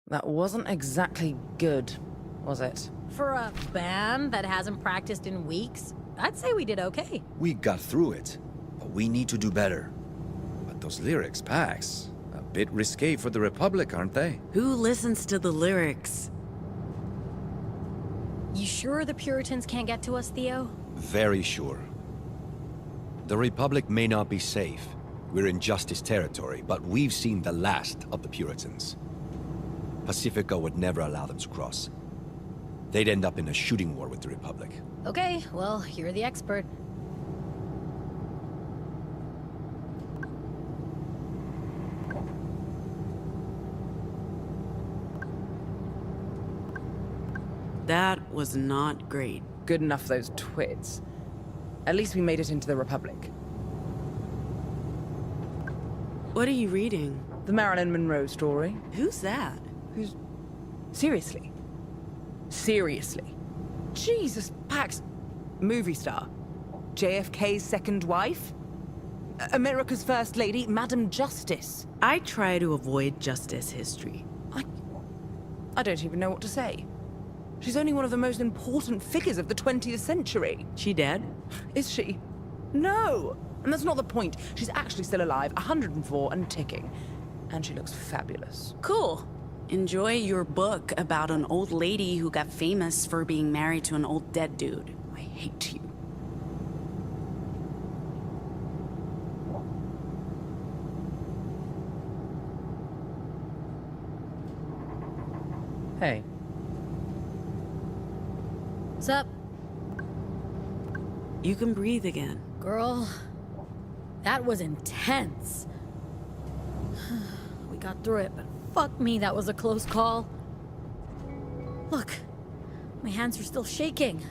That wasn't exactly good, was it? For a band that hasn't practiced in weeks, I'd say we did okay. We got through it, but we need to do better. But those lyrics, Pax, a bit risque for the Republic, aren't they? Who listens to the lyrics? You sure the Puritans can't get to us, Theo? Very sure. The Republic may not be safe. We're in Justice territory, but we've seen the last of the Puritans. Pacifica would never allow them to cross. They'd end up in a shooting war with the Republic. Okay, well, you're the expert. That was not great. Good enough, those twits. At least we made it into the Republic. What are you reading? The Marilyn Monroe story. Who's that? Seriously? Seriously? Jesus, Pax. Movie star. JFK's second wife? America's first lady, Madam Justice. I try to avoid justice history. I don't even know what to say. She's only one of the most important figures of the 20th century. She dead? Is she? No! And that's not the point. She's actually still alive, 104 and ticking. And she looks fabulous. Cool. Enjoy your book about an old lady who got famous for being married to an old dead dude. I hate you. Hey. What's up? You can breathe again. Girl, that was intense. We got through it, but fuck me, that was a close call. Look, my hands are still shaking.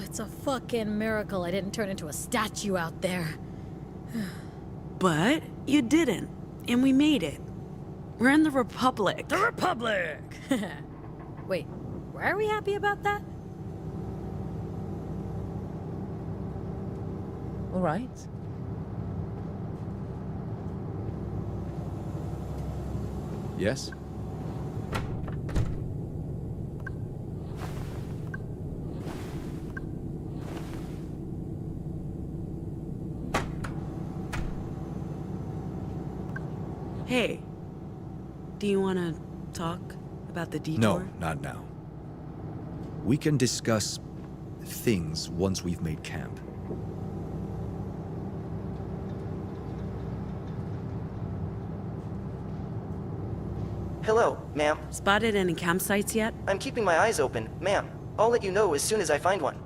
It's a fucking miracle I didn't turn into a statue out there. But you didn't, and we made it. We're in the Republic. The Republic! Wait, why are we happy about that? All right. Yes? Hey, do you want to talk about the detour? No, not now. We can discuss things once we've made camp. Hello, ma'am. Spotted any campsites yet? I'm keeping my eyes open, ma'am. I'll let you know as soon as I find one.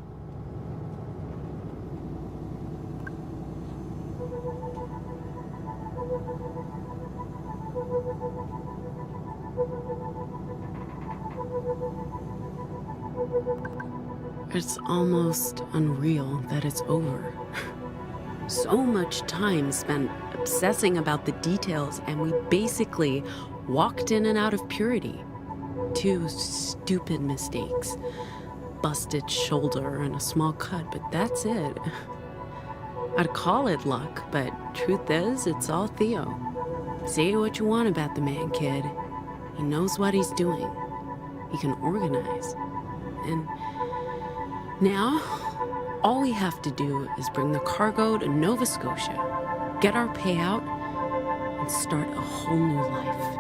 It's almost unreal that it's over. So much time spent obsessing about the details, and we basically walked in and out of purity. 2 stupid mistakes. Busted shoulder and a small cut, but that's it. I'd call it luck, but truth is, it's all Theo. Say what you want about the man, kid. He knows what he's doing. He can organize. And now, all we have to do is bring the cargo to Nova Scotia, get our payout, and start a whole new life.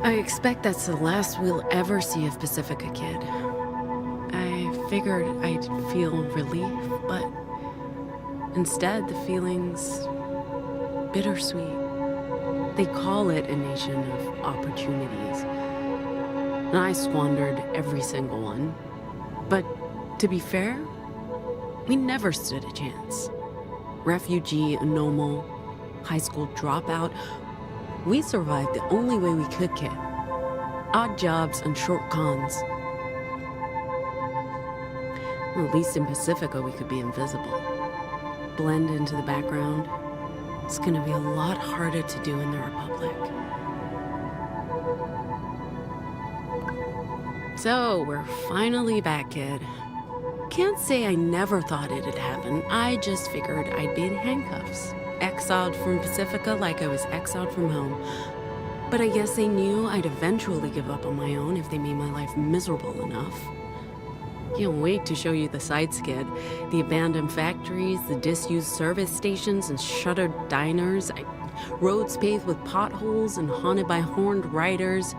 I expect that's the last we'll ever see of Pacifica, kid. I figured I'd feel relief, but instead the feeling's bittersweet. They call it a nation of opportunities, and I squandered every single one. But to be fair, we never stood a chance. Refugee, normal, high school dropout, we survived the only way we could, kid. Odd jobs and short cons. Well, at least in Pacifica we could be invisible. Blend into the background. It's gonna be a lot harder to do in the Republic. So, we're finally back, kid. can't say I never thought it'd happen. I just figured I'd be in handcuffs. Exiled from Pacifica like I was exiled from home. But I guess they knew I'd eventually give up on my own if they made my life miserable enough. Can't wait to show you the side skid. The abandoned factories, the disused service stations and shuttered diners. Roads paved with potholes and haunted by horned riders.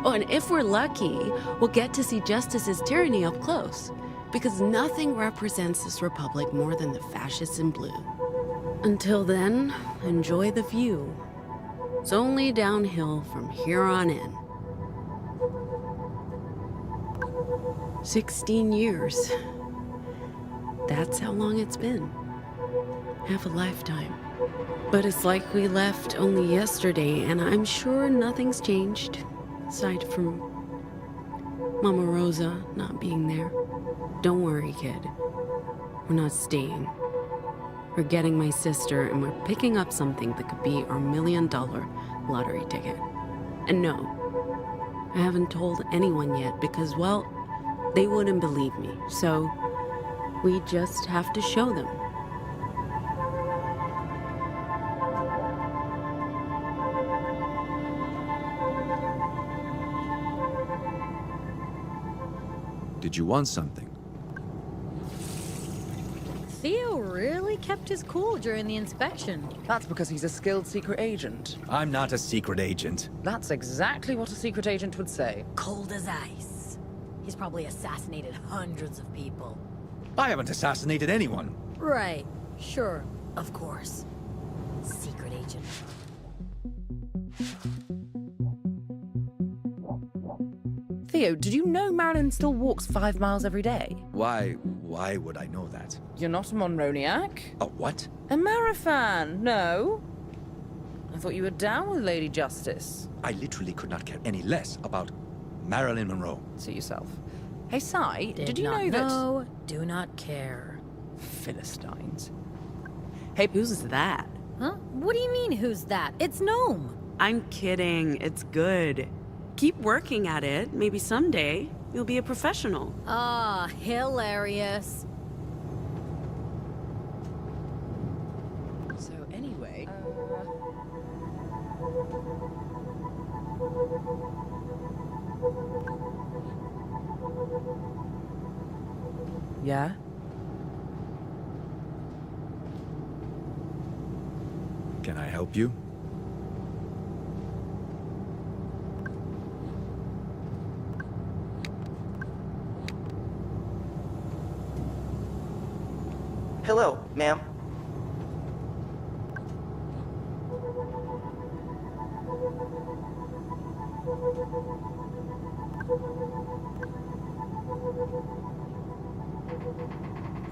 Oh, and if we're lucky, we'll get to see Justice's tyranny up close. Because nothing represents this republic more than the fascists in blue. Until then, enjoy the view. It's only downhill from here on in. 16 years. That's how long it's been. Half a lifetime. But it's like we left only yesterday, and I'm sure nothing's changed. Aside from Mama Rosa not being there. Don't worry, kid. We're not staying. We're getting my sister, and we're picking up something that could be our $1 million lottery ticket. And no, I haven't told anyone yet because, well, they wouldn't believe me. So we just have to show them. Did you want something? Theo really kept his cool during the inspection. That's because he's a skilled secret agent. I'm not a secret agent. That's exactly what a secret agent would say. Cold as ice. He's probably assassinated hundreds of people. I haven't assassinated anyone. Right. Sure. Of course. Secret agent. Theo, did you know Marilyn still walks 5 miles every day? Why would I know that? You're not a Monroniac? A what? A Marifan, no? I thought you were down with Lady Justice. I literally could not care any less about Marilyn Monroe. See yourself. Hey, Sai, did you not know that... know, do not care. Philistines. Hey, Who's that? Huh? What do you mean, who's that? It's Gnome. I'm kidding. It's good. Keep working at it. Maybe someday you'll be a professional. Ah, hilarious. So anyway... Yeah? Can I help you? Hello, ma'am.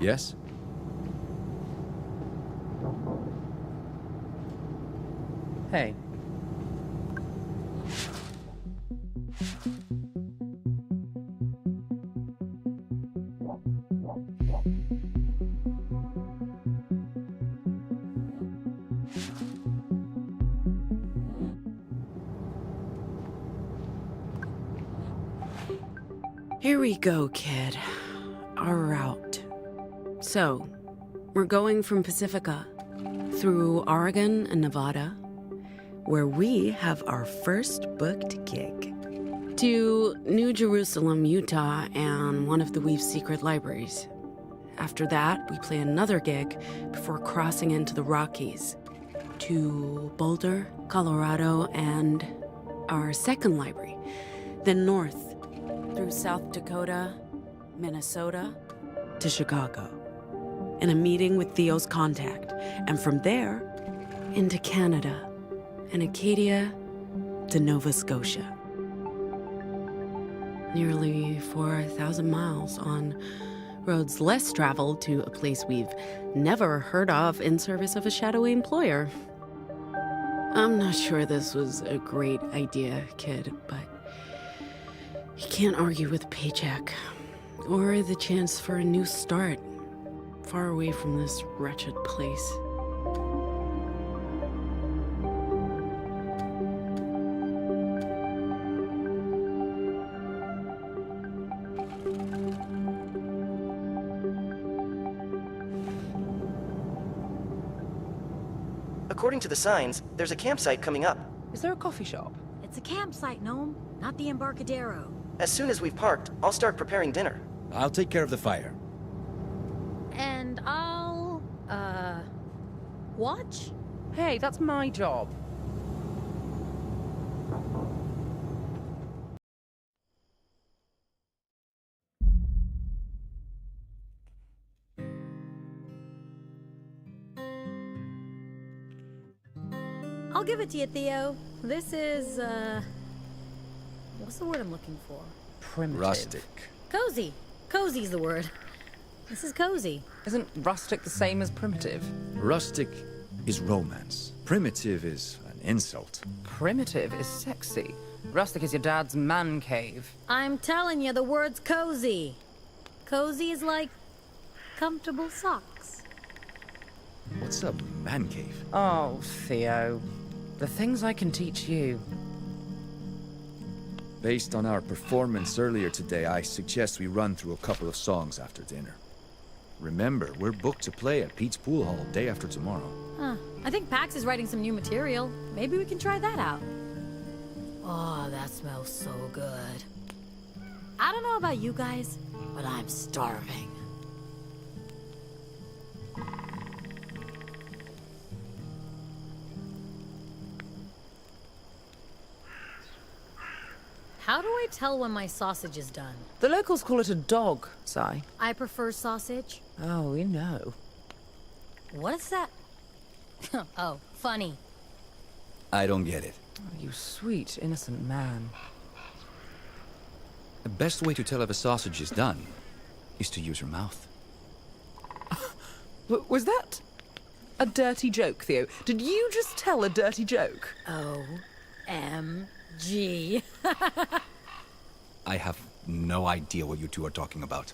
Yes? Hey. Here we go, kid. Our route. So, we're going from Pacifica through Oregon and Nevada, where we have our first booked gig, to New Jerusalem, Utah, and one of the Weave's secret libraries. After that, we play another gig before crossing into the Rockies, to Boulder, Colorado, and our second library, then north through South Dakota, Minnesota, to Chicago, in a meeting with Theo's contact, and from there, into Canada, and Acadia to Nova Scotia. Nearly 4,000 miles on roads less traveled to a place we've never heard of in service of a shadowy employer. I'm not sure this was a great idea, kid, but you can't argue with a paycheck or the chance for a new start, far away from this wretched place. According to the signs, there's a campsite coming up. Is there a coffee shop? It's a campsite, Gnome, not the Embarcadero. As soon as we've parked, I'll start preparing dinner. I'll take care of the fire. And I'll, watch? Hey, that's my job. I'll give it to you, Theo. This is, what's the word I'm looking for? Primitive. Rustic. Cozy. Cozy's the word. This is cozy. Isn't rustic the same as primitive? Rustic is romance. Primitive is an insult. Primitive is sexy. Rustic is your dad's man cave. I'm telling you, the word's cozy. Cozy is like comfortable socks. What's a man cave? Oh, Theo. The things I can teach you. Based on our performance earlier today, I suggest we run through a couple of songs after dinner. Remember, we're booked to play at Pete's Pool Hall day after tomorrow. Huh. I think Pax is writing some new material. Maybe we can try that out. Oh, that smells so good. I don't know about you guys, but I'm starving. How do I tell when my sausage is done? The locals call it a dog, Si. I prefer sausage. Oh, we know. What is that? Oh, funny. I don't get it. Oh, you sweet, innocent man. The best way to tell if a sausage is done is to use your mouth. Was that a dirty joke, Theo? Did you just tell a dirty joke? O-M-G. I have no idea what you two are talking about.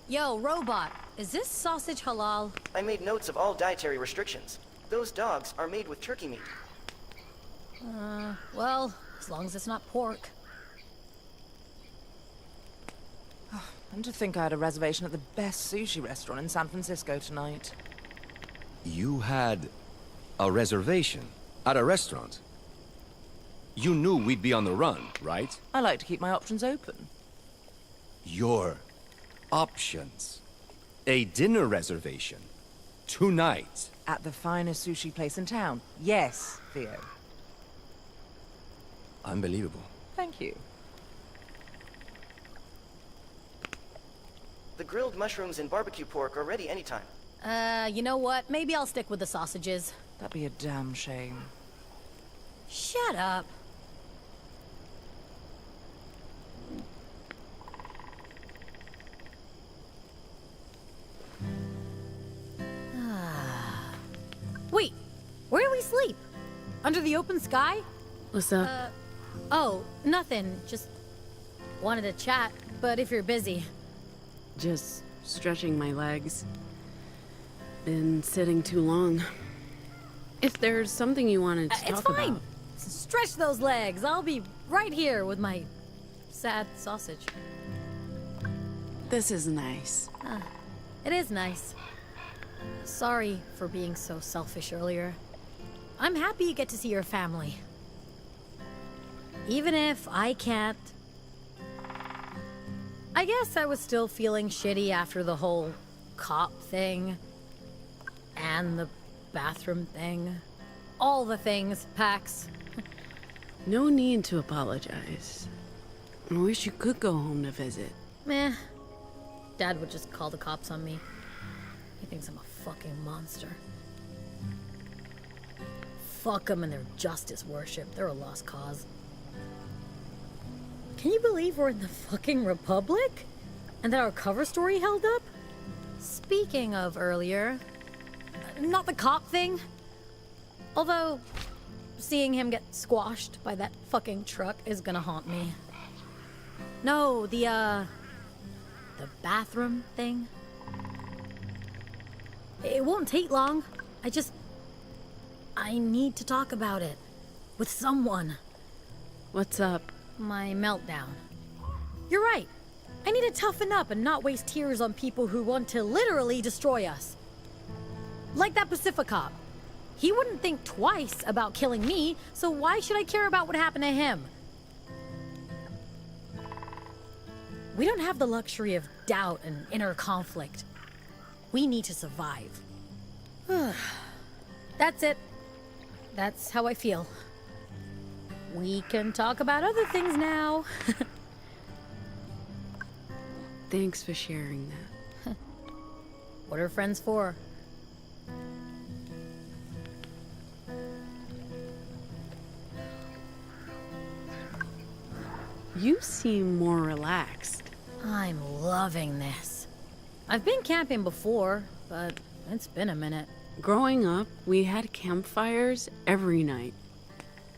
Yo, robot, is this sausage halal? I made notes of all dietary restrictions. Those dogs are made with turkey meat. Well, as long as it's not pork. And to think I had a reservation at the best sushi restaurant in San Francisco tonight. You had a reservation at a restaurant? You knew we'd be on the run, right? I like to keep my options open. Your options. A dinner reservation. Tonight. At the finest sushi place in town. Yes, Theo. Unbelievable. Thank you. The grilled mushrooms and barbecue pork are ready anytime. You know what? Maybe I'll stick with the sausages. That'd be a damn shame. Shut up. Wait, where do we sleep? Under the open sky? What's up? Oh, nothing. Just wanted to chat, but if you're busy. Just stretching my legs. Been sitting too long. If there's something you wanted to It's talk fine. about. Stretch those legs. I'll be right here with my sad sausage. This is nice. It is nice. Sorry for being so selfish earlier. I'm happy you get to see your family. Even if I can't. I guess I was still feeling shitty after the whole cop thing. And the bathroom thing. All the things, Pax. No need to apologize. I wish you could go home to visit. Meh. Dad would just call the cops on me. He thinks I'm a fucking monster. Fuck them and their justice worship. They're a lost cause. Can you believe we're in the fucking Republic? And that our cover story held up? Speaking of earlier, not the cop thing. Although, seeing him get squashed by that fucking truck is gonna haunt me. No, the bathroom thing. It won't take long. I need to talk about it. With someone. What's up? My meltdown. You're right. I need to toughen up and not waste tears on people who want to literally destroy us. Like that Pacific cop. He wouldn't think twice about killing me, so why should I care about what happened to him? We don't have the luxury of doubt and inner conflict. We need to survive. That's it. That's how I feel. We can talk about other things now. Thanks for sharing that. What are friends for? You seem more relaxed. I'm loving this. I've been camping before, but it's been a minute. Growing up, we had campfires every night.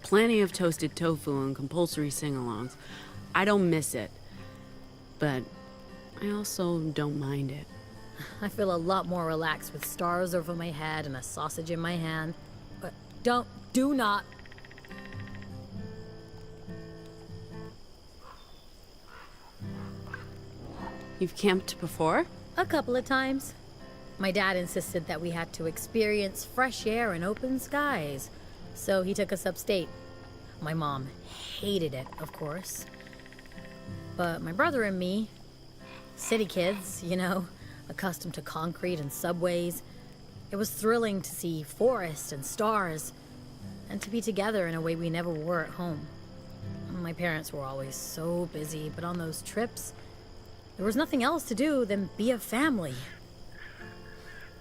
Plenty of toasted tofu and compulsory sing-alongs. I don't miss it. But I also don't mind it. I feel a lot more relaxed with stars over my head and a sausage in my hand. But do not. You've camped before? A couple of times. My dad insisted that we had to experience fresh air and open skies, so he took us upstate. My mom hated it, of course. But my brother and me, city kids, you know, accustomed to concrete and subways, it was thrilling to see forests and stars, and to be together in a way we never were at home. My parents were always so busy, but on those trips, there was nothing else to do than be a family.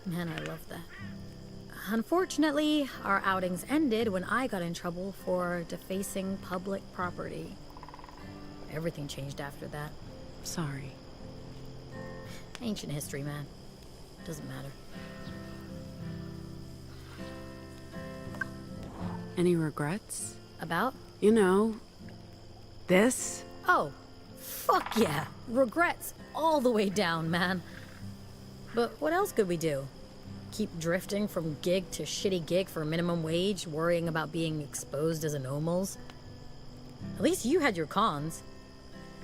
Man, I love that. Unfortunately, our outings ended when I got in trouble for defacing public property. Everything changed after that. Sorry. Ancient history, man. Doesn't matter. Any regrets? About? You know, this? Oh, fuck yeah. Regrets all the way down, man. But what else could we do? Keep drifting from gig to shitty gig for minimum wage, worrying about being exposed as anomals? At least you had your cons.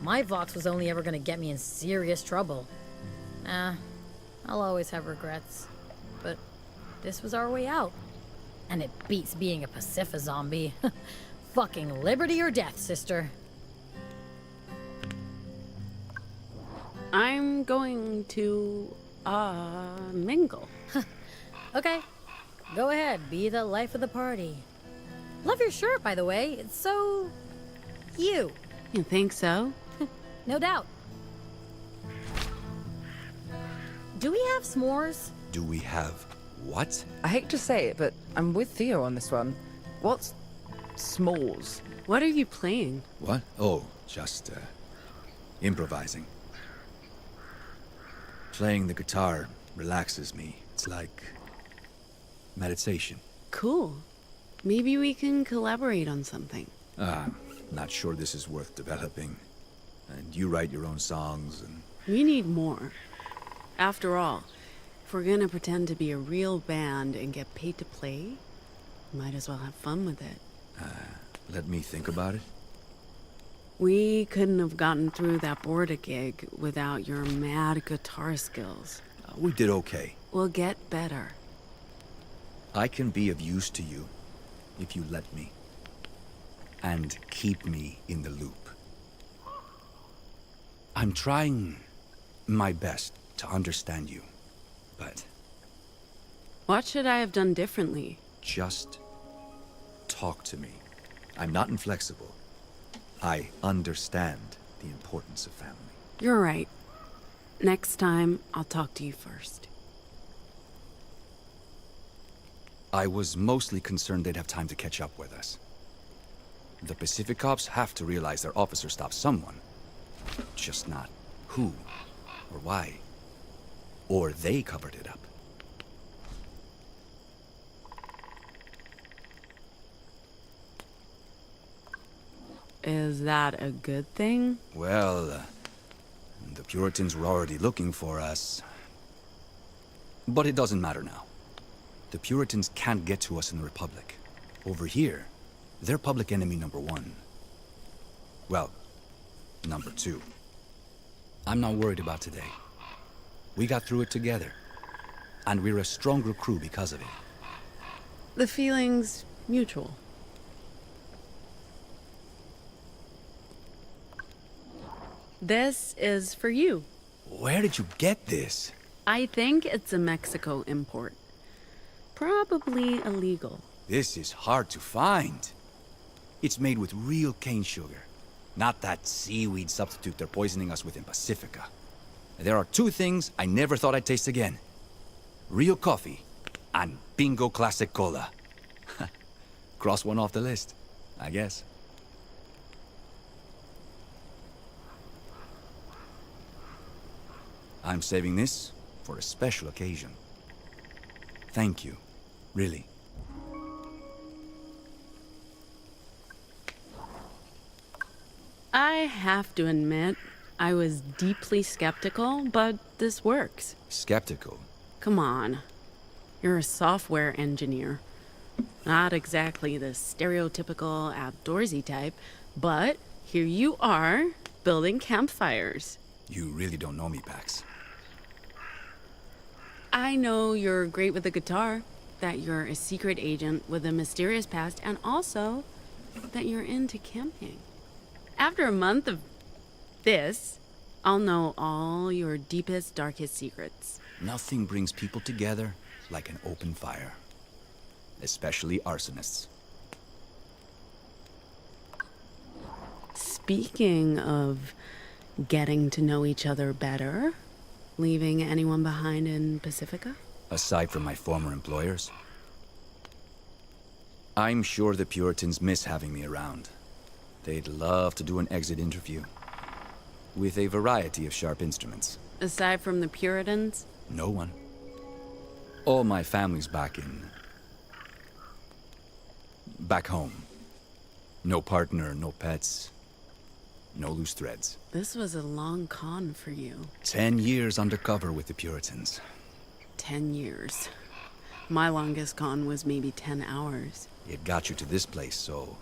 My Vox was only ever gonna get me in serious trouble. I'll always have regrets. But this was our way out. And it beats being a Pacific zombie. Fucking liberty or death, sister. I'm going to, mingle. Okay, go ahead, be the life of the party. Love your shirt, by the way. It's so... you. You think so? No doubt. Do we have s'mores? Do we have what? I hate to say it, but I'm with Theo on this one. What's s'mores? What are you playing? What? Oh, just, improvising. Playing the guitar relaxes me. It's like meditation. Cool. Maybe we can collaborate on something. Not sure this is worth developing. And you write your own songs and... We need more. After all, if we're gonna pretend to be a real band and get paid to play, might as well have fun with it. Let me think about it. We couldn't have gotten through that Borda gig without your mad guitar skills. We did okay. We'll get better. I can be of use to you if you let me. And keep me in the loop. I'm trying my best to understand you, but What should I have done differently? just talk to me. I'm not inflexible. I understand the importance of family. You're right. Next time, I'll talk to you first. I was mostly concerned they'd have time to catch up with us. The Pacific cops have to realize their officer stopped someone. Just not who or why. Or they covered it up. Is that a good thing? Well, the Puritans were already looking for us. But it doesn't matter now. The Puritans can't get to us in the Republic. Over here, they're public enemy number one. Well, number two. I'm not worried about today. We got through it together. And we're a stronger crew because of it. The feeling's mutual. This is for you. Where did you get this? I think it's a Mexico import. Probably illegal. This is hard to find. It's made with real cane sugar. Not that seaweed substitute they're poisoning us with in Pacifica. There are two things I never thought I'd taste again. Real coffee and Bingo Classic Cola. Cross one off the list, I guess. I'm saving this for a special occasion. Thank you, really. I have to admit, I was deeply skeptical, but this works. Skeptical? Come on. You're a software engineer. Not exactly the stereotypical outdoorsy type, but here you are, building campfires. You really don't know me, Pax. I know you're great with the guitar, that you're a secret agent with a mysterious past, and also that you're into camping. After a month of this, I'll know all your deepest, darkest secrets. Nothing brings people together like an open fire. Especially arsonists. Speaking of getting to know each other better, leaving anyone behind in Pacifica? Aside from my former employers, I'm sure the Puritans miss having me around. They'd love to do an exit interview. With a variety of sharp instruments. Aside from the Puritans? No one. All my family's back home. No partner, no pets, no loose threads. This was a long con for you. 10 years undercover with the Puritans. 10 years. My longest con was maybe 10 hours. It got you to this place, so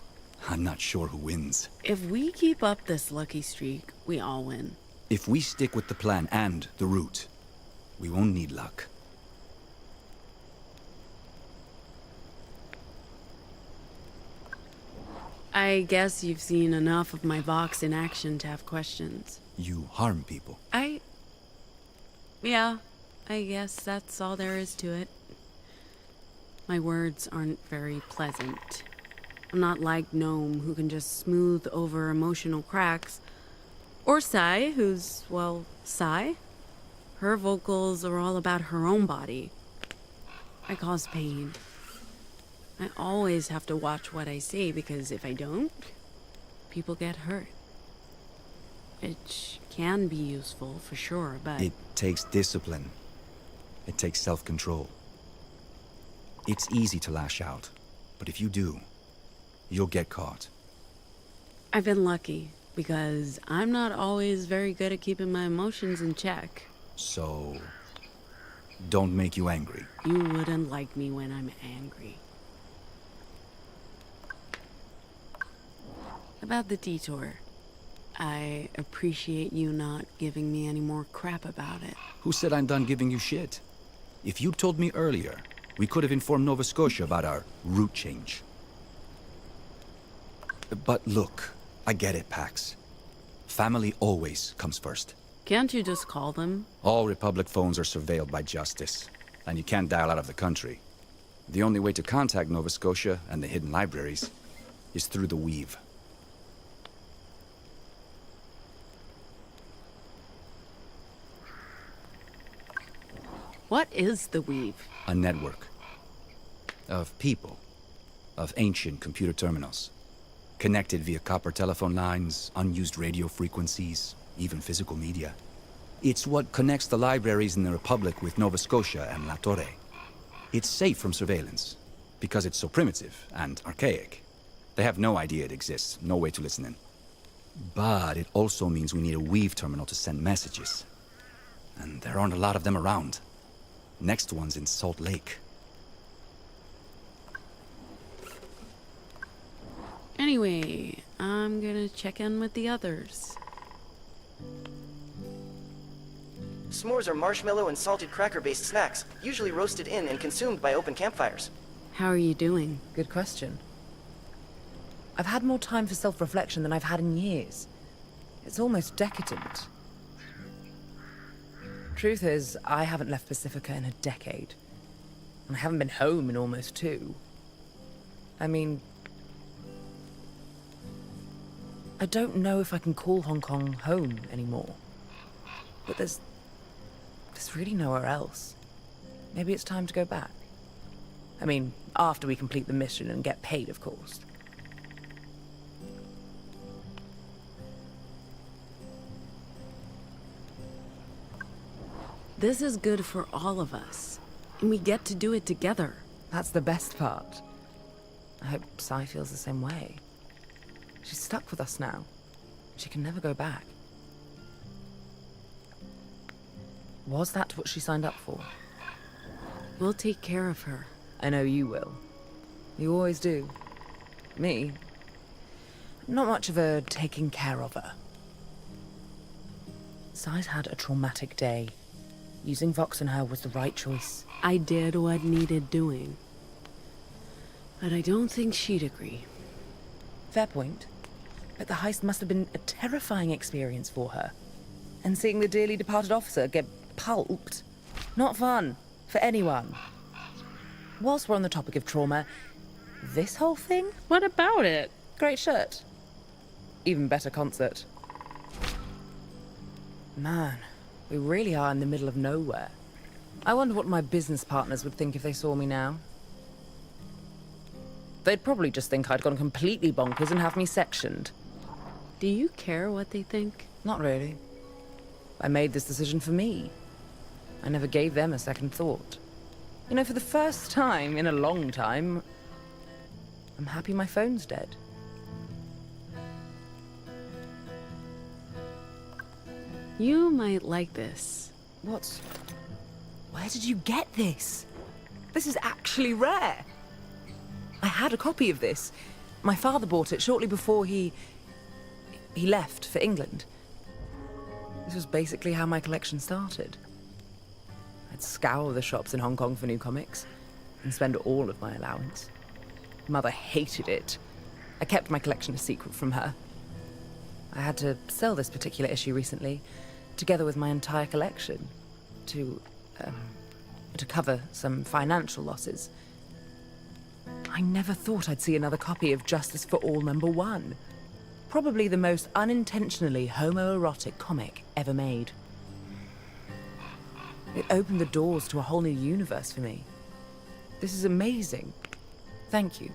I'm not sure who wins. If we keep up this lucky streak, we all win. If we stick with the plan and the route, we won't need luck. I guess you've seen enough of my Vox in action to have questions. You harm people. Yeah, I guess that's all there is to it. My words aren't very pleasant. I'm not like Gnome, who can just smooth over emotional cracks. Or Sai, who's, well, Sai. Her vocals are all about her own body. I cause pain. I always have to watch what I say, because if I don't, people get hurt. Which can be useful, for sure, but... It takes discipline. It takes self-control. It's easy to lash out, but if you do, you'll get caught. I've been lucky, because I'm not always very good at keeping my emotions in check. So, don't make you angry. You wouldn't like me when I'm angry. About the detour. I appreciate you not giving me any more crap about it. Who said I'm done giving you shit? If you told me earlier, we could have informed Nova Scotia about our route change. But look, I get it, Pax. Family always comes first. Can't you just call them? All Republic phones are surveilled by Justice, and you can't dial out of the country. The only way to contact Nova Scotia and the hidden libraries is through the Weave. What is the Weave? A network of people, of ancient computer terminals, connected via copper telephone lines, unused radio frequencies, even physical media. It's what connects the libraries in the Republic with Nova Scotia and La Torre. It's safe from surveillance, because it's so primitive and archaic. They have no idea it exists, no way to listen in. But it also means we need a Weave terminal to send messages. And there aren't a lot of them around. Next one's in Salt Lake. Anyway, I'm gonna check in with the others. S'mores are marshmallow and salted cracker-based snacks, usually roasted in and consumed by open campfires. How are you doing? Good question. I've had more time for self-reflection than I've had in years. It's almost decadent. Truth is, I haven't left Pacifica in a decade. And I haven't been home in almost 2. I mean, I don't know if I can call Hong Kong home anymore. But there's really nowhere else. Maybe it's time to go back. I mean, after we complete the mission and get paid, of course. This is good for all of us, and we get to do it together. That's the best part. I hope Sai feels the same way. She's stuck with us now. She can never go back. Was that what she signed up for? We'll take care of her. I know you will. You always do. Me? Not much of a taking care of her. Sai's had a traumatic day. Using Vox and her was the right choice. I did what needed doing. But I don't think she'd agree. Fair point. But the heist must have been a terrifying experience for her. And seeing the dearly departed officer get pulped? Not fun. For anyone. Whilst we're on the topic of trauma, this whole thing? What about it? Great shirt. Even better concert. Man, we really are in the middle of nowhere. I wonder what my business partners would think if they saw me now. They'd probably just think I'd gone completely bonkers and have me sectioned. Do you care what they think? Not really. I made this decision for me. I never gave them a second thought. You know, for the first time in a long time, I'm happy my phone's dead. You might like this. What? Where did you get this? This is actually rare. I had a copy of this. My father bought it shortly before he left for England. This was basically how my collection started. I'd scour the shops in Hong Kong for new comics and spend all of my allowance. Mother hated it. I kept my collection a secret from her. I had to sell this particular issue recently, together with my entire collection, to cover some financial losses. I never thought I'd see another copy of Justice for All #1. Probably the most unintentionally homoerotic comic ever made. It opened the doors to a whole new universe for me. This is amazing. Thank you.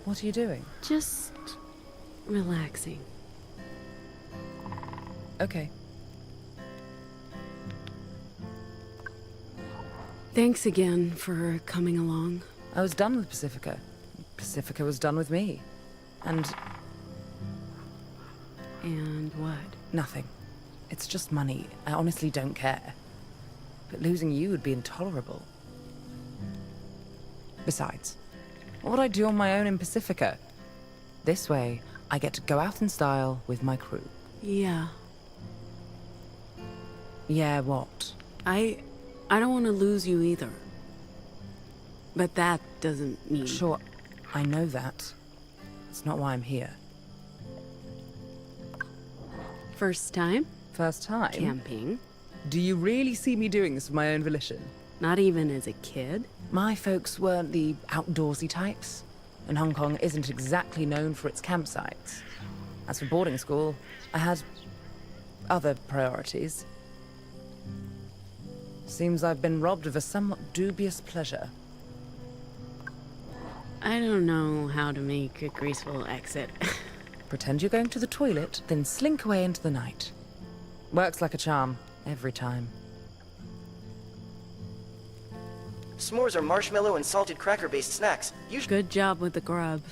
What are you doing? Just relaxing. Okay. Thanks again for coming along. I was done with Pacifica. Pacifica was done with me. And what? nothing. It's just money. I honestly don't care. But losing you would be intolerable. Besides, what would I do on my own in Pacifica? This way, I get to go out in style with my crew. Yeah. Yeah, what? I don't want to lose you either. But that doesn't mean... Sure, I know that. It's not why I'm here. First time? First time? Camping? Do you really see me doing this of my own volition? Not even as a kid? My folks weren't the outdoorsy types, and Hong Kong isn't exactly known for its campsites. As for boarding school, I had other priorities. Seems I've been robbed of a somewhat dubious pleasure. I don't know how to make a graceful exit. Pretend you're going to the toilet, then slink away into the night. Works like a charm, every time. S'mores are marshmallow and salted cracker-based snacks. Good job with the grub.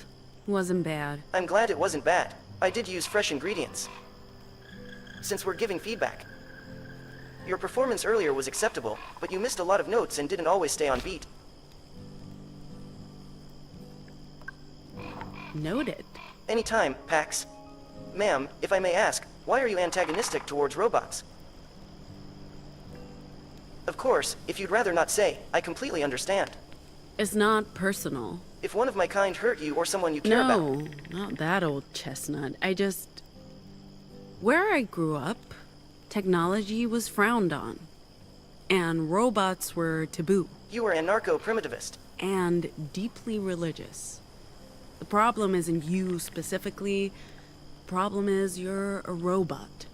Wasn't bad. I'm glad it wasn't bad. I did use fresh ingredients. Since we're giving feedback. Your performance earlier was acceptable, but you missed a lot of notes and didn't always stay on beat. Noted. Anytime, Pax. Ma'am, if I may ask, why are you antagonistic towards robots? Of course, if you'd rather not say, I completely understand. It's not personal. If one of my kind hurt you or someone you care about... No, not that old chestnut. Where I grew up, technology was frowned on. And robots were taboo. You were a anarcho-primitivist. And deeply religious. The problem isn't you specifically. The problem is you're a robot.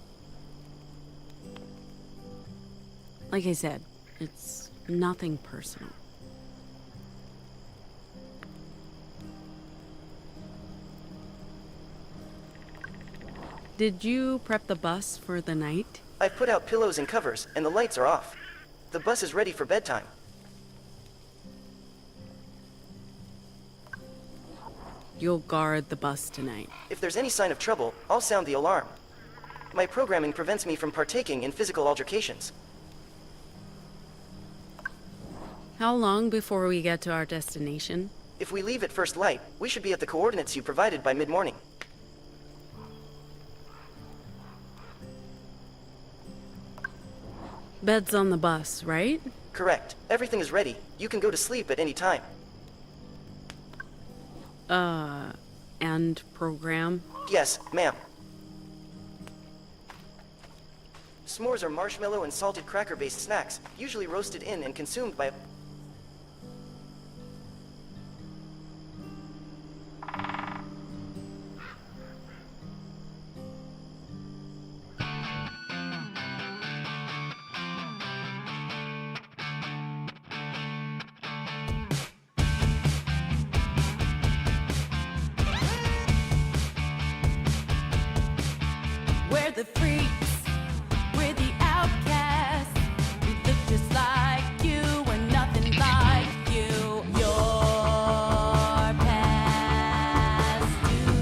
Like I said, it's nothing personal. Did you prep the bus for the night? I've put out pillows and covers, and the lights are off. The bus is ready for bedtime. You'll guard the bus tonight. If there's any sign of trouble, I'll sound the alarm. My programming prevents me from partaking in physical altercations. How long before we get to our destination? If we leave at first light, we should be at the coordinates you provided by mid-morning. Bed's on the bus, right? Correct. Everything is ready. You can go to sleep at any time. And program? Yes, ma'am. S'mores are marshmallow and salted cracker-based snacks, usually roasted in and consumed by... We're the freaks, we're the outcasts. We look just like you, we're nothing like you. Your past due.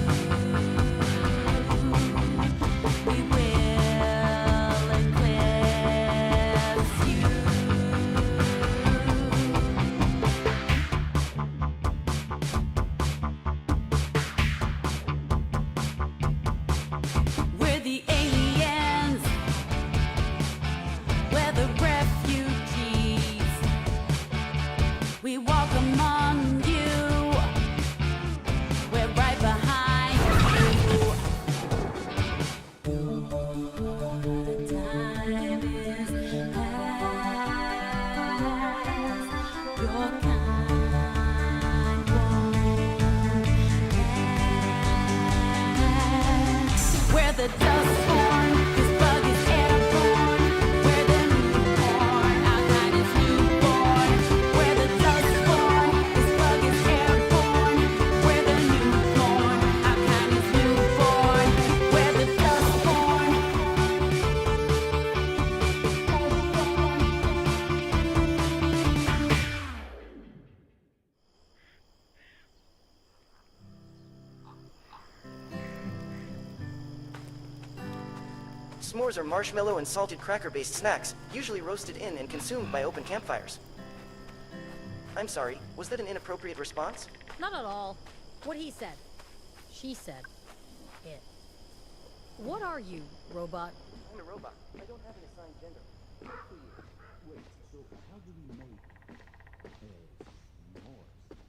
We will eclipse you. We're the aliens. We're the refugees. We walk among you. We're right behind you. Time is past. Your kind won't last. We're the Dustborn. This bug is airborne. We're the newborn. Our kind is newborn. We're the Dustborn. This bug is airborne. We're the newborn. Our kind is newborn. We're the Dustborn. S'mores are marshmallow and salted cracker-based snacks, usually roasted in and consumed by open campfires. I'm sorry, was that an inappropriate response? Not at all. What he said. She said. It. What are you, robot? I'm a robot. I don't have an assigned gender.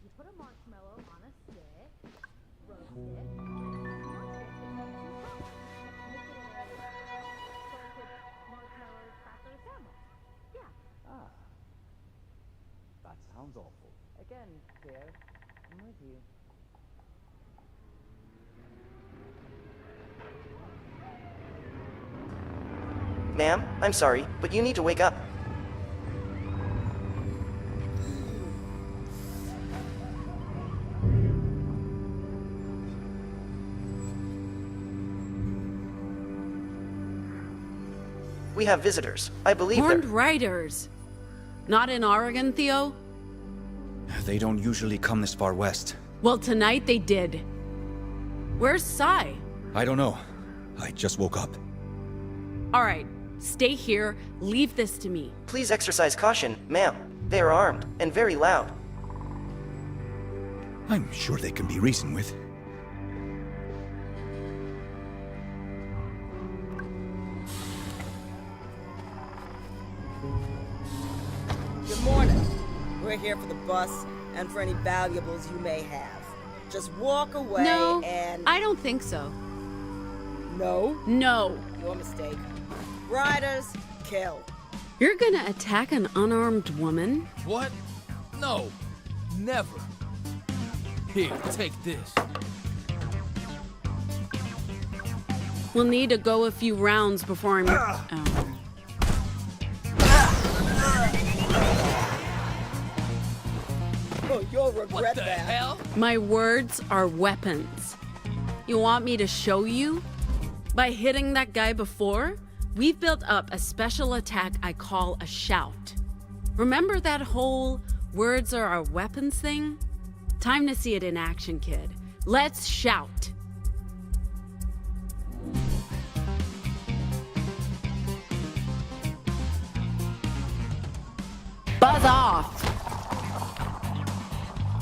You put a marshmallow on a stick, roast it, and marshmallow cracker sandwich. Yeah. That sounds awful. Again, dear. I'm with you. Ma'am, I'm sorry, but you need to wake up. We have visitors. I believe Horned they're... riders. Not in Oregon, Theo? They don't usually come this far west. Well, tonight they did. Where's Sai? I don't know. I just woke up. All right, stay here. Leave this to me. Please exercise caution, ma'am. They are armed and very loud. I'm sure they can be reasoned with. we're here for the bus and for any valuables you may have. Just walk away No, and... I don't think so. No? No. Your mistake. Riders, kill. You're gonna attack an unarmed woman? What? No. Never. Here, take this. We'll need to go a few rounds before I'm... Oh. Oh, you'll regret What the that. hell? My words are weapons. You want me to show you? By hitting that guy before, we've built up a special attack I call a shout. Remember that whole words are our weapons thing? Time to see it in action, kid. Let's shout. Buzz off.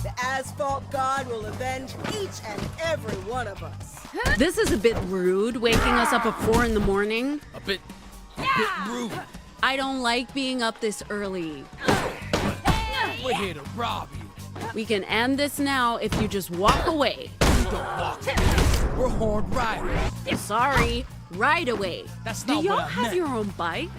The asphalt god will avenge each and every one of us. This is a bit rude, waking us up at 4 in the morning. A bit rude. I don't like being up this early. We're here to rob you. We can end this now if you just walk away. Don't walk. We're horned riders. Sorry, right away. That's Do not y'all what I have meant. your own bikes?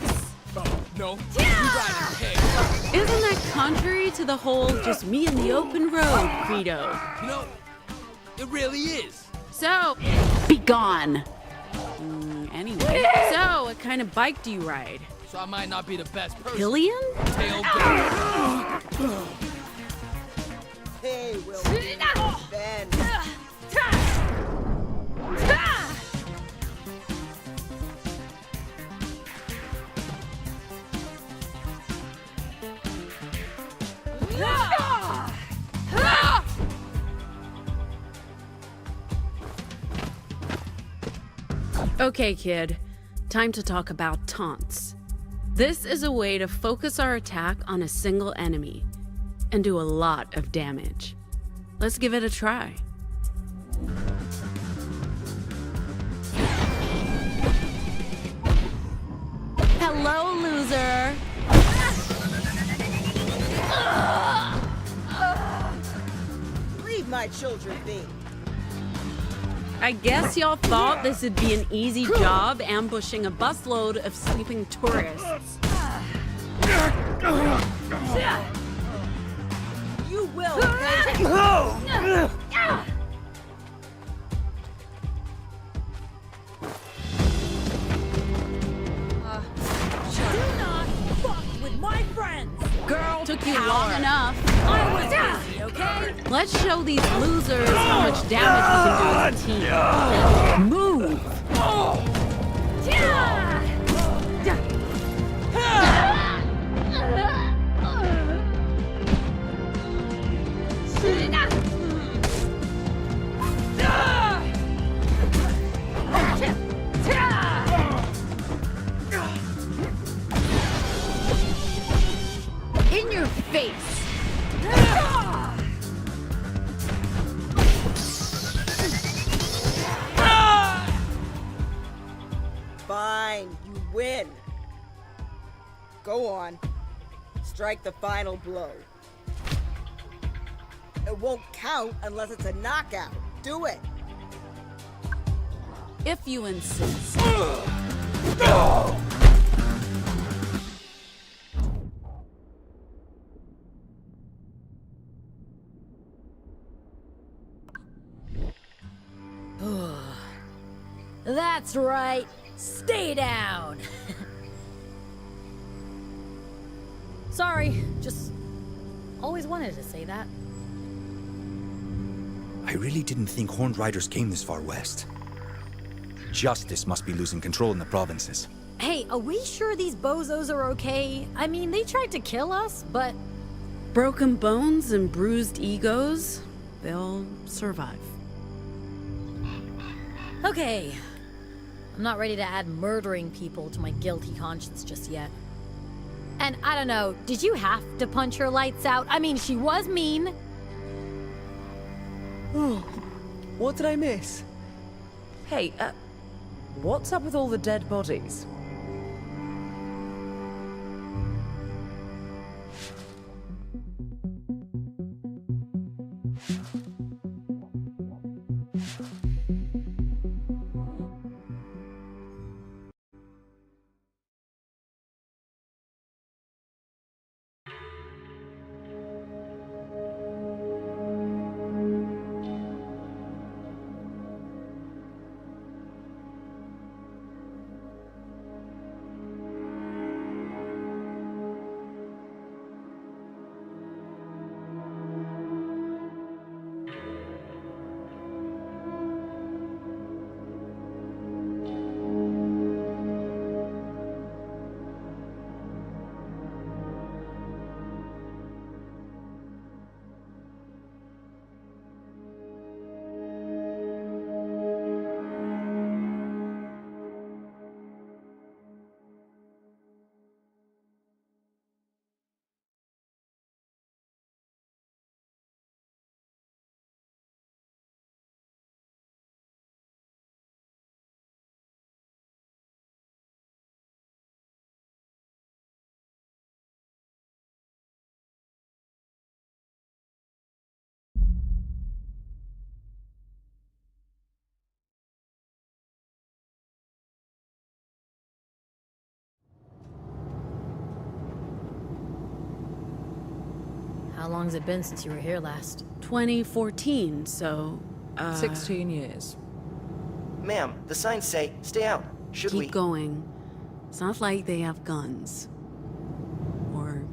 Oh, no. You ride ahead. Isn't that contrary to the whole just me in the open road credo? You know, it really is. So, be gone. Anyway, so what kind of bike do you ride? So I might not be the best person. Pillion? Tailgate. They will be avenged. Okay, kid. Time to talk about taunts. This is a way to focus our attack on a single enemy and do a lot of damage. Let's give it a try. Hello, loser. Leave my children be. I guess y'all thought this would be an easy job ambushing a busload of sleeping tourists. You will pay. Do not fuck with my friends! Girl Took you power. long enough. I was busy, okay? Let's show these losers how much damage we can do as a team. Move! In your face! Fine, you win. Go on. Strike the final blow. It won't count unless it's a knockout. Do it. If you insist. That's right. Stay down. Sorry, just always wanted to say that. I really didn't think Horned Riders came this far west. Justice must be losing control in the provinces. Hey, are we sure these bozos are okay? I mean, they tried to kill us, but... Broken bones and bruised egos, they'll survive. Okay. I'm not ready to add murdering people to my guilty conscience just yet. And I don't know, did you have to punch her lights out? I mean, she was mean. Oh, what did I miss? Hey, what's up with all the dead bodies? How long's it been since you were here last? 2014, so 16 years. Ma'am, the signs say, stay out. Should we? keep going. It's not like they have guns. Or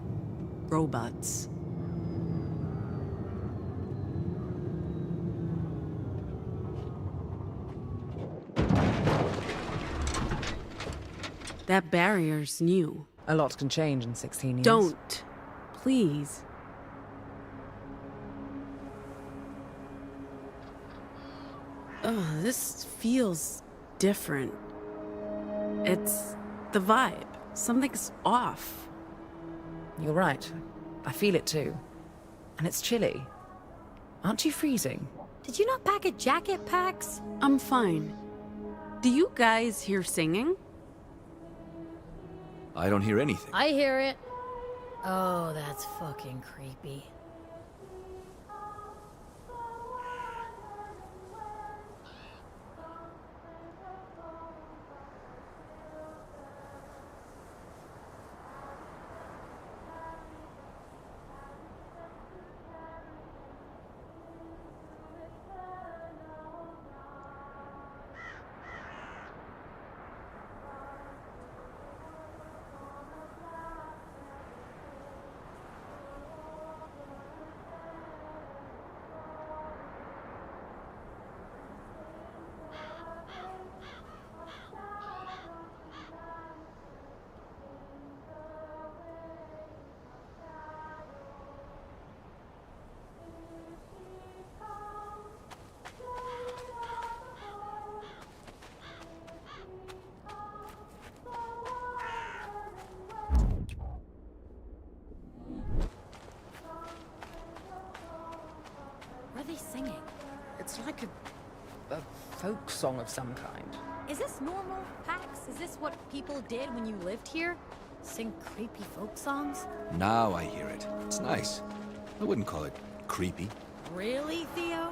robots. That barrier's new. A lot can change in 16 years. Don't. Please. Oh, this feels different. It's the vibe. Something's off. You're right. I feel it too. And it's chilly. Aren't you freezing? Did you not pack a jacket, Pax? I'm fine. Do you guys hear singing? I don't hear anything. I hear it. Oh, that's fucking creepy. What are they singing? It's like a folk song of some kind. Is this normal, Pax? Is this what people did when you lived here? Sing creepy folk songs? Now I hear it. It's nice. I wouldn't call it creepy. Really, Theo?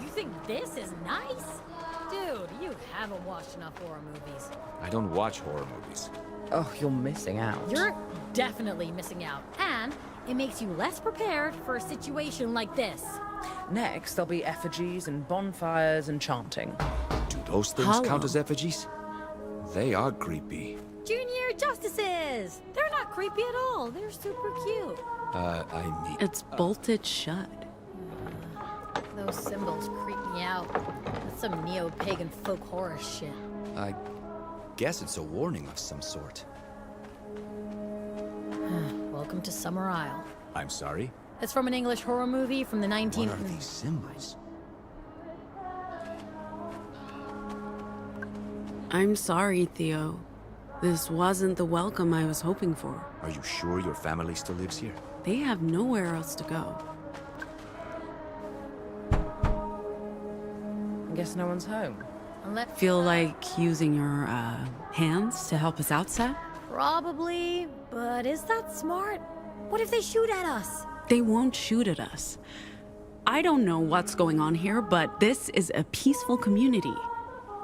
You think this is nice? Dude, you haven't watched enough horror movies. I don't watch horror movies. Oh, you're missing out. You're definitely missing out. And it makes you less prepared for a situation like this. Next, there'll be effigies and bonfires and chanting. Do those things Hollow. count as effigies? They are creepy. Junior Justices! They're not creepy at all. They're super cute. I mean... It's bolted shut. Those symbols creep me out. That's some neo-pagan folk horror shit. I guess it's a warning of some sort. Welcome to Summer Isle. I'm sorry? It's from an English horror movie from the 19... What are these symbols? I'm sorry, Theo. This wasn't the welcome I was hoping for. Are you sure your family still lives here? They have nowhere else to go. I guess no one's home. Unless... Feel like using your, hands to help us out, Seth? Probably, but is that smart? What if they shoot at us? They won't shoot at us. I don't know what's going on here, but this is a peaceful community.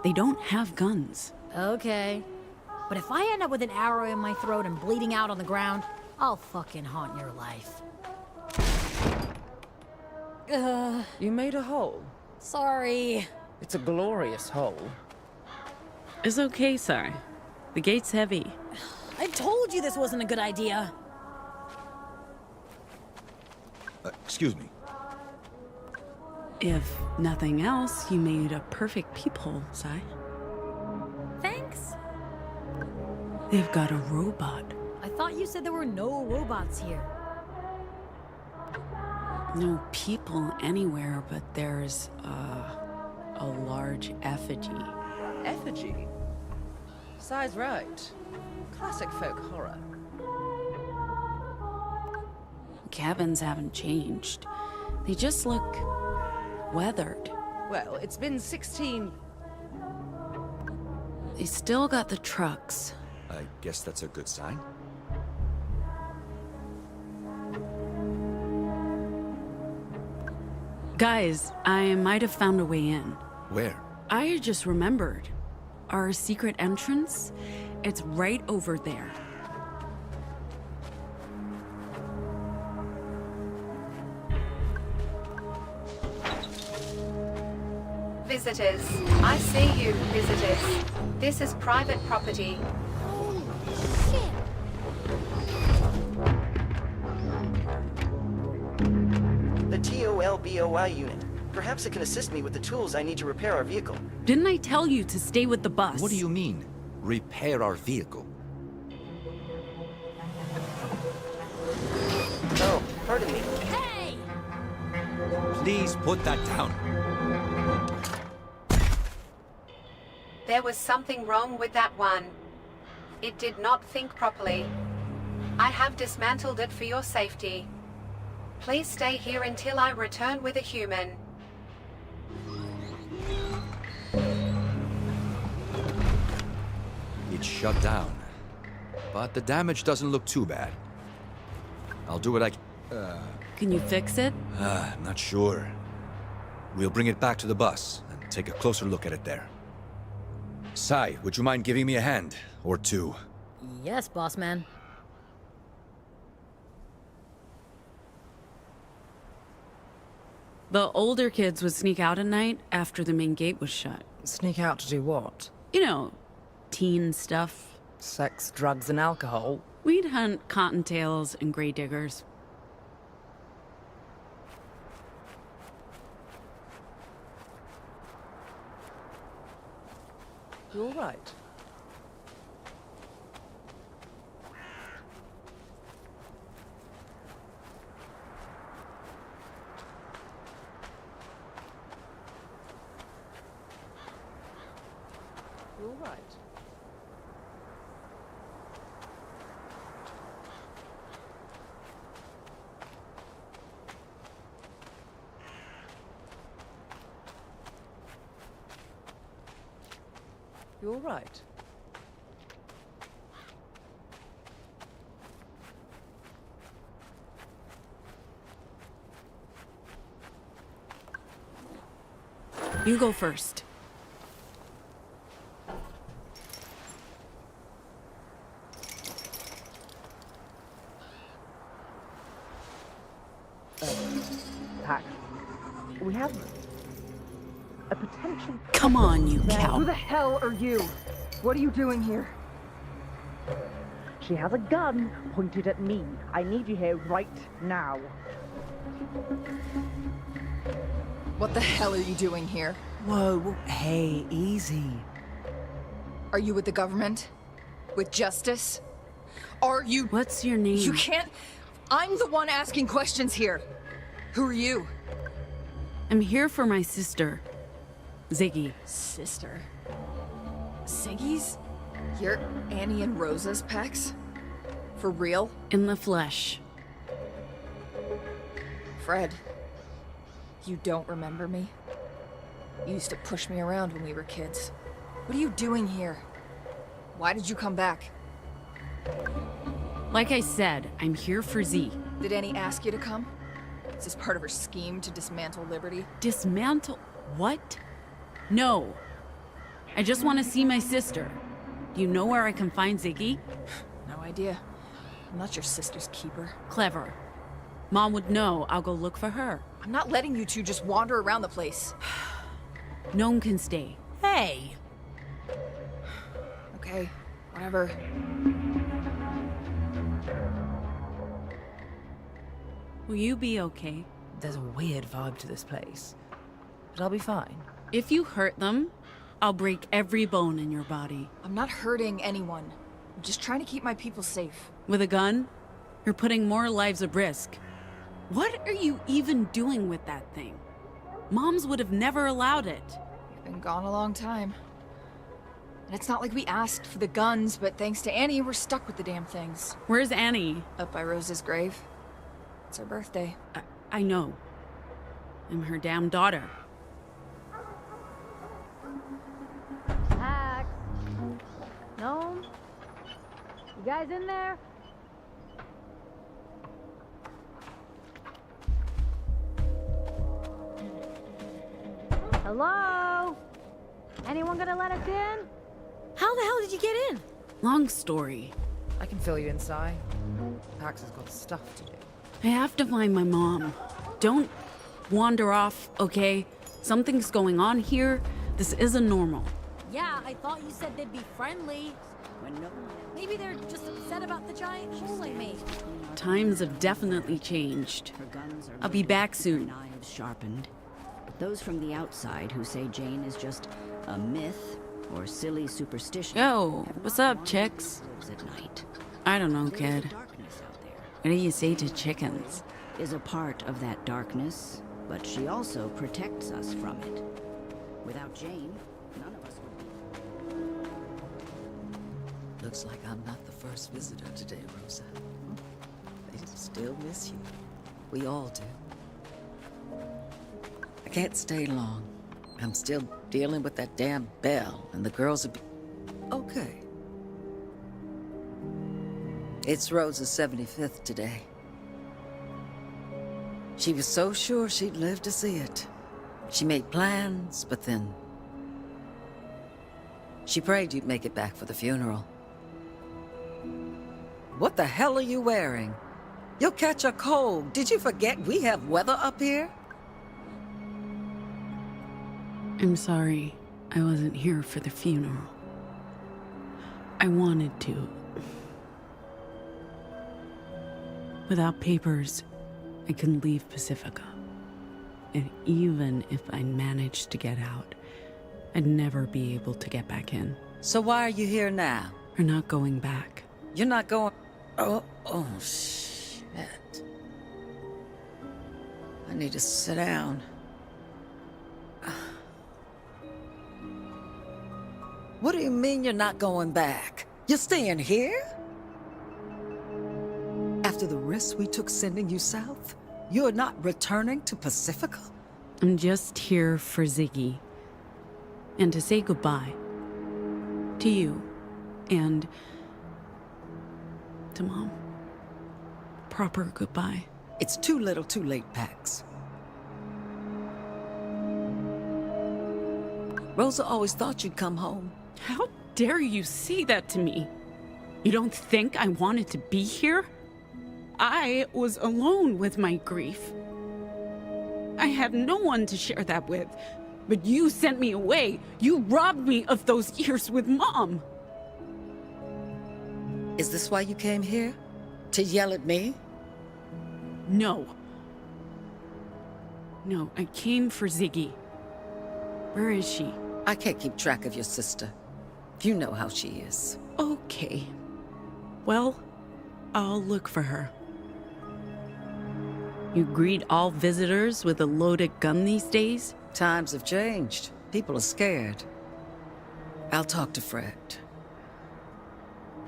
They don't have guns. Okay. But if I end up with an arrow in my throat and bleeding out on the ground, I'll fucking haunt your life. You made a hole. Sorry. It's a glorious hole. It's okay, sir. The gate's heavy. I told you this wasn't a good idea. Excuse me. If nothing else, you made a perfect peephole, Sai. Thanks. They've got a robot. I thought you said there were no robots here. No people anywhere, but there's, a large effigy. Effigy? Sai's right. Classic folk horror. Cabins haven't changed. They just look weathered. Well, it's been 16... They still got the trucks. I guess that's a good sign. Guys, I might have found a way in. Where? I just remembered. Our secret entrance? It's right over there. visitors. I see you, visitors. This is private property. Holy shit! The TOLBOI unit. Perhaps it can assist me with the tools I need to repair our vehicle. Didn't I tell you to stay with the bus? What do you mean? Repair our vehicle? Oh, pardon me. Hey! Please put that down. There was something wrong with that one. It did not think properly. I have dismantled it for your safety. Please stay here until I return with a human. It's shut down. But the damage doesn't look too bad. I'll do what I Can you fix it? not sure. We'll bring it back to the bus and take a closer look at it there. Sai, would you mind giving me a hand? Or two? Yes, boss man. The older kids would sneak out at night after the main gate was shut. Sneak out to do what? You know, teen stuff. Sex, drugs, and alcohol? We'd hunt cottontails and gray diggers. You all right? You all right? You all right? You go first. Pax, we have a potential... Come on, you Who cow. the hell are you? What are you doing here? She has a gun pointed at me. I need you here right now. What the hell are you doing here? Whoa, hey, easy. Are you with the government? With justice? Are you... What's your name? You can't... I'm the one asking questions here. Who are you? I'm here for my sister, Ziggy. Sister? Siggy's? You're Annie and Rosa's Pax? For real? In the flesh. Fred, you don't remember me? You used to push me around when we were kids. What are you doing here? Why did you come back? Like I said, I'm here for Z. Did Annie ask you to come? Is this part of her scheme to dismantle Liberty? Dismantle? What? No. I just want to see my sister. Do you know where I can find Ziggy? No idea. I'm not your sister's keeper. Clever. Mom would know I'll go look for her. I'm not letting you two just wander around the place. No one can stay. Hey! Okay, whatever. Will you be okay? There's a weird vibe to this place. But I'll be fine. If you hurt them, I'll break every bone in your body. I'm not hurting anyone. I'm just trying to keep my people safe. With a gun, you're putting more lives at risk. What are you even doing with that thing? Moms would have never allowed it. We've been gone a long time. And it's not like we asked for the guns, but thanks to Annie, we're stuck with the damn things. Where's Annie? Up by Rose's grave. It's her birthday. I know. I'm her damn daughter. Pax. Gnome? You guys in there? Hello? Anyone gonna let us in? How the hell did you get in? Long story. I can fill you in, Si. Pax has got stuff to do. I have to find my mom. Don't wander off, okay? Something's going on here. This isn't normal. Yeah, I thought you said they'd be friendly. Maybe they're just upset about the giant hole I made. Times have definitely changed. I'll be back soon. Knives sharpened. But those from the outside who say Jane is just a myth or silly superstition. Yo, what's up, chicks? Lives at night. I don't know, There's kid. a darkness out there. What do you say to chickens? Is a part of that darkness, but she also protects us from it. Without Jane, none of us would be. Looks like I'm not the first visitor today, Rosa. They still miss you. We all do. I can't stay long. I'm still dealing with that damn bell, and the girls are okay. It's Rosa's 75th today. She was so sure she'd live to see it. She made plans, but then... she prayed you'd make it back for the funeral. What the hell are you wearing? You'll catch a cold. Did you forget we have weather up here? I'm sorry I wasn't here for the funeral. I wanted to. Without papers, I couldn't leave Pacifica. And even if I managed to get out, I'd never be able to get back in. So why are you here now? We're not going back. You're not going... Oh, shit. I need to sit down. What do you mean you're not going back? You're staying here? After the risk we took sending you south, you're not returning to Pacifica? I'm just here for Ziggy. And to say goodbye. To you. And... to Mom. Proper goodbye. It's too little too late, Pax. Rosa always thought you'd come home. How dare you say that to me? You don't think I wanted to be here? I was alone with my grief. I had no one to share that with. But you sent me away. You robbed me of those years with Mom. Is this why you came here? To yell at me? No. No, I came for Ziggy. Where is she? I can't keep track of your sister. You know how she is. Okay. Well, I'll look for her. You greet all visitors with a loaded gun these days? Times have changed. People are scared. I'll talk to Fred.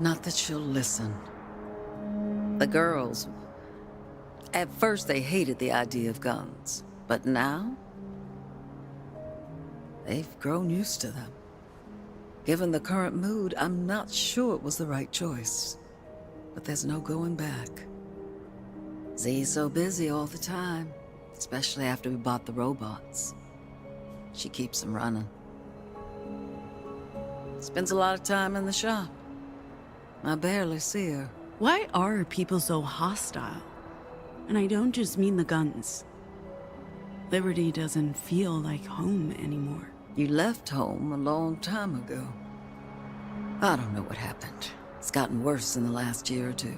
Not that she'll listen. The girls... at first they hated the idea of guns. But now... they've grown used to them. Given the current mood, I'm not sure it was the right choice. But there's no going back. Z's so busy all the time, especially after we bought the robots. She keeps them running. Spends a lot of time in the shop. I barely see her. Why are people so hostile? And I don't just mean the guns. Liberty doesn't feel like home anymore. You left home a long time ago. I don't know what happened. It's gotten worse in the last year or two.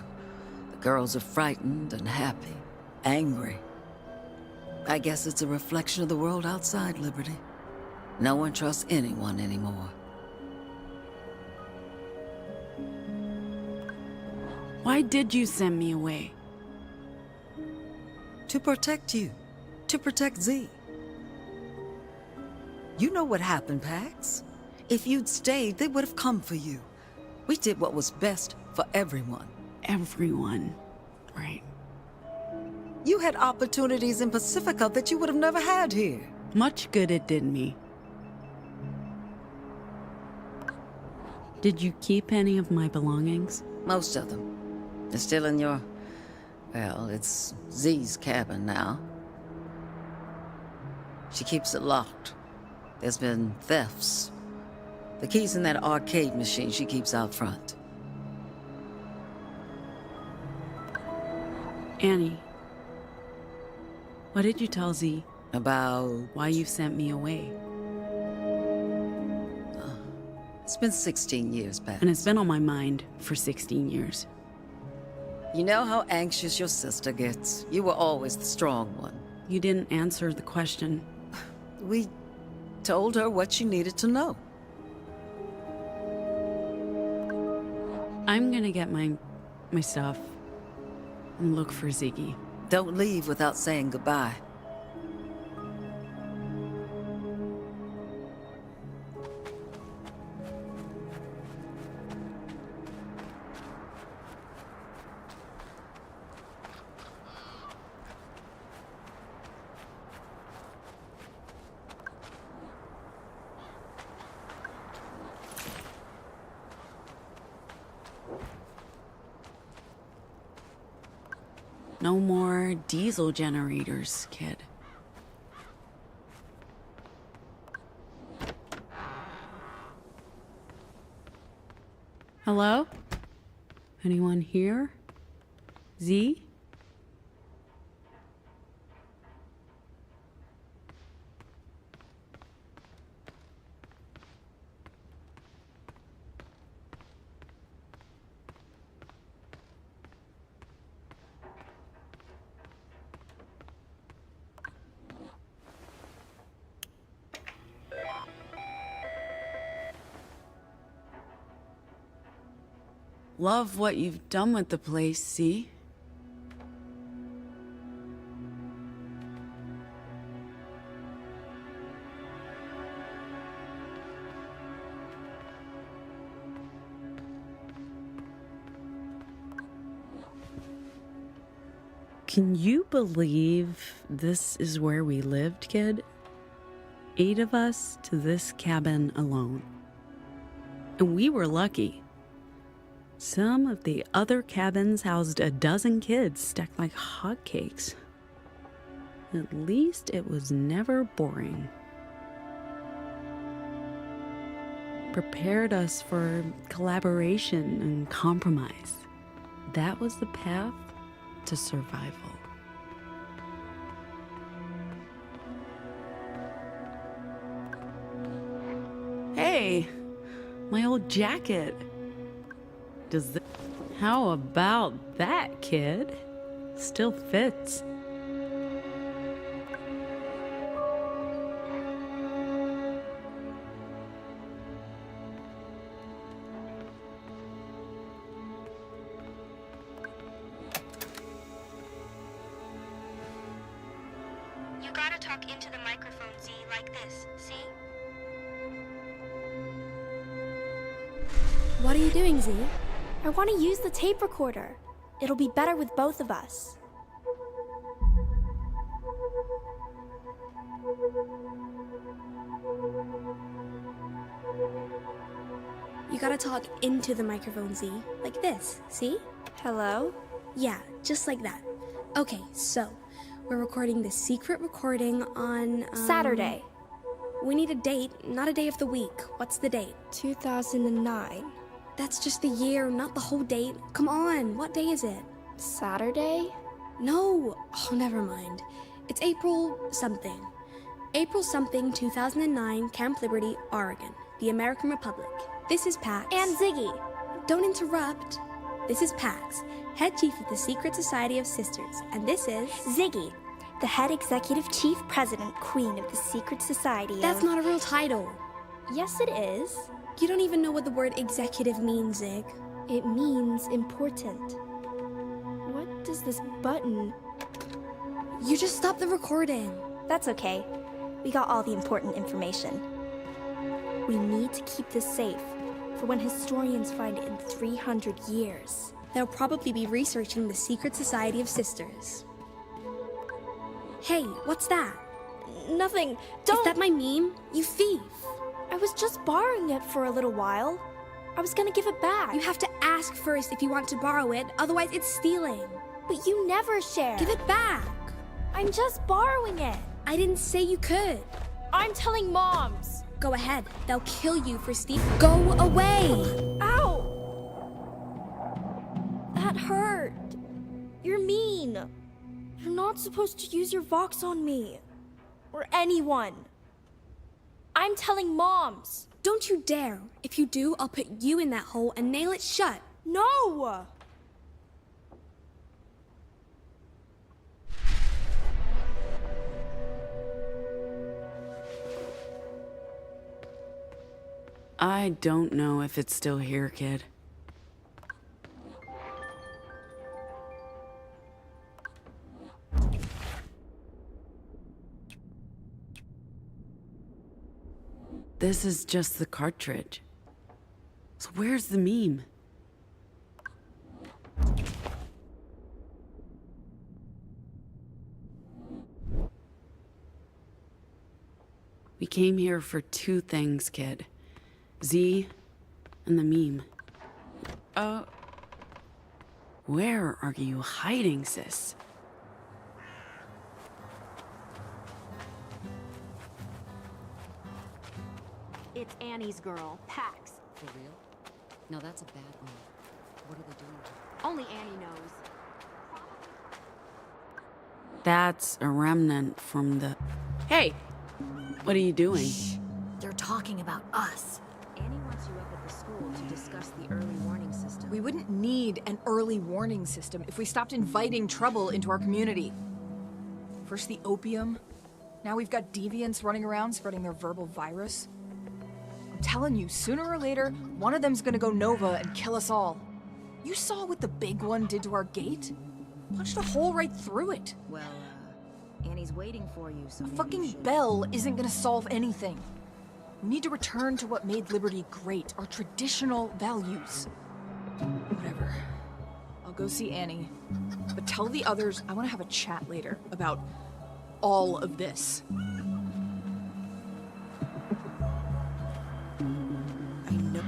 The girls are frightened and happy, angry. I guess it's a reflection of the world outside Liberty. No one trusts anyone anymore. Why did you send me away? To protect you. To protect Z. You know what happened, Pax. If you'd stayed, they would have come for you. We did what was best for everyone. Everyone. Right. You had opportunities in Pacifica that you would have never had here. Much good it did me. Did you keep any of my belongings? Most of them. They're still in your... well, it's Z's cabin now. She keeps it locked. There's been thefts. The key's in that arcade machine she keeps out front. Annie, what did you tell Z? About... Why you sent me away. It's been 16 years, Pat. And it's been on my mind for 16 years. You know how anxious your sister gets. You were always the strong one. You didn't answer the question. We told her what she needed to know. I'm gonna get my stuff and look for Ziggy. Don't leave without saying goodbye. No more diesel generators, kid. Hello? Anyone here? Z? Love what you've done with the place, see? Can you believe this is where we lived, kid? 8 of us to this cabin alone. And we were lucky. Some of the other cabins housed a dozen kids stacked like hotcakes. At least it was never boring. Prepared us for collaboration and compromise. That was the path to survival. Hey, my old jacket. How about that, kid? Still fits. You gotta talk into the microphone, Z, like this, see? What are you doing, Z? I want to use the tape recorder. It'll be better with both of us. You gotta talk into the microphone, Z. Like this, see? Hello? Yeah, just like that. Okay, so, we're recording the secret recording on, Saturday. We need a date, not a day of the week. What's the date? 2009. That's just the year, not the whole date. Come on, what day is it? Saturday? No, oh, never mind. It's April something. April something 2009, Camp Liberty, Oregon, the American Republic. This is Pax. And Ziggy. Don't interrupt. This is Pax, head chief of the Secret Society of Sisters, and this is... Ziggy, the head executive chief president queen of the Secret Society That's not a real title. Yes, it is. You don't even know what the word executive means, Zig. It means important. What does this button... You just stopped the recording. That's okay. We got all the important information. We need to keep this safe for when historians find it in 300 years. They'll probably be researching the Secret Society of Sisters. Hey, what's that? Nothing. Don't... Is that my meme? You thief. I was just borrowing it for a little while. I was gonna give it back. You have to ask first if you want to borrow it, otherwise it's stealing. But you never share. Give it back. I'm just borrowing it. I didn't say you could. I'm telling moms. Go ahead. They'll kill you for stealing. Go away! Ow! That hurt. You're mean. You're not supposed to use your Vox on me. or anyone. I'm telling moms. Don't you dare. If you do, I'll put you in that hole and nail it shut. No! I don't know if it's still here, kid. This is just the cartridge. So where's the meme? We came here for two things, kid. Z and the meme. Where are you hiding, sis? It's Annie's girl, Pax. For real? No, that's a bad one. What are they doing? Only Annie knows. That's a remnant from the... Hey! What are you doing? They're talking about us. Annie wants you up at the school to discuss the early warning system. We wouldn't need an early warning system if we stopped inviting trouble into our community. First the opium, now we've got deviants running around spreading their verbal virus. I'm telling you, sooner or later, one of them's gonna go Nova and kill us all. You saw what the big one did to our gate? Punched a hole right through it. Well, Annie's waiting for you, so A maybe fucking you should... bell isn't gonna solve anything. We need to return to what made Liberty great, our traditional values. Whatever. I'll go see Annie. But tell the others I want to have a chat later about all of this.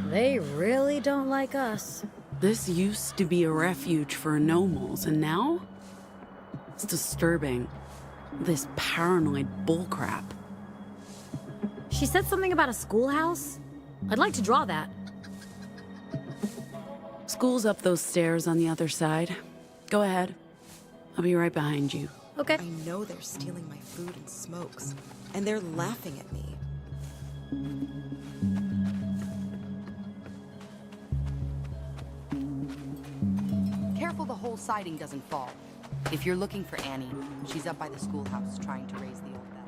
They really don't like us. This used to be a refuge for anomals, and now? It's disturbing. This paranoid bullcrap. She said something about a schoolhouse? I'd like to draw that. School's up those stairs on the other side. Go ahead. I'll be right behind you. Okay. I know they're stealing my food and smokes, and they're laughing at me. Careful the whole siding doesn't fall. If you're looking for Annie, she's up by the schoolhouse trying to raise the old bell.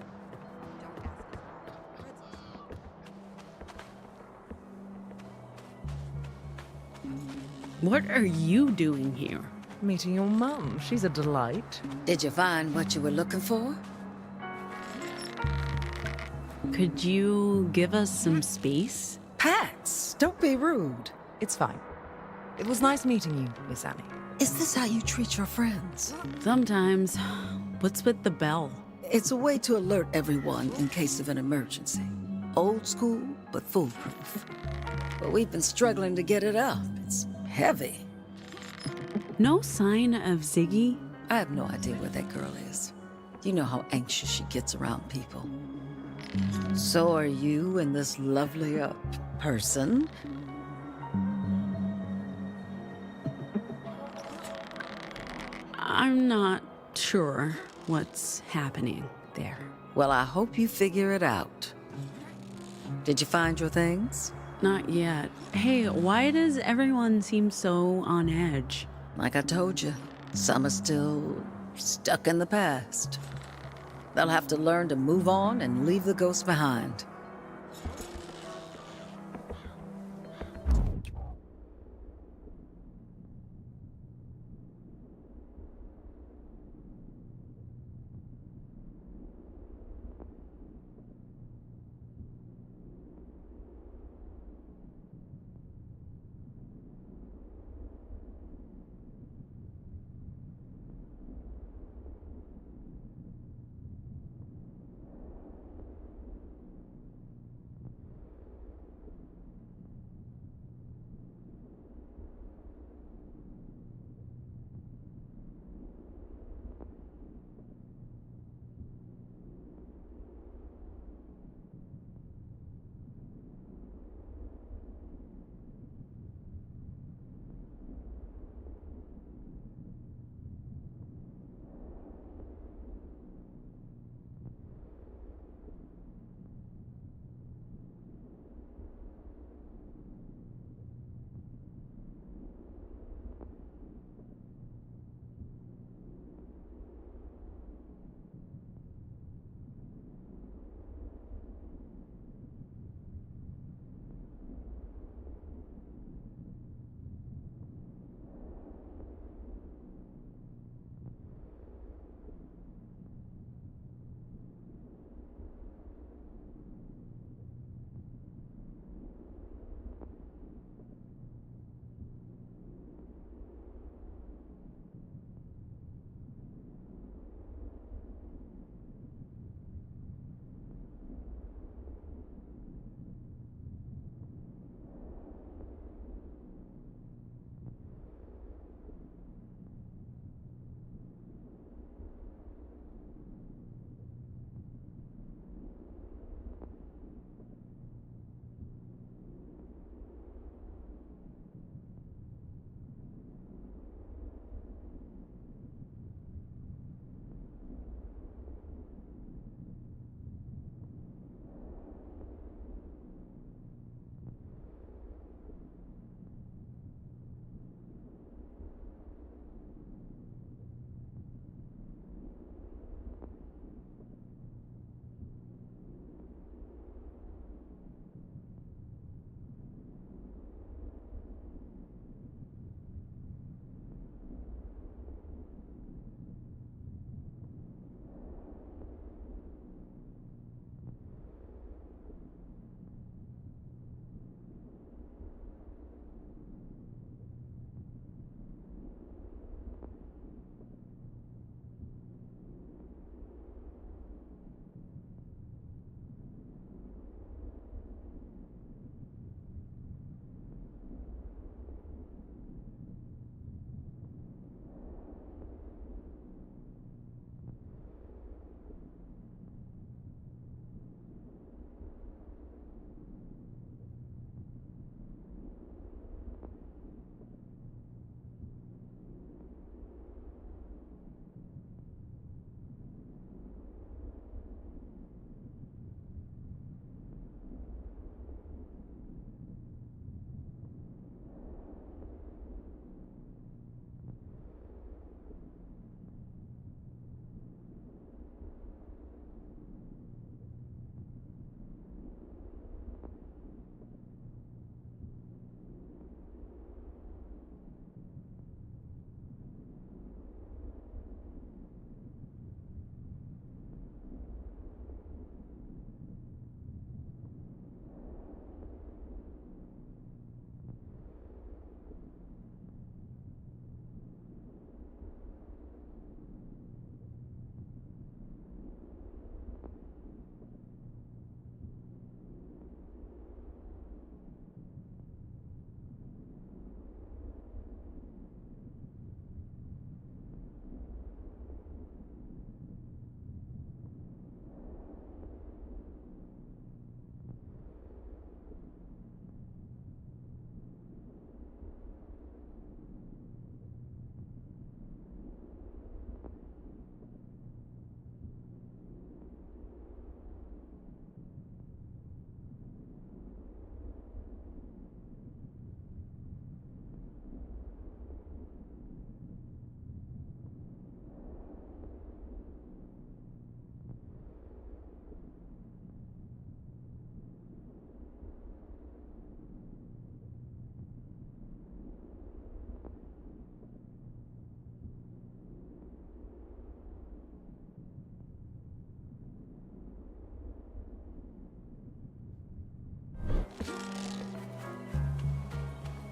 What are you doing here? Meeting your mum. She's a delight. Did you find what you were looking for? Could you give us some space? Pax, don't be rude. It's fine. It was nice meeting you, Miss Annie. Is this how you treat your friends? Sometimes. What's with the bell? It's a way to alert everyone in case of an emergency. Old school, but foolproof. But we've been struggling to get it up. It's heavy. No sign of Ziggy? I have no idea where that girl is. You know how anxious she gets around people. So are you and this lovely, person. I'm not sure what's happening there. Well, I hope you figure it out. Did you find your things? Not yet. Hey, why does everyone seem so on edge? Like I told you, some are still stuck in the past. They'll have to learn to move on and leave the ghosts behind.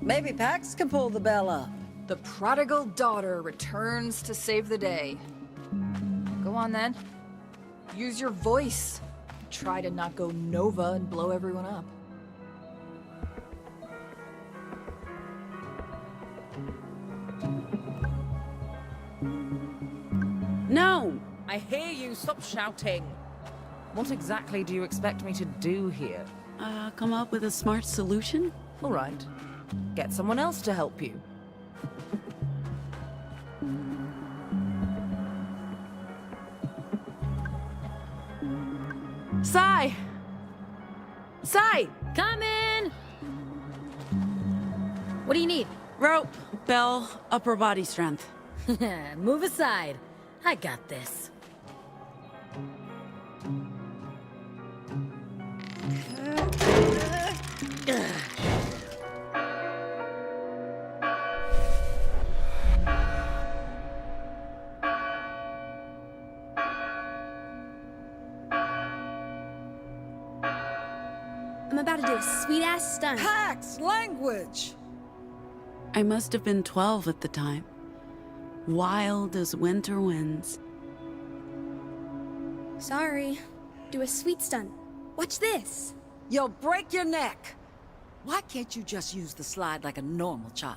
Maybe Pax can pull the bell up. The prodigal daughter returns to save the day. Go on then. Use your voice. Try to not go Nova and blow everyone up. No! I hear you. Stop shouting. What exactly do you expect me to do here? Come up with a smart solution? All right. Get someone else to help you. Sai! Sai! Coming! What do you need? Rope, bell, upper body strength. Move aside. I got this. I'm about to do a sweet-ass stunt. Pax, language! I must have been 12 at the time. Wild as winter winds. Sorry. Do a sweet stunt. Watch this. You'll break your neck. Why can't you just use the slide like a normal child?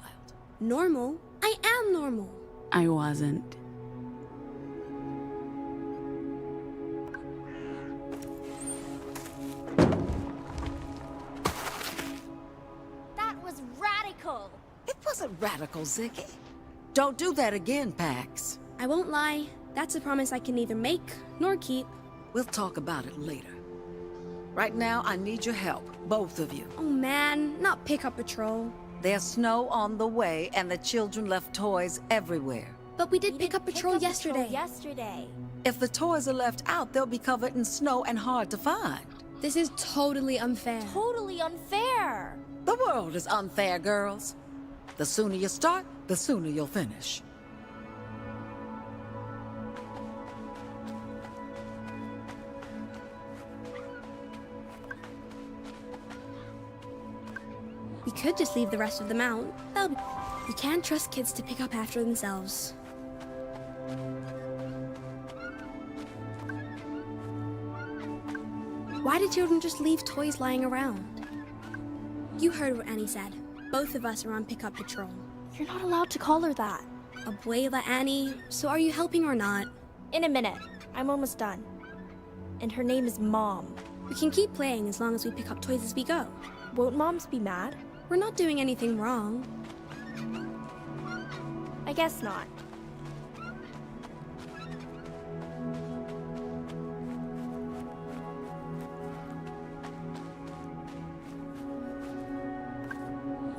Normal? I am normal. I wasn't. That was radical. It wasn't radical, Ziggy. Don't do that again, Pax. I won't lie. That's a promise I can neither make nor keep. We'll talk about it later. Right now, I need your help, both of you. Oh man, not pickup patrol. There's snow on the way, and the children left toys everywhere. But we did pick up patrol yesterday. If the toys are left out, they'll be covered in snow and hard to find. This is totally unfair. Totally unfair. The world is unfair, girls. The sooner you start, the sooner you'll finish. We could just leave the rest of them out. We can't trust kids to pick up after themselves. Why do children just leave toys lying around? You heard what Annie said. Both of us are on pickup patrol. You're not allowed to call her that. Abuela Annie, so are you helping or not? In a minute. I'm almost done. And her name is Mom. We can keep playing as long as we pick up toys as we go. Won't moms be mad? We're not doing anything wrong. I guess not.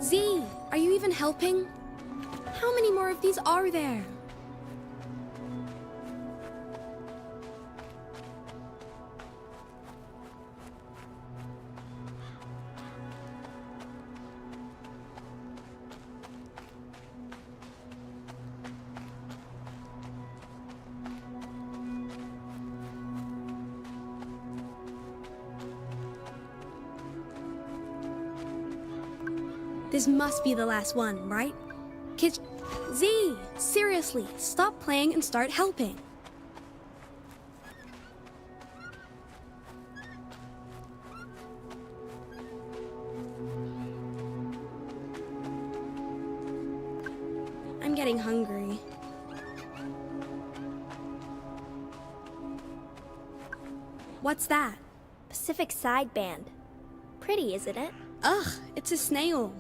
Z, are you even helping? How many more of these are there? This must be the last one, right? Kids, Z, seriously, stop playing and start helping. I'm getting hungry. What's that? Pacific Sideband. Pretty, isn't it? Ugh, it's a snail.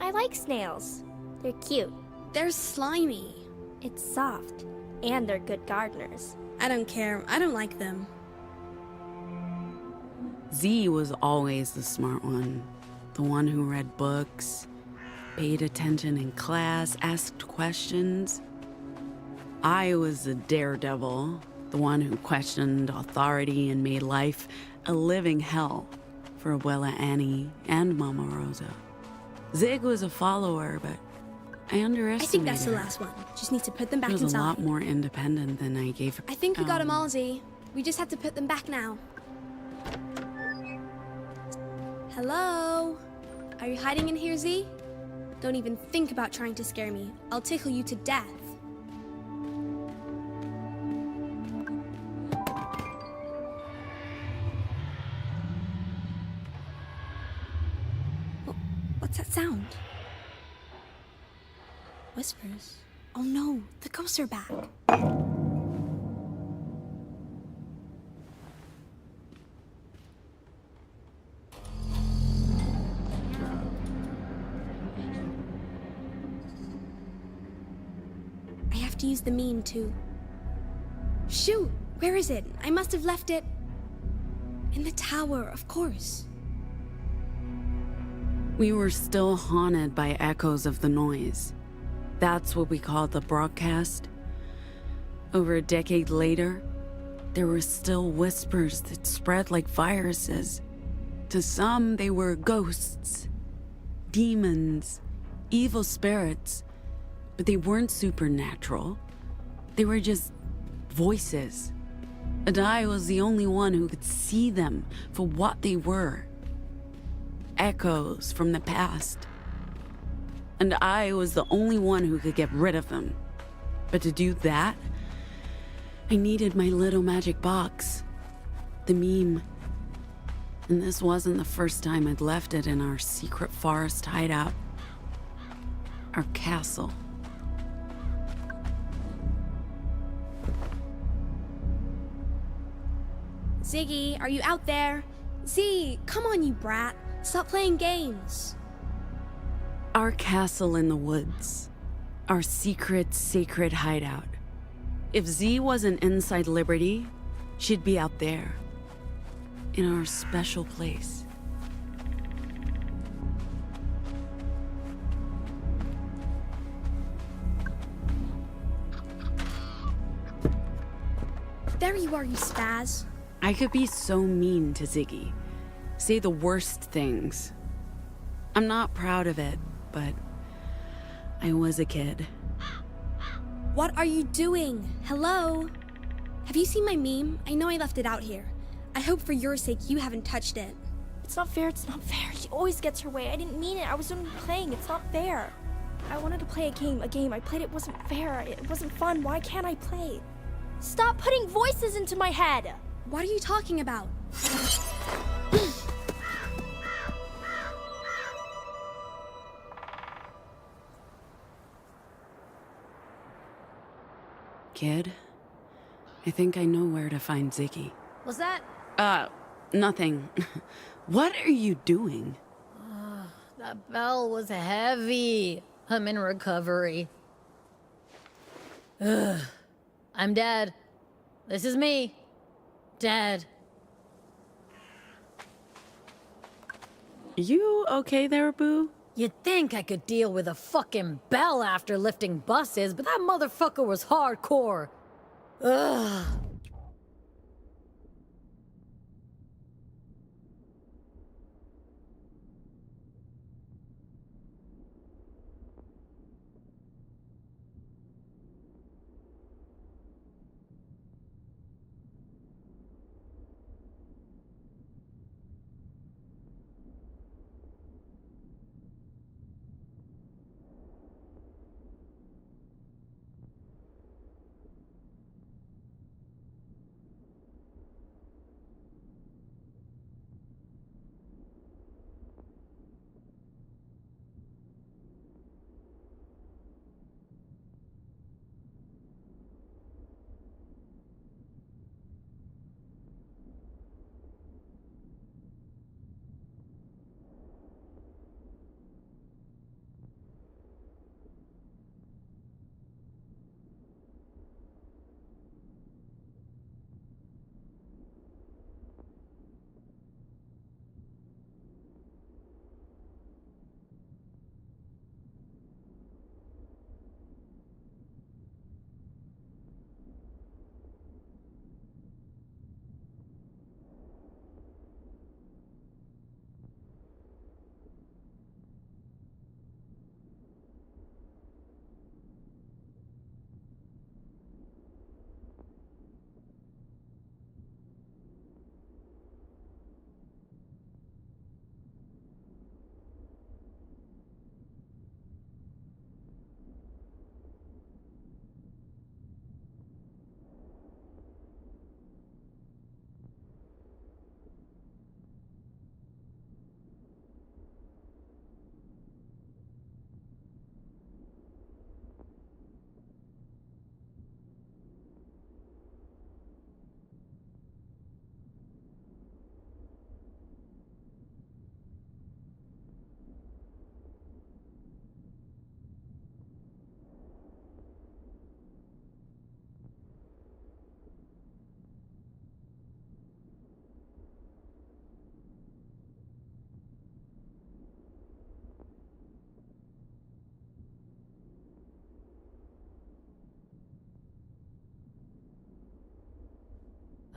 I like snails. They're cute. They're slimy. It's soft. And they're good gardeners. I don't care. I don't like them. Z was always the smart one. The one who read books, paid attention in class, asked questions. I was the daredevil, the one who questioned authority and made life a living hell for Abuela Annie and Mama Rosa. Zig was a follower, but I underestimated I think that's the her. last one. Just need to put them back She was inside. a lot more independent than I gave her. I think we got them all, Z. We just have to put them back now. Hello? Are you hiding in here, Z? Don't even think about trying to scare me. I'll tickle you to death. What's that sound? Whispers. Oh no, the ghosts are back. I have to use the meme too. Shoot! Where is it? I must have left it in the tower, of course. We were still haunted by echoes of the noise. That's what we call the broadcast. Over a decade later, there were still whispers that spread like viruses. To some, they were ghosts, demons, evil spirits, but they weren't supernatural. They were just voices. And I was the only one who could see them for what they were. Echoes from the past. And I was the only one who could get rid of them. But to do that, I needed my little magic box. The meme. And this wasn't the first time I'd left it in our secret forest hideout. Our castle. Ziggy, are you out there? Z, come on, you brat. Stop playing games. Our castle in the woods. Our secret, sacred hideout. If Z wasn't inside Liberty, she'd be out there. In our special place. There you are, you spaz. I could be so mean to Ziggy. Say the worst things. I'm not proud of it, but I was a kid. What are you doing? Hello? Have you seen my meme? I know I left it out here. I hope for your sake you haven't touched it. It's not fair, it's not fair. She always gets her way. I didn't mean it. I was only playing. It's not fair. I wanted to play a game. I played it wasn't fair. It wasn't fun. Why can't I play? Stop putting voices into my head! What are you talking about? Kid, I think I know where to find Ziggy. Was that? Nothing. What are you doing? That bell was heavy. I'm in recovery. Ugh. I'm dead. This is me. Dead. You okay there, Boo? You'd think I could deal with a fucking bell after lifting buses, but that motherfucker was hardcore. Ugh.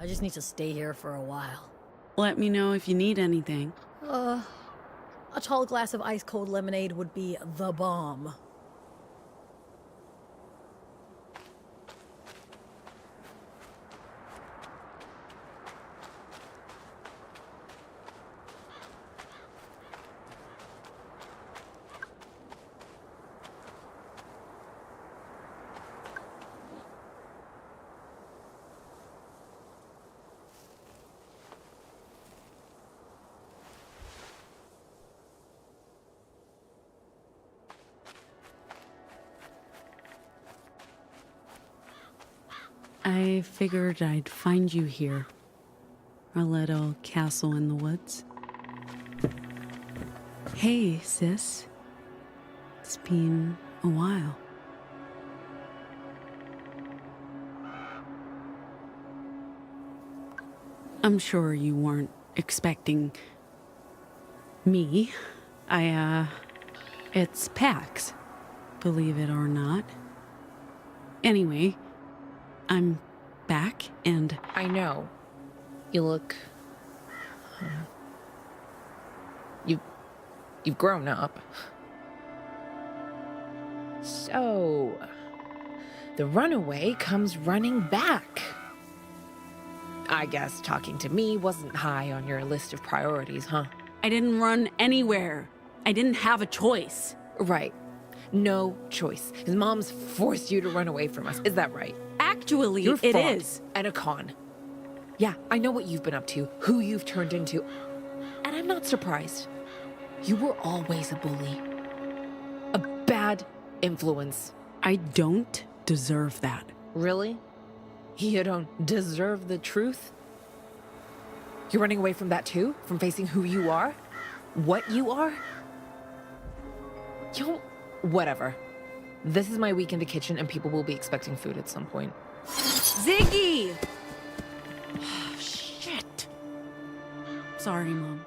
I just need to stay here for a while. Let me know if you need anything. A tall glass of ice-cold lemonade would be the bomb. I figured I'd find you here. Our little castle in the woods. Hey, sis. It's been a while. I'm sure you weren't expecting me. It's Pax, believe it or not. Anyway, I'm back and... I know. You look... You've grown up. So... the runaway comes running back. I guess talking to me wasn't high on your list of priorities, huh? I didn't run anywhere. I didn't have a choice. Right. No choice. His mom's forced you to run away from us. Is that right? Actually, You're it fraud is. and a con. Yeah, I know what you've been up to, who you've turned into. And I'm not surprised. You were always a bully. A bad influence. I don't deserve that. Really? You don't deserve the truth? You're running away from that too? From facing who you are? What you are? Whatever. This is my week in the kitchen and people will be expecting food at some point. Ziggy! Shit. Sorry, Mom.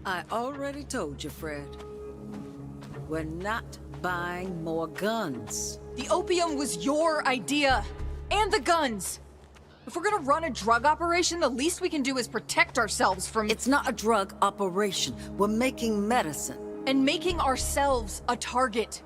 I already told you, Fred. We're not buying more guns. The opium was your idea. And the guns. If we're gonna run a drug operation, the least we can do is protect ourselves from... It's not a drug operation. We're making medicine. And making ourselves a target.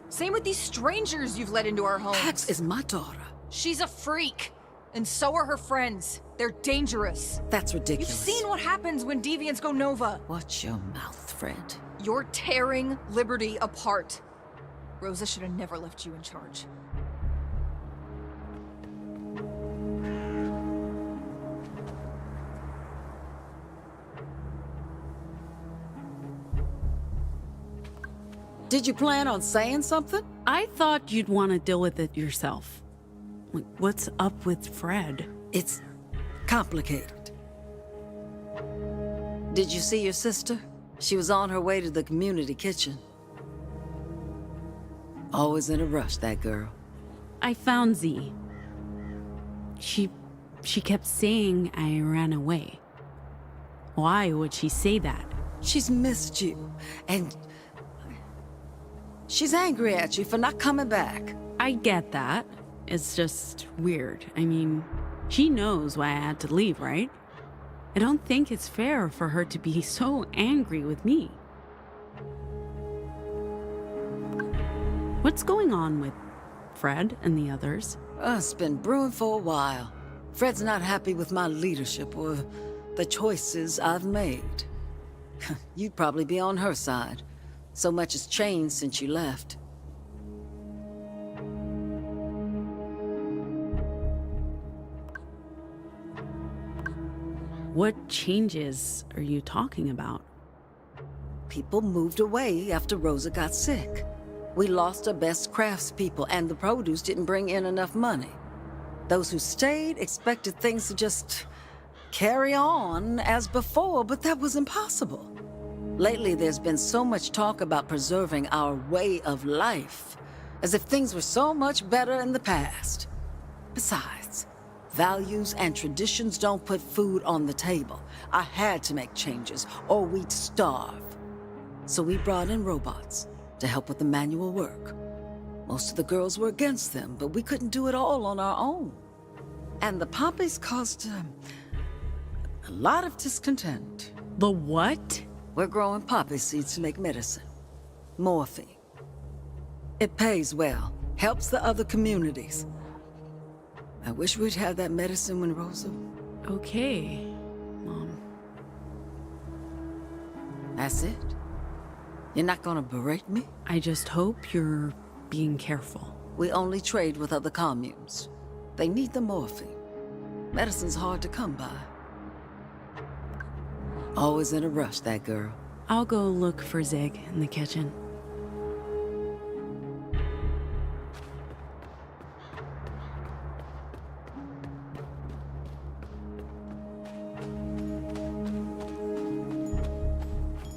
Same with these strangers you've let into our homes. Pax is my daughter. She's a freak. And so are her friends. They're dangerous. That's ridiculous. You've seen what happens when deviants go nova. Watch your mouth, Fred. You're tearing Liberty apart. Rosa should have never left you in charge. Did you plan on saying something? I thought you'd want to deal with it yourself. Like, what's up with Fred? It's complicated. Did you see your sister? She was on her way to the community kitchen. Always in a rush, that girl. I found Z. She kept saying I ran away. Why would she say that? She's missed you, and she's angry at you for not coming back. I get that. It's just weird. I mean, she knows why I had to leave, right? I don't think it's fair for her to be so angry with me. What's going on with Fred and the others? It's been brewing for a while. Fred's not happy with my leadership or the choices I've made. You'd probably be on her side. So much has changed since you left. What changes are you talking about? People moved away after Rosa got sick. We lost our best craftspeople, and the produce didn't bring in enough money. Those who stayed expected things to just carry on as before, but that was impossible. Lately, there's been so much talk about preserving our way of life, as if things were so much better in the past. Besides, values and traditions don't put food on the table. I had to make changes, or we'd starve. So we brought in robots to help with the manual work. Most of the girls were against them, but we couldn't do it all on our own. And the poppies caused a lot of discontent. The what? We're growing poppy seeds to make medicine. Morphine. It pays well, helps the other communities. I wish we'd had that medicine when Rosa... Okay, Mom. That's it? You're not gonna berate me? I just hope you're being careful. We only trade with other communes. They need the morphine. Medicine's hard to come by. Always in a rush, that girl. I'll go look for Zig in the kitchen.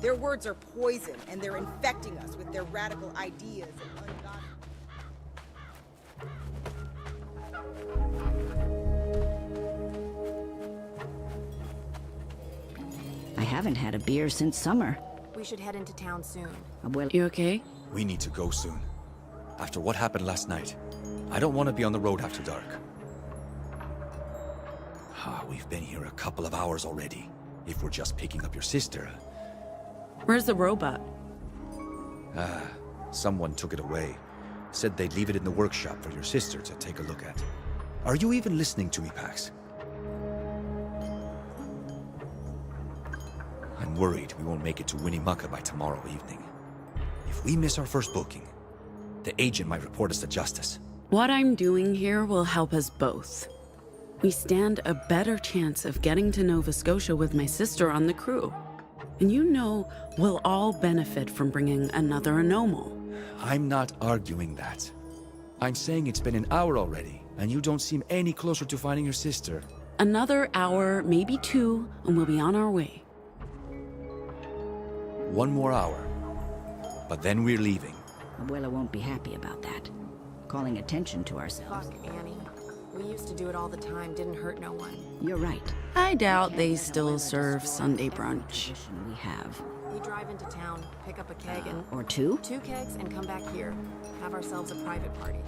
Their words are poison, and they're infecting us with their radical ideas and ungodly... I haven't had a beer since summer. We should head into town soon. Well, you okay? We need to go soon. After what happened last night, I don't want to be on the road after dark. We've been here a couple of hours already. If we're just picking up your sister... Where's the robot? Someone took it away. Said they'd leave it in the workshop for your sister to take a look at. Are you even listening to me, Pax? I'm worried we won't make it to Winnemucca by tomorrow evening. If we miss our first booking, the agent might report us to justice. What I'm doing here will help us both. We stand a better chance of getting to Nova Scotia with my sister on the crew. And you know we'll all benefit from bringing another Anomal. I'm not arguing that. I'm saying it's been an hour already, and you don't seem any closer to finding your sister. Another hour, maybe 2, and we'll be on our way. 1 more hour. But then we're leaving. Abuela won't be happy about that. Calling attention to ourselves. Fuck, Annie. We used to do it all the time, didn't hurt no one. You're right. I doubt they still serve Sunday brunch. We have. We drive into town, pick up a keg and... Or 2? 2 kegs and come back here. Have ourselves a private party.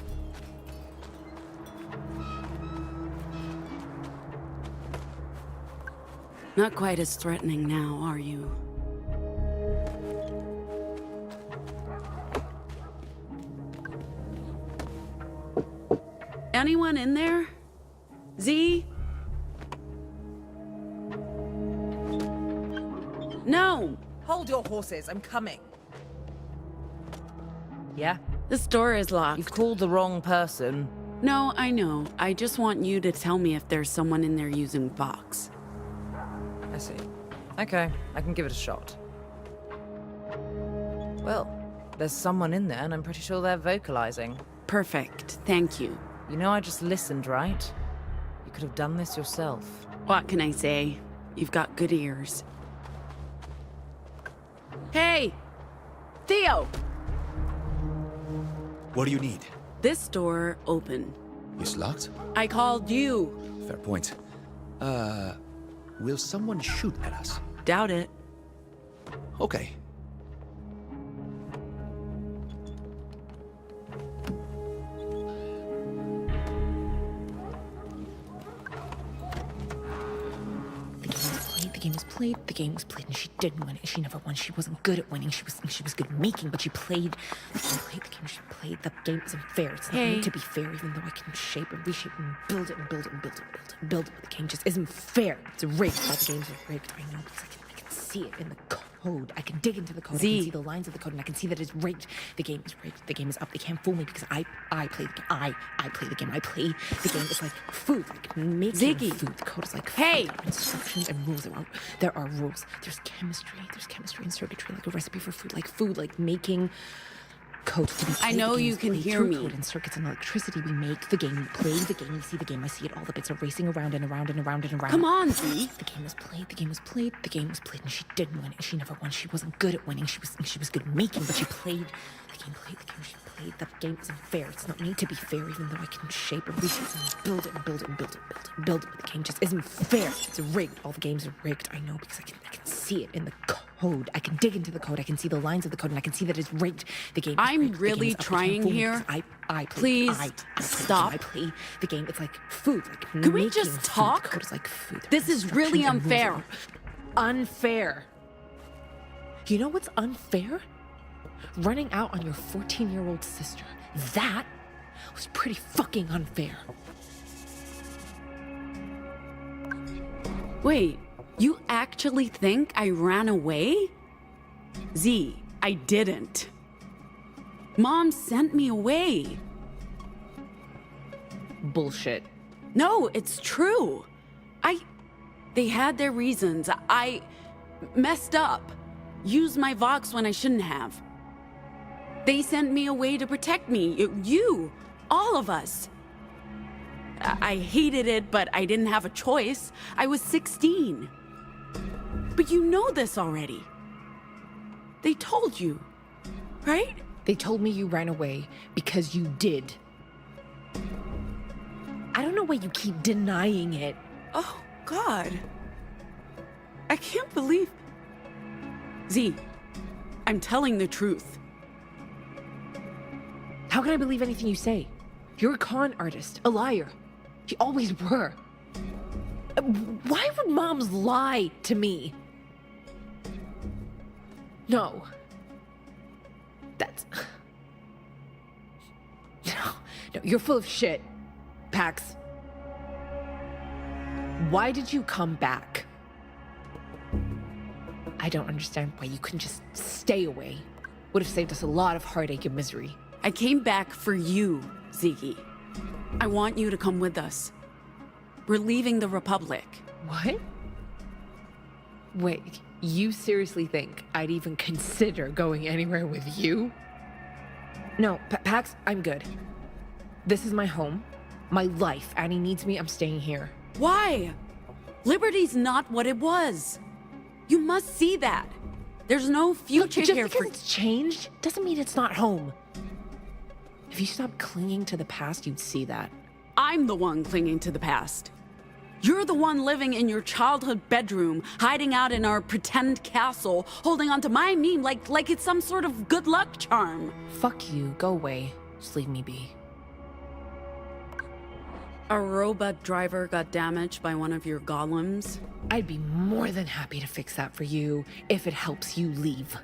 Not quite as threatening now, are you? Anyone in there? Z? No! Hold your horses, I'm coming. Yeah? This door is locked. You've called the wrong person. No, I know. I just want you to tell me if there's someone in there using Vox. I see. Okay, I can give it a shot. Well, there's someone in there and I'm pretty sure they're vocalizing. Perfect, thank you. You know I just listened, right? You could have done this yourself. What can I say? You've got good ears. Hey! Theo! What do you need? This door open. It's locked? I called you. Fair point. Will someone shoot at us? Doubt it. Okay. The game was played, and she didn't win it. She never won. She wasn't good at winning. She was good at making, but she played the game. She played. The game isn't fair. It's not meant to be fair, even though I can shape and reshape and build it and build it and build it and build it and build it. But the game just isn't fair. It's rigged. All the games are rigged. I know because I can see it in the code. I can dig into the code. I can see the lines of the code, and I can see that it's rigged. The game is rigged. The game is up. They can't fool me because I play the game. I play the game. I play the game. It's like food. Like making food. The code is like food. There are instructions and rules. There are rules. There's chemistry. There's chemistry and circuitry, like a recipe for food, like making code to be played. I know The game you is can played hear through me. Code and circuits and electricity. We make the game. We play the game. We see the game. I see it. All the bits are racing around and around and around and around. Come on, Z. The game was played. The game was played. The game was played, and she didn't win it. She never won. She wasn't good at winning. She was good at making, but she played the game. Played the game. She played. The game isn't fair. It's not made to be fair, even though I can shape and reshape and build it and build it and build it and build it and build it. But the game just isn't fair. It's rigged. All the games are rigged. I know because I can see it in the code. I can dig into the code. I can see the lines of the code, and I can see that it's rigged. The game. Is I'm rigged. The game really is up to trying fool me here. because I play. Please stop. I play the game. It's like food. Like Can we making just food. talk? The code is like food. This is really unfair. Unfair. You know what's unfair? Running out on your 14-year-old sister. That was pretty fucking unfair. Wait, you actually think I ran away? Z, I didn't. Mom sent me away. Bullshit. No, it's true. They had their reasons. I messed up. Used my Vox when I shouldn't have. They sent me away to protect me. You, all of us. I hated it, but I didn't have a choice. I was 16. But you know this already. They told you, right? They told me you ran away because you did. I don't know why you keep denying it. Oh, God. I can't believe... Z, I'm telling the truth. How can I believe anything you say? You're a con artist, a liar. You always were. Why would moms lie to me? No. That's... No, you're full of shit, Pax. Why did you come back? I don't understand why you couldn't just stay away. Would have saved us a lot of heartache and misery. I came back for you, Ziggy. I want you to come with us. We're leaving the Republic. What? Wait, you seriously think I'd even consider going anywhere with you? No, Pax, I'm good. This is my home, my life. Annie needs me, I'm staying here. Why? Liberty's not what it was. You must see that. There's no future here for... Just because it's changed doesn't mean it's not home. If you stopped clinging to the past, you'd see that. I'm the one clinging to the past. You're the one living in your childhood bedroom, hiding out in our pretend castle, holding onto my meme like it's some sort of good luck charm. Fuck you. Go away. Just leave me be. A robot driver got damaged by one of your golems. I'd be more than happy to fix that for you if it helps you leave.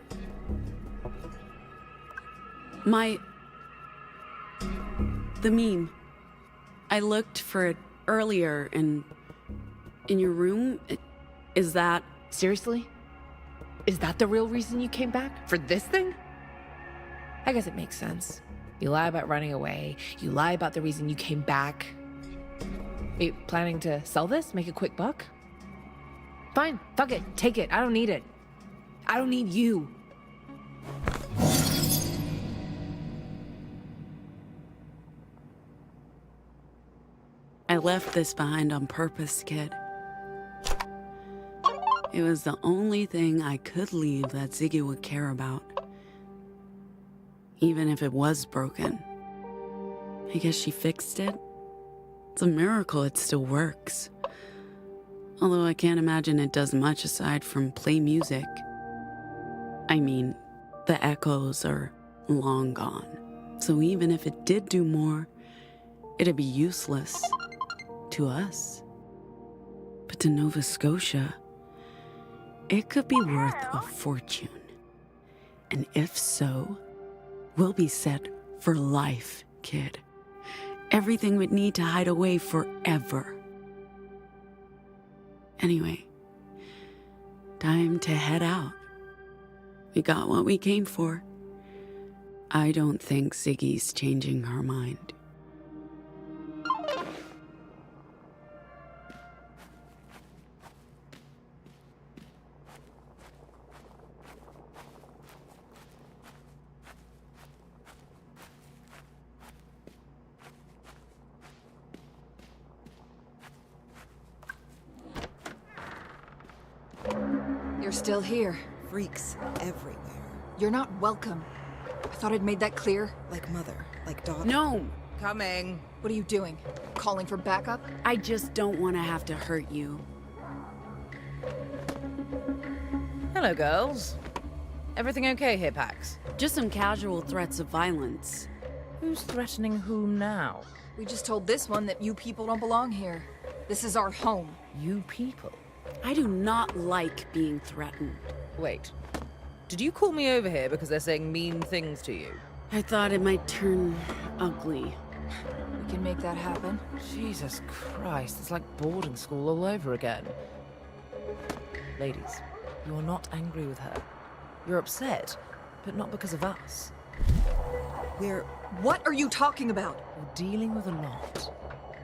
The meme. I looked for it earlier in your room. Is that... Seriously? Is that the real reason you came back? For this thing? I guess it makes sense. You lie about running away. You lie about the reason you came back. Are you planning to sell this? Make a quick buck? Fine. Fuck it. Take it. I don't need it. I don't need you. I left this behind on purpose, kid. It was the only thing I could leave that Ziggy would care about. Even if it was broken. I guess she fixed it. It's a miracle it still works. Although I can't imagine it does much aside from play music. I mean, the echoes are long gone. So even if it did do more, it'd be useless. To us. But to Nova Scotia, it could be worth a fortune. And if so, we'll be set for life, kid. Everything would need to hide away forever. Anyway, time to head out. We got what we came for. I don't think Ziggy's changing her mind. You're still here. Freaks everywhere. You're not welcome. I thought I'd made that clear. Like mother, like daughter. No! Coming. What are you doing? Calling for backup? I just don't want to have to hurt you. Hello, girls. Everything okay here, Pax? Just some casual threats of violence. Who's threatening who now? We just told this one that you people don't belong here. This is our home. You people? I do not like being threatened. Wait. Did you call me over here because they're saying mean things to you? I thought it might turn ugly. We can make that happen. Jesus Christ, it's like boarding school all over again. Ladies, you're not angry with her. You're upset, but not because of us. What are you talking about? We're dealing with a lot.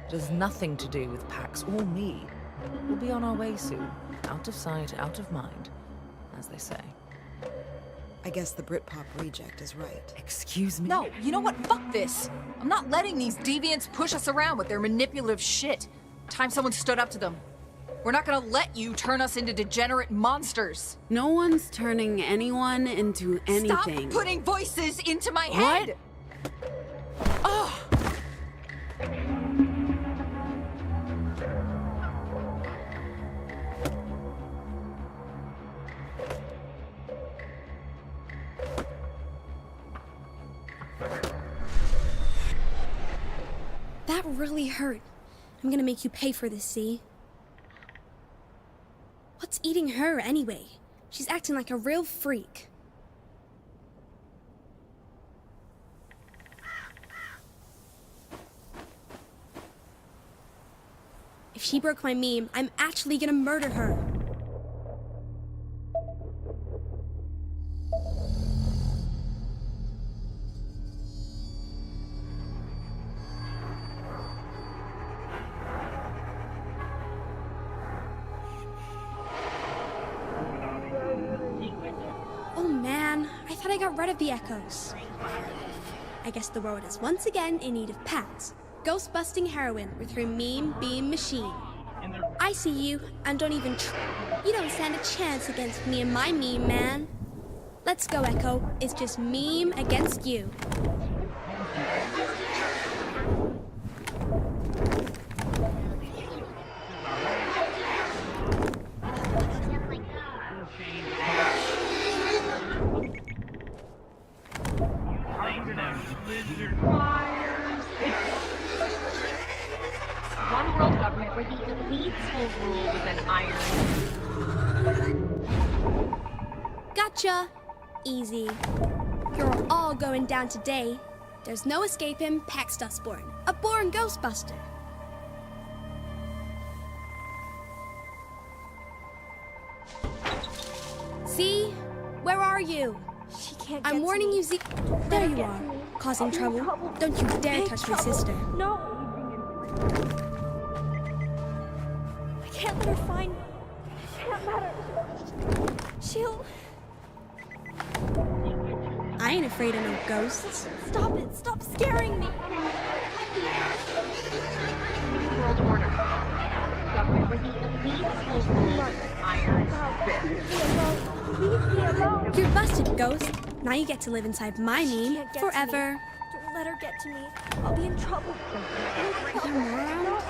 It has nothing to do with Pax or me. We'll be on our way soon. Out of sight, out of mind, as they say. I guess the Britpop reject is right. Excuse me? No, you know what? Fuck this. I'm not letting these deviants push us around with their manipulative shit. Time someone stood up to them. We're not gonna let you turn us into degenerate monsters. No one's turning anyone into anything. Stop putting voices into my head! Oh. That really hurt. I'm gonna make you pay for this, see? What's eating her anyway? She's acting like a real freak. If she broke my meme, I'm actually gonna murder her. Oh man, I thought I got rid of the echoes. I guess the world is once again in need of Pax, ghost-busting heroine with her meme beam machine. I see you, and don't even you don't stand a chance against me and my meme, man. Let's go, Echo. It's just meme against you. One world government where the elites will rule with an iron. Gotcha! Easy. You're all going down today. There's no escaping Pax Dustborn, a born ghostbuster. See? Where are you? She can't I'm get warning to me. you, There you are, causing trouble. Don't you dare touch my sister. No! I can't let her find me. It can't let her. She'll... I ain't afraid of no ghosts. Stop it! Stop scaring me! World order. Government where the elites will rule with an iron fist. Leave me alone! You're busted, ghost. Now you get to live inside my meme Can't get forever. To me. Don't let her get to me. I'll be in trouble. Are there more around?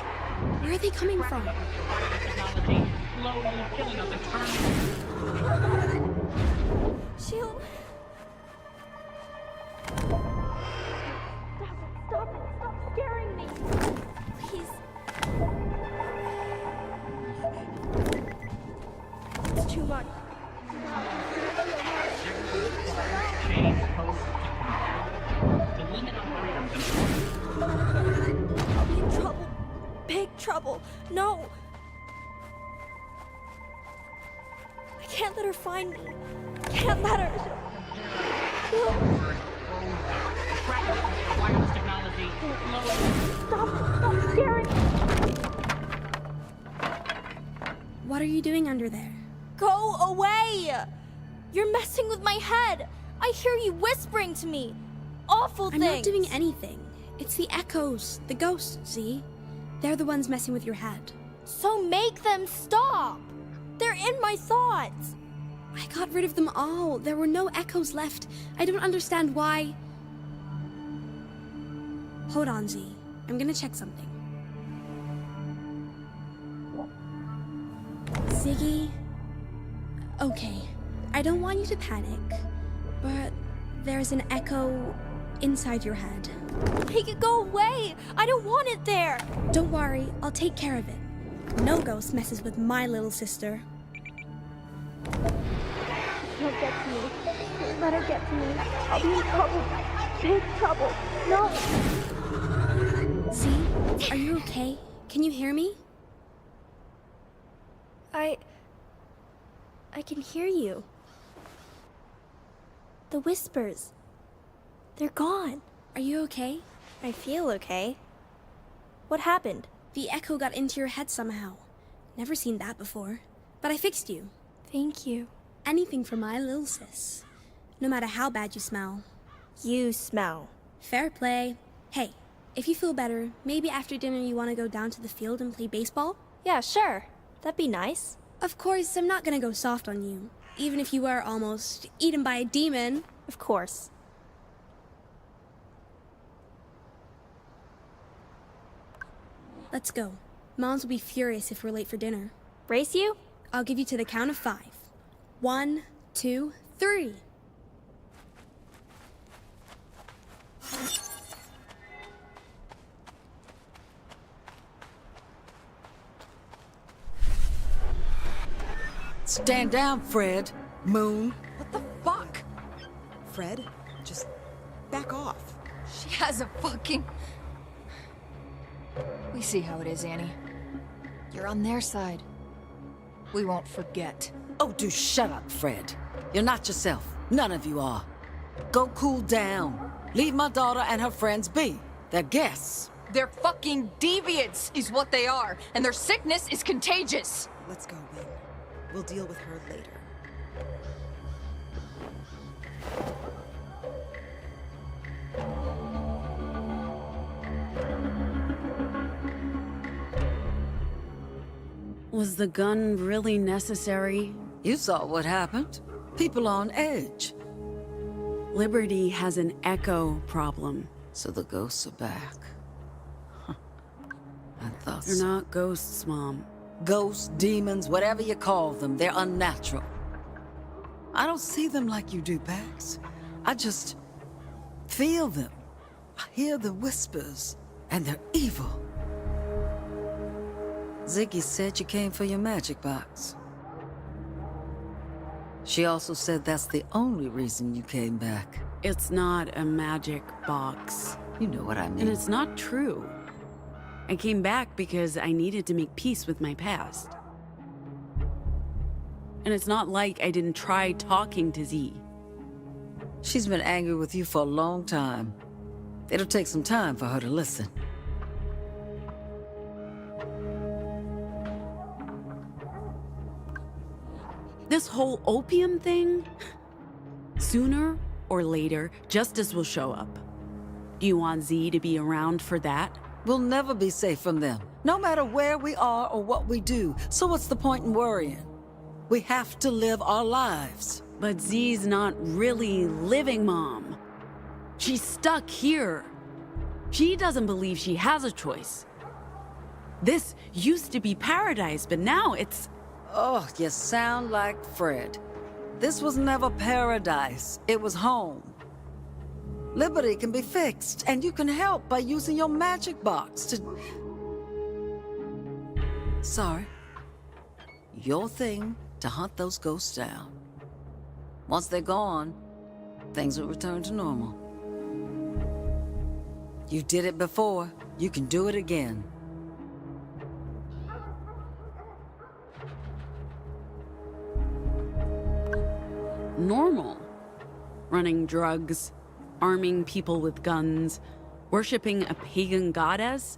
Where are they coming from? Technology slowly killing us internally. She'll... Stop it! Stop scaring me! Please. It's too much. I'll be in trouble. Big trouble. No! I can't let her find me. I can't let her. Wireless technology Stop scaring me. What are you doing under there? Go away! You're messing with my head. I hear you whispering to me. Awful I'm things. not doing anything. It's the echoes, the ghosts, see? They're the ones messing with your head. So make them stop. They're in my thoughts. I got rid of them all. There were no echoes left. I don't understand why. Hold on, Z. I'm gonna check something. Ziggy? Okay. I don't want you to panic, but there's an echo inside your head. Make it go away! I don't want it there! Don't worry, I'll take care of it. No ghost messes with my little sister. Don't get to me. Don't let her get to me. I'll be in trouble. Big trouble. No! See? Are you okay? Can you hear me? I can hear you. The whispers. They're gone. Are you okay? I feel okay. What happened? The echo got into your head somehow. Never seen that before. But I fixed you. Thank you. Anything for my little sis. No matter how bad you smell. You smell. Fair play. Hey, if you feel better, maybe after dinner you want to go down to the field and play baseball? Yeah, sure. That'd be nice. Of course, I'm not gonna go soft on you. Even if you were almost eaten by a demon. Of course. Let's go. Moms will be furious if we're late for dinner. Race you? I'll give you to the count of 5. 1, 2, 3. Stand down, Fred. Moon. What the fuck? Fred, just back off. She has a fucking... We see how it is, Annie. You're on their side. We won't forget. Oh, do shut up, Fred. You're not yourself. None of you are. Go cool down. Leave my daughter and her friends be. They're guests. They're fucking deviants, is what they are, and their sickness is contagious. Let's go, Win. We'll deal with her later. Was the gun really necessary? You saw what happened. People on edge. Liberty has an echo problem. So the ghosts are back. Huh. I thought They're so. not ghosts, Mom. Ghosts, demons, whatever you call them, they're unnatural. I don't see them like you do, Pax. I just feel them. I hear the whispers, and they're evil. Ziggy said you came for your magic box. She also said that's the only reason you came back. It's not a magic box. You know what I mean. And it's not true. I came back because I needed to make peace with my past. And it's not like I didn't try talking to Z. She's been angry with you for a long time. It'll take some time for her to listen. This whole opium thing? Sooner or later, justice will show up. Do you want Z to be around for that? We'll never be safe from them, no matter where we are or what we do. So what's the point in worrying? We have to live our lives. But Z's not really living, Mom. She's stuck here. She doesn't believe she has a choice. This used to be paradise, but now it's... Oh, you sound like Fred. This was never paradise. It was home. Liberty can be fixed, and you can help by using your magic box to... Sorry. Your thing to hunt those ghosts down. Once they're gone, things will return to normal. You did it before. You can do it again. normal. Running drugs, arming people with guns, worshipping a pagan goddess.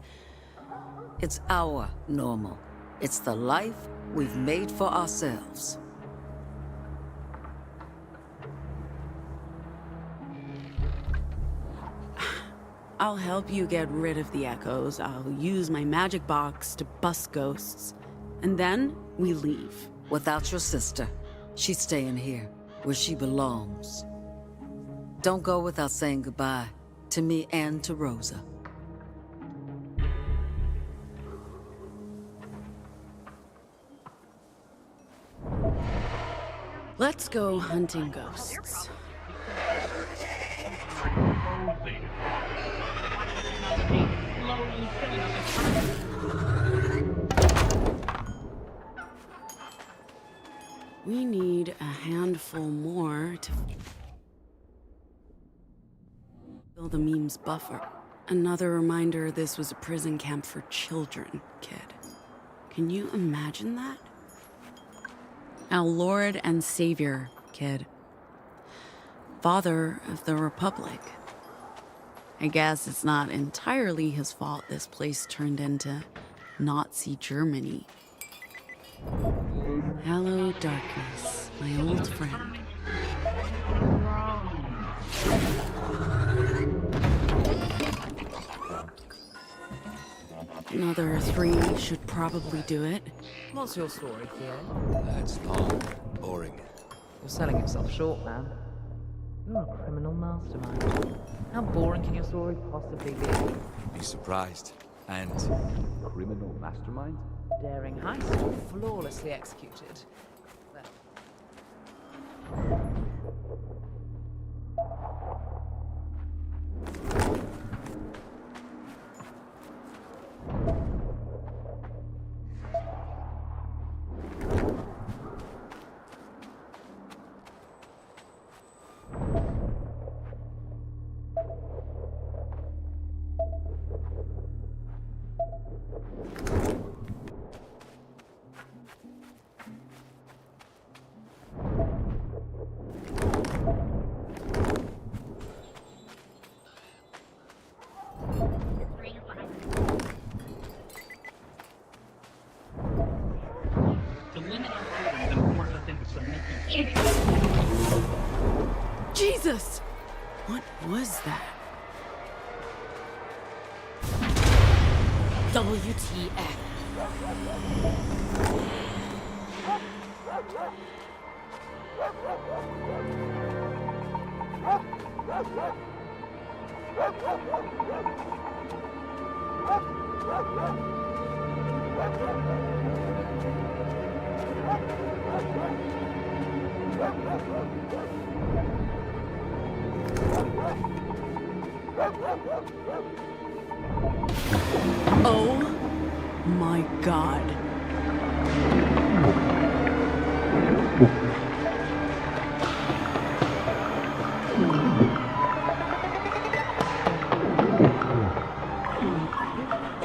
It's our normal. It's the life we've made for ourselves. I'll help you get rid of the echoes. I'll use my magic box to bust ghosts. And then we leave. Without your sister, she's staying here, where she belongs. Don't go without saying goodbye to me and to Rosa. Let's go hunting ghosts. We need a handful more to fill the meme's buffer. Another reminder this was a prison camp for children, kid. Can you imagine that? Our Lord and Savior, kid. Father of the Republic. I guess it's not entirely his fault this place turned into Nazi Germany. Hello, darkness, my old friend. Another 3 should probably do it. What's your story, Theo? That's long, boring. You're selling yourself short, man. You're a criminal mastermind. How boring can your story possibly be? Be surprised. And criminal mastermind? Daring heist, flawlessly executed. Jesus! What was that? WTF. Oh my God.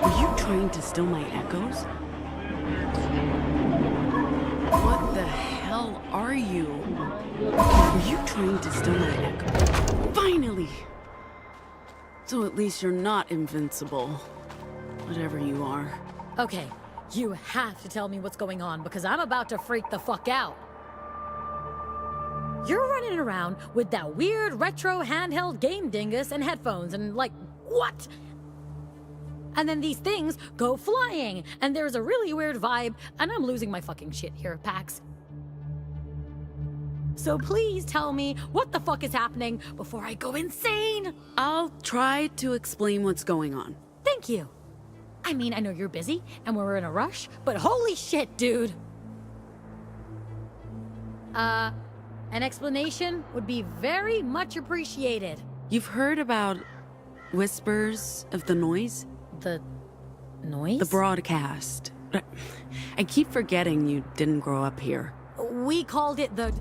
Are you trying to steal my echoes? What the hell are you? Are you trying to steal my echo? Finally! So at least you're not invincible. Whatever you are. Okay, you have to tell me what's going on because I'm about to freak the fuck out. You're running around with that weird retro handheld game dingus and headphones and like, what? And then these things go flying and there's a really weird vibe and I'm losing my fucking shit here, Pax. So please tell me what the fuck is happening before I go insane. I'll try to explain what's going on. Thank you. I mean, I know you're busy and we're in a rush, but holy shit, dude. An explanation would be very much appreciated. You've heard about Whispers of the Noise? The noise? The broadcast. I keep forgetting you didn't grow up here. We called it the...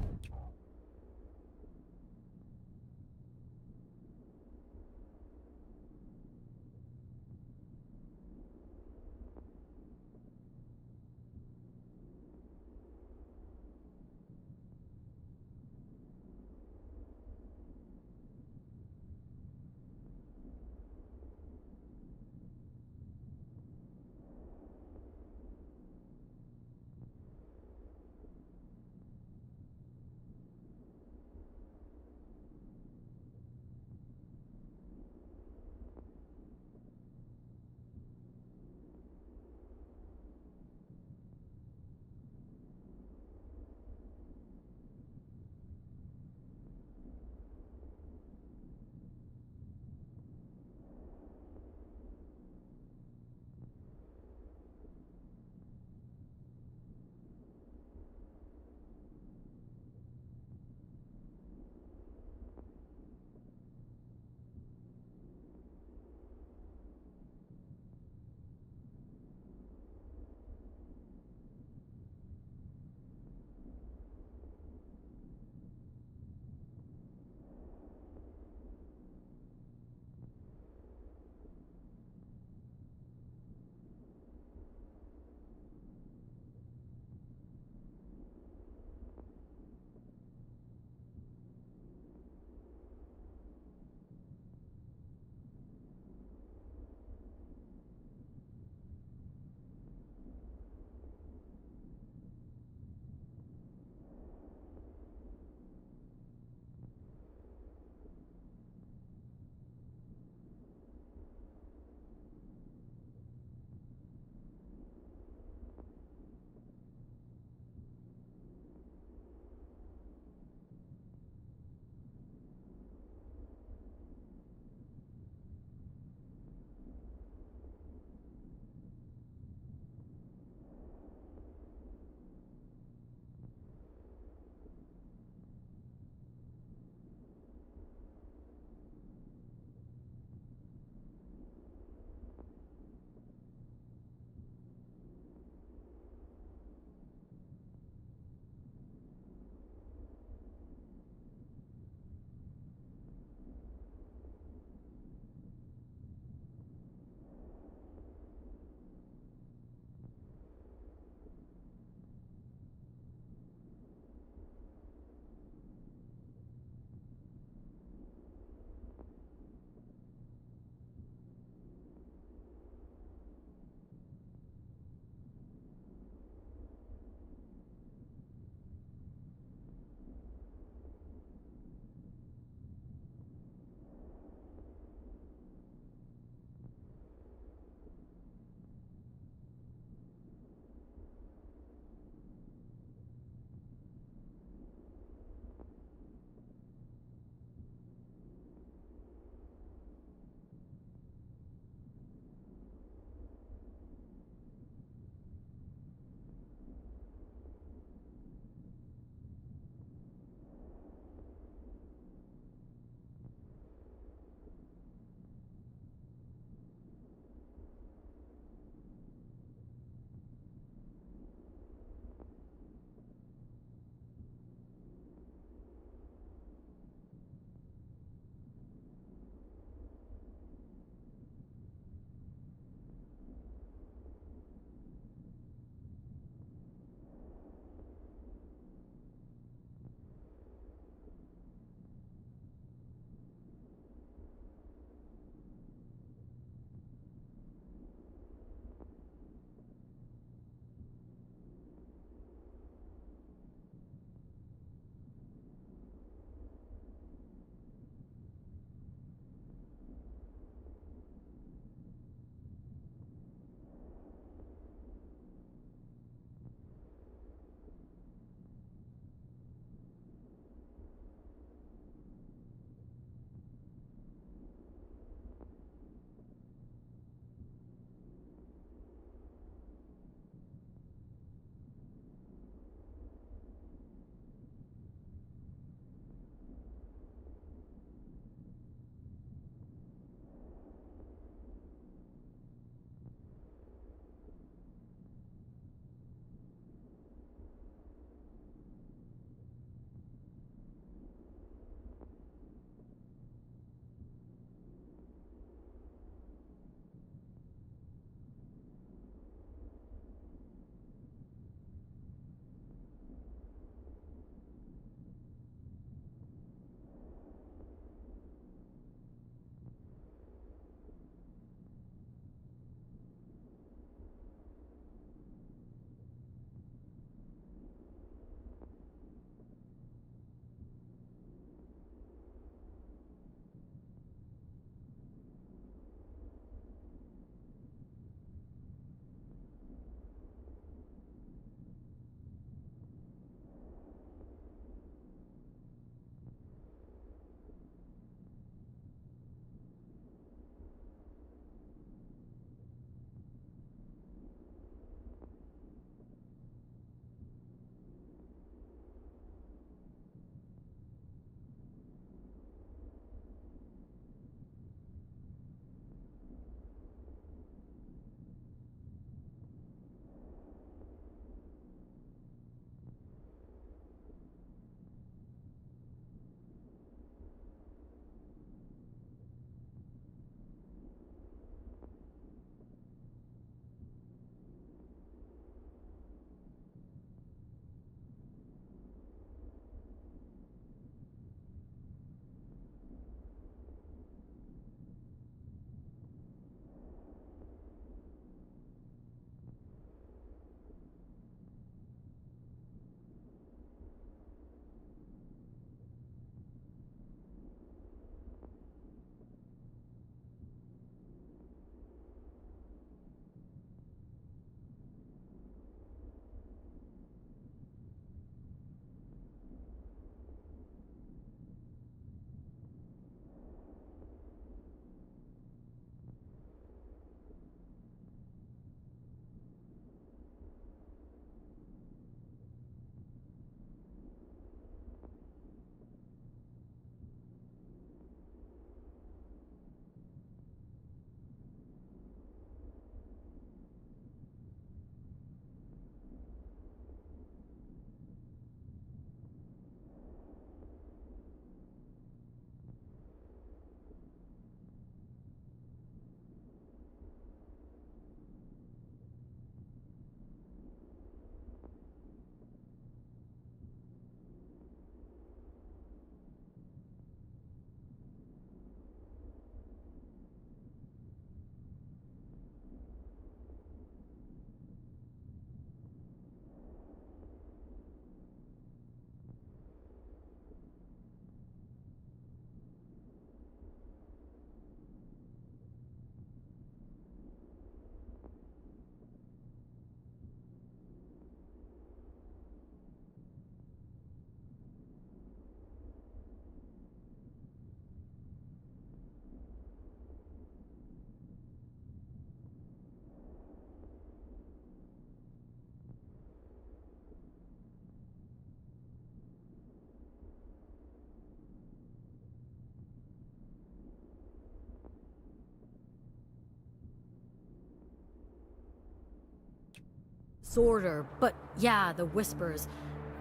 disorder, but yeah, the whispers.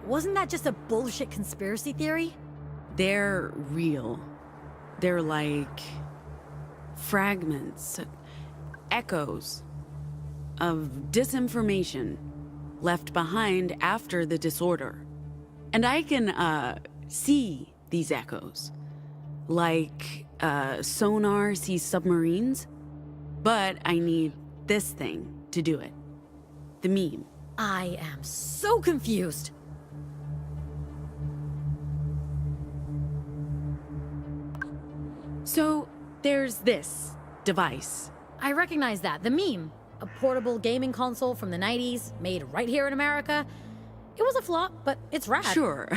Wasn't that just a bullshit conspiracy theory? They're real. They're like fragments, echoes of disinformation left behind after the disorder. And I can see these echoes, like sonar sees submarines, but I need this thing to do it. The meme. I am so confused. So there's this device. I recognize that. The meme. A portable gaming console from the 90s, made right here in America. It was a flop, but it's rad. Sure.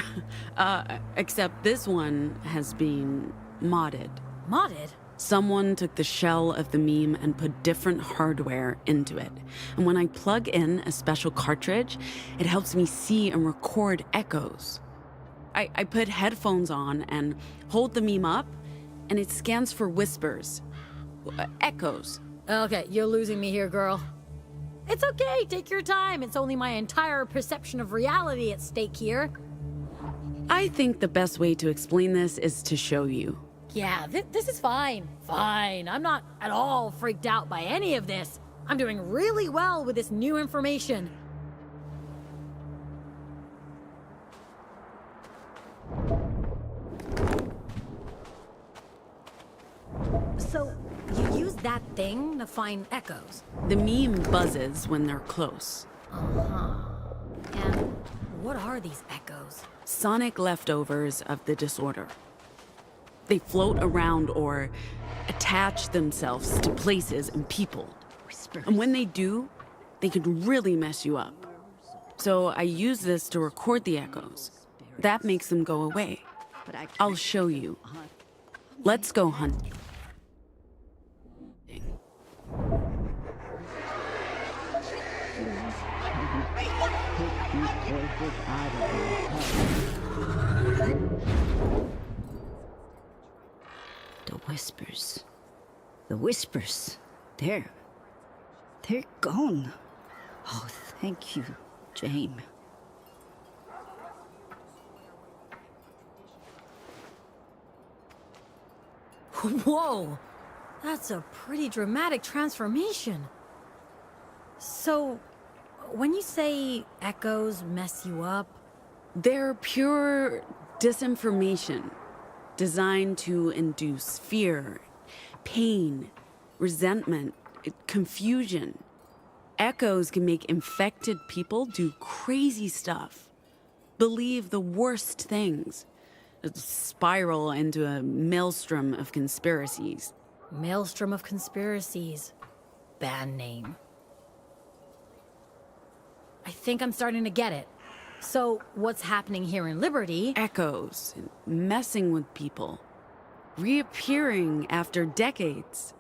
Except this one has been modded. Modded? Someone took the shell of the meme and put different hardware into it. And when I plug in a special cartridge, it helps me see and record echoes. I put headphones on and hold the meme up, and it scans for whispers, echoes. Okay, you're losing me here, girl. It's okay, take your time. It's only my entire perception of reality at stake here. I think the best way to explain this is to show you. Yeah, this is fine. Fine. I'm not at all freaked out by any of this. I'm doing really well with this new information. So, you use that thing to find echoes? The meme buzzes when they're close. Uh-huh. And what are these echoes? Sonic leftovers of the disorder. They float around or attach themselves to places and people. And when they do, they could really mess you up. So I use this to record the echoes. That makes them go away. I'll show you. Let's go hunting. The whispers. The whispers. They're gone. Oh, thank you, Jane. Whoa! That's a pretty dramatic transformation. So, when you say echoes mess you up... They're pure disinformation, designed to induce fear, pain, resentment, confusion. Echoes can make infected people do crazy stuff, believe the worst things, spiral into a maelstrom of conspiracies. Maelstrom of conspiracies. Bad name. I think I'm starting to get it. So, what's happening here in Liberty? Echoes, messing with people, reappearing after decades.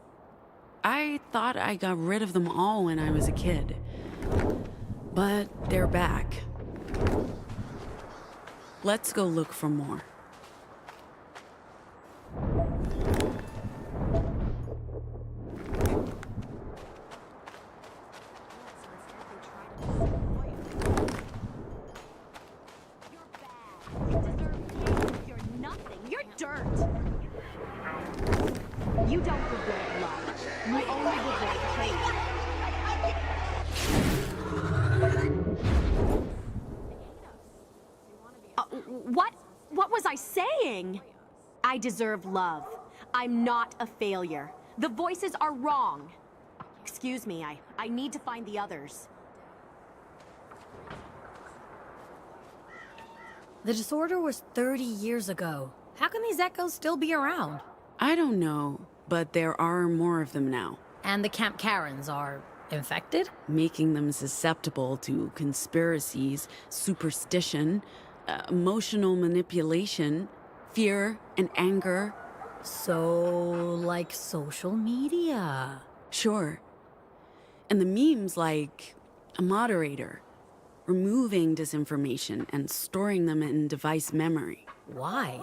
I thought I got rid of them all when I was a kid. But they're back. Let's go look for more. You don't deserve love. You only deserve praise. What was I saying? I deserve love. I'm not a failure. The voices are wrong. Excuse me, I need to find the others. The disorder was 30 years ago. How can these echoes still be around? I don't know, but there are more of them now. And the Camp Karens are infected? Making them susceptible to conspiracies, superstition, emotional manipulation, fear and anger. So, like social media? Sure. And the memes like a moderator, removing disinformation and storing them in device memory. Why?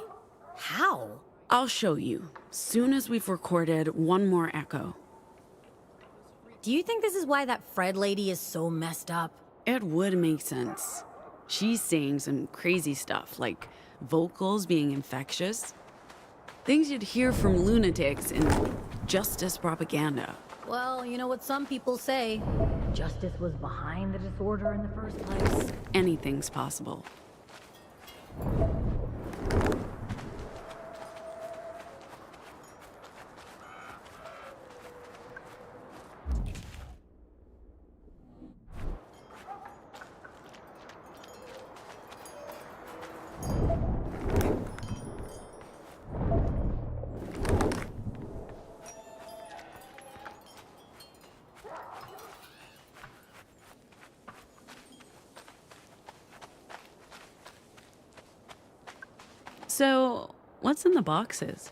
How? I'll show you, soon as we've recorded one more echo. Do you think this is why that Fred lady is so messed up? It would make sense. She's saying some crazy stuff, like vocals being infectious. Things you'd hear from lunatics in justice propaganda. Well, you know what some people say. Justice was behind the disorder in the first place. Anything's possible. So, what's in the boxes?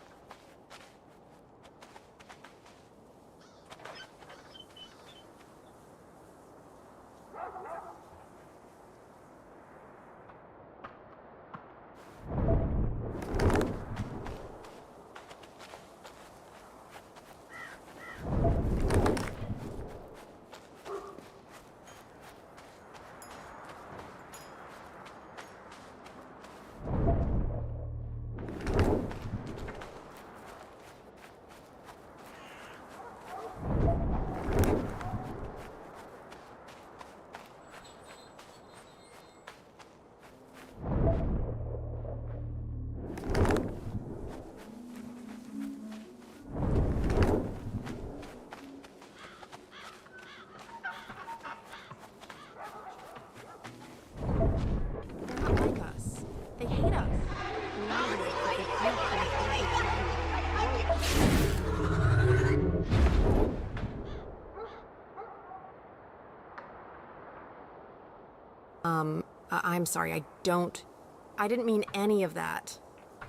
I'm sorry, I didn't mean any of that.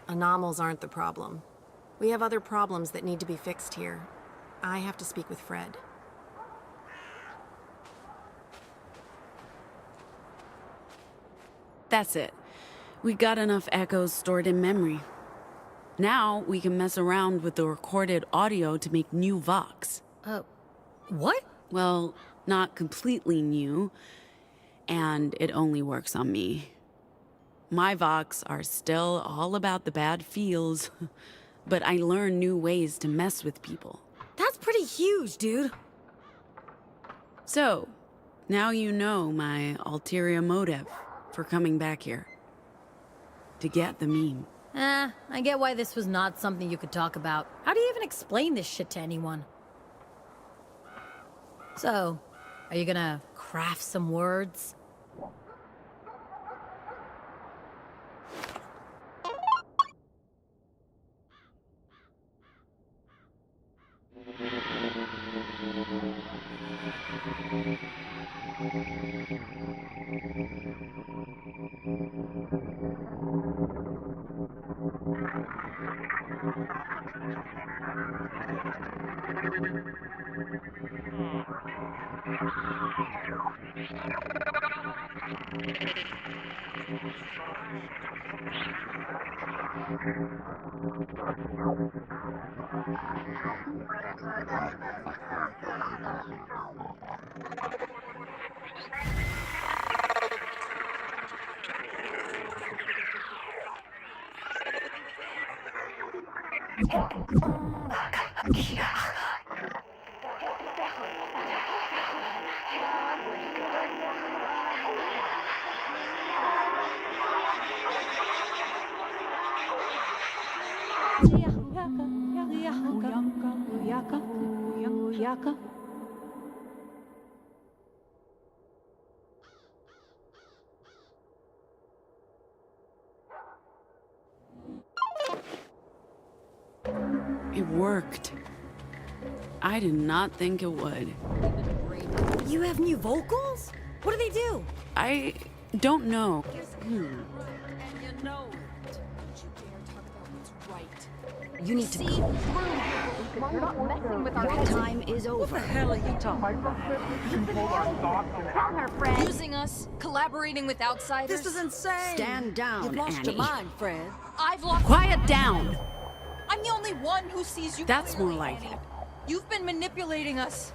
Anomals aren't the problem. We have other problems that need to be fixed here. I have to speak with Fred. That's it. We got enough echoes stored in memory. Now we can mess around with the recorded audio to make new Vox. What? Well, not completely new, and it only works on me. My Vox are still all about the bad feels, but I learn new ways to mess with people. That's pretty huge, dude. So, now you know my ulterior motive for coming back here. To get the meme. I get why this was not something you could talk about. How do you even explain this shit to anyone? So, are you gonna craft some words? It worked. I did not think it would. You have new vocals? What do they do? I don't know. You need to go. You're not messing with our Your heads. time is over. What the hell are you talking about? Control our thoughts and Tell her, Fred. Using us, collaborating with outsiders. This is insane. Stand down, You've lost Annie. your mind, Fred. I've lost. Quiet down! I'm the only one who sees you. That's clearly, more like Annie. it. You've been manipulating us,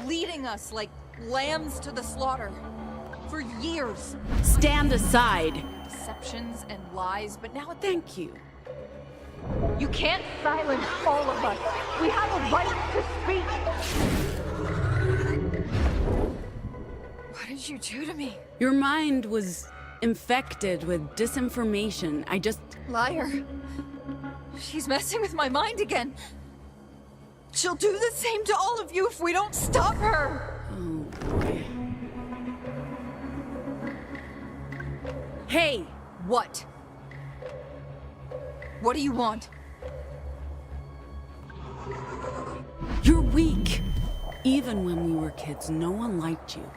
leading us like lambs to the slaughter. For years. Stand aside. Deceptions and lies, but now it's... Thank you. You can't silence all of us. We have a right to speak. What did you do to me? Your mind was infected with disinformation. I just... Liar. She's messing with my mind again. She'll do the same to all of you if we don't stop her. Oh, boy. Hey! What? What do you want? You're weak. Even when we were kids, no one liked you.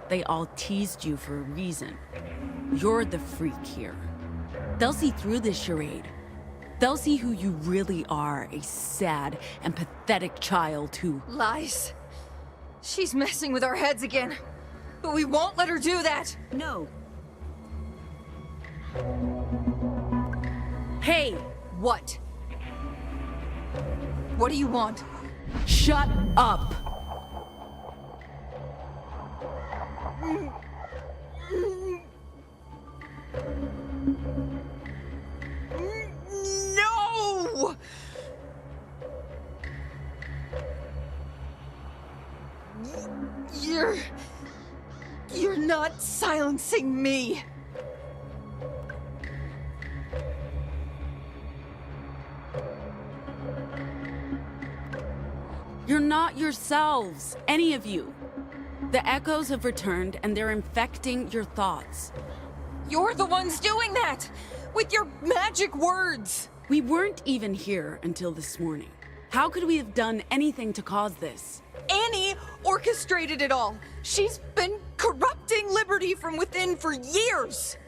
They all teased you for a reason. You're the freak here. They'll see through this charade. They'll see who you really are, a sad and pathetic child who... Lies. She's messing with our heads again. But we won't let her do that. No. Hey! What? What do you want? Shut up! No! You're not silencing me. You're not yourselves, any of you. The echoes have returned and they're infecting your thoughts. You're the ones doing that! With your magic words! We weren't even here until this morning. How could we have done anything to cause this? Annie orchestrated it all! She's been corrupting Liberty from within for years!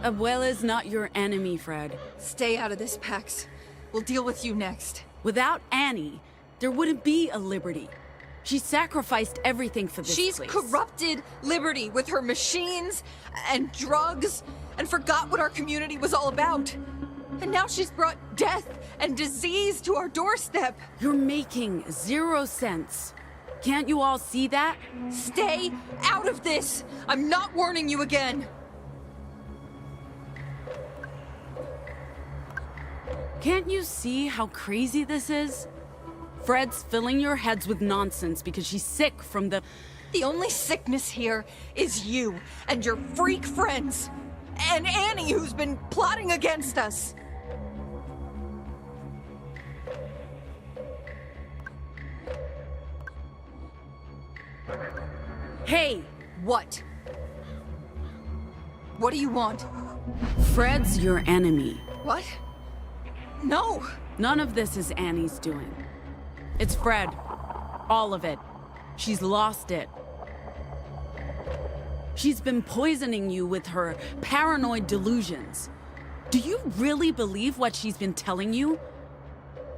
Abuela's not your enemy, Fred. Stay out of this, Pax. We'll deal with you next. Without Annie, there wouldn't be a Liberty. She sacrificed everything for this She's place. corrupted Liberty with her machines and drugs and forgot what our community was all about. And now she's brought death and disease to our doorstep. You're making 0 sense. Can't you all see that? Stay out of this! I'm not warning you again! Can't you see how crazy this is? Fred's filling your heads with nonsense because she's sick from the... The only sickness here is you and your freak friends. And Annie, who's been plotting against us. Hey! What? What do you want? Fred's your enemy. What? No! None of this is Annie's doing. It's Fred. All of it. She's lost it. She's been poisoning you with her paranoid delusions. Do you really believe what she's been telling you?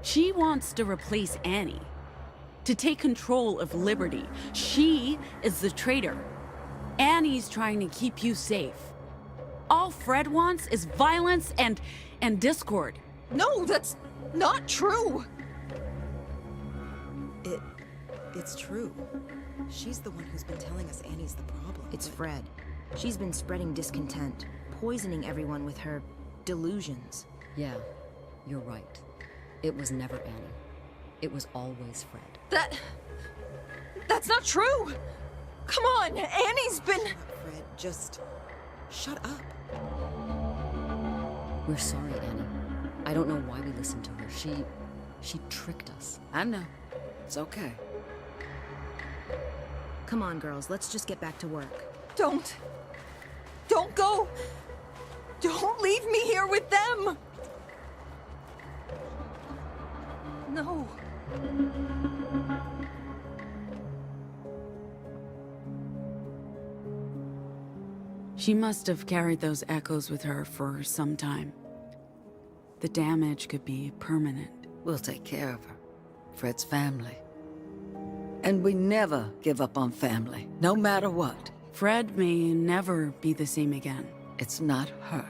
She wants to replace Annie. To take control of Liberty. She is the traitor. Annie's trying to keep you safe. All Fred wants is violence and discord. No, that's not true. It's true. She's the one who's been telling us Annie's the problem. It's Fred. She's been spreading discontent, poisoning everyone with her delusions. Yeah, you're right. It was never Annie. It was always Fred. That's not true! Come on, Annie's been... Fred, just... shut up. We're sorry, Annie. I don't know why we listened to her. She tricked us. I know. It's okay. Come on, girls, let's just get back to work. Don't go! Don't leave me here with them! No. She must have carried those echoes with her for some time. The damage could be permanent. We'll take care of her. Fred's family. And we never give up on family, no matter what. Fred may never be the same again. It's not her.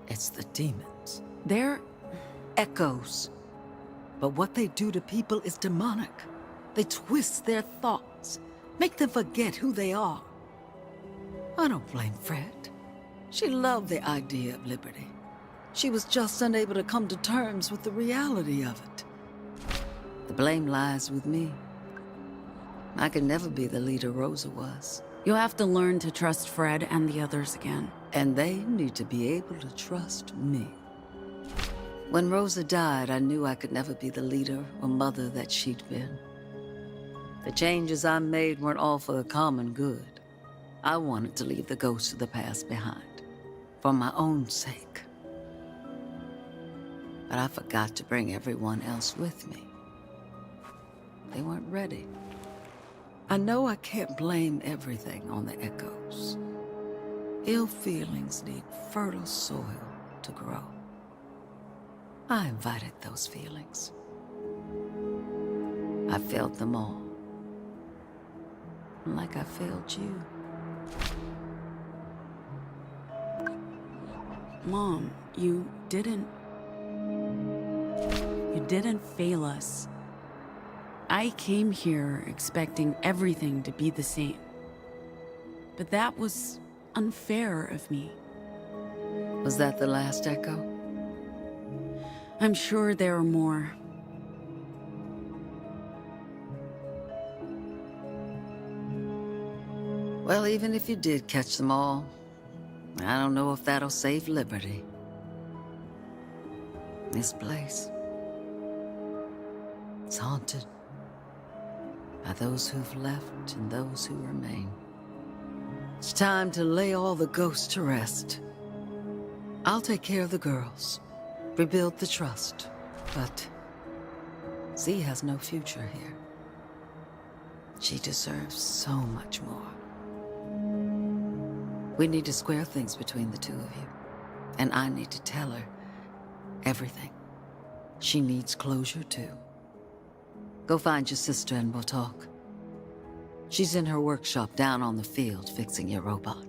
It's the demons. They're... echoes. But what they do to people is demonic. They twist their thoughts, make them forget who they are. I don't blame Fred. She loved the idea of liberty. She was just unable to come to terms with the reality of it. The blame lies with me. I could never be the leader Rosa was. You'll have to learn to trust Fred and the others again. And they need to be able to trust me. When Rosa died, I knew I could never be the leader or mother that she'd been. The changes I made weren't all for the common good. I wanted to leave the ghosts of the past behind, for my own sake. But I forgot to bring everyone else with me. They weren't ready. I know I can't blame everything on the echoes. Ill feelings need fertile soil to grow. I invited those feelings. I felt them all. Like I failed you. Mom, you didn't fail us. I came here expecting everything to be the same. But that was unfair of me. Was that the last echo? I'm sure there are more. Well, even if you did catch them all, I don't know if that'll save Liberty. This place, it's haunted by those who've left and those who remain. It's time to lay all the ghosts to rest. I'll take care of the girls, rebuild the trust, but Z has no future here. She deserves so much more. We need to square things between the two of you, and I need to tell her everything. She needs closure too. Go find your sister and we'll talk. She's in her workshop down on the field fixing your robot.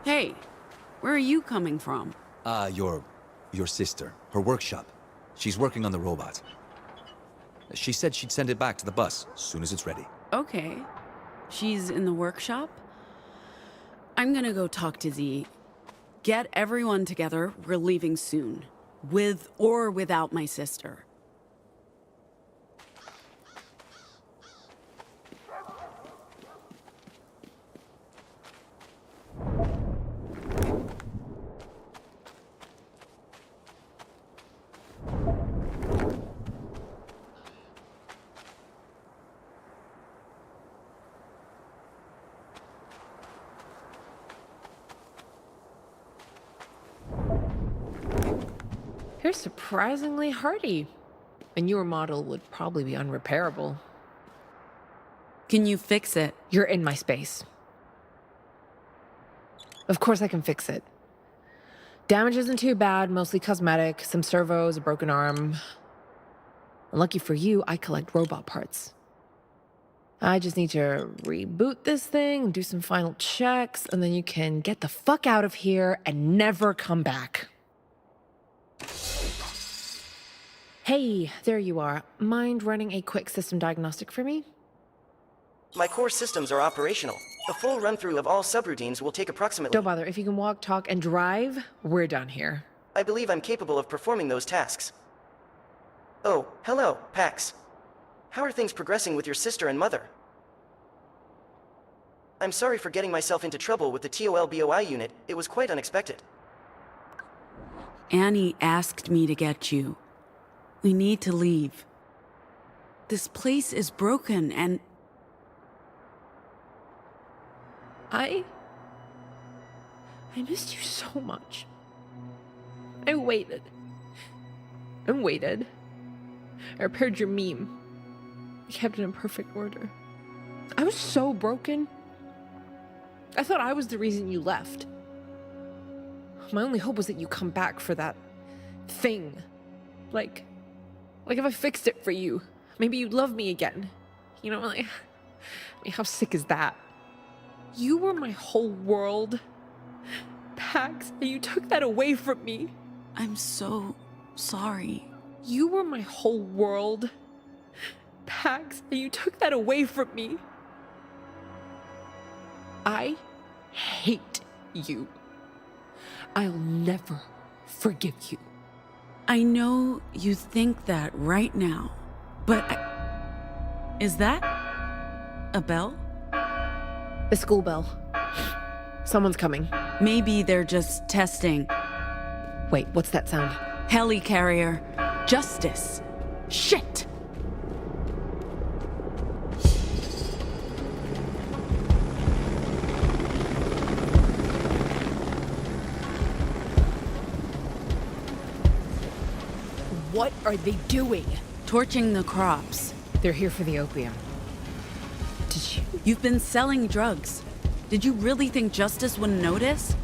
Hey, where are you coming from? Your sister. Her workshop. She's working on the robot. She said she'd send it back to the bus as soon as it's ready. Okay. She's in the workshop? I'm gonna go talk to Z. Get everyone together. We're leaving soon. With or without my sister. You're surprisingly hardy. A newer model would probably be unrepairable. Can you fix it? You're in my space. Of course I can fix it. Damage isn't too bad, mostly cosmetic, some servos, a broken arm. Lucky for you, I collect robot parts. I just need to reboot this thing, do some final checks, and then you can get the fuck out of here and never come back. Hey, there you are. Mind running a quick system diagnostic for me? My core systems are operational. A full run-through of all subroutines will take approximately... Don't bother. If you can walk, talk, and drive, we're done here. I believe I'm capable of performing those tasks. Oh, hello, Pax. How are things progressing with your sister and mother? I'm sorry for getting myself into trouble with the TOLBOI unit. It was quite unexpected. Annie asked me to get you. We need to leave. This place is broken and... I missed you so much. I waited and waited I repaired your meme. I kept it in perfect order. I was so broken. I thought I was the reason you left. My only hope was that you come back for that thing. Like if I fixed it for you, maybe you'd love me again. You know, like, I mean, how sick is that? You were my whole world, Pax, and you took that away from me. I'm so sorry. You were my whole world, Pax, and you took that away from me. I hate you. I'll never forgive you. I know you think that right now, but is that a bell? The school bell. Someone's coming. Maybe they're just testing. Wait, what's that sound? Helicarrier. Justice. Shit! What are they doing? Torching the crops. They're here for the opium. Did you? You've been selling drugs. Did you really think Justice wouldn't notice?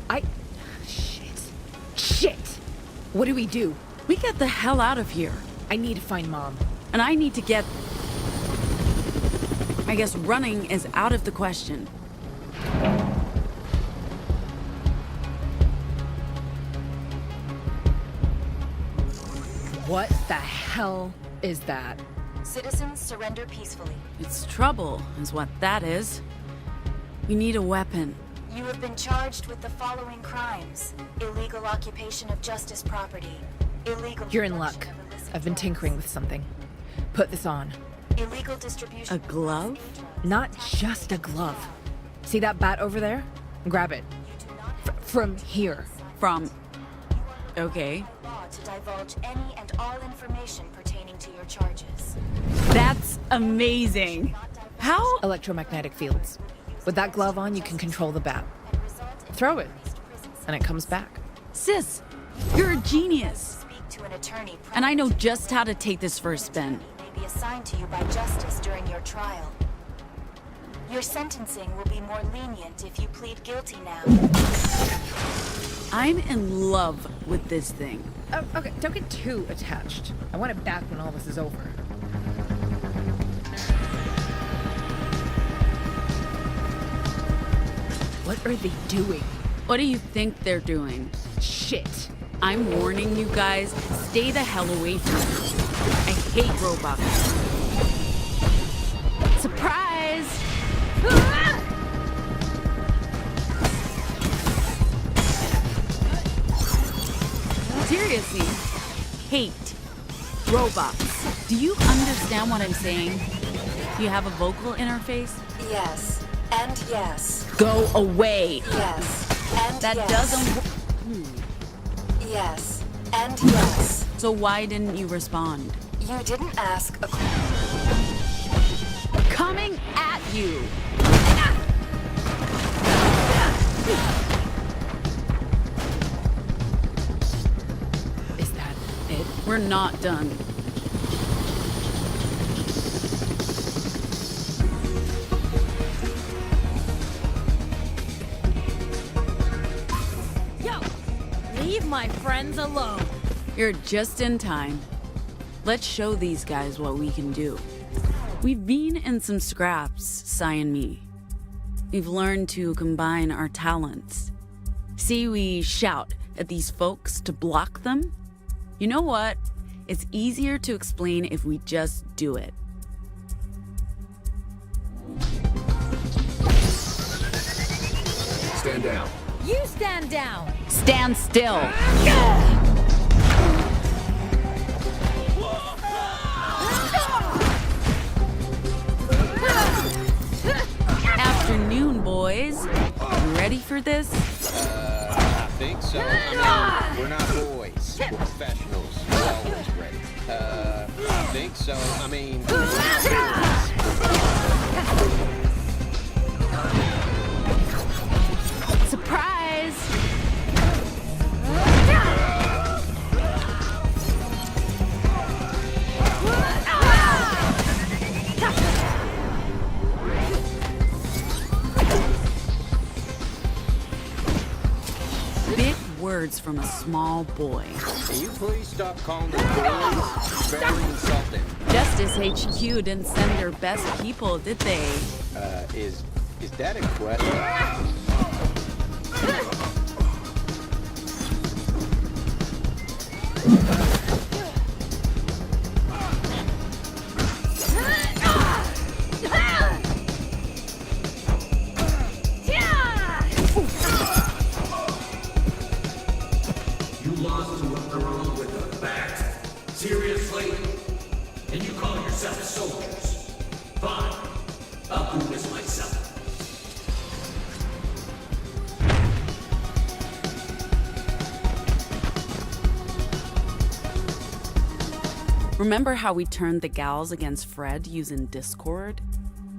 Shit! What do we do? We get the hell out of here. I need to find Mom. And I need to get... I guess running is out of the question. What the hell is that? Citizens surrender peacefully. It's trouble, is what that is. We need a weapon. You have been charged with the following crimes: illegal occupation of justice property, illegal... You're in luck. I've been tinkering with something. Put this on. Illegal distribution... A glove? Not just a glove. See that bat over there? Grab it. From here. From... Okay. Law to divulge any and all information pertaining to your charges. That's amazing. How? Electromagnetic fields. With that glove on, you can control the bat. Throw it, and it comes back. Sis, you're a genius. Speak to an attorney. And I know just how to take this for a spin. May be assigned to you by justice during your trial. Your sentencing will be more lenient if you plead guilty now. I'm in love with this thing. Oh, okay, don't get too attached. I want it back when all this is over. What are they doing? What do you think they're doing? Shit. I'm warning you guys, stay the hell away from me. I hate robots. Surprise! Seriously, hate robots. Do you understand what I'm saying? Do you have a vocal interface? Yes. And yes. Go away. Yes. And that yes. doesn't... Yes. And yes. So why didn't you respond? You didn't ask a... Coming at you. Is that it? We're not done. Leave my friends alone. You're just in time. Let's show these guys what we can do. We've been in some scraps, Sai and me. We've learned to combine our talents. See, we shout at these folks to block them. You know what? It's easier to explain if we just do it. Stand down. You stand down. Stand still. Afternoon, boys. You ready for this? I think so. I mean, we're not boys. We're professionals. We're always ready. I think so. I mean, we're not boys. Surprise! words from a small boy. Can you please stop calling them boys? It's very insulting. Justice HQ didn't send their best people, did they? Is that a question? You lost to a girl with a bat? Seriously? And you call yourself soldiers? Fine. I'll do this myself. Remember how we turned the gals against Fred using Discord?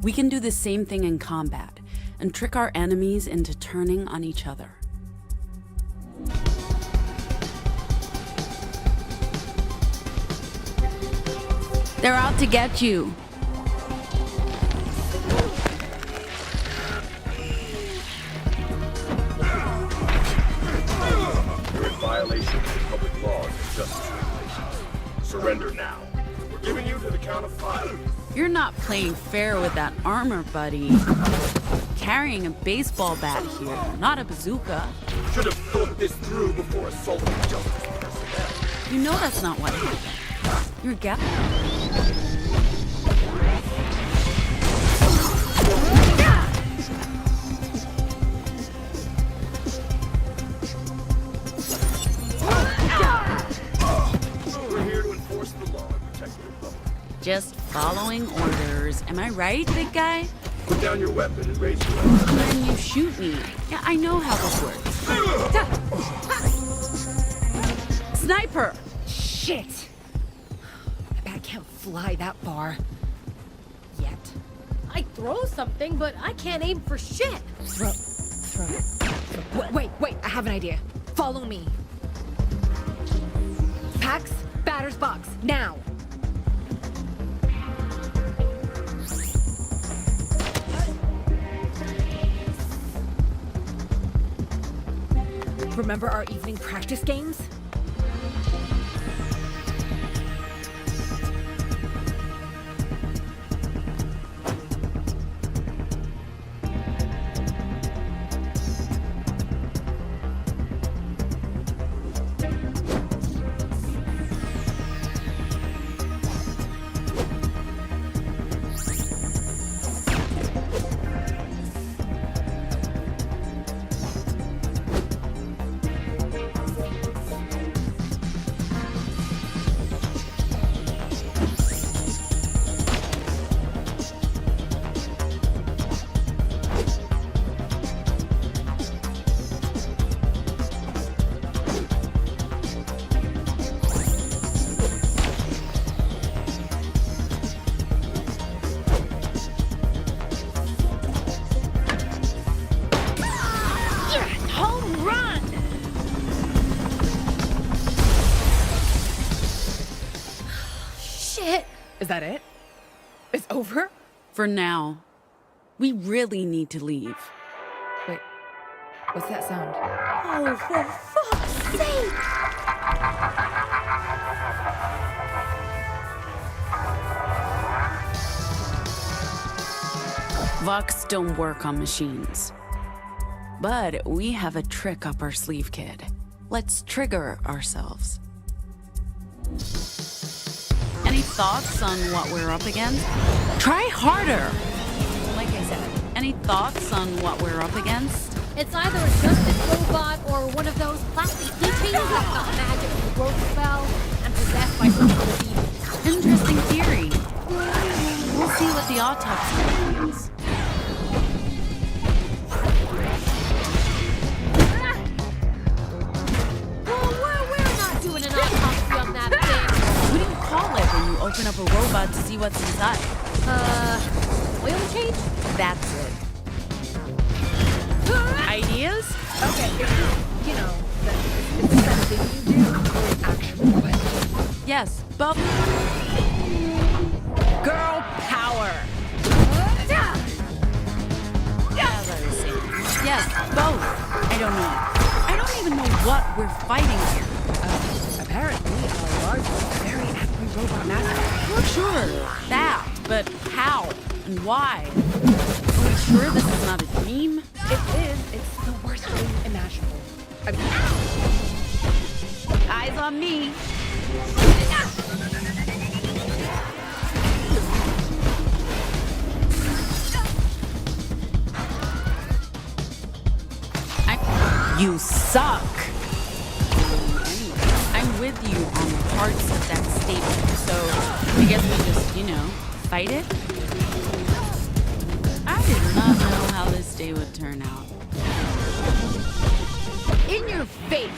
We can do the same thing in combat and trick our enemies into turning on each other. They're out to get you. You're in violation of public laws and justice regulations. Surrender now. We're giving you to the count of 5. You're not playing fair with that armor, buddy. Carrying a baseball bat here, not a bazooka. Should have thought this through before assaulting justice personnel. You know that's not what happened. You're We're here to enforce the law and protect the public. just following orders. Am I right, big guy? Put down your weapon and raise your weapon. Then you shoot me. Yeah, I know how this works. Sniper! Shit! I bet I can't fly that far. Yet. I throw something, but I can't aim for shit. Throw. Wait, I have an idea. Follow me. Pax, batter's box, now! Remember our evening practice games? Is that it? It's over? For now. We really need to leave. Wait, what's that sound? Oh, for fuck's sake! Vox don't work on machines. But we have a trick up our sleeve, kid. Let's trigger ourselves. Any thoughts on what we're up against? Try harder! Like I said, Any thoughts on what we're up against? it's either a justice robot or one of those plastic keychains that got magic from the growth spell and possessed by some other demon. Interesting theory. We'll see what the autopsy reveals. We're not doing an autopsy on that thing. What do you call it when you open up a robot to see what's inside? Oil change? That's it. Ideas? Okay, if you know, is this that thing you do or an actual question? Yes, both. Girl power! Yes, both. I don't know. I don't even know what we're fighting here. Apparently, a large, very angry robot master. Sure, that, but how and why? Are we sure this is not a dream? It is. It's the worst dream imaginable. I mean, eyes on me. You suck. Anyway, I'm with you on parts of that statement, so I guess we just, fight it? I did not know how this day would turn out. In your face!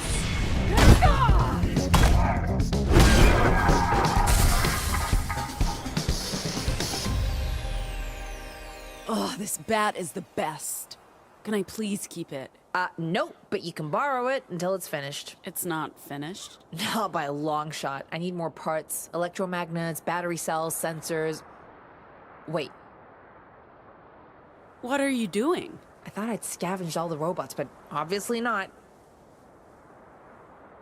Oh, this bat is the best. Can I please keep it? Nope, but you can borrow it until it's finished. It's not finished? Not by a long shot. I need more parts. Electromagnets, battery cells, sensors. Wait. What are you doing? I thought I'd scavenged all the robots, but obviously not.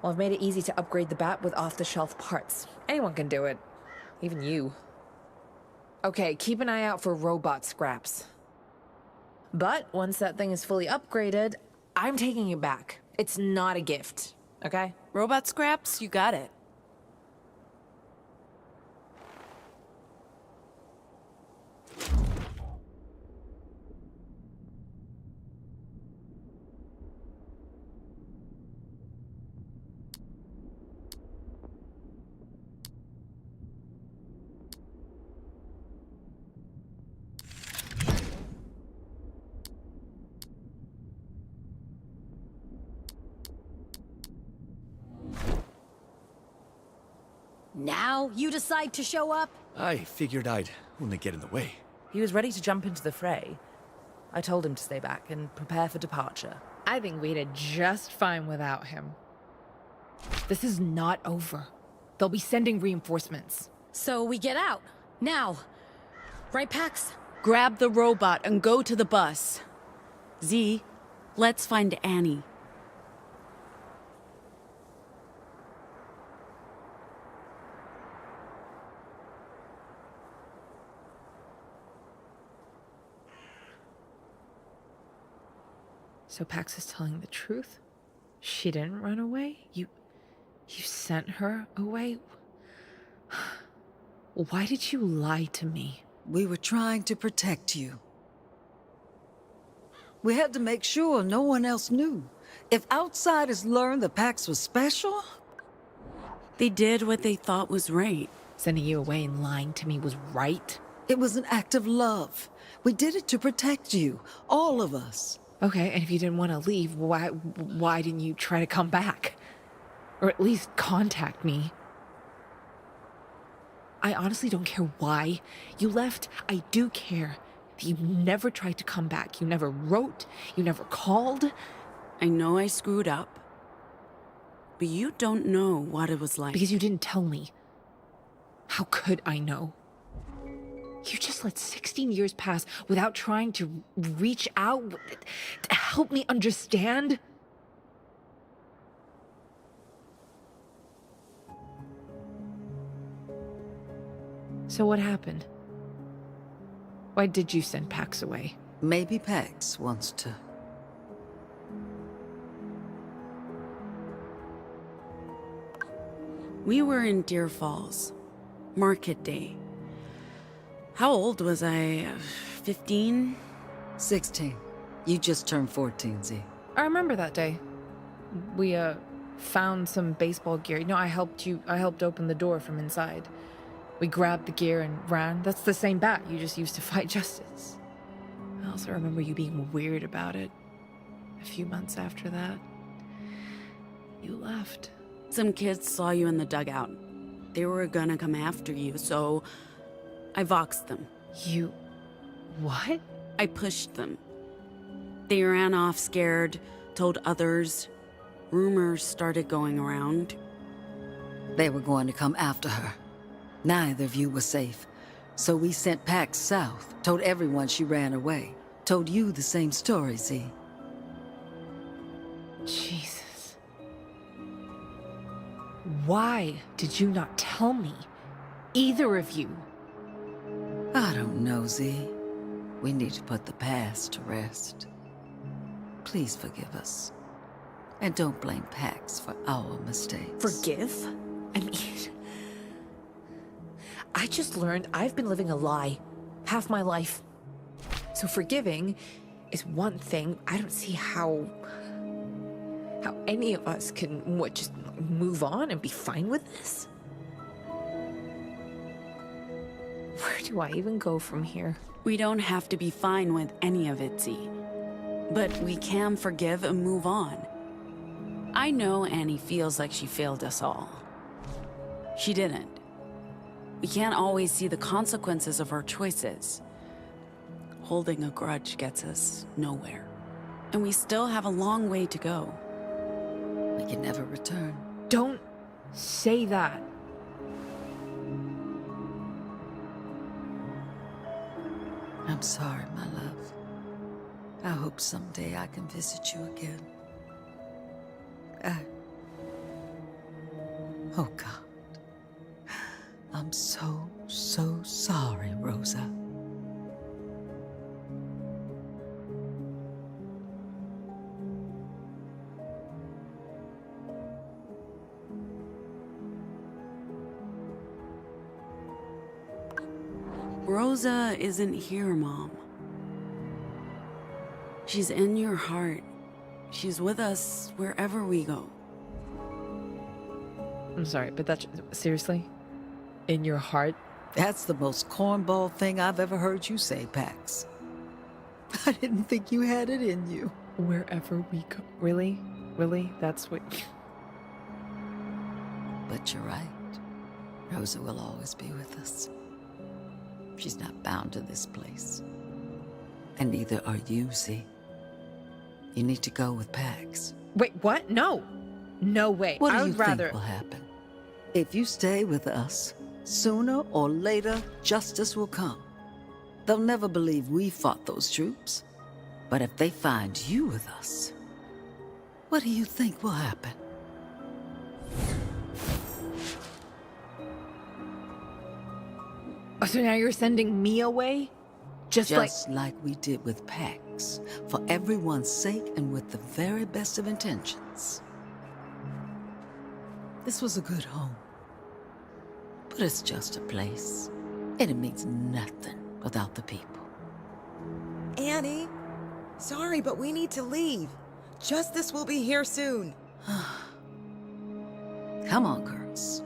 Well, I've made it easy to upgrade the bat with off-the-shelf parts. Anyone can do it. Even you. Okay, keep an eye out for robot scraps. But once that thing is fully upgraded, I'm taking it back. It's not a gift, okay? Robot scraps? You got it. Now you decide to show up? I figured I'd only get in the way. He was ready to jump into the fray. I told him to stay back and prepare for departure. I think we did just fine without him. This is not over. They'll be sending reinforcements. So we get out. Now. Right, Pax? Grab the robot and go to the bus. Z, let's find Annie. So Pax is telling the truth? She didn't run away? You sent her away? Why did you lie to me? We were trying to protect you. We had to make sure no one else knew. If outsiders learned the Pax was special... They did what they thought was right. Sending you away and lying to me was right? It was an act of love. We did it to protect you, all of us. Okay, and if you didn't want to leave, why didn't you try to come back? Or at least contact me? I honestly don't care why you left. I do care that you never tried to come back. You never wrote. You never called. I know I screwed up. But you don't know what it was like. Because you didn't tell me. How could I know? You just let 16 years pass without trying to reach out to help me understand? So what happened? Why did you send Pax away? Maybe Pax wants to. We were in Deer Falls. Market day. How old was I? 15? 16. You just turned 14, Z. I remember that day. We, found some baseball gear. You know, I helped open the door from inside. We grabbed the gear and ran. That's the same bat you just used to fight justice. I also remember you being weird about it. A few months after that, you left. Some kids saw you in the dugout. They were gonna come after you, so I voxed them. You... what? I pushed them. They ran off scared, told others. Rumors started going around. They were going to come after her. Neither of you was safe. So we sent Pax south, told everyone she ran away. Told you the same story, Z. Jesus. Why did you not tell me? Either of you. I don't know, Z. We need to put the past to rest. Please forgive us. And don't blame Pax for our mistakes. Forgive? I mean... I just learned I've been living a lie half my life. So forgiving is one thing. I don't see how any of us can, just move on and be fine with this? Where do I even go from here? We don't have to be fine with any of it, Z. But we can forgive and move on. I know Annie feels like she failed us all. She didn't. We can't always see the consequences of our choices. Holding a grudge gets us nowhere. And we still have a long way to go. We can never return. Don't say that. I'm sorry, my love. I hope someday I can visit you again. Oh, God. I'm so sorry, Rosa. Rosa isn't here, Mom. She's in your heart. She's with us wherever we go. I'm sorry, but that's... Seriously? In your heart? That's the most cornball thing I've ever heard you say, Pax. I didn't think you had it in you. Wherever we go. Really? Really? That's what... But you're right. Rosa will always be with us. She's not bound to this place. And neither are you, Z. You need to go with Pax. Wait, what? No. No way. What I do you would rather... think will happen? If you stay with us, sooner or later, justice will come. They'll never believe we fought those troops. But if they find you with us, what do you think will happen? Oh, so now you're sending me away? Just like we did with Pax, for everyone's sake and with the very best of intentions. This was a good home. But it's just a place. And it means nothing without the people. Annie, sorry, but we need to leave. Justice will be here soon. Come on, girls.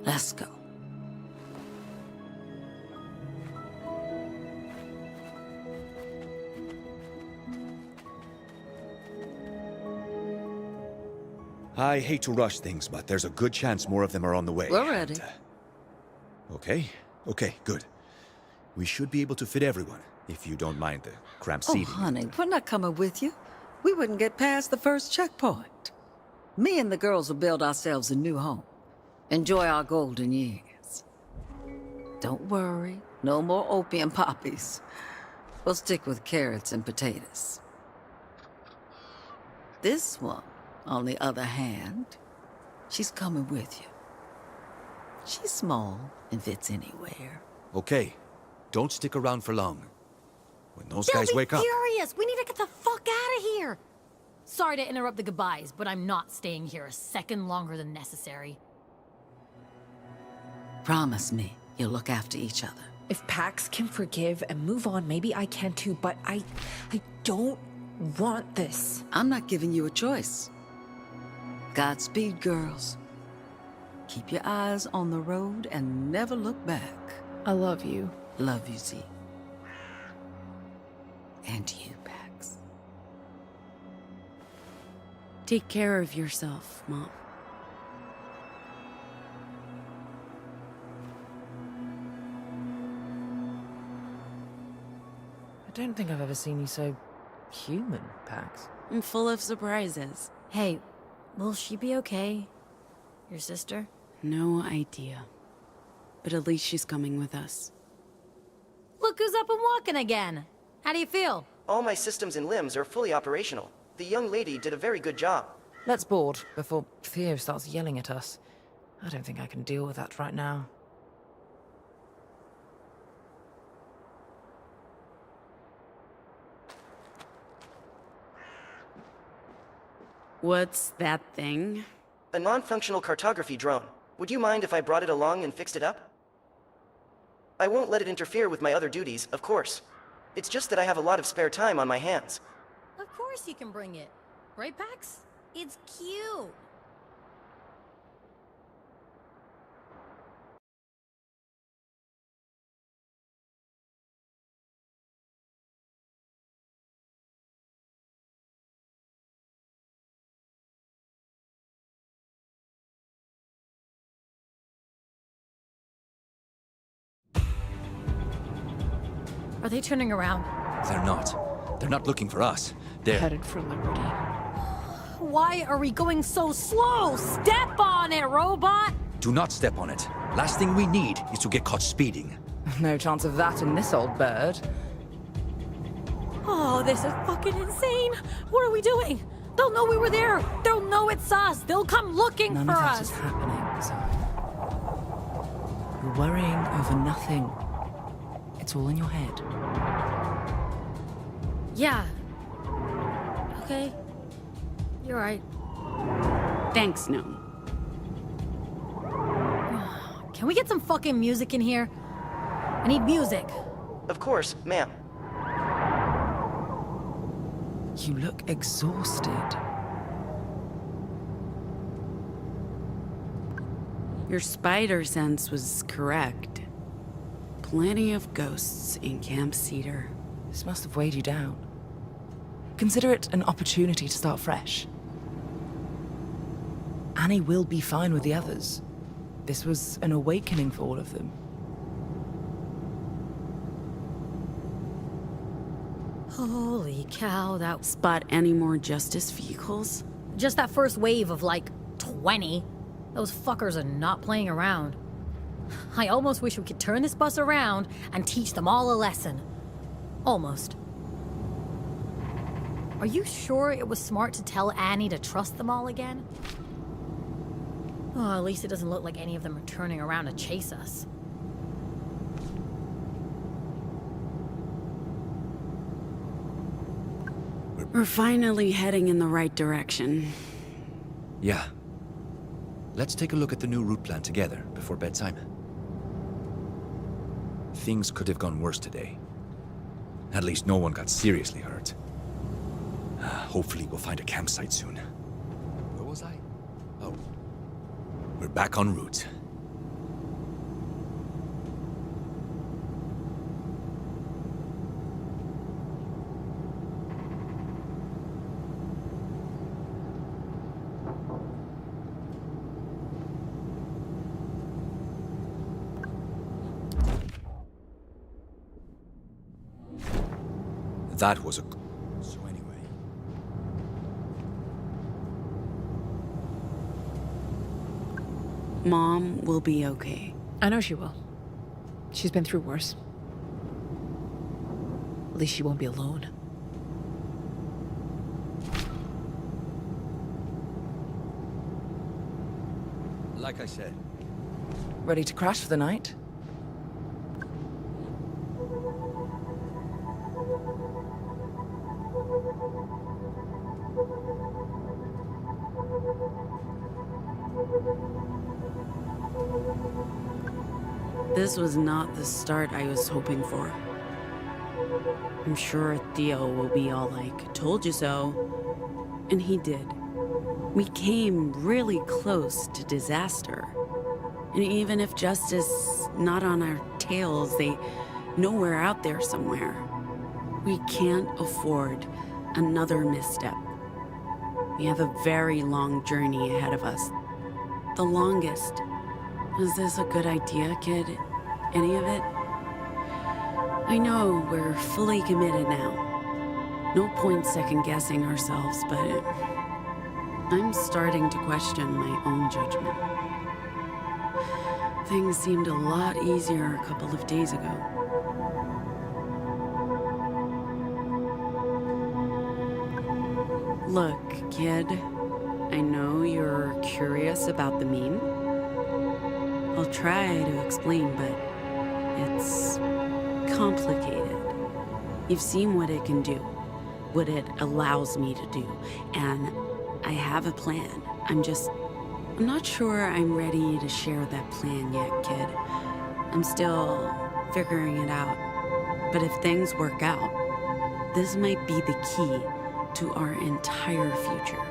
Let's go. I hate to rush things, but there's a good chance more of them are on the way. We're ready. Okay, good. We should be able to fit everyone, if you don't mind the cramped seating. Oh, honey, we're not coming with you. We wouldn't get past the first checkpoint. Me and the girls will build ourselves a new home. Enjoy our golden years. Don't worry, no more opium poppies. We'll stick with carrots and potatoes. This one, on the other hand, she's coming with you. She's small and fits anywhere. Okay, don't stick around for long. When those guys wake up... Furious! We need to get the fuck out of here! Sorry to interrupt the goodbyes, but I'm not staying here a second longer than necessary. Promise me you'll look after each other. If Pax can forgive and move on, maybe I can too, but I don't want this. I'm not giving you a choice. Godspeed, girls. Keep your eyes on the road and never look back. I love you. Love you, Z. And you, Pax. Take care of yourself, Mom. I don't think I've ever seen you so human, Pax. I'm full of surprises. Hey, will she be okay? Your sister? No idea. But at least she's coming with us. Look who's up and walking again! How do you feel? All my systems and limbs are fully operational. The young lady did a very good job. Let's board before Theo starts yelling at us. I don't think I can deal with that right now. What's that thing? A non-functional cartography drone. Would you mind if I brought it along and fixed it up? I won't let it interfere with my other duties, of course. It's just that I have a lot of spare time on my hands. Of course you can bring it. Right, Pax? It's cute. Are they turning around? They're not. They're not looking for us. They're headed for Liberty. Why are we going so slow? Step on it, robot! Do not step on it. Last thing we need is to get caught speeding. No chance of that in this old bird. Oh, this is fucking insane. What are we doing? They'll know we were there. They'll know it's us. They'll come looking None for of that us. is happening, Zara. You're worrying over nothing. It's all in your head. Yeah. Okay. You're right. Thanks, Gnome. Can we get some fucking music in here? I need music. Of course, ma'am. You look exhausted. Your spider sense was correct. Plenty of ghosts in Camp Cedar. This must have weighed you down. Consider it an opportunity to start fresh. Annie will be fine with the others. This was an awakening for all of them. Holy cow, that... Spot any more justice vehicles? Just that first wave of like 20. Those fuckers are not playing around. I almost wish we could turn this bus around and teach them all a lesson. Almost. Are you sure it was smart to tell Annie to trust them all again? Oh, at least it doesn't look like any of them are turning around to chase us. We're finally heading in the right direction. Yeah. Let's take a look at the new route plan together before bedtime. Things could have gone worse today. At least no one got seriously hurt. Hopefully we'll find a campsite soon. Where was I? Oh. We're back en route. That was a... So anyway... Mom will be okay. I know she will. She's been through worse. At least she won't be alone. Like I said. Ready to crash for the night? This was not the start I was hoping for. I'm sure Theo will be all like, told you so. And he did. We came really close to disaster. And even if Justice not on our tails, they know we're out there somewhere. We can't afford another misstep. We have a very long journey ahead of us. The longest. Was this a good idea, kid? Any of it? I know we're fully committed now. No point second-guessing ourselves, but I'm starting to question my own judgment. Things seemed a lot easier a couple of days ago. Look, kid, I know you're curious about the meme. I'll try to explain, but it's complicated. You've seen what it can do, what it allows me to do, and I have a plan. I'm not sure I'm ready to share that plan yet, kid. I'm still figuring it out. But if things work out, this might be the key to our entire future.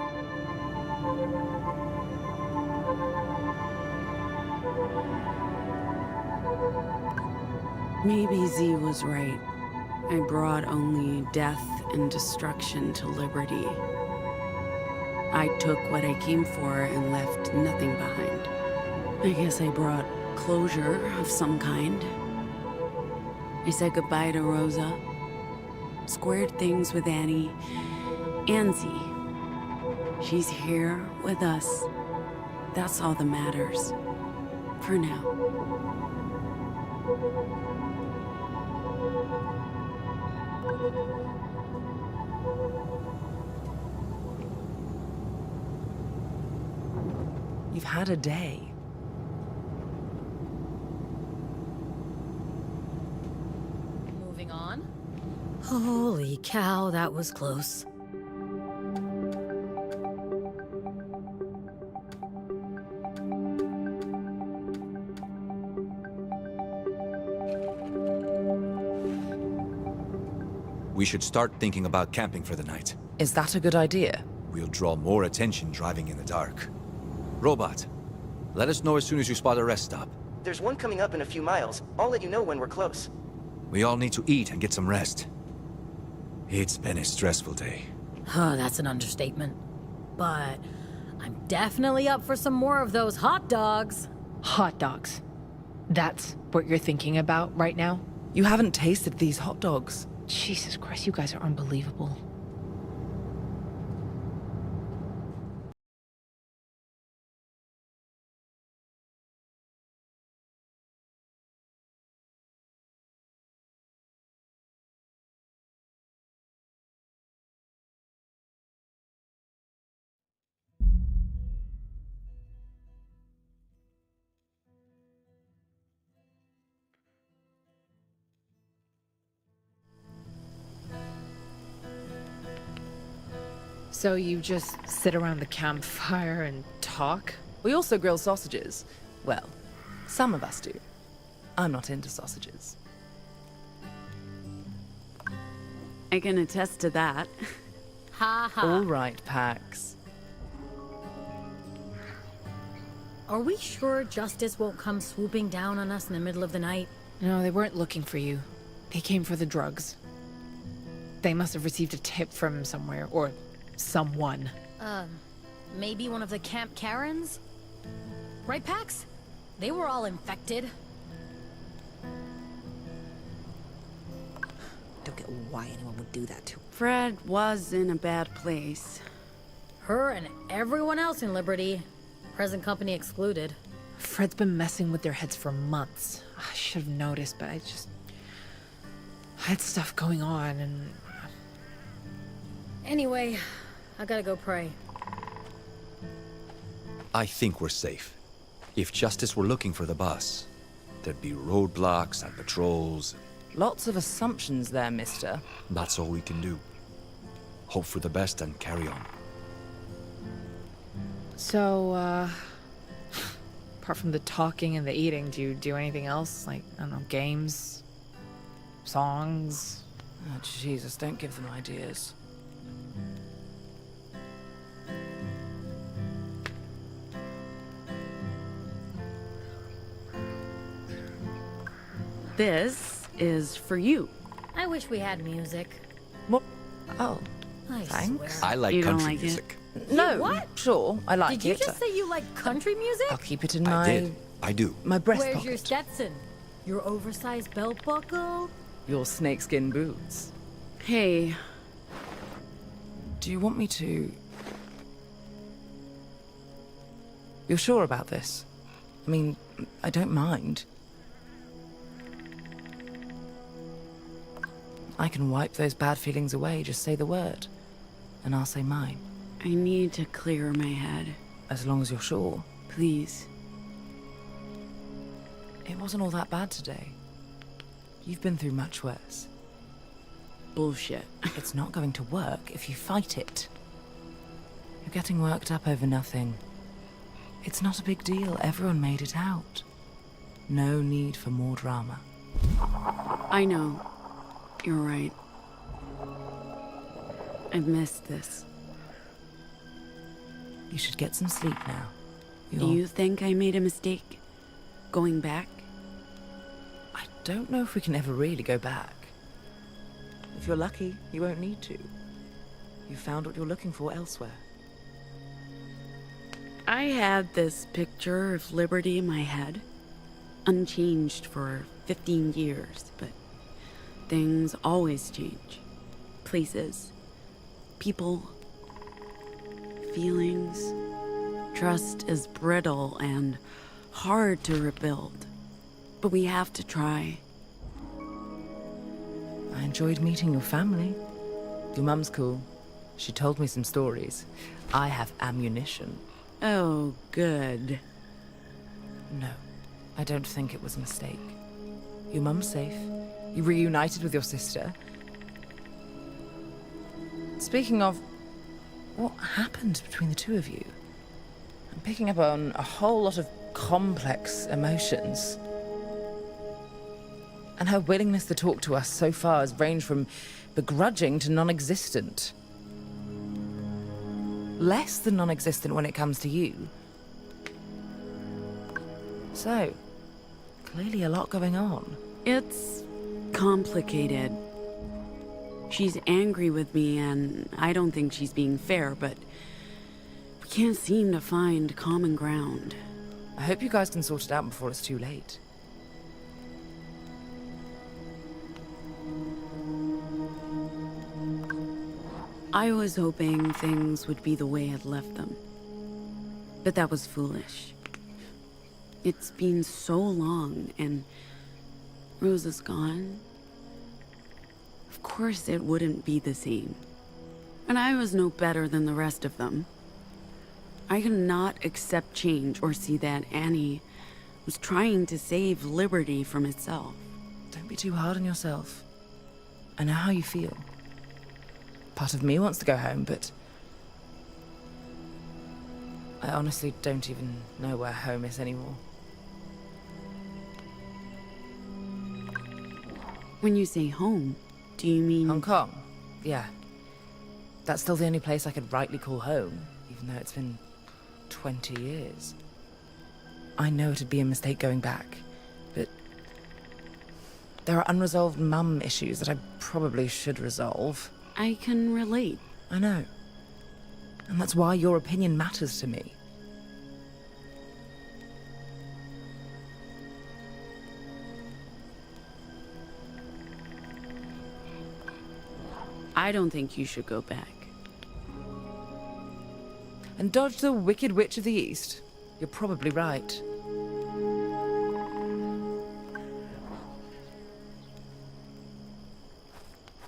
Maybe Z was right. I brought only death and destruction to Liberty. I took what I came for and left nothing behind. I guess I brought closure of some kind. I said goodbye to Rosa, squared things with Annie, and Z. She's here with us. That's all that matters. For now. You've had a day. Moving on. Holy cow, that was close. We should start thinking about camping for the night. Is that a good idea? We'll draw more attention driving in the dark. Robot, let us know as soon as you spot a rest stop. There's one coming up in a few miles. I'll let you know when we're close. We all need to eat and get some rest. It's been a stressful day. Oh, that's an understatement. But I'm definitely up for some more of those hot dogs. Hot dogs. That's what you're thinking about right now? You haven't tasted these hot dogs. Jesus Christ, you guys are unbelievable. So you just sit around the campfire and talk? We also grill sausages. Well, some of us do. I'm not into sausages. I can attest to that. Ha ha. All right, Pax. Are we sure Justice won't come swooping down on us in the middle of the night? No, they weren't looking for you. They came for the drugs. They must have received a tip from somewhere, or someone. Maybe one of the Camp Karens? Right, Pax? They were all infected. Don't get why anyone would do that to her. Fred was in a bad place. Her and everyone else in Liberty. Present company excluded. Fred's been messing with their heads for months. I should have noticed, but I had stuff going on, and... Anyway, I gotta go pray. I think we're safe. If Justice were looking for the bus, there'd be roadblocks and patrols. Lots of assumptions there, mister. That's all we can do. Hope for the best and carry on. So, apart from the talking and the eating, do you do anything else? Like, I don't know, games? Songs? Oh, Jesus, don't give them ideas. This is for you. I wish we had music. What? Oh, I thanks. swear. I like You don't country like it? music. No, what? Sure, I like Did you it. just say you like country music? I'll keep it in I my... did. I do. my breast Where's pocket. your Stetson? Your oversized belt buckle? Your snakeskin boots. Hey, Do you want me to... You're sure about this? I mean, I don't mind. I can wipe those bad feelings away, just say the word. And I'll say mine. I need to clear my head. As long as you're sure. Please. It wasn't all that bad today. You've been through much worse. Bullshit. It's not going to work if you fight it. You're getting worked up over nothing. It's not a big deal. Everyone made it out. No need for more drama. I know. You're right. I've missed this. You should get some sleep now. Do you think I made a mistake? Going back? I don't know if we can ever really go back. If you're lucky, you won't need to. You found what you're looking for elsewhere. I had this picture of liberty in my head, unchanged for 15 years, but things always change. Places, people, feelings. Trust is brittle and hard to rebuild, but we have to try. I enjoyed meeting your family. Your mum's cool. She told me some stories. I have ammunition. Oh, good. No, I don't think it was a mistake. Your mum's safe. You reunited with your sister. Speaking of, what happened between the two of you? I'm picking up on a whole lot of complex emotions. And her willingness to talk to us so far has ranged from begrudging to non-existent. Less than non-existent when it comes to you. So, clearly a lot going on. It's complicated. She's angry with me, and I don't think she's being fair, but we can't seem to find common ground. I hope you guys can sort it out before it's too late. I was hoping things would be the way I'd left them. But that was foolish. It's been so long, and Rosa's gone. Of course it wouldn't be the same. And I was no better than the rest of them. I cannot accept change or see that Annie was trying to save liberty from itself. Don't be too hard on yourself. I know how you feel. Part of me wants to go home, but I honestly don't even know where home is anymore. When you say home, do you mean... Hong Kong? Yeah. That's still the only place I could rightly call home, even though it's been 20 years. I know it'd be a mistake going back, but there are unresolved mum issues that I probably should resolve. I can relate. I know. And that's why your opinion matters to me. I don't think you should go back. And dodge the Wicked Witch of the East? You're probably right.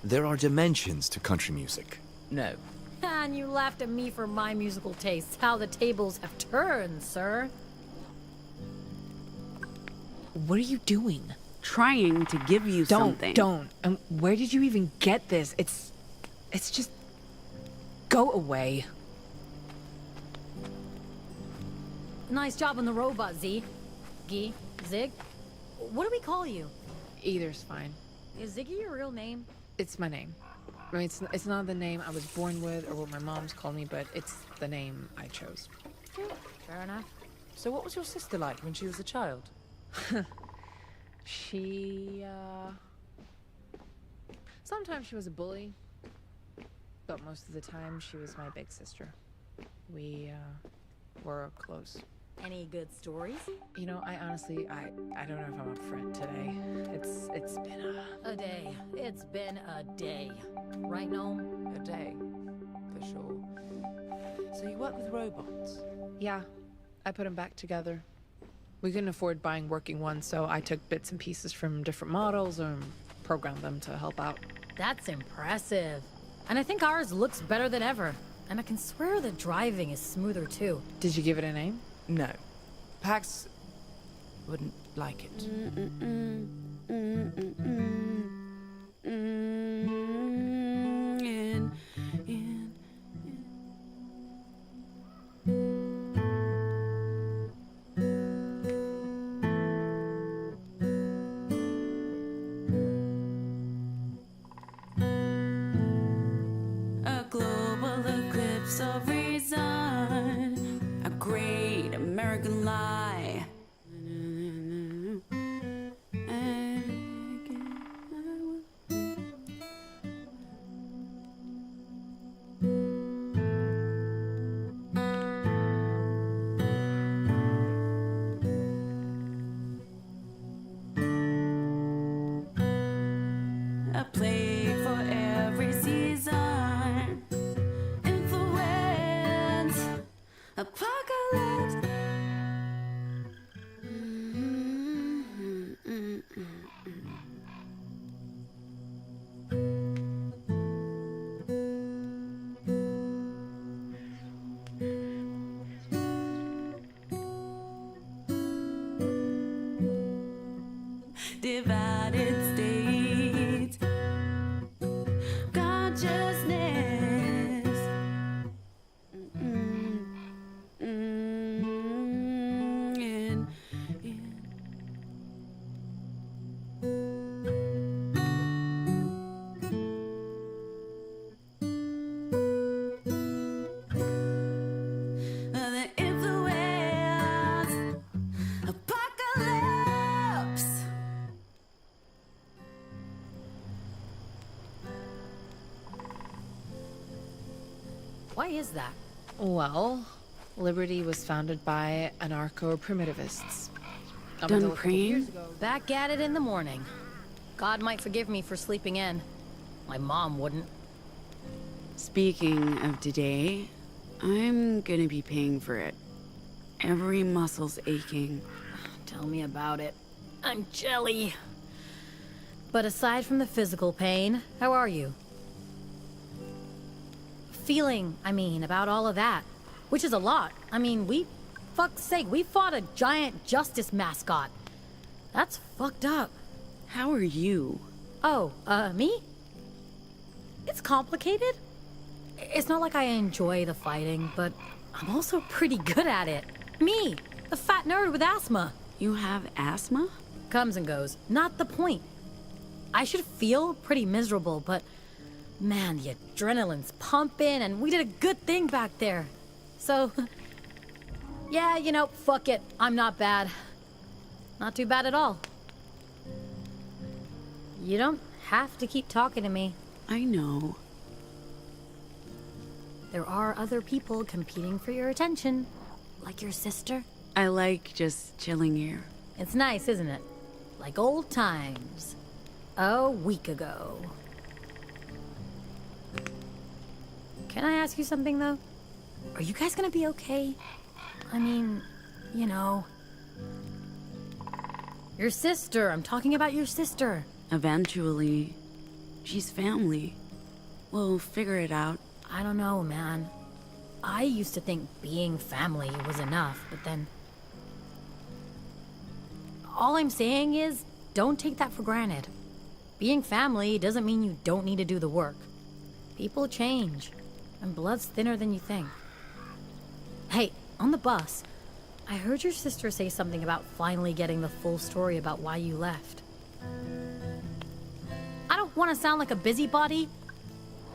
There are dimensions to country music. No. And you laughed at me for my musical tastes. How the tables have turned, sir. What are you doing? Trying to give you something. Don't. And where did you even get this? It's just... Go away. Nice job on the robot, Z. Gee, Zig. What do we call you? Either's fine. Is Ziggy your real name? It's my name. I mean, it's not the name I was born with or what my mom's called me, but it's the name I chose. Fair enough. So what was your sister like when she was a child? Sometimes she was a bully, but most of the time she was my big sister. We, were close. Any good stories? You know, I honestly, I don't know if I'm up for it today. It's been a day. It's been a day. Right, Gnome? A day, for sure. So you work with robots? Yeah, I put them back together. We couldn't afford buying working ones, so I took bits and pieces from different models and programmed them to help out. That's impressive. And I think ours looks better than ever. And I can swear the driving is smoother too. Did you give it a name? No. Pax wouldn't like it. A global eclipse of reason, a great American lie. A plague for every season. Influence. Apocalypse. Divided states. Consciousness. The influence. Apocalypse. Why is that? Well, Liberty was founded by anarcho-primitivists. Up Done until a couple praying? years ago- Back at it in the morning. God might forgive me for sleeping in. My mom wouldn't. Speaking of today, I'm gonna be paying for it. Every muscle's aching. Tell me about it. I'm jelly. But aside from the physical pain, how are you? Feeling, I mean, about all of that. Which is a lot. I mean, fuck's sake, we fought a giant justice mascot. That's fucked up. How are you? Oh, me? It's complicated. It's not like I enjoy the fighting, but I'm also pretty good at it. Me, the fat nerd with asthma. You have asthma? Comes and goes. Not the point. I should feel pretty miserable, but man, the adrenaline's pumping, and we did a good thing back there. So, yeah, you know, fuck it. I'm not bad. Not too bad at all. You don't have to keep talking to me. I know. There are other people competing for your attention, like your sister. I like just chilling here. It's nice, isn't it? Like old times. A week ago. Can I ask you something, though? Are you guys gonna be okay? I mean, you know... Your sister. I'm talking about your sister. Eventually. She's family. We'll figure it out. I don't know, man. I used to think being family was enough, but then... All I'm saying is, don't take that for granted. Being family doesn't mean you don't need to do the work. People change, and blood's thinner than you think. Hey, on the bus, I heard your sister say something about finally getting the full story about why you left. I don't want to sound like a busybody,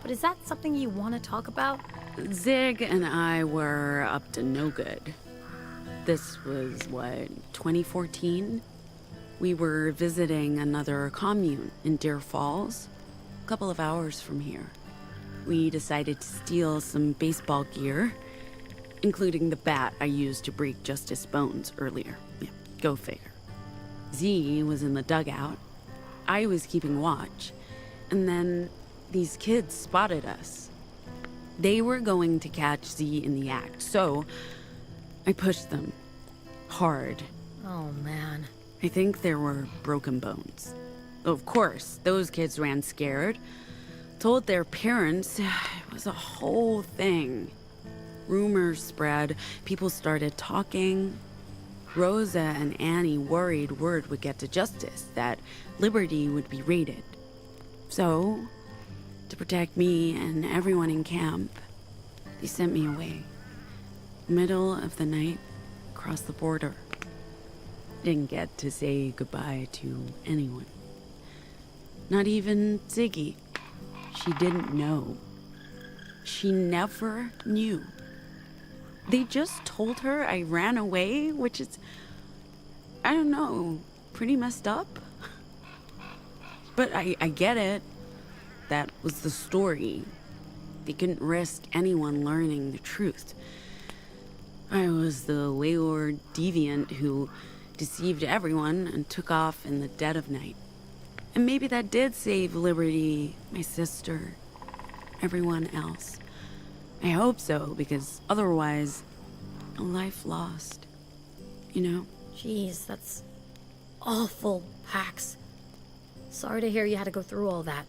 but is that something you want to talk about? Zig and I were up to no good. This was, what, 2014? We were visiting another commune in Deer Falls, a couple of hours from here. We decided to steal some baseball gear, including the bat I used to break Justice Bones earlier. Yeah, go figure. Z was in the dugout. I was keeping watch. And then these kids spotted us. They were going to catch Z in the act, so I pushed them. Hard. Oh, man. I think there were broken bones. Of course, those kids ran scared. Told their parents, It was a whole thing. Rumors spread, people started talking. Rosa and Annie worried word would get to Justice, that Liberty would be raided. So, to protect me and everyone in camp, they sent me away. Middle of the night, across the border. Didn't get to say goodbye to anyone. Not even Ziggy. She didn't know. She never knew. They just told her I ran away, which is, I don't know, pretty messed up. But I get it. That was the story. They couldn't risk anyone learning the truth. I was the wayward deviant who deceived everyone and took off in the dead of night. And maybe that did save Liberty, my sister, everyone else. I hope so, because otherwise, a life lost. You know? Jeez, that's awful, Pax. Sorry to hear you had to go through all that.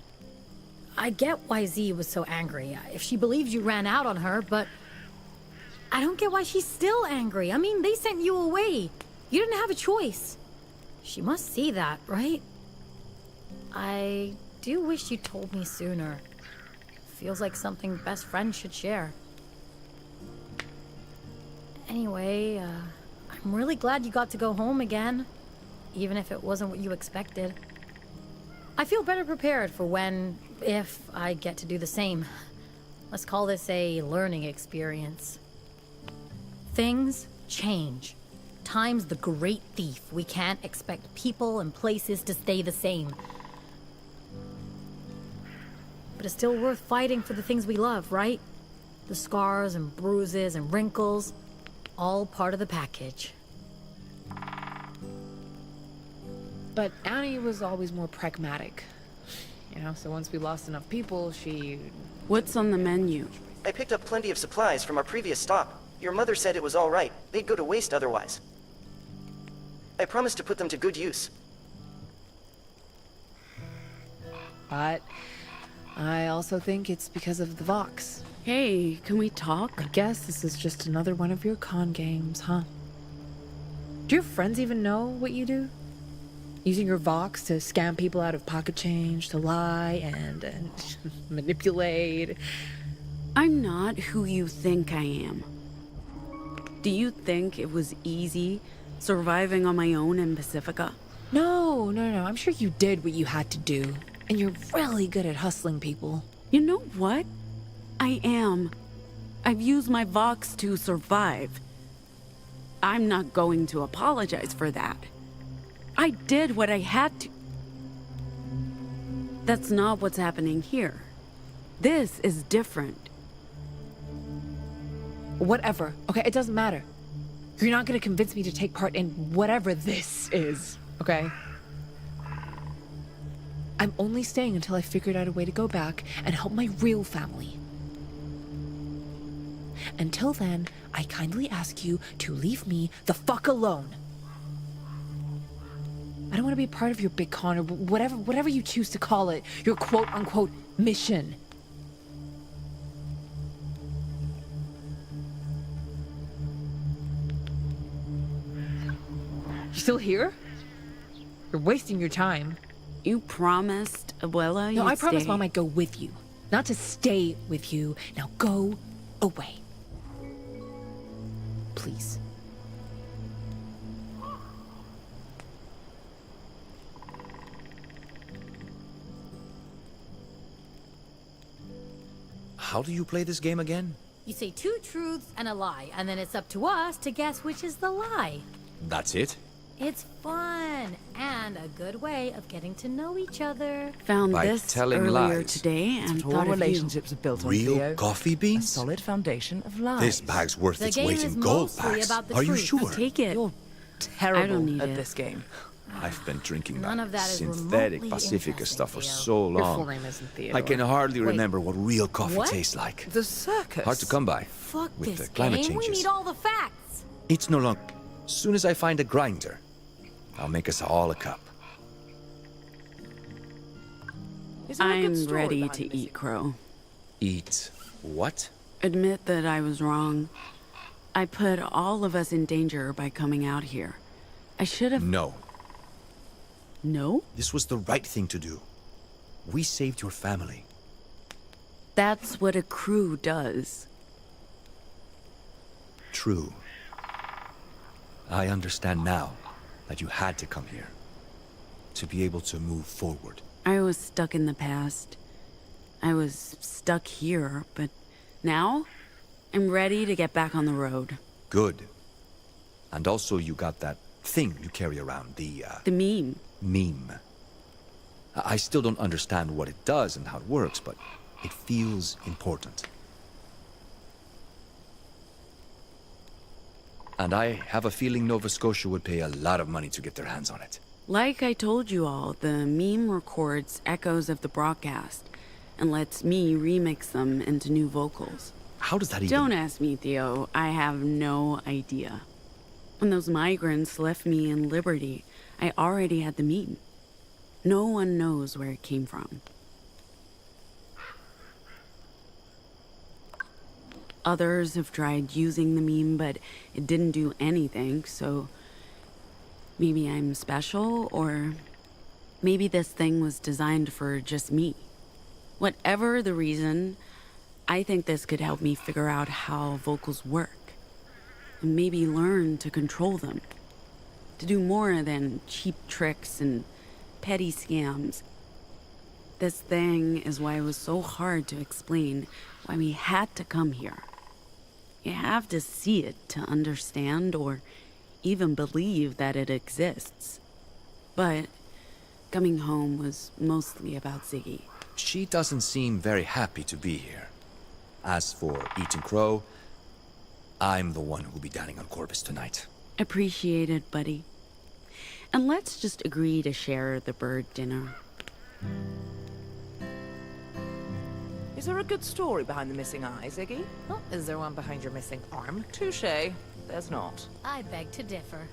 I get why Z was so angry, if she believes you ran out on her, but I don't get why she's still angry. I mean, they sent you away. You didn't have a choice. She must see that, right? I do wish you told me sooner. Feels like something best friends should share. Anyway, I'm really glad you got to go home again, even if it wasn't what you expected. I feel better prepared for when, if I get to do the same. Let's call this a learning experience. Things change. Time's the great thief. We can't expect people and places to stay the same. But it's still worth fighting for the things we love, right? The scars and bruises and wrinkles, all part of the package. But Annie was always more pragmatic. You know, so once we lost enough people, she... What's on the menu? I picked up plenty of supplies from our previous stop. Your mother said it was all right. They'd go to waste otherwise. I promised to put them to good use. But I also think it's because of the Vox. Hey, can we talk? I guess this is just another one of your con games, huh? Do your friends even know what you do? Using your Vox to scam people out of pocket change, to lie and manipulate. I'm not who you think I am. Do you think it was easy surviving on my own in Pacifica? No. I'm sure you did what you had to do. And you're really good at hustling people. You know what? I am. I've used my Vox to survive. I'm not going to apologize for that. I did what I had to. That's not what's happening here. This is different. Whatever. Okay, it doesn't matter. You're not gonna convince me to take part in whatever this is, okay? I'm only staying until I figured out a way to go back and help my real family. Until then, I kindly ask you to leave me the fuck alone. I don't want to be a part of your big con or whatever you choose to call it, your quote-unquote mission. You still here? You're wasting your time. You promised Abuela No, you'd I promised stay. Mom I'd go with you. Not to stay with you. Now go away. Please. How do you play this game again? You say 2 truths and a lie, and then it's up to us to guess which is the lie. That's it? It's fun and a good way of getting to know each other. Found By this telling earlier lies. today and All thought of relationships are built on Real Theo. coffee A beans? solid foundation of lies. This bag's worth The its game weight is in gold, mostly Pax. about the Are you truth. sure? Take it. You're terrible I don't need at it. this game. I've been drinking None that of that is synthetic remotely Pacifica interesting, stuff for Theo. so Your long. full name isn't Theodore. I can hardly Wait. remember what real coffee What? tastes like. The circus. Hard to come by. Fuck with this the climate game. We changes. need all the facts. It's no longer. Soon as I find a grinder, I'll make us all a cup. Is there a good I'm story ready behind to this? eat, Crow. Eat. What? Admit that I was wrong. I put all of us in danger by coming out here. I should have... No. No? This was the right thing to do. We saved your family. That's what a crew does. True. I understand now that you had to come here. To be able to move forward. I was stuck in the past. I was stuck here, but now I'm ready to get back on the road. Good. And also you got that thing you carry around, the meme. Meme. I still don't understand what it does and how it works, but it feels important. And I have a feeling Nova Scotia would pay a lot of money to get their hands on it. Like I told you all, the meme records echoes of the broadcast and lets me remix them into new vocals. How does that even... Don't ask me, Theo. I have no idea. When those migrants left me in Liberty, I already had the meme. No one knows where it came from. Others have tried using the meme, but it didn't do anything, so... Maybe I'm special, or... Maybe this thing was designed for just me. Whatever the reason, I think this could help me figure out how vocals work. And maybe learn to control them. To do more than cheap tricks and petty scams. This thing is why it was so hard to explain why we had to come here. You have to see it to understand or even believe that it exists. But coming home was mostly about Ziggy. She doesn't seem very happy to be here. As for eating crow, I'm the one who'll be dining on Corvus tonight. Appreciate it, buddy. And let's just agree to share the bird dinner. Is there a good story behind the missing eye, Ziggy? Oh, is there one behind your missing arm? Touché. There's not. I beg to differ.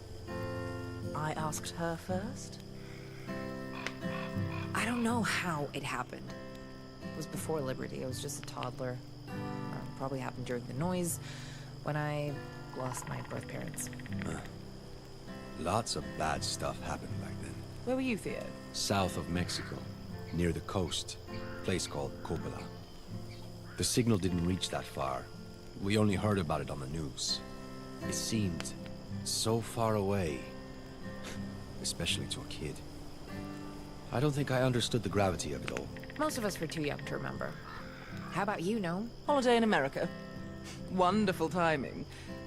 I asked her first. I don't know how it happened. It was before Liberty. I was just a toddler. Probably happened during the noise when I lost my birth parents. Lots of bad stuff happened back then. Where were you, Theo? South of Mexico, near the coast. A place called Coppola. The signal didn't reach that far. We only heard about it on the news. It seemed so far away. Especially to a kid. I don't think I understood the gravity of it all. Most of us were too young to remember. How about you, Gnome? Holiday in America. Wonderful timing.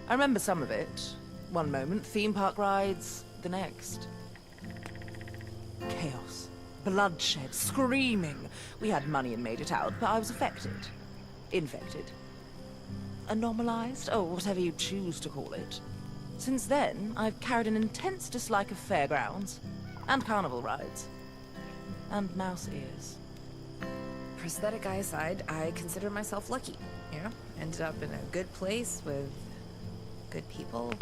I remember some of it. One moment, theme park rides, the next. Chaos. Bloodshed. Screaming. We had money and made it out, but I was affected. Infected. Anomalized? Oh, whatever you choose to call it. Since then, I've carried an intense dislike of fairgrounds. And carnival rides. And mouse ears. Prosthetic eye aside, I consider myself lucky. You know, ended up in a good place with good people.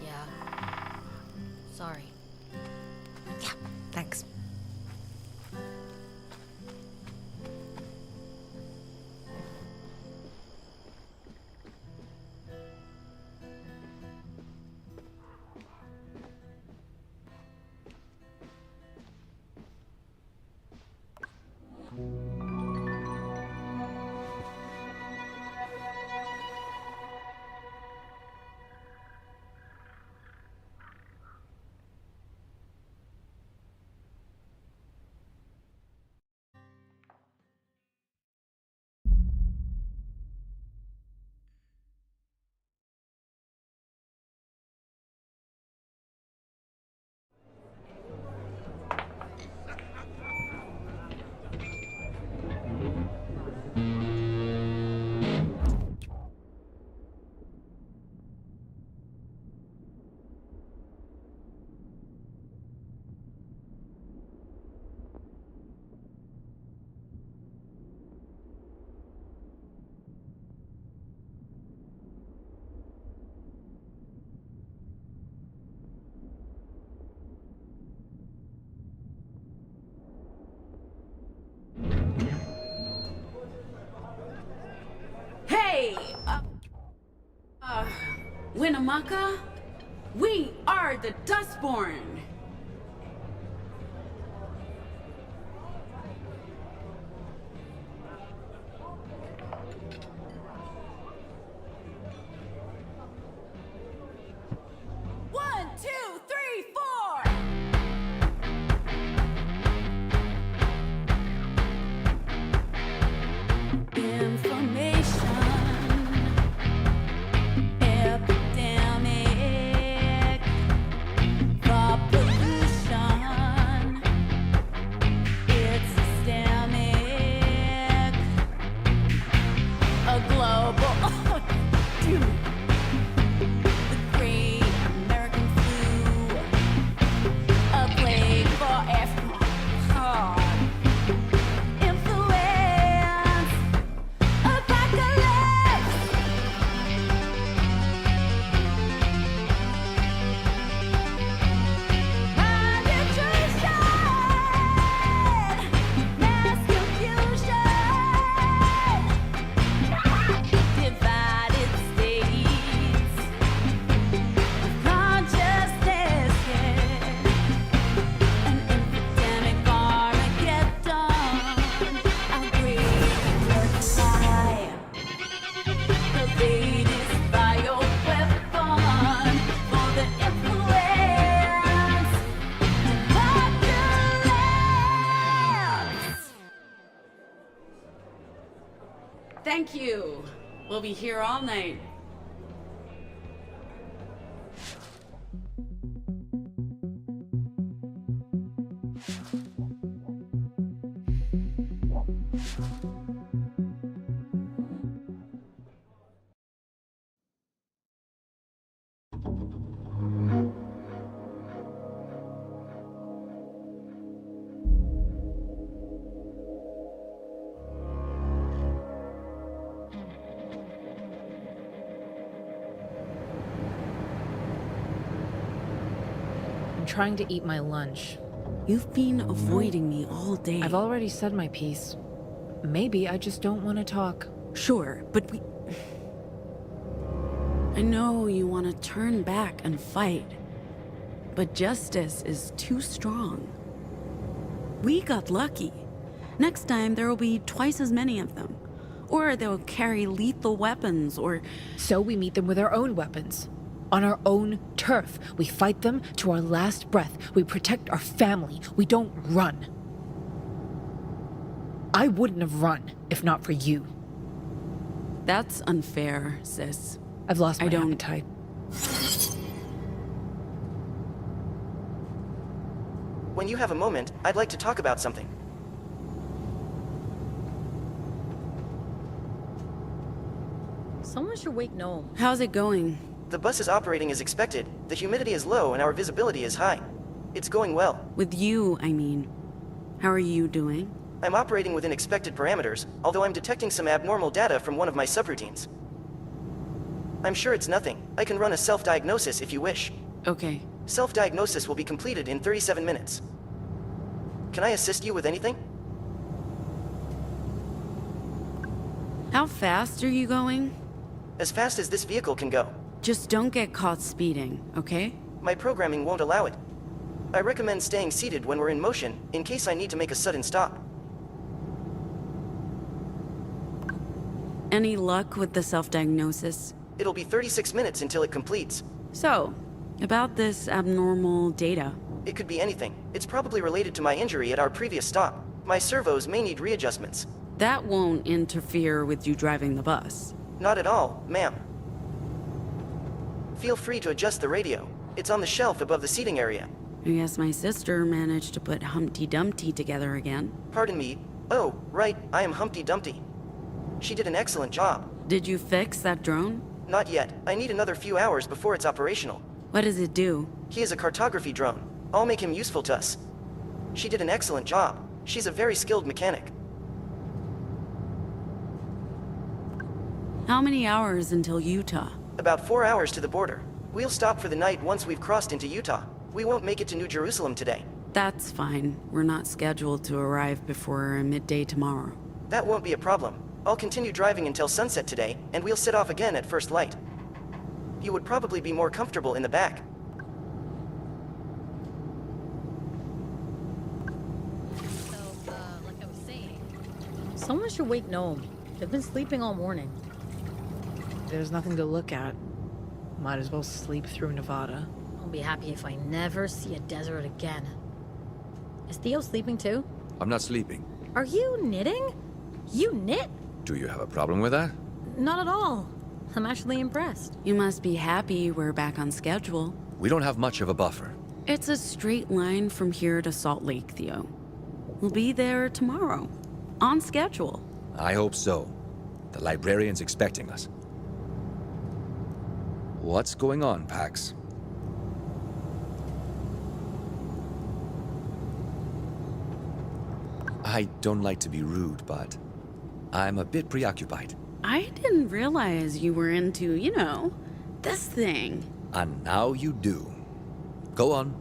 Yeah. Sorry. Yeah, thanks. Winnemucca. We are the Dustborn. One, two, three, four! Information, epidemic, the pollution, it's systemic, a global, damn it. The Great American Flu, a plague for everyone. Influence, apocalypse. Mind intrusion, mass confusion, divided states, consciousness, an epidemic Armageddon, a great reply, the latest bioweapon for the influence, apocalypse. Thank you. We'll be here all night. I'm trying to eat my lunch. You've been avoiding me all day. I've already said my piece. Maybe I just don't want to talk. Sure, but we... I know you want to turn back and fight, but justice is too strong. We got lucky. Next time there will be twice as many of them. Or they'll carry lethal weapons, or... So we meet them with our own weapons. On our own turf. We fight them to our last breath. We protect our family. We don't run. I wouldn't have run if not for you. That's unfair, sis. I've lost my appetite. When you have a moment, I'd like to talk about something. Someone should wake Noel. How's it going? The bus is operating as expected. The humidity is low and our visibility is high. It's going well. With you, I mean. How are you doing? I'm operating within expected parameters, although I'm detecting some abnormal data from one of my subroutines. I'm sure it's nothing. I can run a self-diagnosis if you wish. Okay. Self-diagnosis will be completed in 37 minutes. Can I assist you with anything? How fast are you going? As fast as this vehicle can go. Just don't get caught speeding, okay? My programming won't allow it. I recommend staying seated when we're in motion, in case I need to make a sudden stop. Any luck with the self-diagnosis? It'll be 36 minutes until it completes. So, about this abnormal data. It could be anything. It's probably related to my injury at our previous stop. My servos may need readjustments. That won't interfere with you driving the bus. Not at all, ma'am. Feel free to adjust the radio. It's on the shelf above the seating area. I guess my sister managed to put Humpty Dumpty together again. Pardon me. Oh, right, I am Humpty Dumpty. She did an excellent job. Did you fix that drone? Not yet. I need another few hours before it's operational. What does it do? He is a cartography drone. I'll make him useful to us. She did an excellent job. She's a very skilled mechanic. How many hours until Utah? About 4 hours to the border. We'll stop for the night once we've crossed into Utah. We won't make it to New Jerusalem today. That's fine. We're not scheduled to arrive before midday tomorrow. That won't be a problem. I'll continue driving until sunset today, and we'll set off again at first light. You would probably be more comfortable in the back. Like I was saying, someone should wake Gnome. They've been sleeping all morning. There's nothing to look at. Might as well sleep through Nevada. I'll be happy if I never see a desert again. Is Theo sleeping too? I'm not sleeping. Are you knitting? You knit? Do you have a problem with that? Not at all. I'm actually impressed. You must be happy we're back on schedule. We don't have much of a buffer. It's a straight line from here to Salt Lake, Theo. We'll be there tomorrow. On schedule. I hope so. The librarian's expecting us. What's going on, Pax? I don't like to be rude, but I'm a bit preoccupied. I didn't realize you were into, this thing. And now you do. Go on.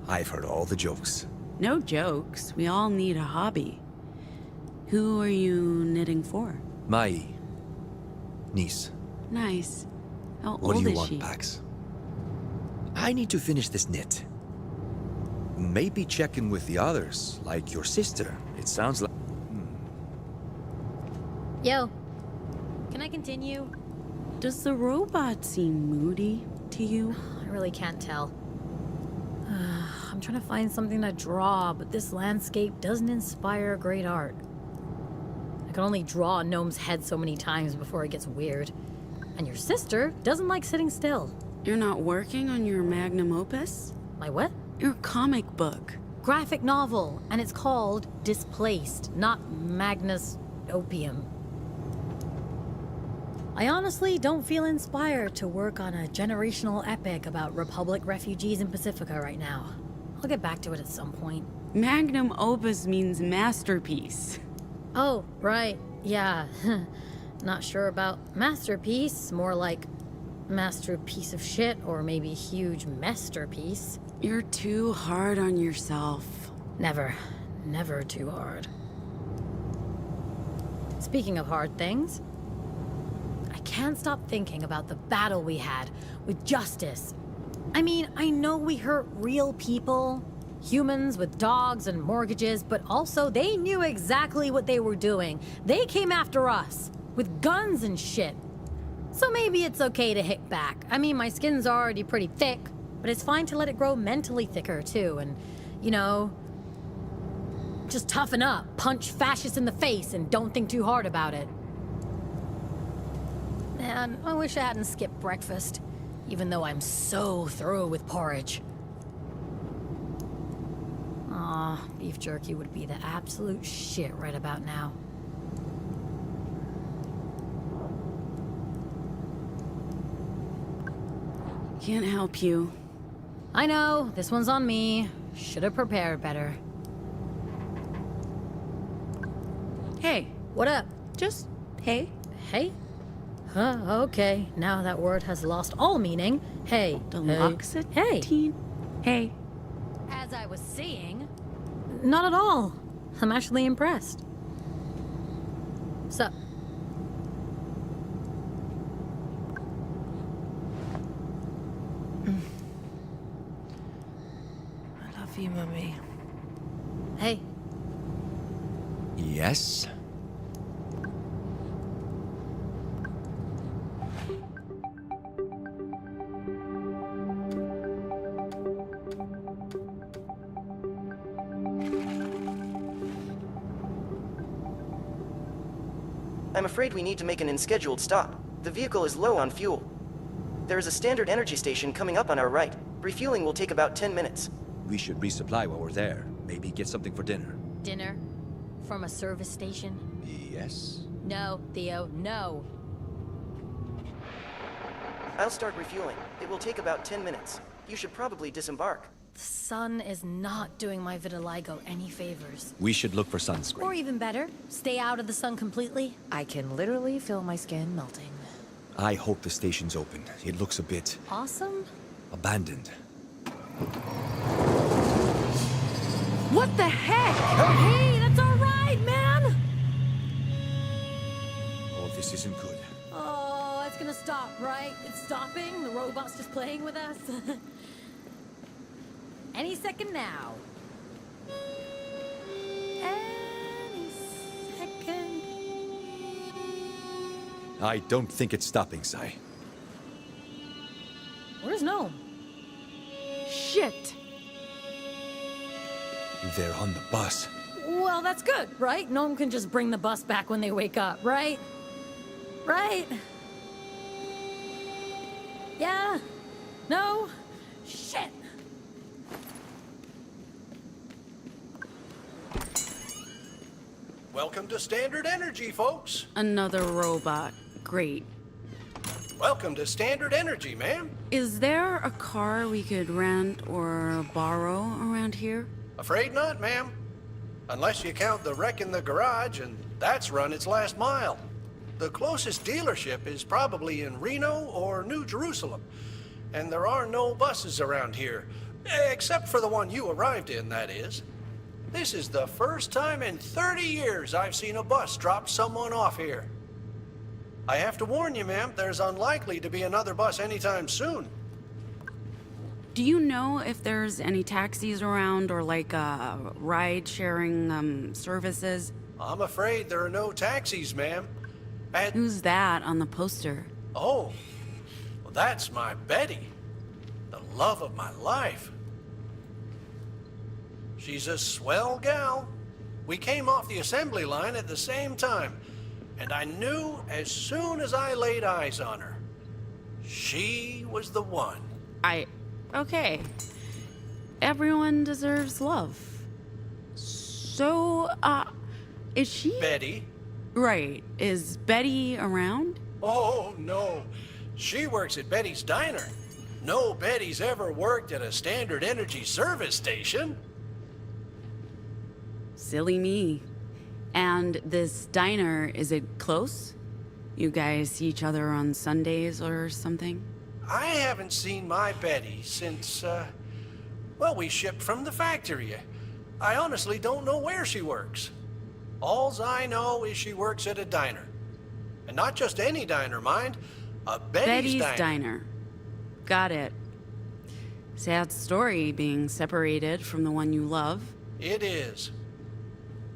I've heard all the jokes. No jokes. We all need a hobby. Who are you knitting for? My niece. Nice. How What do old you is want, she? Pax? I need to finish this knit. Maybe check in with the others, like your sister. It sounds like... Yo, can I continue? Does the robot seem moody to you? I really can't tell. I'm trying to find something to draw, but this landscape doesn't inspire great art. I can only draw a gnome's head so many times before it gets weird. And your sister doesn't like sitting still. You're not working on your magnum opus? My what? Your comic book. Graphic novel, and it's called Displaced, not Magnus Opium. I honestly don't feel inspired to work on a generational epic about Republic refugees in Pacifica right now. I'll get back to it at some point. Magnum opus means masterpiece. Oh, right. Yeah. Not sure about masterpiece. More like masterpiece of shit, or maybe huge masterpiece. You're too hard on yourself. Never. Never too hard. Speaking of hard things, I can't stop thinking about the battle we had with Justice. I mean, I know we hurt real people, humans with dogs and mortgages, but also they knew exactly what they were doing. They came after us, with guns and shit. So maybe it's okay to hit back. I mean, my skin's already pretty thick, but it's fine to let it grow mentally thicker too, and, just toughen up, punch fascists in the face, and don't think too hard about it. Man, I wish I hadn't skipped breakfast, even though I'm so through with porridge. Aw, beef jerky would be the absolute shit right about now. Can't help you. I know, this one's on me. Should have prepared better. Hey. What up? Just hey. Hey? Huh, okay. Now that word has lost all meaning. Hey. Deluxetine. Hey. As I was saying... Not at all. I'm actually impressed. Sup? I love you, Mummy. Hey. Yes? I'm afraid we need to make an unscheduled stop. The vehicle is low on fuel. There is a standard energy station coming up on our right. Refueling will take about 10 minutes. We should resupply while we're there. Maybe get something for dinner. Dinner? From a service station? Yes? No, Theo, no. I'll start refueling. It will take about 10 minutes. You should probably disembark. The sun is not doing my vitiligo any favors. We should look for sunscreen. Or even better, stay out of the sun completely. I can literally feel my skin melting. I hope the station's open. It looks a bit Awesome? abandoned. What the heck? Hey, that's all right, man! Oh, this isn't good. Oh, it's gonna stop, right? It's stopping? The robot's just playing with us? Any second now. Any second. I don't think it's stopping, Sai. Where's Gnome? Shit! They're on the bus. Well, that's good, right? Gnome can just bring the bus back when they wake up, right? Right? Yeah? No? Shit! Welcome to Standard Energy, folks. Another robot. Great. Welcome to Standard Energy, ma'am. Is there a car we could rent or borrow around here? Afraid not, ma'am. Unless you count the wreck in the garage, and that's run its last mile. The closest dealership is probably in Reno or New Jerusalem. And there are no buses around here. Except for the one you arrived in, that is. This is the first time in 30 years I've seen a bus drop someone off here. I have to warn you, ma'am, there's unlikely to be another bus anytime soon. Do you know if there's any taxis around or like ride-sharing services? I'm afraid there are no taxis, ma'am. Who's that on the poster? Oh, well, that's my Betty, the love of my life. She's a swell gal. We came off the assembly line at the same time, and I knew as soon as I laid eyes on her, she was the one. Okay. Everyone deserves love. So, is she? Betty? Right. Is Betty around? Oh, no. She works at Betty's Diner. No Betty's ever worked at a Standard Energy service station. Silly me. And this diner, is it close? You guys see each other on Sundays or something? I haven't seen my Betty since, well, we shipped from the factory. I honestly don't know where she works. Alls I know is she works at a diner. And not just any diner, mind. A Betty's Diner. Got it. Sad story being separated from the one you love. It is.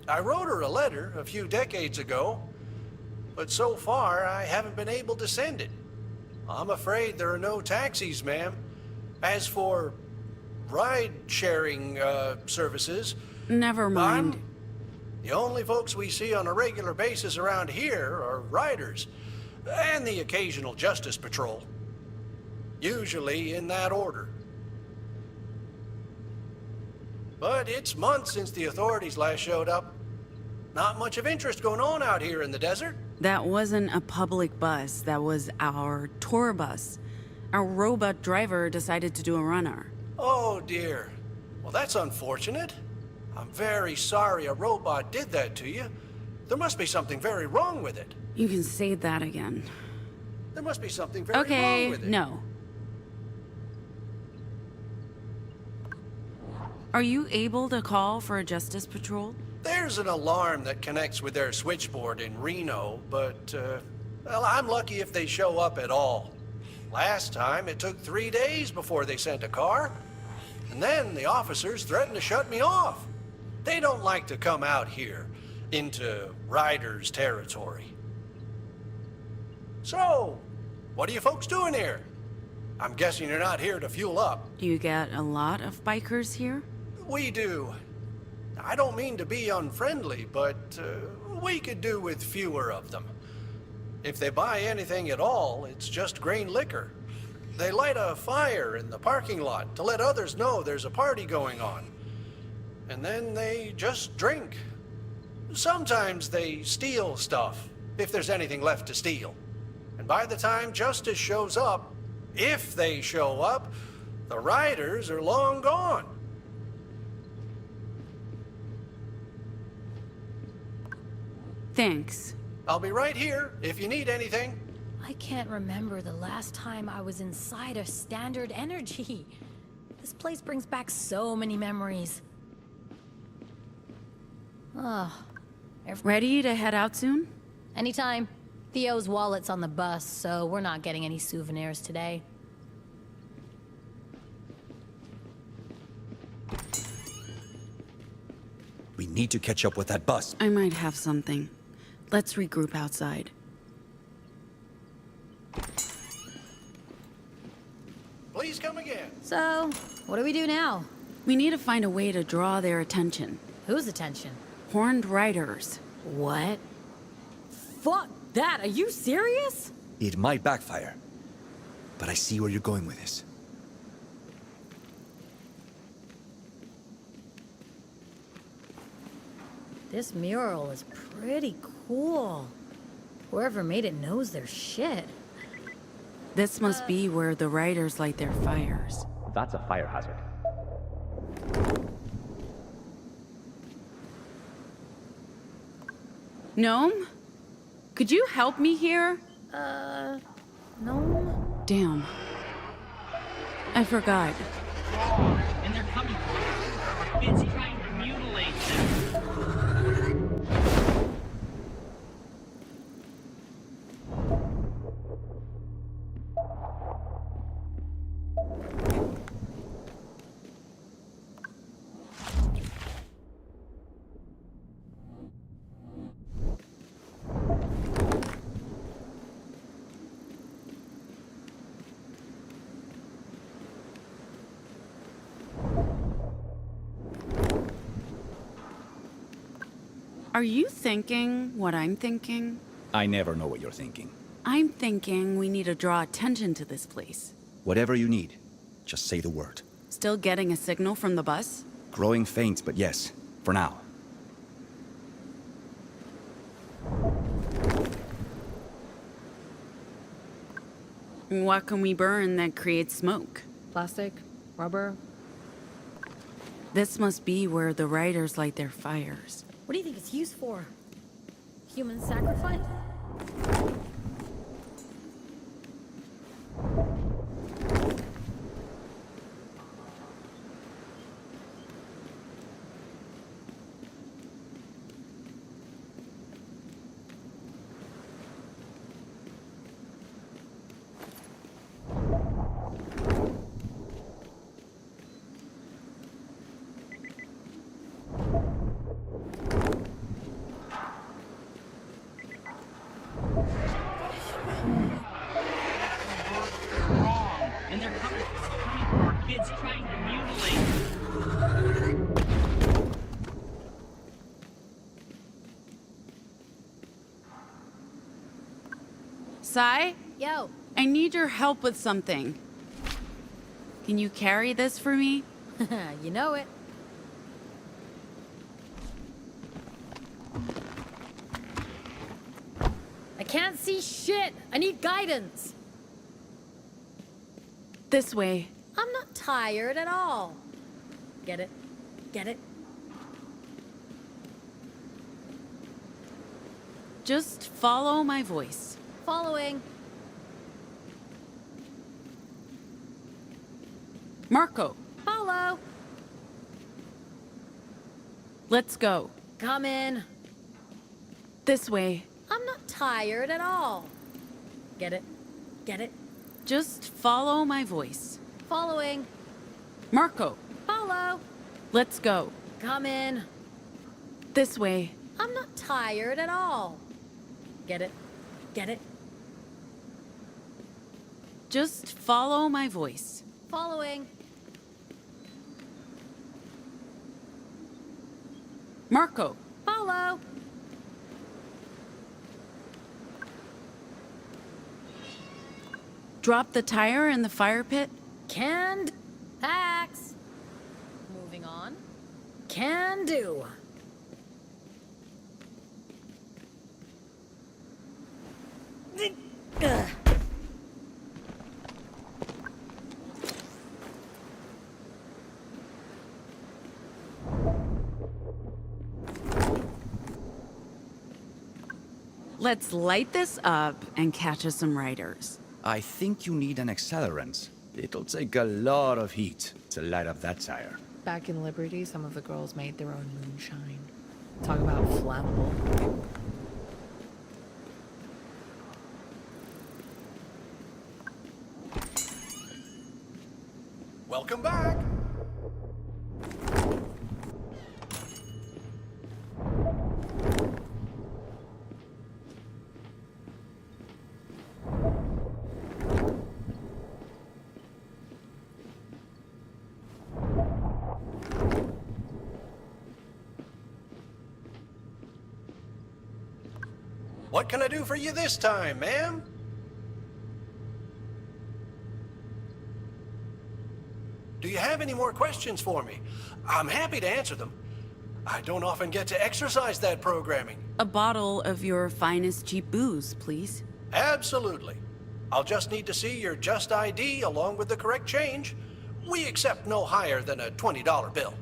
I wrote her a letter a few decades ago, but so far I haven't been able to send it. I'm afraid there are no taxis, ma'am. As for ride-sharing services... Never mind. The only folks we see on a regular basis around here are riders, and the occasional Justice Patrol. Usually in that order. But it's months since the authorities last showed up. Not much of interest going on out here in the desert. That wasn't a public bus. That was our tour bus. Our robot driver decided to do a runner. Oh, dear. Well, that's unfortunate. I'm very sorry a robot did that to you. There must be something very wrong with it. You can say that again. There must be something very wrong with it. No. Are you able to call for a Justice Patrol? There's an alarm that connects with their switchboard in Reno, but, well, I'm lucky if they show up at all. Last time, it took 3 days before they sent a car. And then the officers threatened to shut me off. They don't like to come out here into riders' territory. So, what are you folks doing here? I'm guessing you're not here to fuel up. Do you get a lot of bikers here? We do. I don't mean to be unfriendly, but we could do with fewer of them. If they buy anything at all, it's just grain liquor. They light a fire in the parking lot to let others know there's a party going on. And then they just drink. Sometimes they steal stuff, if there's anything left to steal. And by the time justice shows up, if they show up, the riders are long gone. Thanks. I'll be right here if you need anything. I can't remember the last time I was inside a Standard Energy. This place brings back so many memories. Ready to head out soon? Anytime. Theo's wallet's on the bus, so we're not getting any souvenirs today. We need to catch up with that bus. I might have something. Let's regroup outside. Please come again. So, what do we do now? We need to find a way to draw their attention. Whose attention? Horned riders. What? Fuck that! Are you serious? It might backfire. But I see where you're going with this. This mural is pretty cool. Whoever made it knows their shit. This must be where the riders light their fires. That's a fire hazard. Gnome? Could you help me here? No? Damn. I forgot. And they're coming for you. It's trying to mutilate them. Are you thinking what I'm thinking? I never know what you're thinking. I'm thinking we need to draw attention to this place. Whatever you need, just say the word. Still getting a signal from the bus? Growing faint, but yes, for now. What can we burn that creates smoke? Plastic? Rubber? This must be where the riders light their fires. What do you think it's used for? Human sacrifice? And they're coming for our kids trying to mutilate. Sai? Yo. I need your help with something. Can you carry this for me? You know it. I can't see shit. I need guidance. This way. I'm not tired at all. Get it? Get it? Just follow my voice. Following. Marco, Follow. let's go. Come in. This way. I'm not tired at all. Get it? Get it? Just follow my voice. Following. Marco, Follow. let's go. Come in. This way. I'm not tired at all. Get it? Get it? Just follow my voice. Following. Marco, Follow. drop the tire in the fire pit. Canned. Pax. Moving on. Can do. Ugh. Let's light this up and catch us some riders. I think you need an accelerant. It'll take a lot of heat to light up that tire. Back in Liberty, some of the girls made their own moonshine. Talk about flammable. Welcome back. What can I do for you this time, ma'am? Do you have any more questions for me? I'm happy to answer them. I don't often get to exercise that programming. A bottle of your finest cheap booze, please. Absolutely. I'll just need to see your Just ID along with the correct change. We accept no higher than a $20 bill.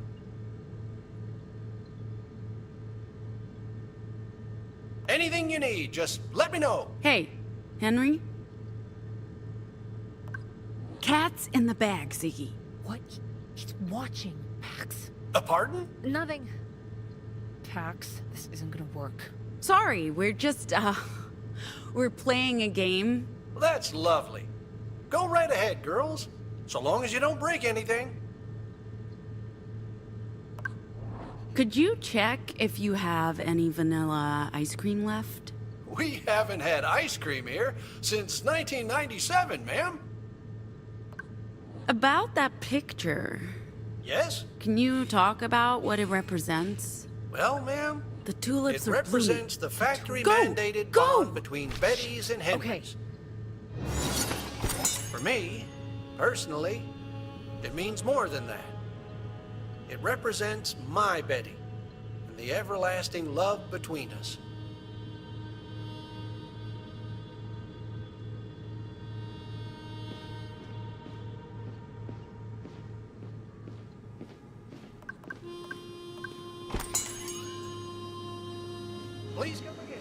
Anything you need, just let me know. Hey, Henry? Cat's in the bag, Ziggy. What? He's watching, Pax. A pardon? Nothing. Pax, this isn't gonna work. Sorry, we're just, we're playing a game. That's lovely. Go right ahead, girls. So long as you don't break anything. Could you check if you have any vanilla ice cream left? We haven't had ice cream here since 1997, ma'am. About that picture. Yes? Can you talk about what it represents? Well, ma'am, the tulips it are represents the factory-mandated bond between Betty's and Henry's. For me, personally, it means more than that. It represents my Betty and the everlasting love between us. Please come again.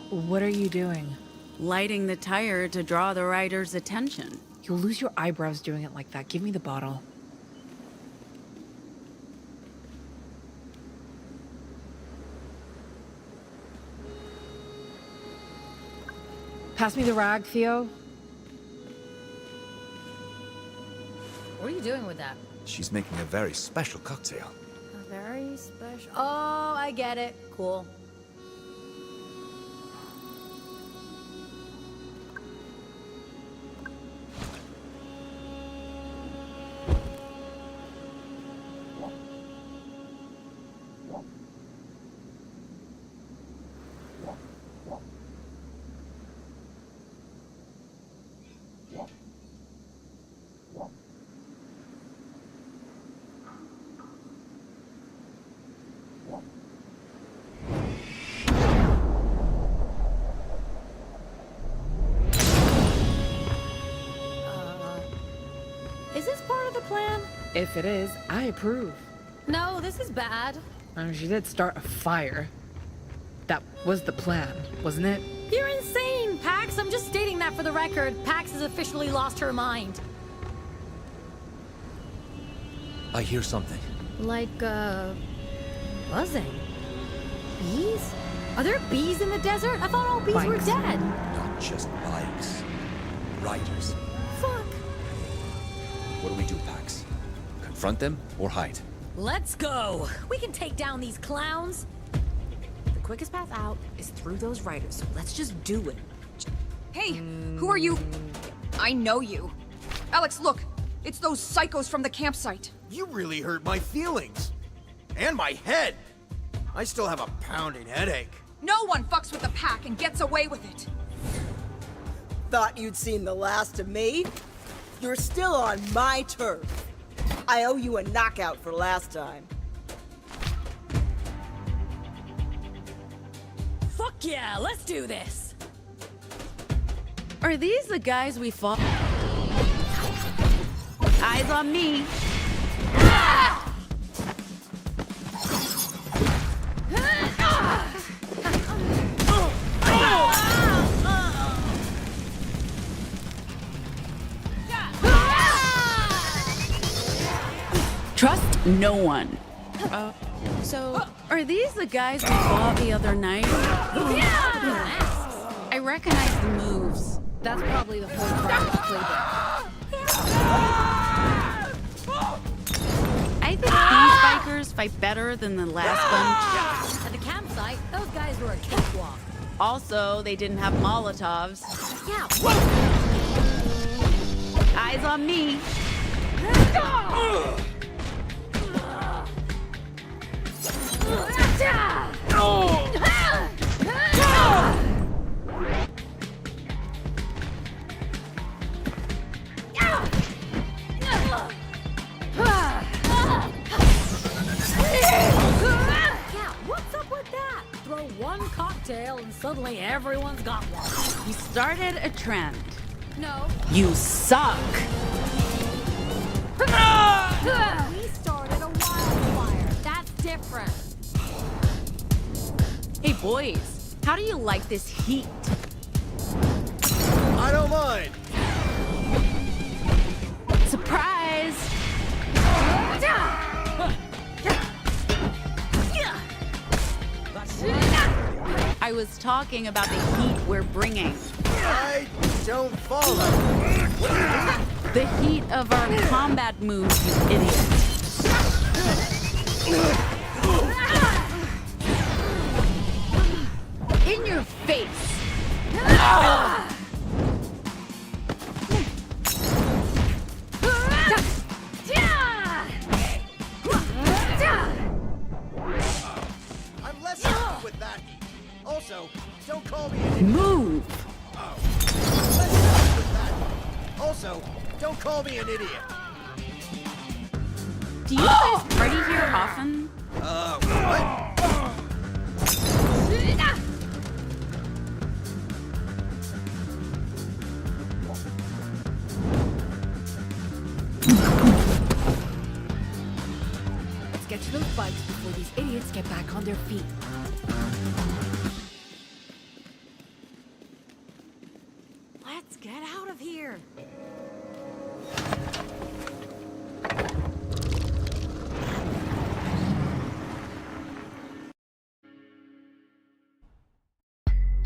What are you doing? Lighting the tire to draw the rider's attention. You'll lose your eyebrows doing it like that. Give me the bottle. Pass me the rag, Theo. What are you doing with that? She's making a very special cocktail. A very special. Oh, I get it. Cool. Is this part of the plan? If it is, I approve. No, this is bad. She did start a fire. That was the plan, wasn't it? You're insane, Pax. I'm just stating that for the record. Pax has officially lost her mind. I hear something. Like, buzzing. Bees? Are there bees in the desert? I thought all bees were dead. Not just bikes. Riders. Fuck. What do we do, Pax? Confront them or hide? Let's go. We can take down these clowns. The quickest path out is through those riders, so let's just do it. Hey, who are you? I know you. Alex, look. It's those psychos from the campsite. You really hurt my feelings. And my head. I still have a pounding headache. No one fucks with the pack and gets away with it. Thought you'd seen the last of me? You're still on my turf. I owe you a knockout for last time. Fuck yeah, let's do this. Are these the guys we fought? Eyes on me. Trust no one. So, are these the guys we fought the other night? I recognize the moves. That's probably the whole Blackfox playbook. I think these bikers fight better than the last bunch. At the campsite, those guys were a cakewalk. Also, they didn't have Molotovs. Yeah. Eyes on me. Yeah, what's up with that? Throw one cocktail and suddenly everyone's got one. We started a trend. No. You suck. We started a wildfire. That's different. Hey boys, how do you like this heat? I don't mind. Surprise! I was talking about the heat we're bringing. I don't follow. The heat of our combat moves, you idiot. In your face! I'm less happy with that heat. Also, don't call me an idiot. Move! Less happy with that heat. Also, don't call me an idiot. Do you guys party here often? What? Let's get to those bikes before these idiots get back on their feet. Let's get out of here.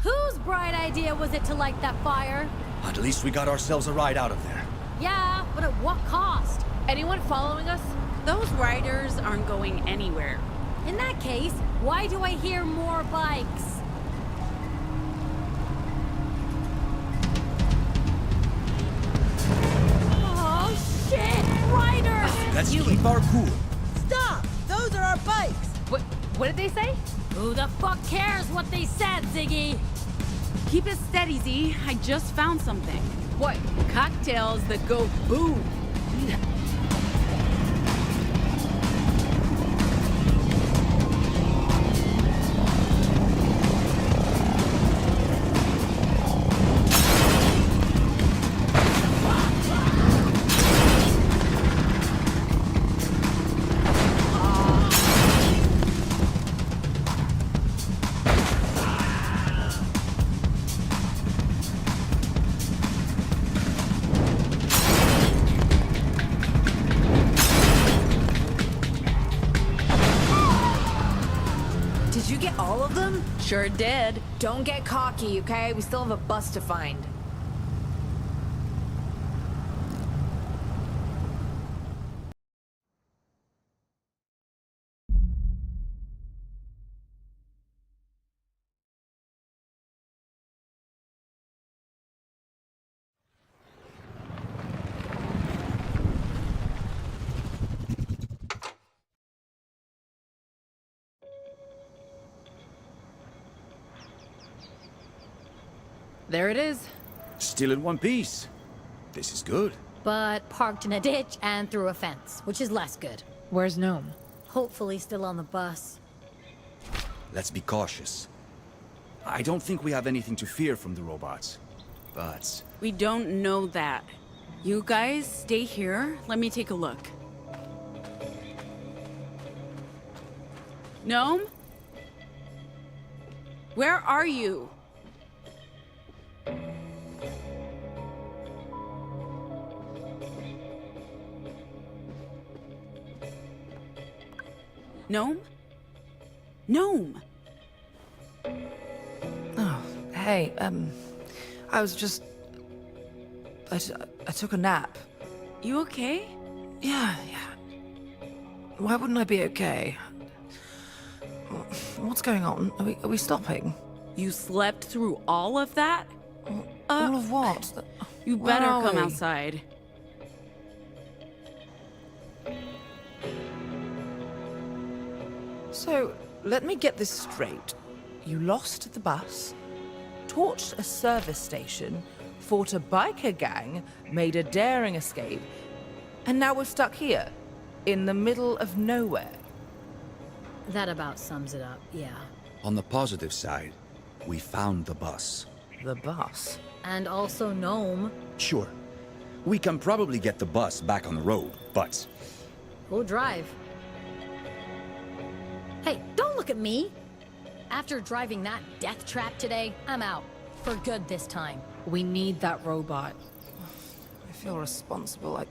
Whose bright idea was it to light that fire? At least we got ourselves a ride out of there. Yeah, but at what cost? Anyone following us? Those riders aren't going anywhere. In that case, why do I hear more bikes? Oh shit! Riders! Let's keep our cool. Stop! Those are our bikes! What did they say? Who the fuck cares what they said, Ziggy? Keep it steady, Z. I just found something. What? Cocktails that go boom. Did you get all of them? Sure did. Don't get cocky, okay? We still have a bus to find. There it is. Still in one piece. This is good. But parked in a ditch and through a fence, which is less good. Where's Gnome? Hopefully still on the bus. Let's be cautious. I don't think we have anything to fear from the robots. But We don't know that. You guys stay here. Let me take a look. Gnome? Where are you? Gnome? Gnome! Oh, hey, I was just... I took a nap. You okay? Yeah. Why wouldn't I be okay? What's going on? Are we stopping? You slept through all of that? All of what? You Where better are come we? outside. So, let me get this straight. You lost the bus, torched a service station, fought a biker gang, made a daring escape, and now we're stuck here, in the middle of nowhere. That about sums it up, yeah. On the positive side, we found the bus. The bus? And also Gnome. Sure. We can probably get the bus back on the road, but... Who'll drive? Hey, don't look at me! After driving that death trap today, I'm out. For good this time. We need that robot. I feel responsible.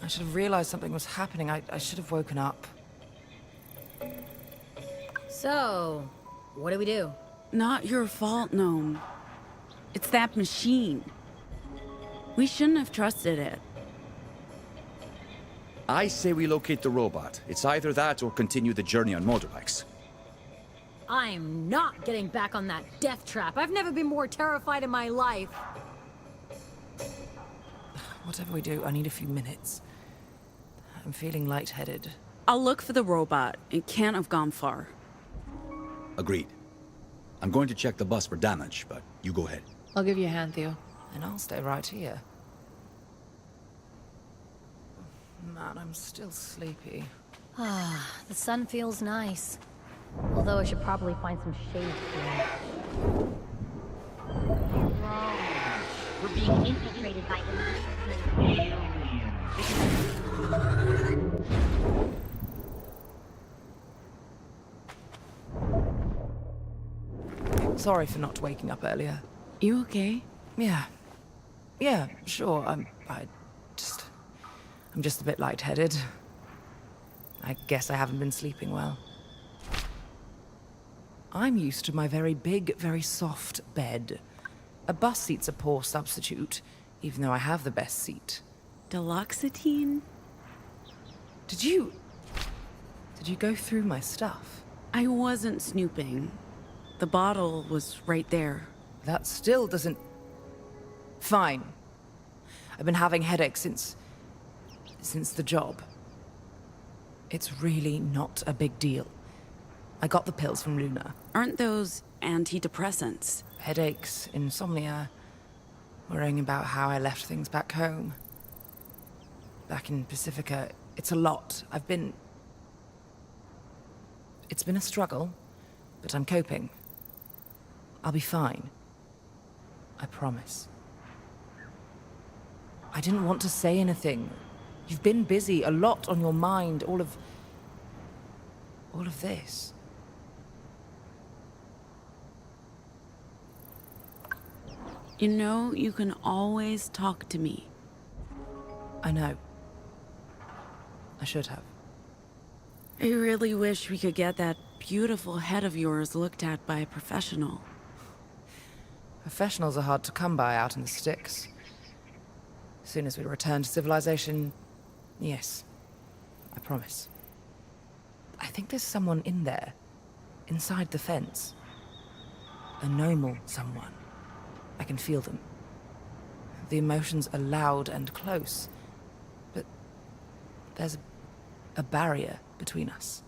I should have realized something was happening. I should have woken up. So, what do we do? Not your fault, Gnome. It's that machine. We shouldn't have trusted it. I say we locate the robot. It's either that or continue the journey on motorbikes. I'm not getting back on that death trap. I've never been more terrified in my life. Whatever we do, I need a few minutes. I'm feeling lightheaded. I'll look for the robot. It can't have gone far. Agreed. I'm going to check the bus for damage, but you go ahead. I'll give you a hand, Theo. And I'll stay right here. Man, I'm still sleepy. Ah, the sun feels nice. Although I should probably find some shade soon. We're being infiltrated by Sorry for not waking up earlier. You okay? Yeah, sure. I'm just a bit lightheaded. I guess I haven't been sleeping well. I'm used to my very big, very soft bed. A bus seat's a poor substitute, even though I have the best seat. Deluxetine? Did you go through my stuff? I wasn't snooping. The bottle was right there. That still doesn't... Fine. I've been having headaches since the job. It's really not a big deal. I got the pills from Luna. Aren't those antidepressants? Headaches, insomnia, worrying about how I left things back home. Back in Pacifica, it's a lot. It's been a struggle, but I'm coping. I'll be fine. I promise. I didn't want to say anything. You've been busy, a lot on your mind, all of this. You know, you can always talk to me. I know. I should have. I really wish we could get that beautiful head of yours looked at by a professional. Professionals are hard to come by out in the sticks. As soon as we return to civilization, yes, I promise. I think there's someone in there, inside the fence. A normal someone. I can feel them. The emotions are loud and close, but there's a barrier between us.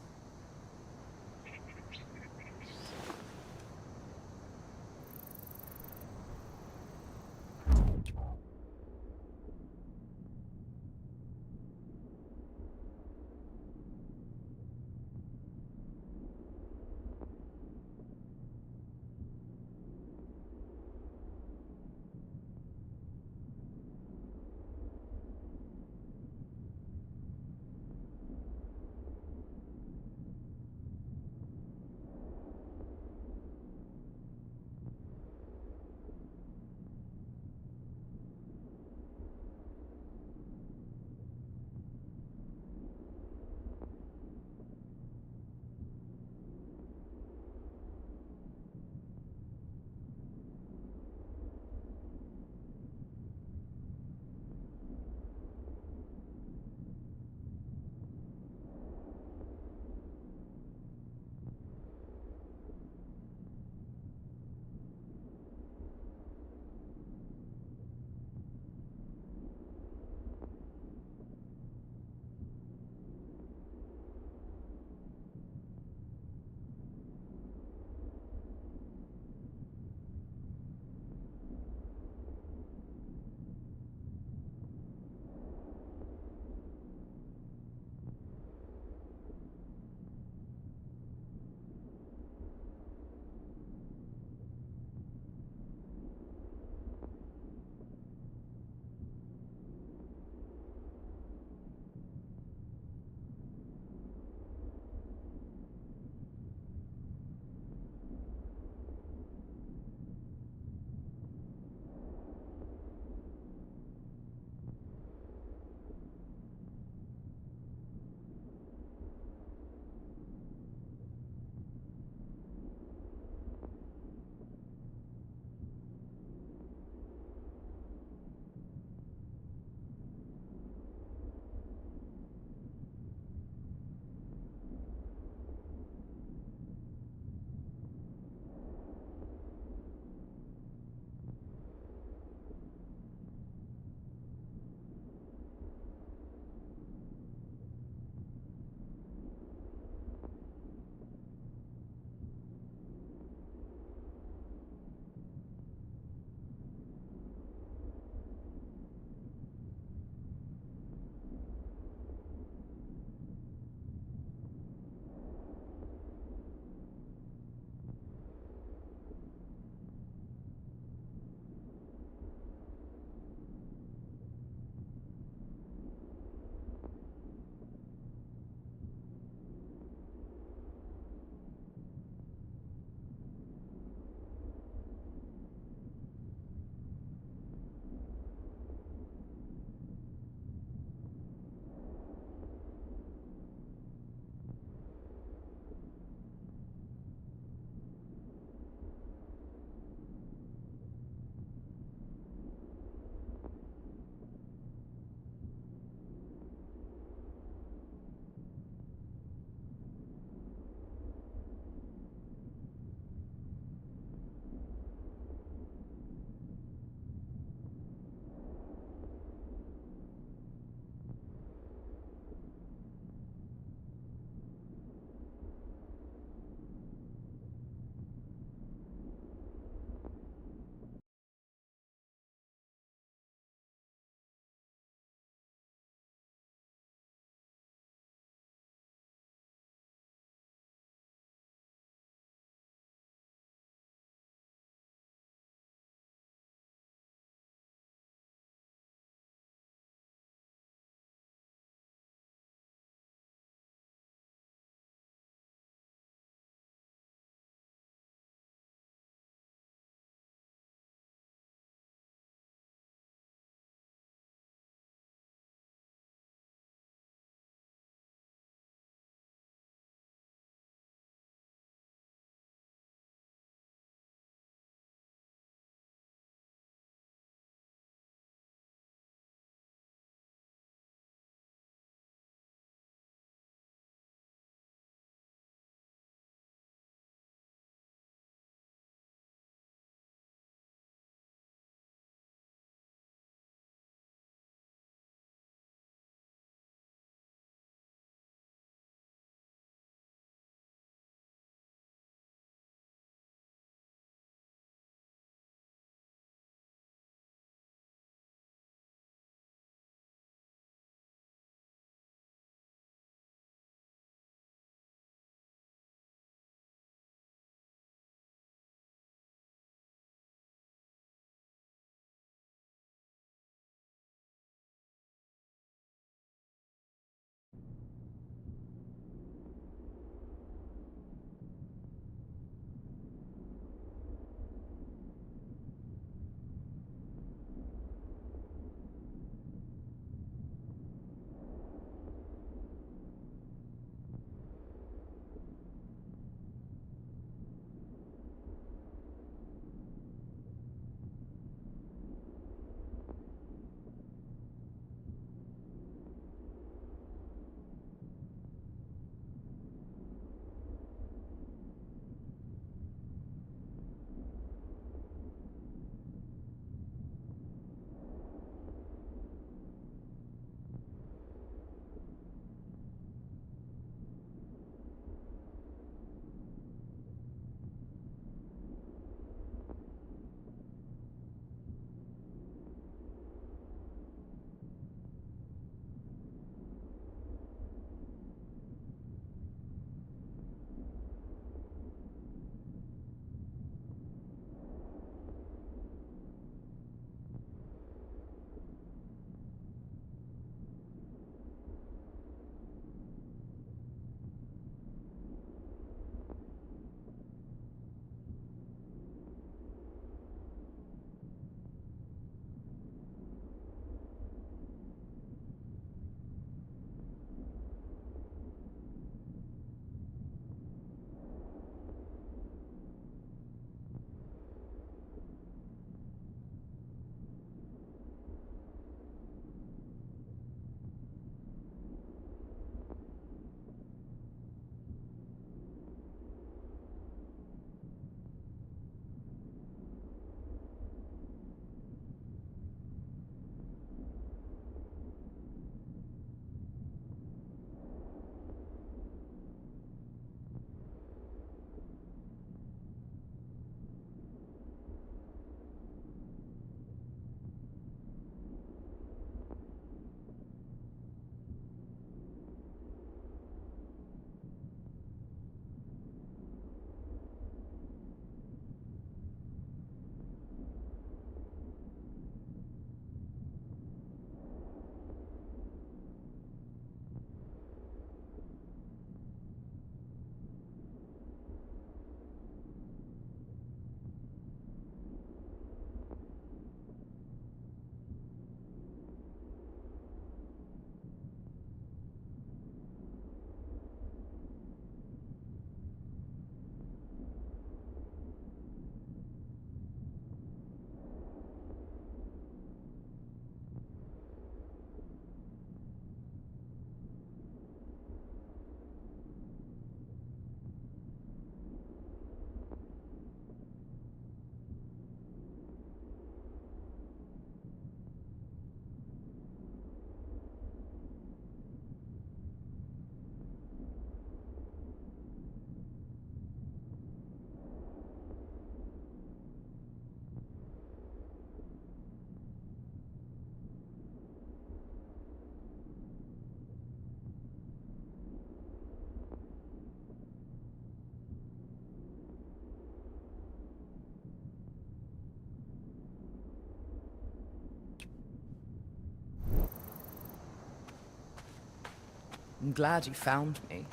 I'm glad you found me.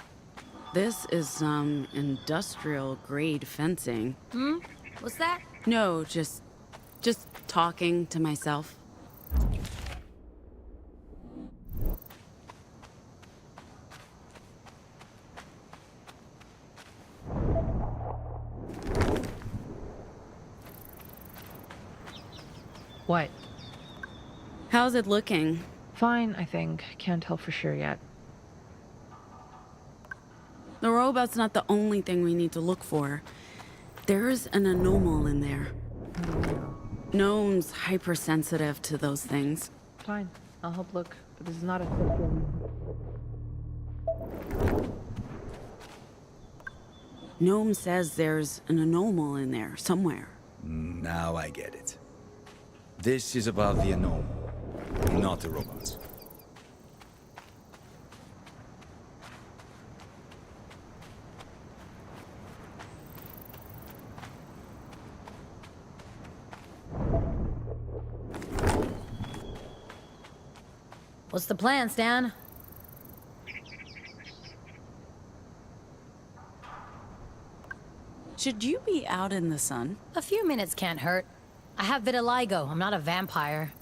This is some industrial-grade fencing. What's that? No, just talking to myself. What? How's it looking? Fine, I think. Can't tell for sure yet. The robot's not the only thing we need to look for. There's an anomal in there. Gnome's hypersensitive to those things. Fine, I'll help look, but this is not a quick one. Gnome says there's an anomal in there somewhere. Now I get it. This is about the anomal, not the robots. What's the plan, Stan? Should you be out in the sun? A few minutes can't hurt. I have vitiligo. I'm not a vampire.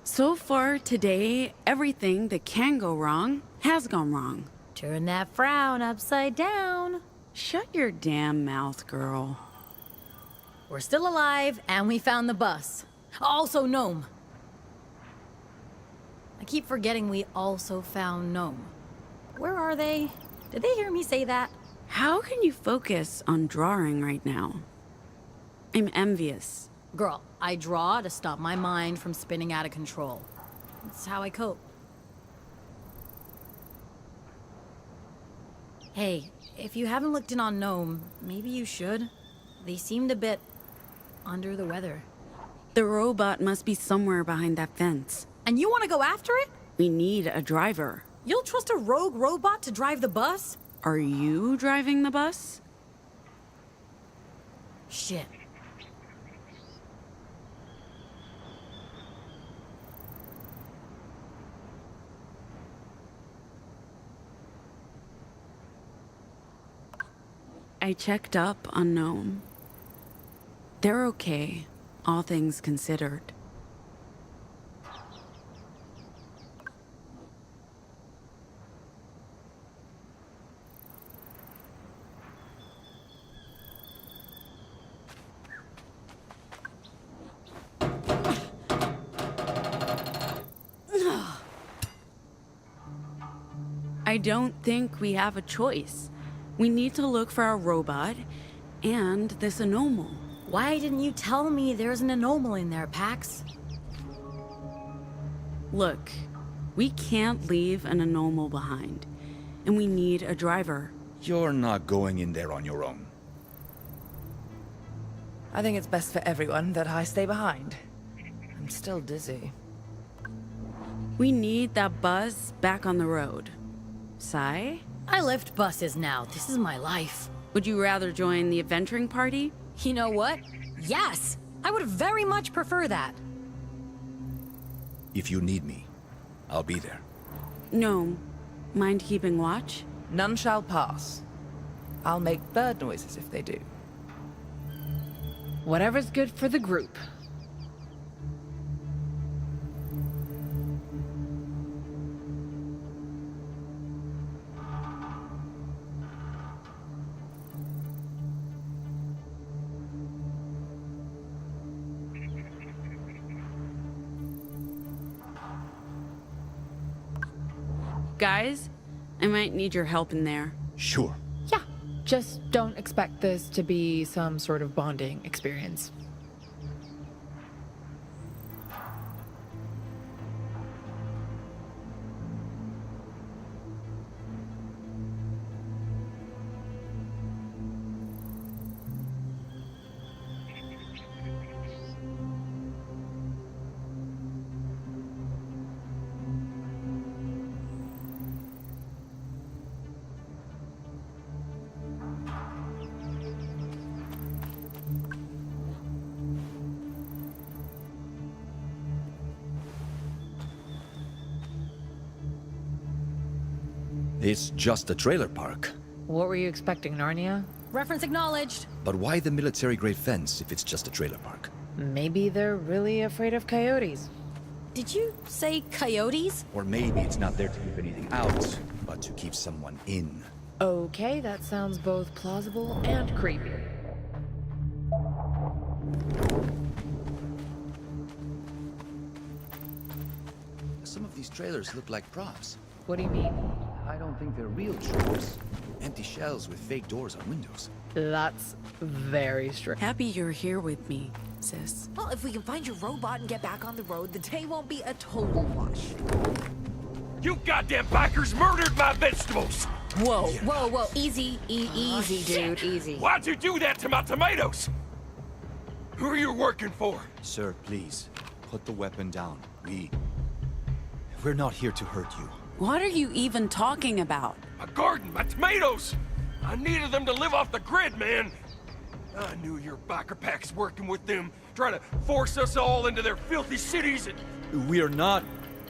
So far today, everything that can go wrong has gone wrong. Turn that frown upside down. Shut your damn mouth, girl. We're still alive, and we found the bus. Also Gnome. I keep forgetting we also found Gnome. Where are they? Did they hear me say that? How can you focus on drawing right now? I'm envious. Girl, I draw to stop my mind from spinning out of control. That's how I cope. Hey, if you haven't looked in on Gnome, maybe you should. They seemed a bit under the weather. The robot must be somewhere behind that fence. And you want to go after it? We need a driver. You'll trust a rogue robot to drive the bus? Are you driving the bus? Shit. I checked up on Gnome. They're okay, all things considered. I don't think we have a choice. We need to look for our robot and this anomal. Why didn't you tell me there's an anomal in there, Pax? Look, we can't leave an anomal behind, and we need a driver. You're not going in there on your own. I think it's best for everyone that I stay behind. I'm still dizzy. We need that buzz back on the road. Sai? I lift buses now. This is my life. Would you rather join the adventuring party? You know what? Yes! I would very much prefer that. If you need me, I'll be there. No. Mind keeping watch? None shall pass. I'll make bird noises if they do. Whatever's good for the group. Guys, I might need your help in there. Sure. Yeah, just don't expect this to be some sort of bonding experience. It's just a trailer park. What were you expecting, Narnia? Reference acknowledged. But why the military-grade fence if it's just a trailer park? Maybe they're really afraid of coyotes. Did you say coyotes? Or maybe it's not there to keep anything out, but to keep someone in. Okay, that sounds both plausible and creepy. Some of these trailers look like props. What do you mean? I don't think they're real trailers. Empty shells with fake doors on windows. That's very strange. Happy you're here with me, sis. Well, if we can find your robot and get back on the road, the day won't be a total wash. You goddamn bikers murdered my vegetables! Whoa, whoa, whoa. Easy, easy, dude, easy. Why'd you do that to my tomatoes? Who are you working for? Sir, please, put the weapon down. We're not here to hurt you. What are you even talking about? My garden, my tomatoes! I needed them to live off the grid, man! I knew your biker pack's working with them, trying to force us all into their filthy cities and... We're not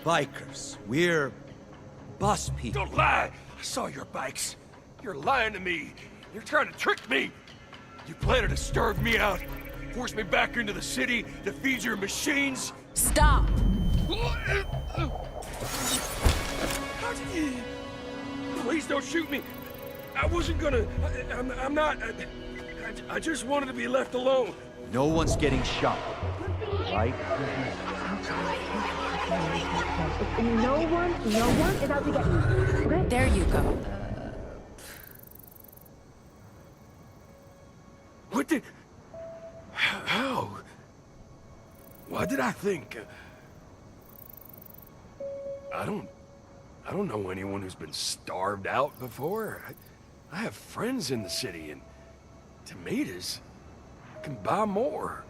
bikers. We're bus people. Don't lie! I saw your bikes. You're lying to me. You're trying to trick me. You planted to starve me out, force me back into the city to feed your machines. Stop! How did you... Please don't shoot me. I wasn't gonna... I'm not... I just wanted to be left alone. No one's getting shot, right? No one is out to get you. Okay? There you go. What did... How? Why did I think... I don't know anyone who's been starved out before. I have friends in the city, and tomatoes, I can buy more.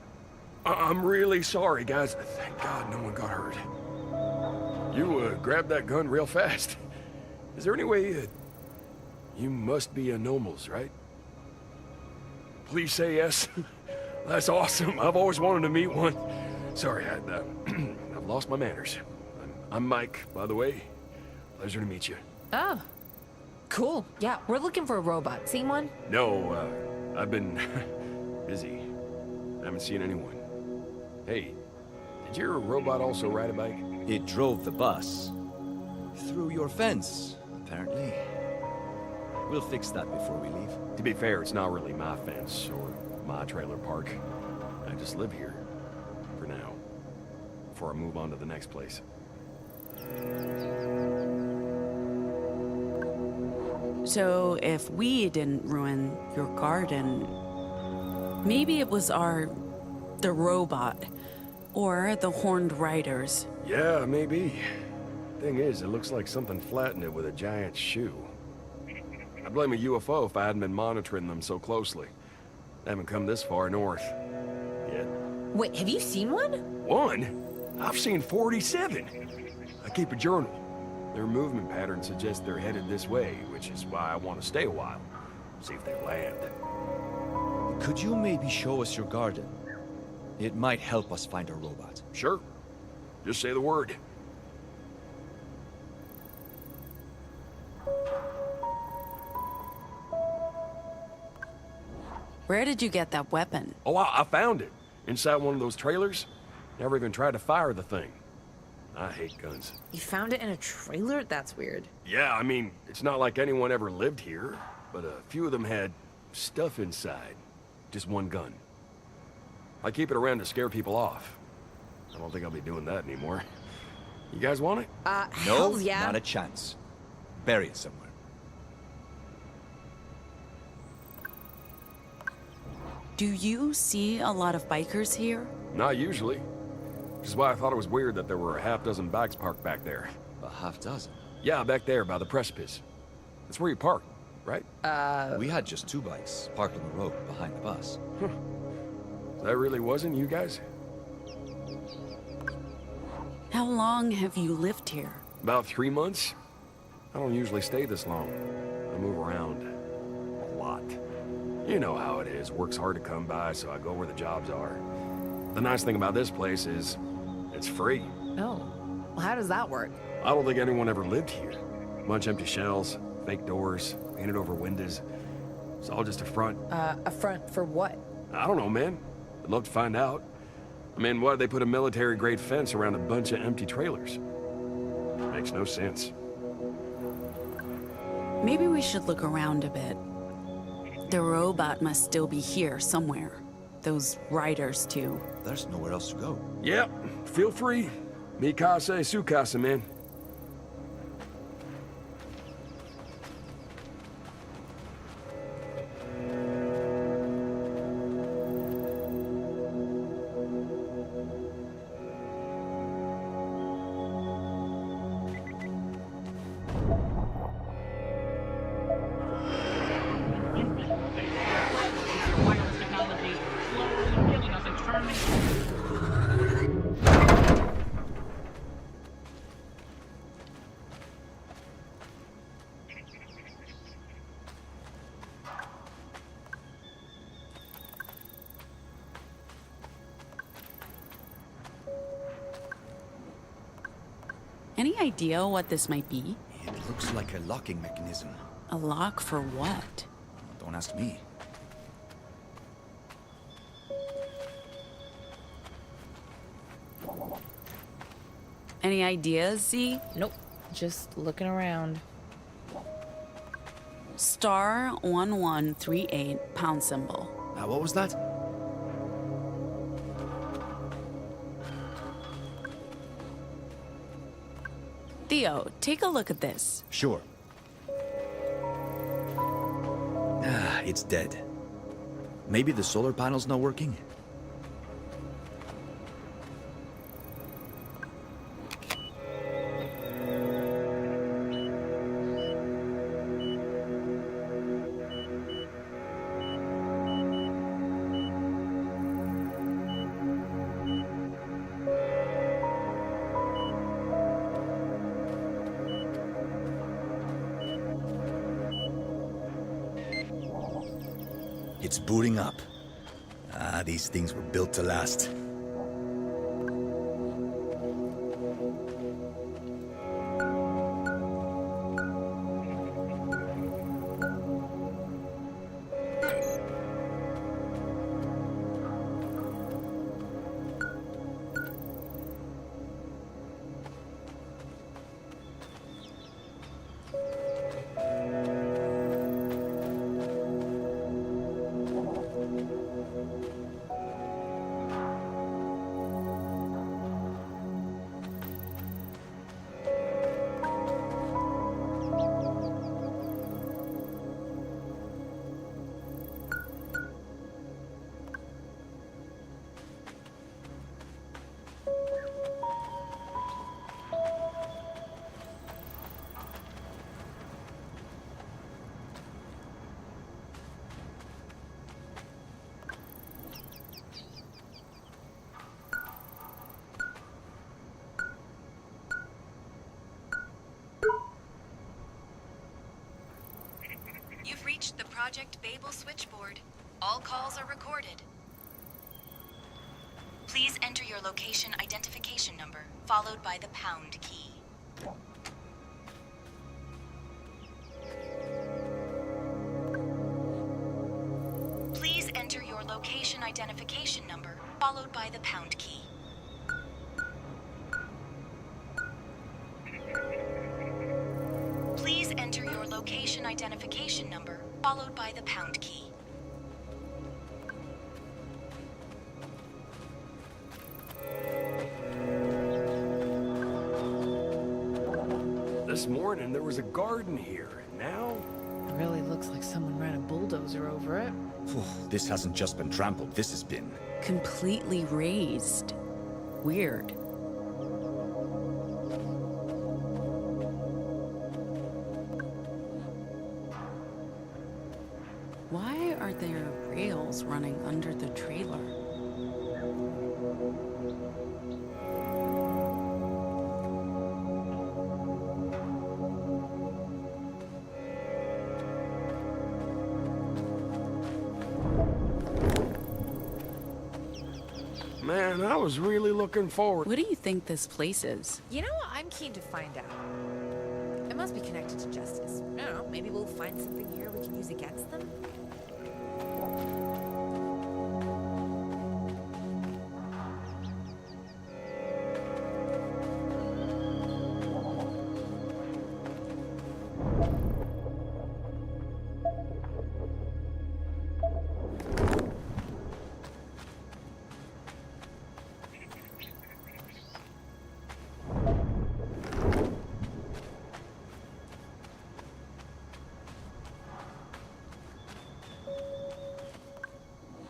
I'm really sorry, guys. Thank God no one got hurt. You grabbed that gun real fast. Is there any way... you must be a Nomals, right? Please say yes. That's awesome. I've always wanted to meet one. Sorry, I've lost my manners. I'm Mike, by the way. Pleasure to meet you. Oh, cool. Yeah, we're looking for a robot. Seen one? No, I've been busy. Haven't seen anyone. Hey, did your robot also ride a bike? It drove the bus. Through your fence, apparently. We'll fix that before we leave. To be fair, it's not really my fence or my trailer park. I just live here. For now. Before I move on to the next place. So if we didn't ruin your garden, maybe it was the robot, or the horned riders. Yeah, maybe. Thing is, it looks like something flattened it with a giant shoe. I'd blame a UFO if I hadn't been monitoring them so closely. They haven't come this far north yet. Wait, have you seen one? One? I've seen 47. I keep a journal. Their movement pattern suggests they're headed this way, which is why I want to stay a while. See if they land. Could you maybe show us your garden? It might help us find a robot. Sure. Just say the word. Where did you get that weapon? Oh, I found it. Inside one of those trailers. Never even tried to fire the thing. I hate guns. You found it in a trailer? That's weird. Yeah, I mean, it's not like anyone ever lived here, but a few of them had stuff inside. Just one gun. I keep it around to scare people off. I don't think I'll be doing that anymore. You guys want it? No, hell yeah. Not a chance. Bury it somewhere. Do you see a lot of bikers here? Not usually. Which is why I thought it was weird that there were a half-dozen bikes parked back there. A half-dozen? Yeah, back there by the precipice. That's where you park, right? We had just 2 bikes parked on the road behind the bus. That really wasn't you guys? How long have you lived here? About 3 months. I don't usually stay this long. I move around a lot. You know how it is. Work's hard to come by, so I go where the jobs are. The nice thing about this place is it's free. Oh. Well, how does that work? I don't think anyone ever lived here. Bunch empty shells, Fake doors, painted over windows. It's all just a front. A front for what? I don't know, man. I'd love to find out. I mean, why'd they put a military-grade fence around a bunch of empty trailers? Makes no sense. Maybe we should look around a bit. The robot must still be here somewhere. Those riders, too. There's nowhere else to go. Yep, feel free. Mi casa es su casa, man. Any idea what this might be? It looks like a locking mechanism. A lock for what? Don't ask me. Any ideas, Z? Nope. Just looking around. Star 1138 pound symbol. What was that? Theo, take a look at this. Sure. It's dead. Maybe the solar panel's not working? It's booting up. These things were built to last. You've reached the Project Babel switchboard. All calls are recorded. Please enter your location identification number, followed by the pound key. Please enter your location identification number, followed by the pound key. Please enter your location identification number, followed by the pound key. This morning there was a garden here, and now... It really looks like someone ran a bulldozer over it. This hasn't just been trampled, this has been... Completely razed. Weird. Why are there rails running under the trailer? Man, I was really looking forward... What do you think this place is? You know what I'm keen to find out? It must be connected to justice. I don't know, maybe we'll find something here we can use against them?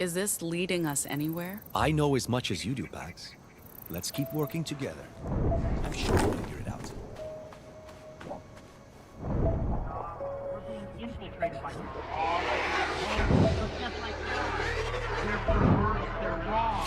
Is this leading us anywhere? I know as much as you do, Pax. Let's keep working together. I'm sure we'll figure it out. We're being infiltrated by people. But just like that, they're perverse, they're wrong.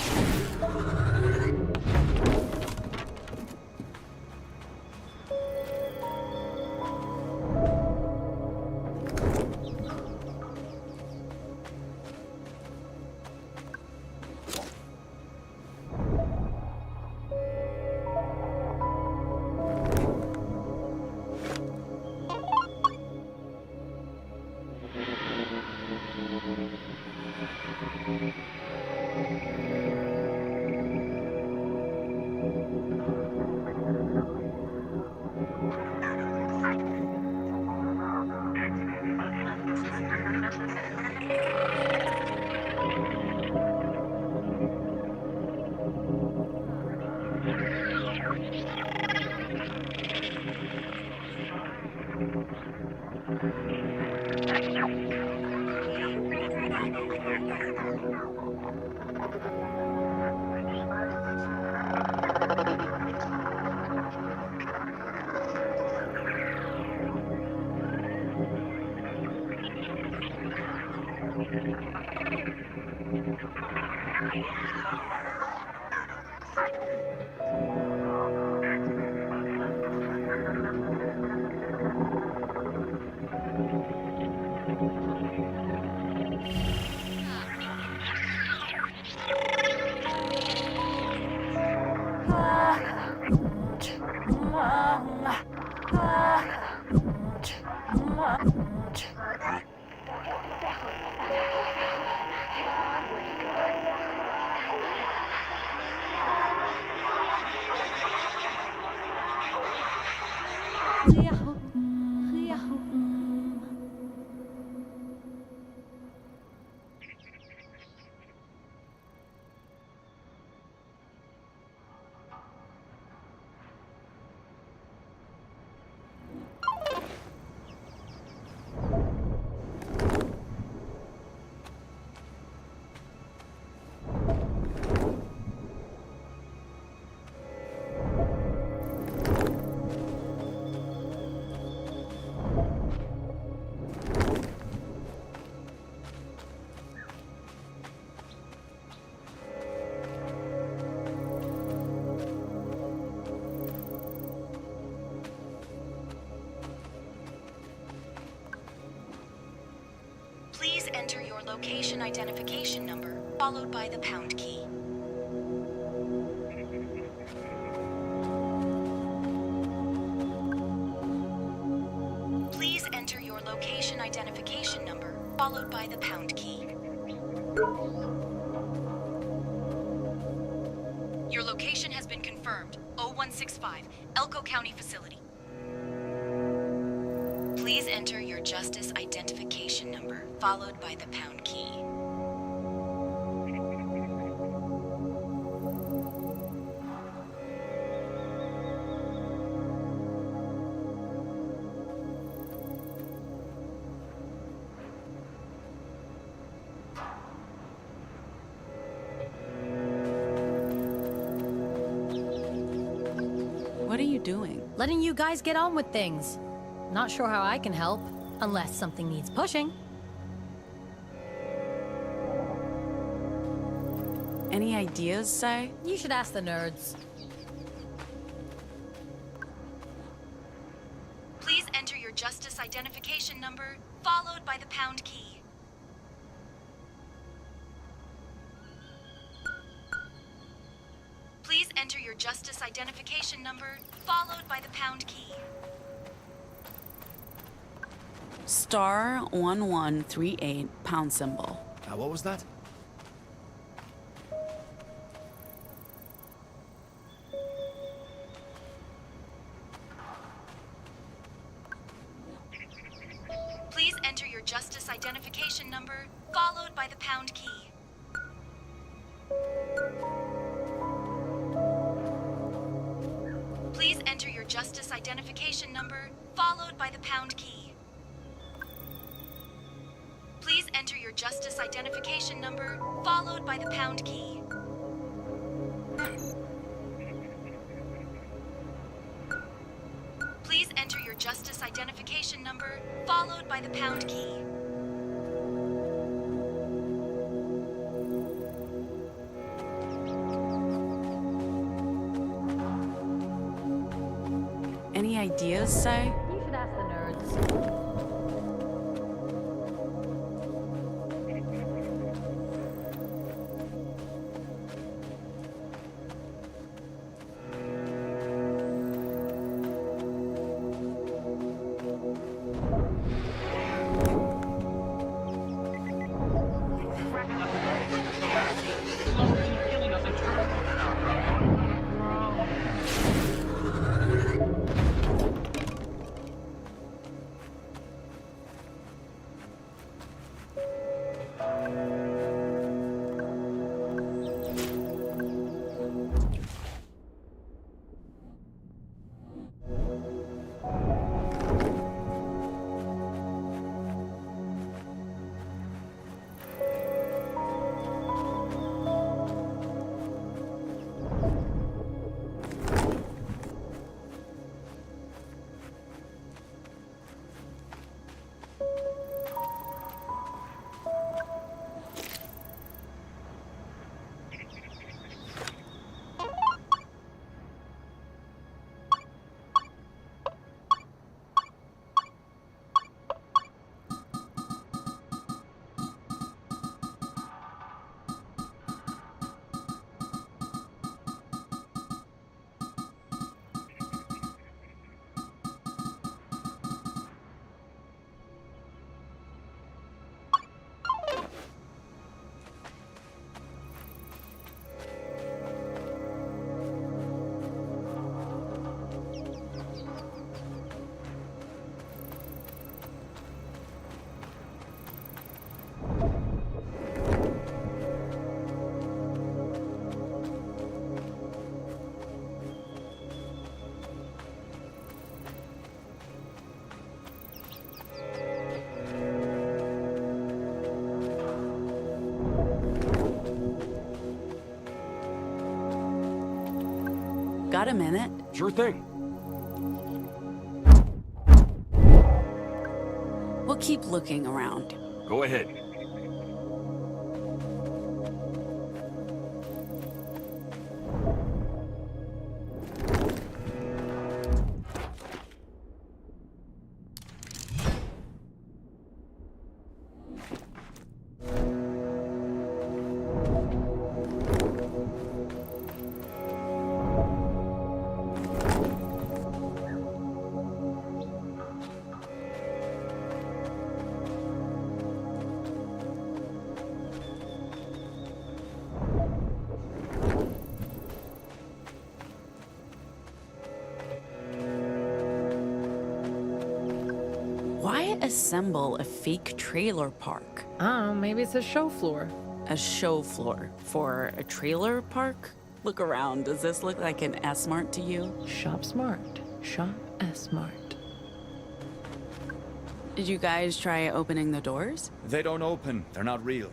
Please enter your location identification number, followed by the pound key. Please enter your location identification number, followed by the pound key. Your location has been confirmed. 0165, Elko County Facility. Please enter your justice identification number, followed by the pound key. What are you doing? Letting you guys get on with things. Not sure how I can help, unless something needs pushing. Any ideas, Sai? You should ask the nerds. Please enter your justice identification number, followed by the pound key. Please enter your justice identification number, followed by the pound key. Star 1138 pound symbol. What was that? Please enter your justice identification number, followed by the pound key. Please enter your justice identification number, followed by the pound key. Please enter your justice identification number, followed by the pound key. Please enter your justice identification number, followed by the pound key. Any ideas, Sai? You should ask the nerds. Got a minute? Sure thing. We'll keep looking around. Go ahead. Why assemble a fake trailer park? Oh, maybe it's a show floor. A show floor for a trailer park? Look around. Does this look like an S-Mart to you? Shop smart. Shop S-Mart. Did you guys try opening the doors? They don't open. They're not real.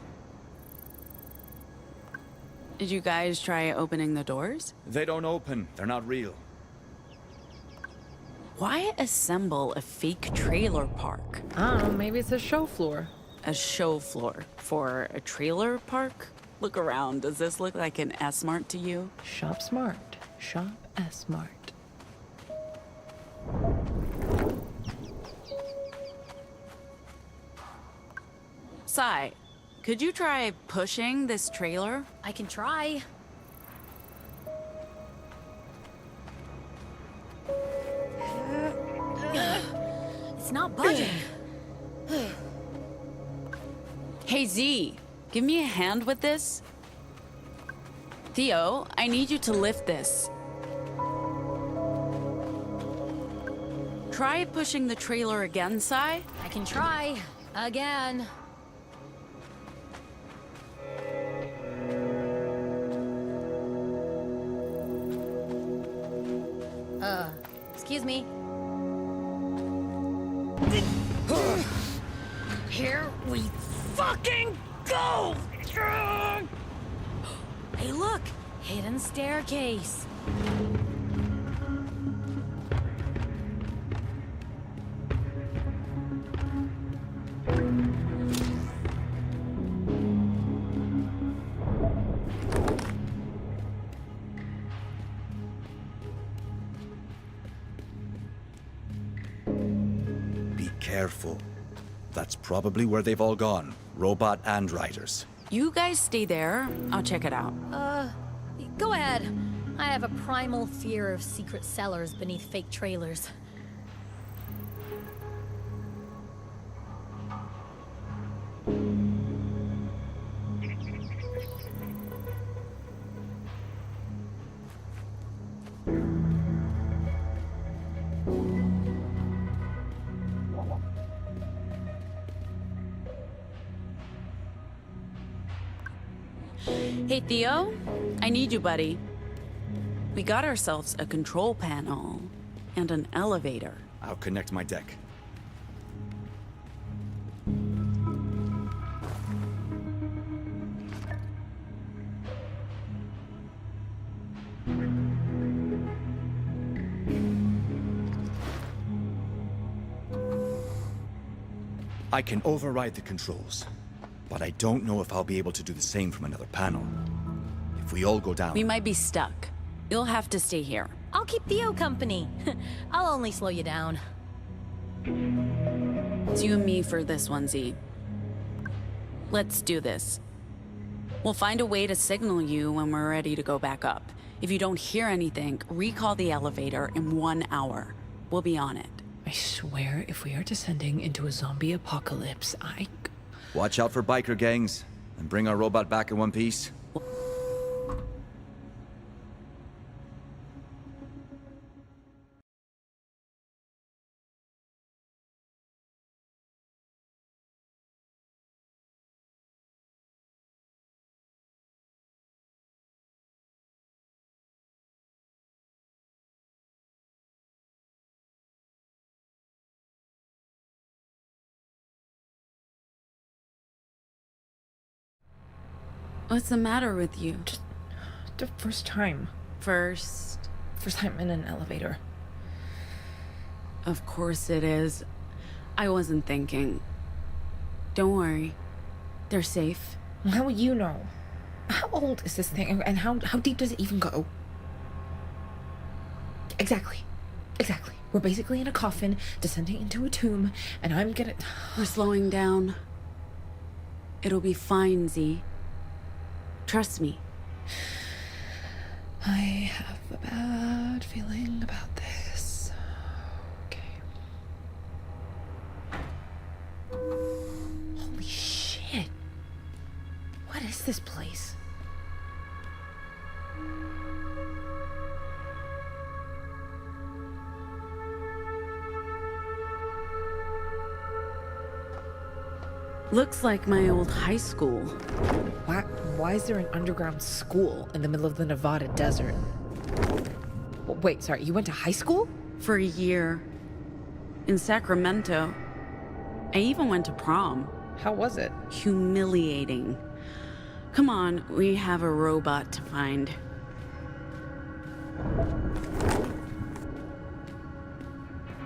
Did you guys try opening the doors? They don't open. They're not real. Why assemble a fake trailer park? Oh, maybe it's a show floor. A show floor for a trailer park? Look around. Does this look like an S-Mart to you? Shop smart. Shop S-Mart. Sai, could you try pushing this trailer? I can try. It's not budging. Hey, Z, give me a hand with this. Theo, I need you to lift this. Try pushing the trailer again, Sai. I can try. Again. Excuse me. Here we fucking go! Hey, look! Hidden staircase. Be careful. That's probably where they've all gone. Robot and riders. You guys stay there. I'll check it out. Go ahead. I have a primal fear of secret cellars beneath fake trailers. Hey, Theo, I need you, buddy. We got ourselves a control panel and an elevator. I'll connect my deck. I can override the controls, but I don't know if I'll be able to do the same from another panel. If we all go down... We might be stuck. You'll have to stay here. I'll keep Theo company. I'll only slow you down. It's you and me for this one, Z. Let's do this. We'll find a way to signal you when we're ready to go back up. If you don't hear anything, recall the elevator in 1 hour. We'll be on it. I swear, if we are descending into a zombie apocalypse, Watch out for biker gangs, and bring our robot back in one piece. What's the matter with you? Just the first time. First time in an elevator. Of course it is. I wasn't thinking. Don't worry. They're safe. How will you know? How old is this thing, and how deep does it even go? Exactly. We're basically in a coffin, descending into a tomb, and I'm gonna... We're slowing down. It'll be fine, Z. Trust me. I have a bad feeling about this. Okay. Holy shit. What is this place? Looks like my old high school. Why is there an underground school in the middle of the Nevada desert? Wait, sorry, you went to high school? For a year. In Sacramento. I even went to prom. How was it? Humiliating. Come on, we have a robot to find.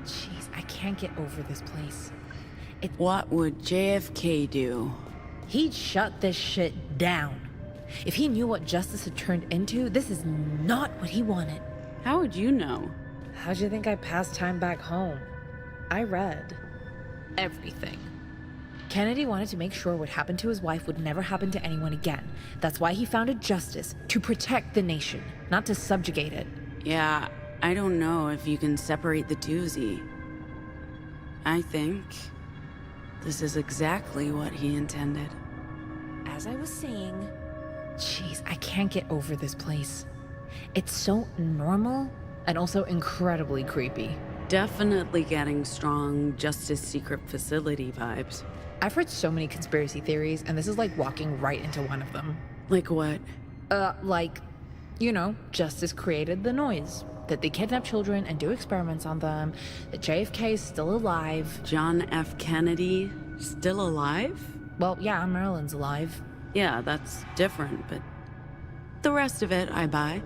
Jeez, I can't get over this place. What would JFK do? He'd shut this shit down. If he knew what justice had turned into, this is not what he wanted. How would you know? How'd you think I passed time back home? I read everything. Kennedy wanted to make sure what happened to his wife would never happen to anyone again. That's why he founded Justice, to protect the nation, not to subjugate it. Yeah, I don't know if you can separate the two, Z. I think this is exactly what he intended. as I was saying... Jeez, I can't get over this place. It's so normal and also incredibly creepy. Definitely getting strong Justice Secret Facility vibes. I've heard so many conspiracy theories, and this is like walking right into one of them. Like what? Like, you know, Justice created the noise. That they kidnap children and do experiments on them. That JFK is still alive. John F. Kennedy still alive? Well, yeah, Marilyn's alive. Yeah, that's different, but the rest of it I buy.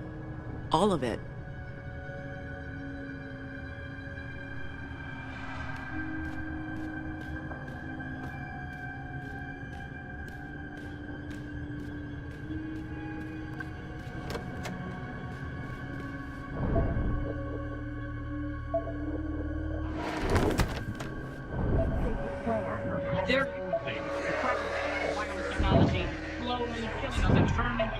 All of it. Their wireless technology slowly killing us and turning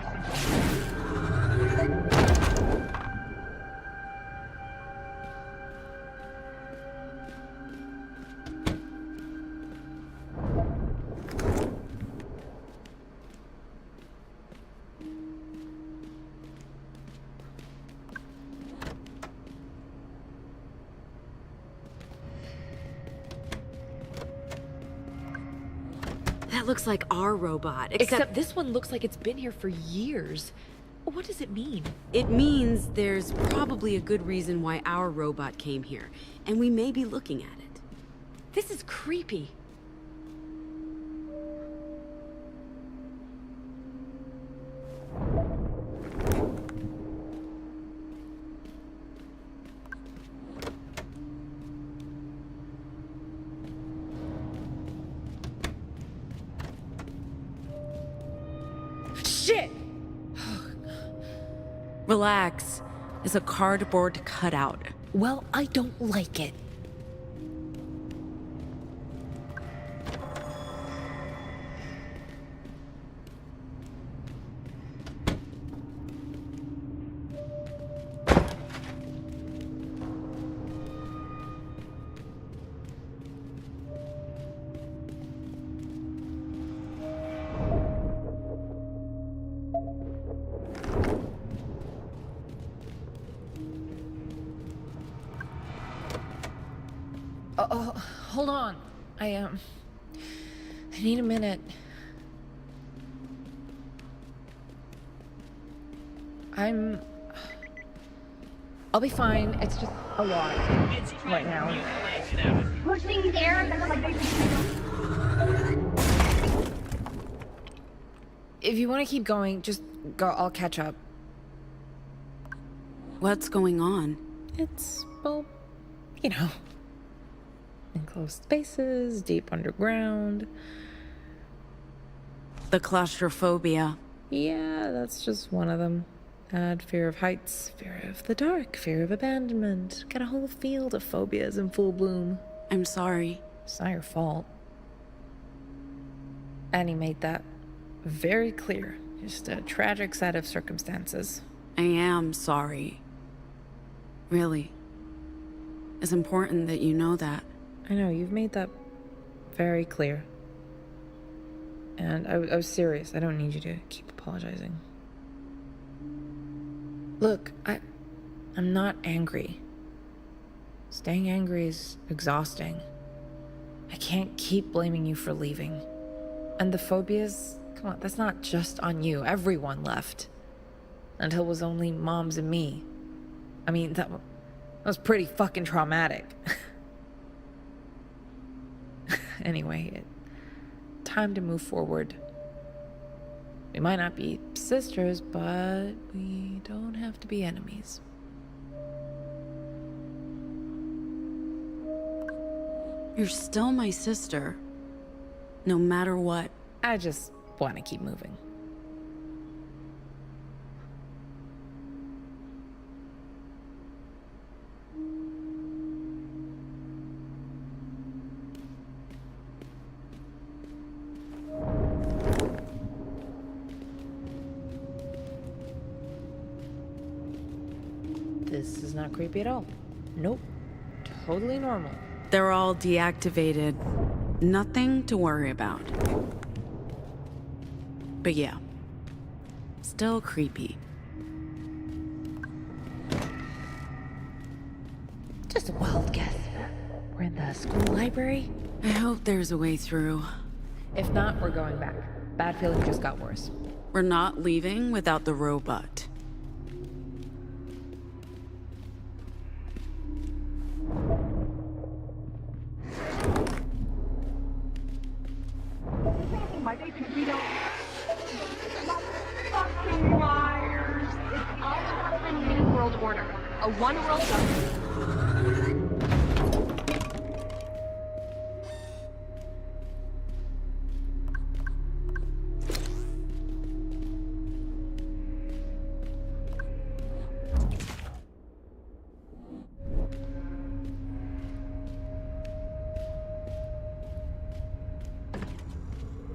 That looks like our robot, Except this one looks like it's been here for years. What does it mean? It means there's probably a good reason why our robot came here, and we may be looking at it. This is creepy. Shit! Relax. It's a cardboard cutout. Well, I don't like it. Hold on. I need a minute. I'll be fine. It's just a lot right now. pushing air. If you want to keep going, just go. I'll catch up. What's going on? It's, well, you know, enclosed spaces, deep underground. The claustrophobia. Yeah, that's just one of them. Add fear of heights, fear of the dark, fear of abandonment. Got a whole field of phobias in full bloom. I'm sorry. It's not your fault. Annie made that very clear. Just a tragic set of circumstances. I am sorry. Really. It's important that you know that. I know, you've made that very clear. And I was serious. I don't need you to keep apologizing. Look, I'm not angry. Staying angry is exhausting. I can't keep blaming you for leaving. And the phobias, come on, that's not just on you. Everyone left. Until it was only Moms and me. I mean, that was pretty fucking traumatic. Anyway, time to move forward. We might not be sisters, but we don't have to be enemies. You're still my sister. No matter what. I just want to keep moving. This is not creepy at all. Nope. Totally normal. They're all deactivated. Nothing to worry about. But yeah, still creepy. Just a wild guess. We're in the school library? I hope there's a way through. If not, we're going back. Bad feeling just got worse. We're not leaving without the robot. My they think we don't. Fucking liars! It's all about the new world order. A one-world government.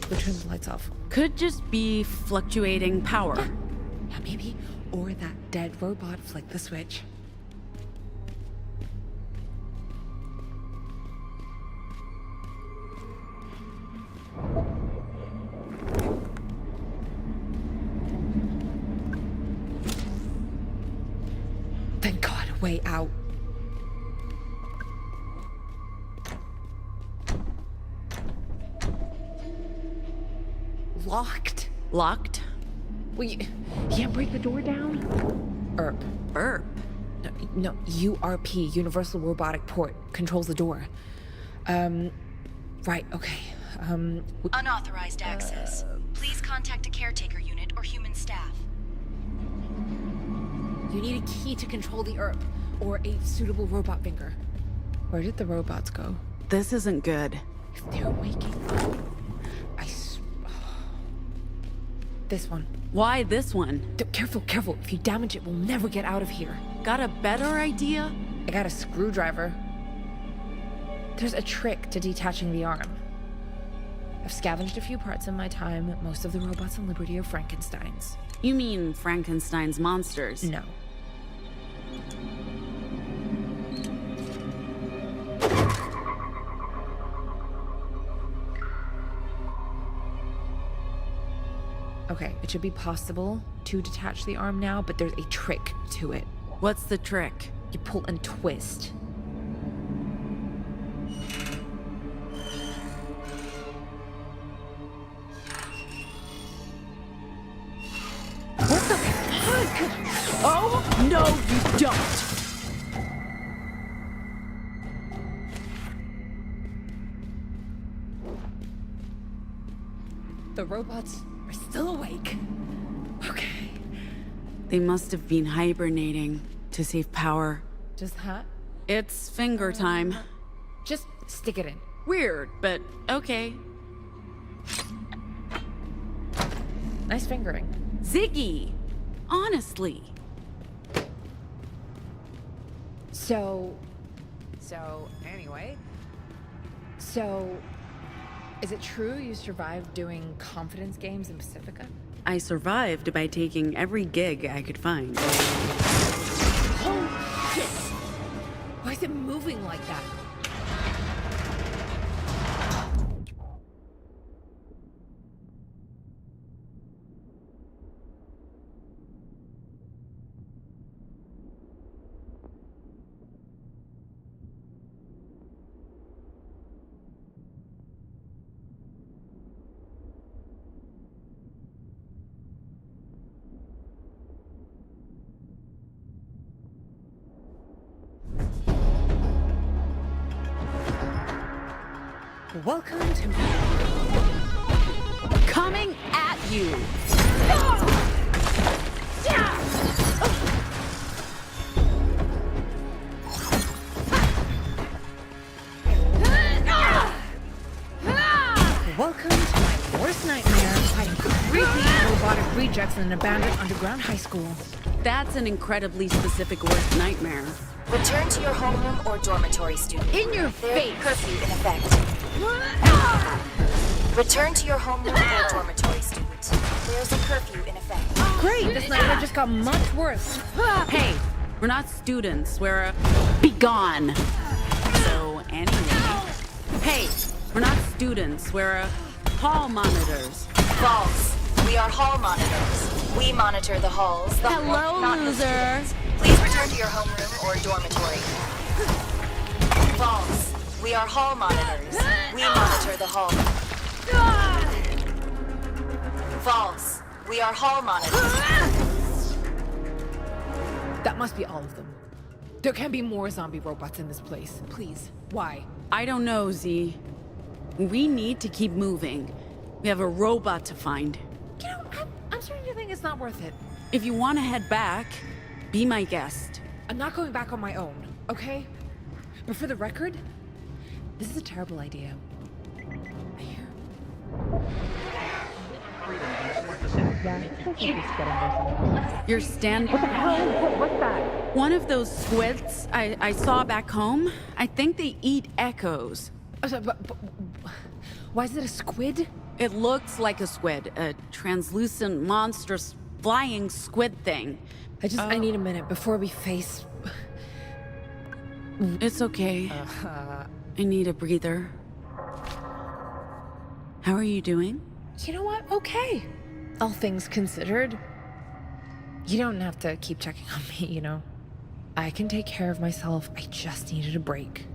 We turned the lights off. Could just be fluctuating power. Yeah, maybe. Or that dead robot flicked the switch. Thank God, a way out. Locked. Locked? Well, you can't break the door down? ERP. ERP? No, URP, Universal Robotic Port, controls the door. Right, okay. Unauthorized access. Please contact a caretaker unit or human staff. You need a key to control the ERP, or a suitable robot finger. Where did the robots go? This isn't good. If they're waking up, This one. Why this one? Careful, careful. If you damage it, we'll never get out of here. Got a better idea? I got a screwdriver. There's a trick to detaching the arm. I've scavenged a few parts in my time. Most of the robots on Liberty are Frankenstein's. You mean Frankenstein's monsters? No. Okay, it should be possible to detach the arm now, but there's a trick to it. What's the trick? You pull and twist. What the fuck? Oh, no, you don't! The robots are still awake. Okay. They must have been hibernating to save power. Just that? It's finger time. Just stick it in. Weird, but okay. Nice fingering. Ziggy! Honestly. So, is it true you survived doing confidence games in Pacifica? I survived by taking every gig I could find. Oh, shit! Why is it moving like that? Welcome to Coming at you! Welcome to my worst nightmare, fighting creepy robotic rejects in an abandoned underground high school. That's an incredibly specific worst nightmare. Return to your homeroom or dormitory, student. In your face! Curfew in effect. Return to your homeroom or dormitory, student. There's a curfew in effect. Great! This nightmare just got much worse. Hey, we're not students. We're be gone. So anyway. Hey, we're not students. We're hall monitors. False. We We are hall monitors. We monitor the halls. The Hello, not the loser. students. Please return to your homeroom or dormitory. False. We are hall monitors. We monitor the hall. False. We are hall monitors. That must be all of them. There can't be more zombie robots in this place. Please. Why? I don't know, Z. We need to keep moving. We have a robot to find. You know, I'm starting to think it's not worth it. If you want to head back, be my guest. I'm not going back on my own, okay? But for the record, this is a terrible idea. Your stand. What the hell? What's that? One of those squids I saw back home. I think they eat echoes. But why is it a squid? It looks like a squid, a translucent, monstrous, flying squid thing. I need a minute before we face... It's okay. I need a breather. How are you doing? You know what? Okay. All things considered. You don't have to keep checking on me, you know? I can take care of myself. I just needed a break.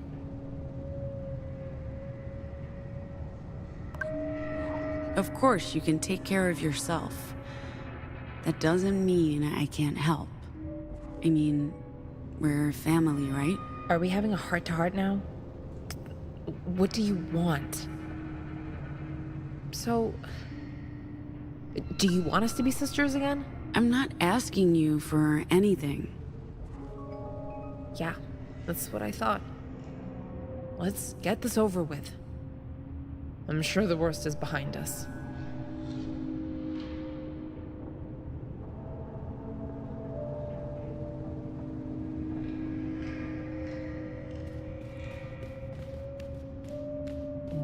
Of course, you can take care of yourself. That doesn't mean I can't help. I mean, we're family, right? Are we having a heart-to-heart now? What do you want? So, do you want us to be sisters again? I'm not asking you for anything. Yeah, that's what I thought. Let's get this over with. I'm sure the worst is behind us.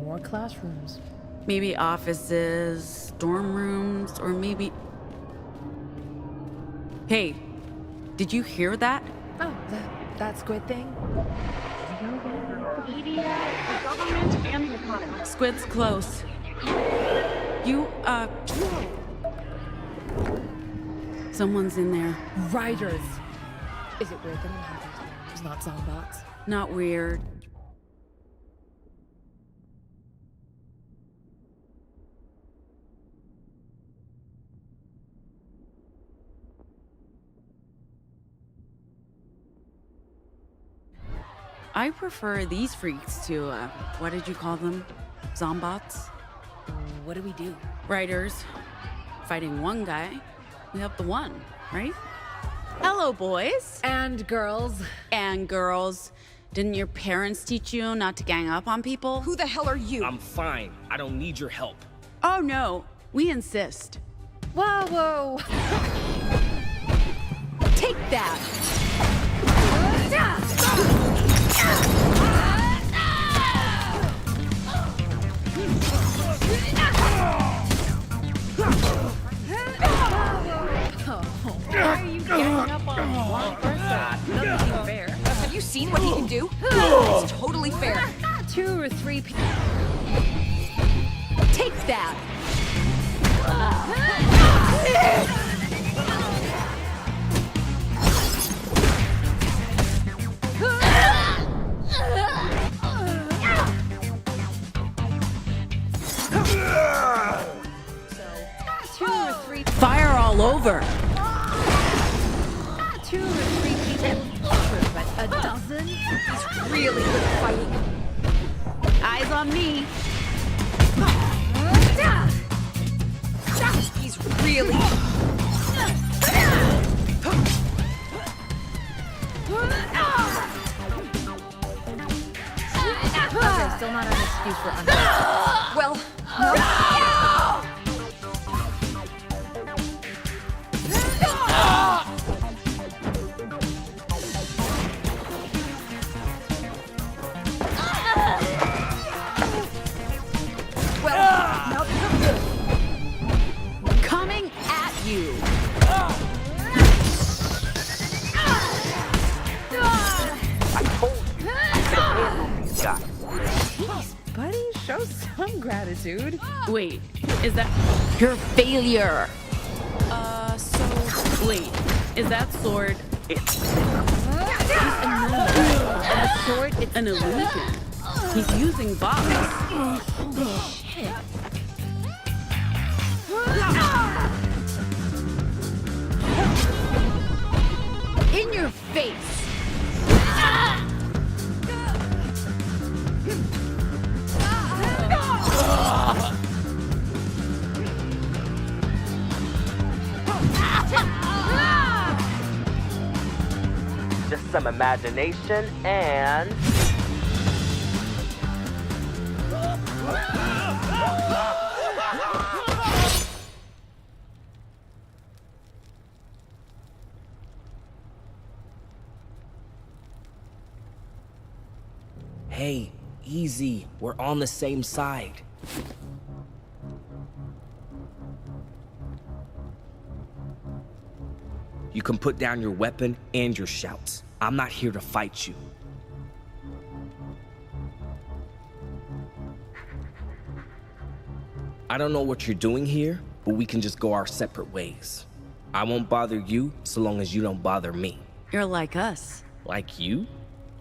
More classrooms. Maybe offices, dorm rooms, or maybe... Hey, did you hear that? Oh, that squid thing? The media, the government, and the economy. Squid's close. Someone's in there. Riders! Is it weird that I'm happy it's not zombots? Not weird. I prefer these freaks to, what did you call them? Zombots? What do we do? Riders. Fighting one guy, we help the one, right? Hello, boys. And girls. And girls. Didn't your parents teach you not to gang up on people? Who the hell are you? I'm fine. I don't need your help. Oh, no. We insist. Whoa. Take that! Why are you ganging up on one person? Doesn't seem fair. Have you seen what he can do? It's totally fair. 2 or 3 people. Take that! Fire all over. 2 or 3 people. Sure, but a dozen? He's really good at fighting. Eyes on me. He's really... Okay, still not an excuse for under. Well, no. Coming at you. I told you. I could have handled these guys. Jeez, buddy, show some gratitude. attitude. Wait, is that your failure? Wait, is that sword? That sword, it's an illusion. He's using Vox. Shit. In your face! Just some imagination and... Hey, easy. We're on the same side. You can put down your weapon and your shouts. I'm not here to fight you. I don't know what you're doing here, but we can just go our separate ways. I won't bother you so long as you don't bother me. You're like us. Like you?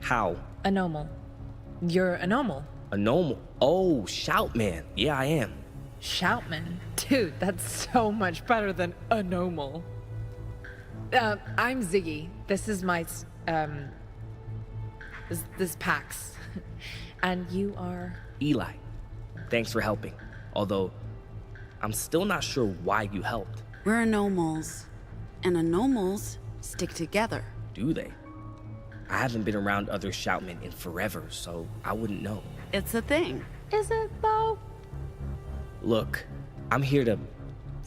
How? A normal. You're a normal. A normal? Oh, Shoutman. Yeah, I am. Shoutman? Dude, that's so much better than a normal. I'm Ziggy. This is my, this Pax. And you are? Eli. Thanks for helping. Although, I'm still not sure why you helped. We're anomals. And anomals stick together. Do they? I haven't been around other Shoutmen in forever, so I wouldn't know. It's a thing. Is it, though? Look, I'm here to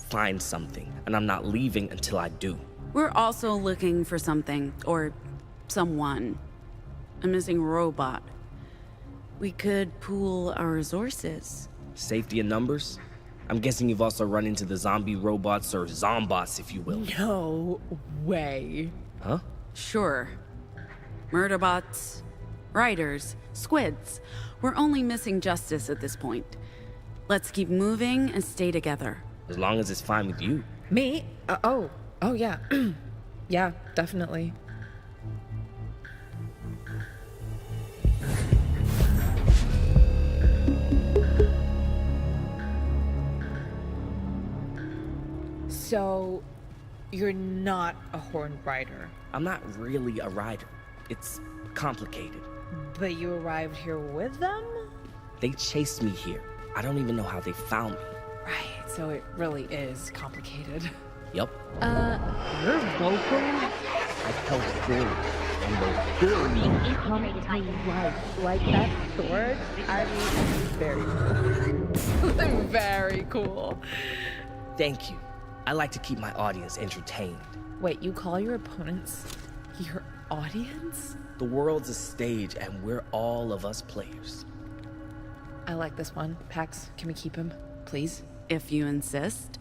find something, and I'm not leaving until I do. We're also looking for something, or someone. A missing robot. We could pool our resources. Safety in numbers? I'm guessing you've also run into the zombie robots, or zombots, if you will. No way. Huh? Sure. Murderbots, riders, squids. We're only missing justice at this point. Let's keep moving and stay together. As long as it's fine with you. Me? Oh yeah. Yeah, definitely. So, you're not a horned rider. I'm not really a rider. It's complicated. But you arrived here with them? They chased me here. I don't even know how they found me. Right, so it really is complicated. Yup. You're vocal? I tell stories, and those stories come to life. Like that sword? I mean, very cool. Very cool. Thank you. I like to keep my audience entertained. Wait, you call your opponents your audience? The world's a stage, and we're all of us players. I like this one. Pax, can we keep him, please? If you insist.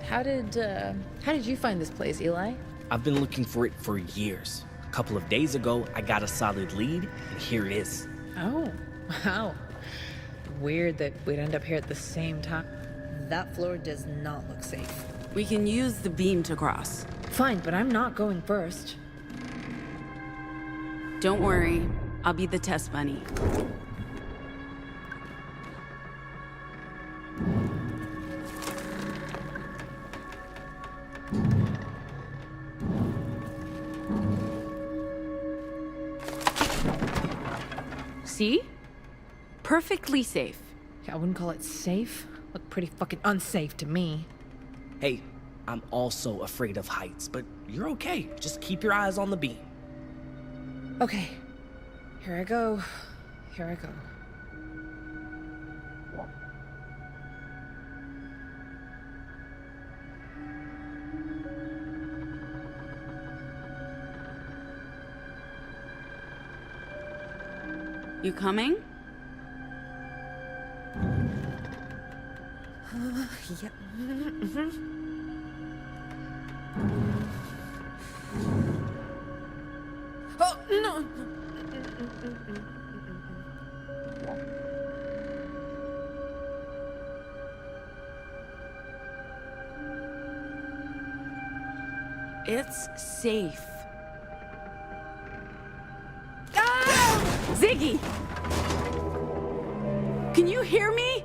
How did you find this place, Eli? I've been looking for it for years. A couple of days ago, I got a solid lead, and here it is. Oh, wow. Weird that we'd end up here at the same time. That floor does not look safe. We can use the beam to cross. Fine, but I'm not going first. Don't worry, I'll be the test bunny. See? Perfectly safe. Yeah, I wouldn't call it safe. Looked pretty fucking unsafe to me. Hey, I'm also afraid of heights, but you're okay. Just keep your eyes on the beam. Okay, here I go. Here I go. You coming? Yeah. Oh, no! It's safe. Ah! Ziggy! Can you hear me?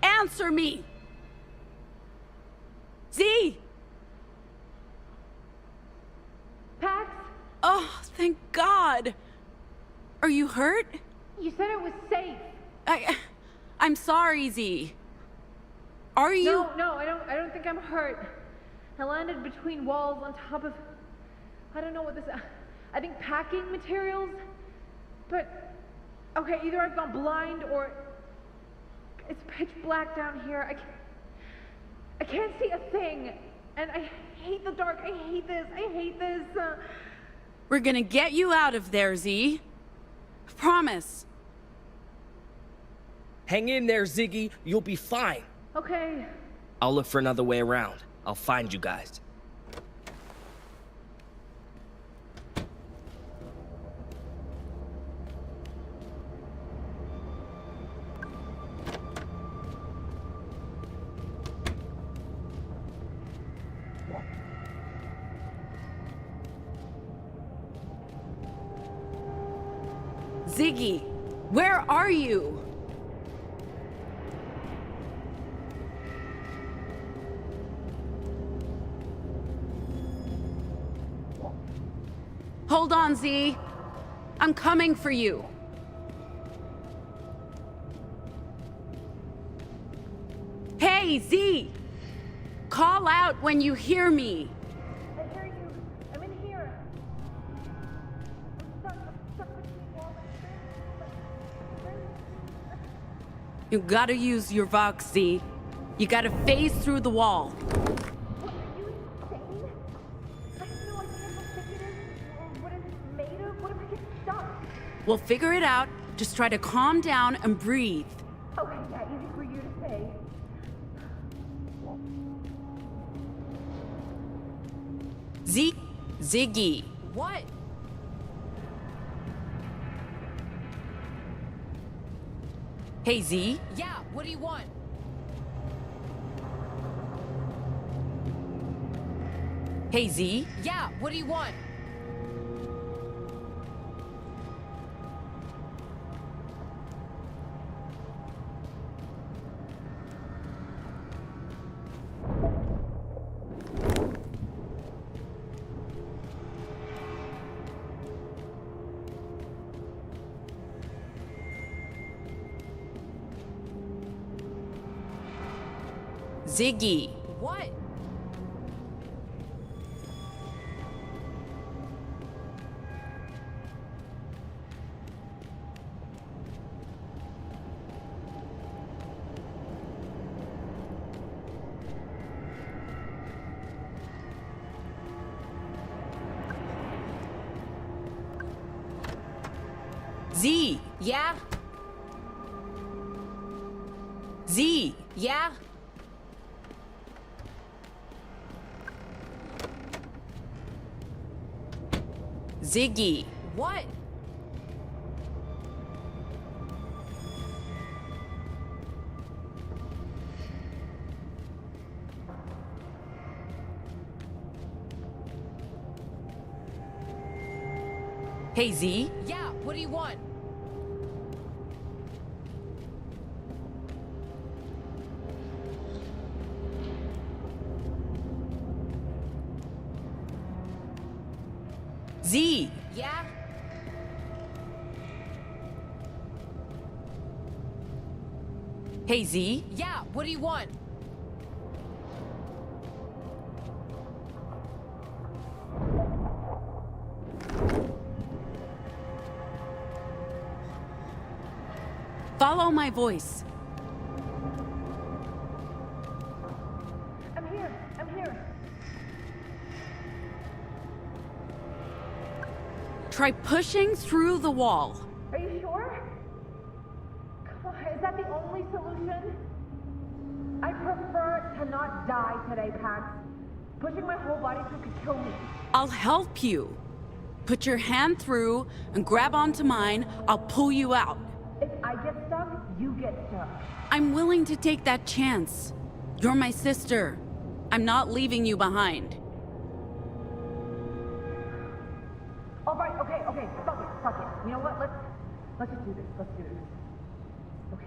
Answer me! Z! Pax? Oh, thank God! Are you hurt? You said it was safe. I'm sorry, Z. Are you? No, I don't think I'm hurt. I landed between walls on top of... I don't know what this... I think packing materials? But... Okay, either I've gone blind or... It's pitch black down here. I can't see a thing. And I hate the dark. I hate this. We're gonna get you out of there, Z. Promise. Hang in there, Ziggy. You'll be fine. Okay. I'll look for another way around. I'll find you guys. Ziggy, where are you? Hold on, Z. I'm coming for you. Hey, Z! Call out when you hear me. I hear you. I'm in here. I'm stuck between walls. You gotta use your Vox, Z. You gotta phase through the wall. What, are you insane? I have no idea how thick it is or what it's made of. What if I get stuck? We'll figure it out. Just try to calm down and breathe. Okay, yeah, easy for you to say. Ziggy. What? Hey, Z. Yeah, what do you want? Hey, Z. Yeah, what do you want? Ziggy. What? Z. Yeah? Z. Yeah? Ziggy. What? Hey, Z. Yeah, what do you want? Z. Yeah? Hey, Z. Yeah, what do you want? Follow my voice. I'm here. Try pushing through the wall. Are you sure? Come on, is that the only solution? I prefer to not die today, Pax. Pushing my whole body through could kill me. I'll help you. Put your hand through and grab onto mine. I'll pull you out. If I get stuck, you get stuck. I'm willing to take that chance. You're my sister. I'm not leaving you behind. All right, okay, fuck it. You know what? Let's just do this. Let's do this. Okay.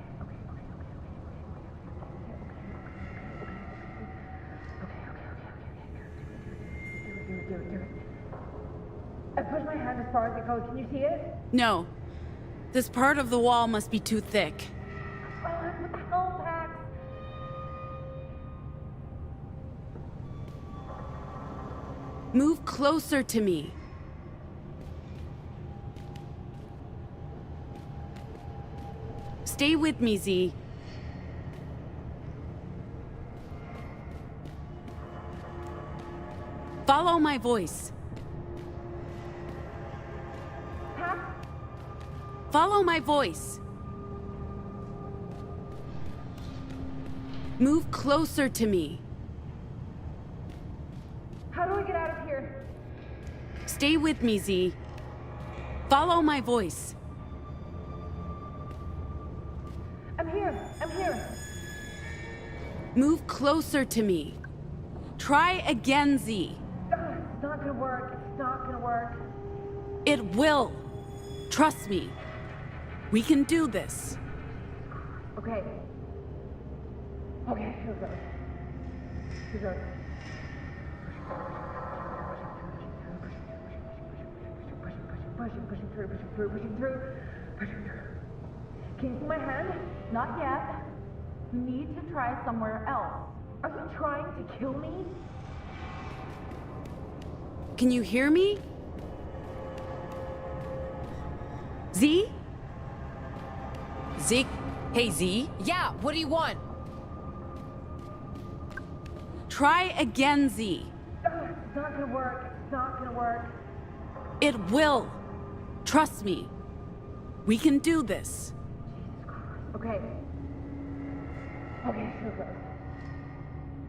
Do it. I pushed my hand as far as it goes. Can you see it? No. This part of the wall must be too thick. What the hell, Pax? Move closer to me. Stay with me, Z. Follow my voice. Follow my voice. Move closer to me. How do I get out of here? Stay with me, Z. Follow my voice. I'm here. Move closer to me. Try again, Z. It's not gonna work. It will. Trust me. We can do this. Okay, here goes. Pushing through. Can you see my hand? Not yet. You need to try somewhere else. Are you trying to kill me? Can you hear me? Z? Z? Hey, Z? Yeah, what do you want? Try again, Z. It's not gonna work. It will. Trust me. We can do this. Okay, here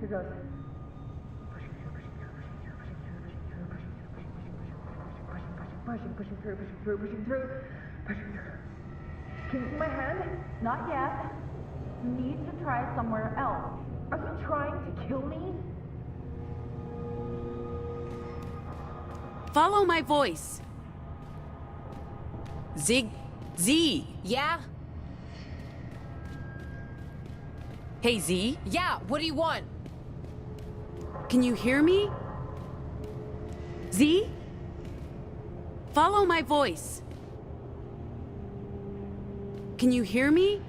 goes. Pushing through. Can you see my hand? Not yet. You need to try somewhere else. Are you trying to kill me? Follow my voice. Z? Yeah? Hey, Z? Yeah, what do you want? Can you hear me? Z? Follow my voice. Can you hear me?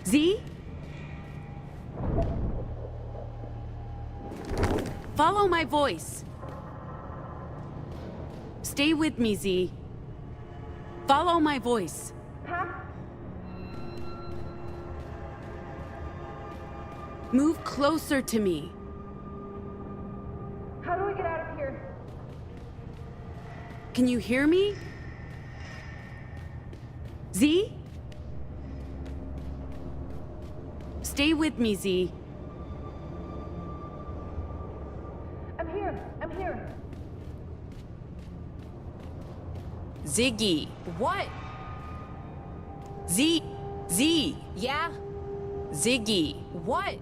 Z? Follow my voice. Stay with me, Z. Follow my voice. Move closer to me. How do I get out of here? Can you hear me? Z? Stay with me, Z. I'm here. Ziggy. What? Z? Yeah? Ziggy. What?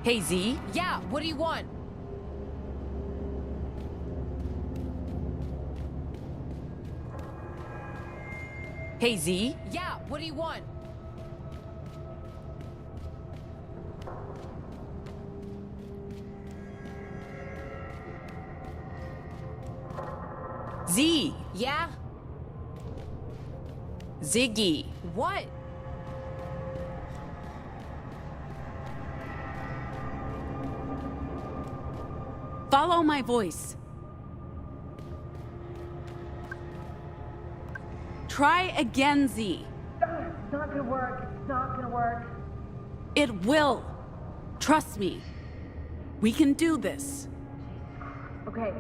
Hey, Z? Yeah, what do you want? Hey, Z? Yeah, what do you want? Z? Yeah? Ziggy. What? Follow my voice. Try again, Z. It's not gonna work. It will. Trust me. We can do this. Okay,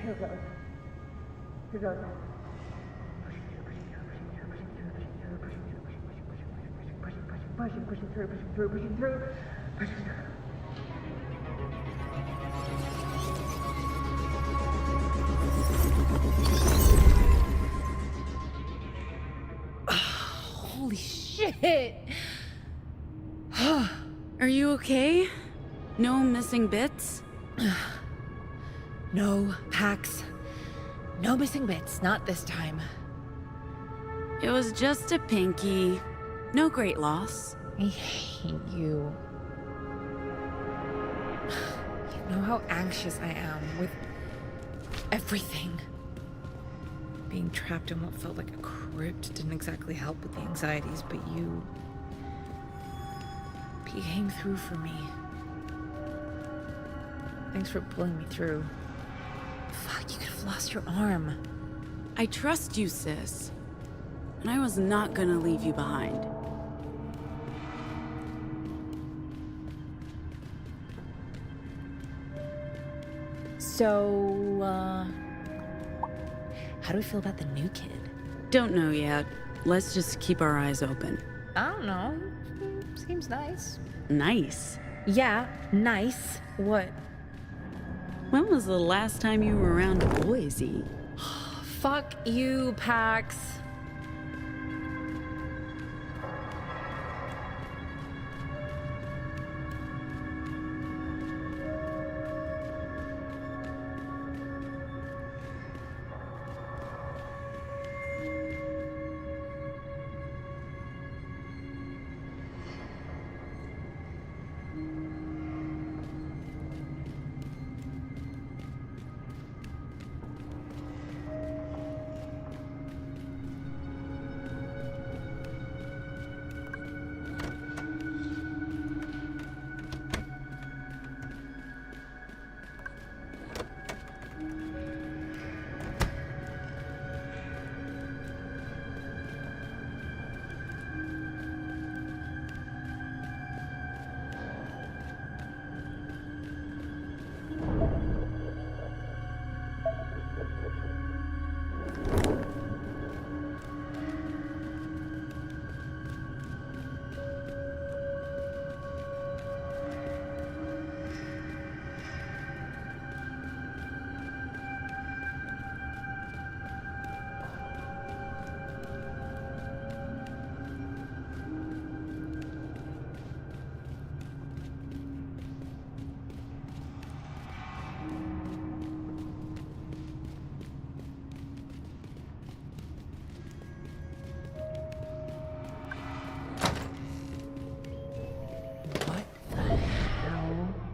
here goes. pushing through, pushing through, pushing through, pushing through. Holy shit! Are you okay? No missing bits? No, Pax. No missing bits, not this time. It was just a pinky. No great loss. I hate you. You know how anxious I am with everything. Being trapped in what felt like a crypt didn't exactly help with the anxieties, but you came through for me. Thanks for pulling me through. Fuck, you could have lost your arm. I trust you, sis. And I was not gonna leave you behind. So, how do we feel about the new kid? Don't know yet. Let's just keep our eyes open. I don't know. Seems nice. Nice? Yeah, nice. What? When was the last time you were around Boise? Fuck you, Pax.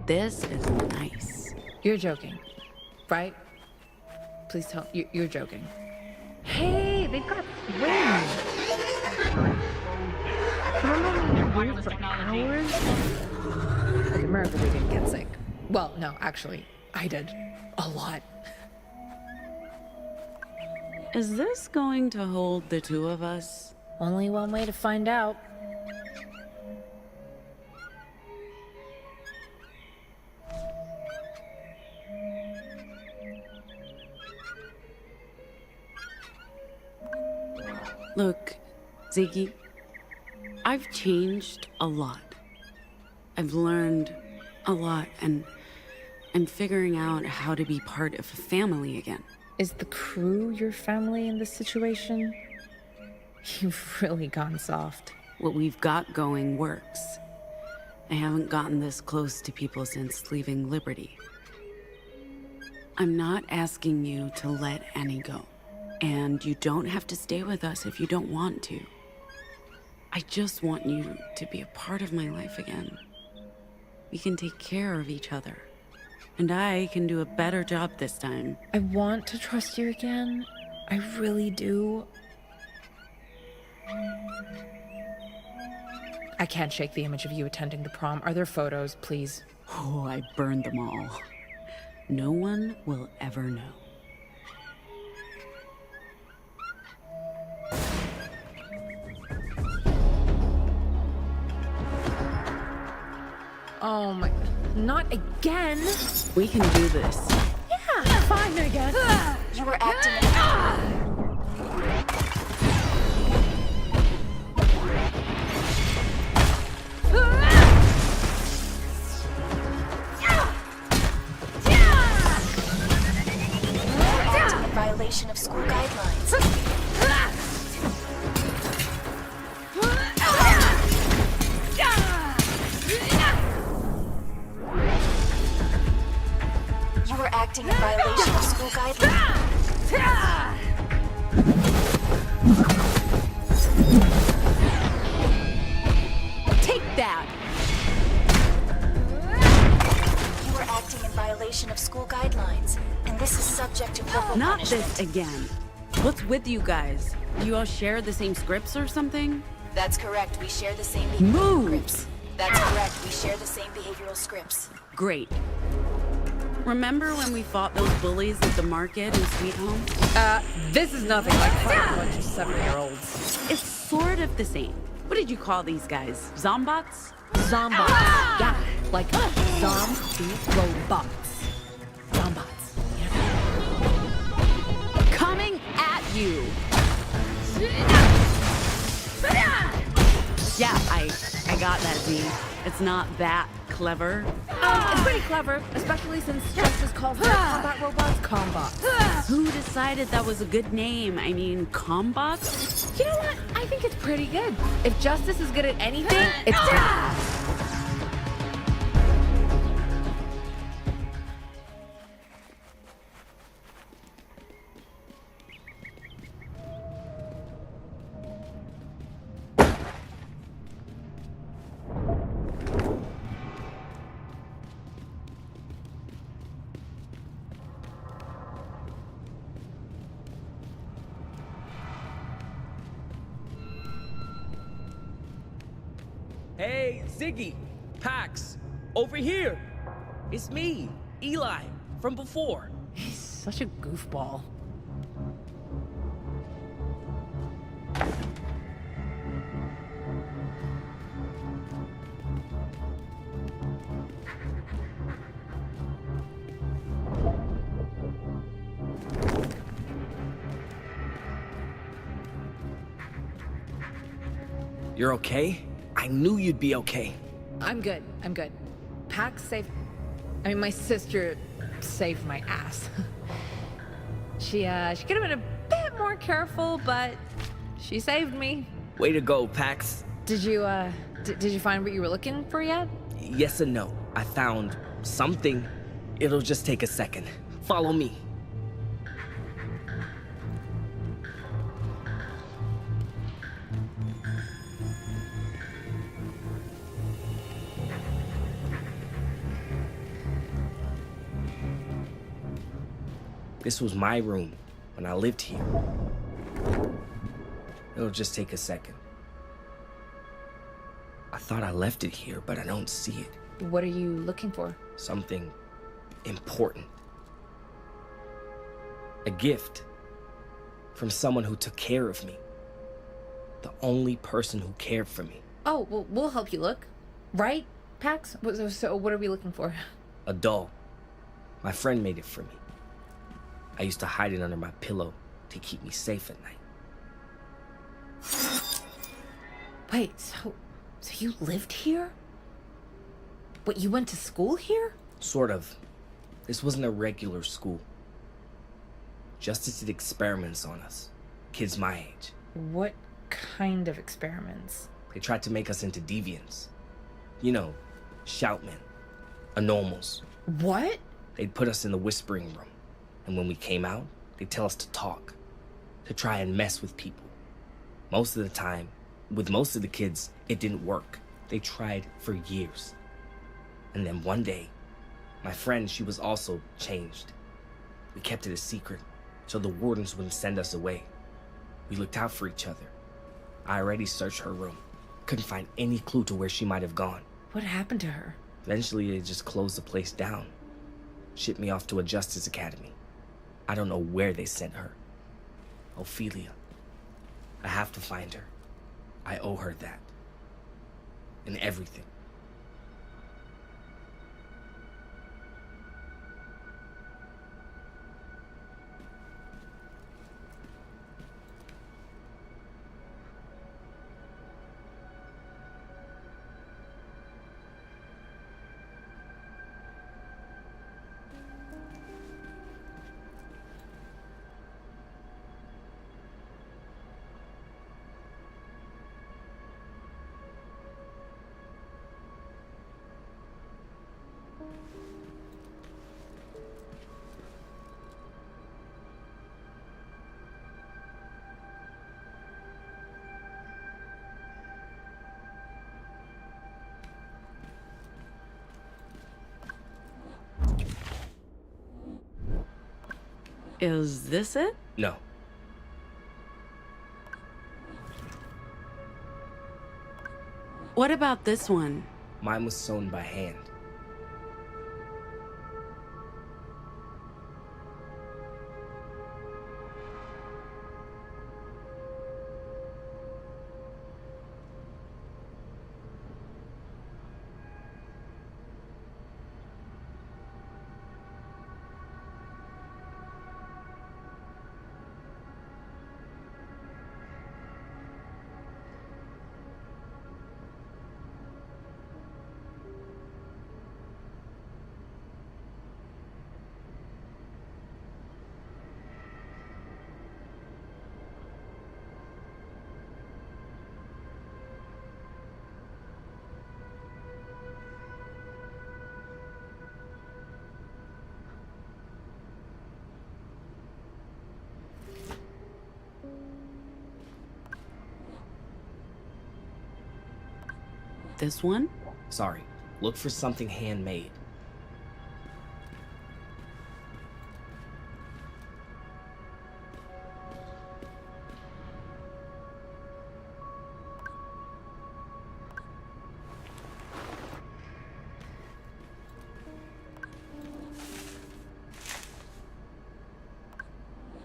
This is nice. You're joking, right? Please tell you're joking. Hey, they've got swings. Remember for hours? Like a miracle we didn't get sick. Well, no, actually, I did. A lot. Is this going to hold the two of us? Only one way to find out. Look, Ziggy, I've changed a lot. I've learned a lot, and I'm figuring out how to be part of a family again. Is the crew your family in this situation? You've really gone soft. What we've got going works. I haven't gotten this close to people since leaving Liberty. I'm not asking you to let Annie go. And you don't have to stay with us if you don't want to. I just want you to be a part of my life again. We can take care of each other. And I can do a better job this time. I want to trust you again. I really do. I can't shake the image of you attending the prom. Are there photos, please? Oh, I burned them all. No one will ever know. Oh my... Not again! We can do this. Yeah, fine, I guess. You were acting... violation of school guidelines. You are acting in violation of school guidelines. Take that! You are acting in violation of school guidelines, and this is subject to corporal Not punishment. this again. What's with you guys? You all share the same scripts or something? That's correct. We share the same behavioral Move! scripts. That's correct. We share the same behavioral scripts. Great. Remember when we fought those bullies at the market in Sweet Home? This is nothing like fighting a bunch of 7-year-olds. It's sort of the same. What did you call these guys? Zombots? Zombots. Yeah, like zombie robots. Zombots. Coming at you! Yeah, I got that, Z. It's not that clever. It's pretty clever, especially since Justice calls their combat robots combots. Who decided that was a good name? I mean, combots? You know what? I think it's pretty good. If Justice is good at anything, it's combots. Hey, Ziggy, Pax, over here. It's me, Eli, from before. He's such a goofball. You're okay? I knew you'd be okay. I'm good. I'm good. Pax saved... I mean, my sister saved my ass. She could have been a bit more careful, but she saved me. Way to go, Pax. Did you find what you were looking for yet? Yes and no. I found something. It'll just take a second. Follow me. This was my room when I lived here. It'll just take a second. I thought I left it here, but I don't see it. What are you looking for? Something important. A gift from someone who took care of me. The only person who cared for me. Oh, well, we'll help you look. Right, Pax? So what are we looking for? A doll. My friend made it for me. I used to hide it under my pillow to keep me safe at night. Wait, so you lived here? What, you went to school here? Sort of. This wasn't a regular school. Justice did experiments on us. Kids my age. What kind of experiments? They tried to make us into deviants. You know, shoutmen. Anomals. What? They'd put us in the whispering room. And when we came out, they'd tell us to talk. To try and mess with people. Most of the time, with most of the kids, it didn't work. They tried for years. And then one day, my friend, she was also changed. We kept it a secret, so the wardens wouldn't send us away. We looked out for each other. I already searched her room. Couldn't find any clue to where she might have gone. What happened to her? Eventually, they just closed the place down. Shipped me off to a justice academy. I don't know where they sent her. Ophelia. I have to find her. I owe her that. And everything. Is this it? No. What about this one? Mine was sewn by hand. This one? Sorry. Look for something handmade.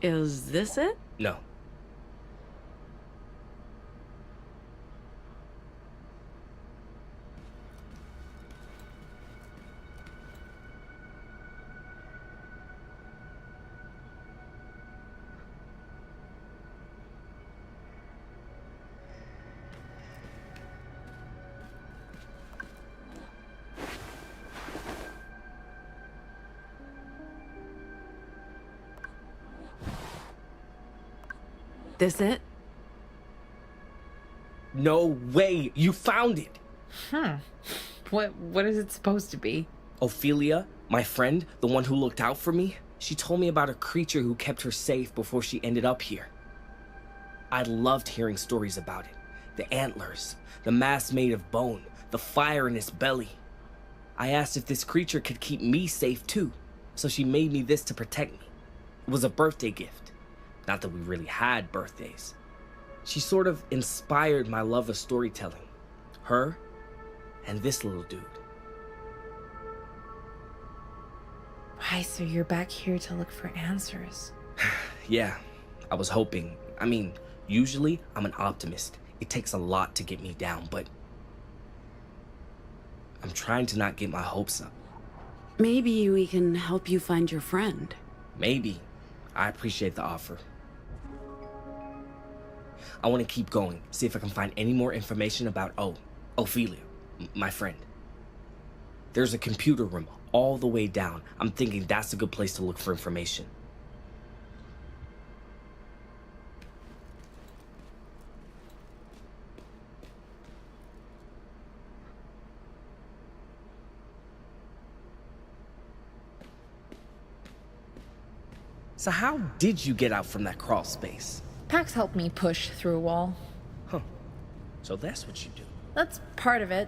Is this it? No. This it? No way! You found it! What is it supposed to be? Ophelia, my friend, the one who looked out for me, she told me about a creature who kept her safe before she ended up here. I loved hearing stories about it. The antlers, the mask made of bone, the fire in its belly. I asked if this creature could keep me safe too, so she made me this to protect me. It was a birthday gift. Not that we really had birthdays. She sort of inspired my love of storytelling. Her and this little dude. Why, so you're back here to look for answers? Yeah, I was hoping. I mean, usually I'm an optimist. It takes a lot to get me down, but I'm trying to not get my hopes up. Maybe we can help you find your friend. Maybe. I appreciate the offer. I want to keep going, see if I can find any more information about Ophelia, my friend. There's a computer room all the way down. I'm thinking that's a good place to look for information. So how did you get out from that crawl space? Pax helped me push through a wall. Huh. So that's what you do. That's part of it.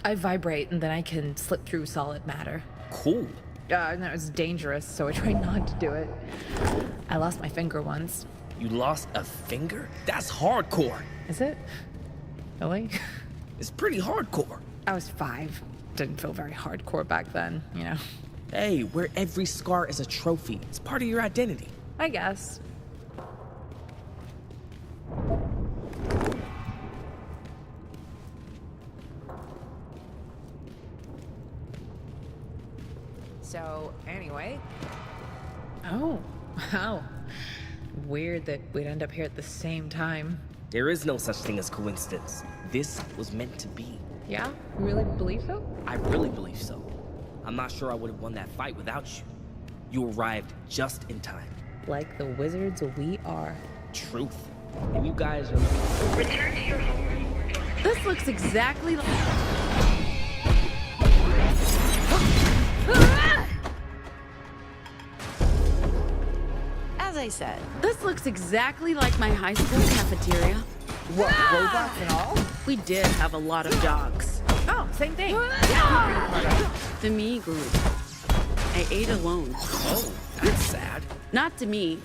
I vibrate and then I can slip through solid matter. Cool. And that was dangerous, so I tried not to do it. I lost my finger once. You lost a finger? That's hardcore. Is it? Really? It's pretty hardcore. I was 5. Didn't feel very hardcore back then, you know. Hey, wear every scar as a trophy. It's part of your identity. I guess. So, anyway. Oh, wow. Weird that we'd end up here at the same time. There is no such thing as coincidence. This was meant to be. Yeah? You really believe so? I really believe so. I'm not sure I would have won that fight without you. You arrived just in time. Like the wizards we are. Truth. And you guys are... Return to your home. This looks exactly like... As I said. This looks exactly like my high school cafeteria. What, robots and all? We did have a lot of dogs. Oh, same thing. The me group. I ate alone. Oh, that's sad. Not to me.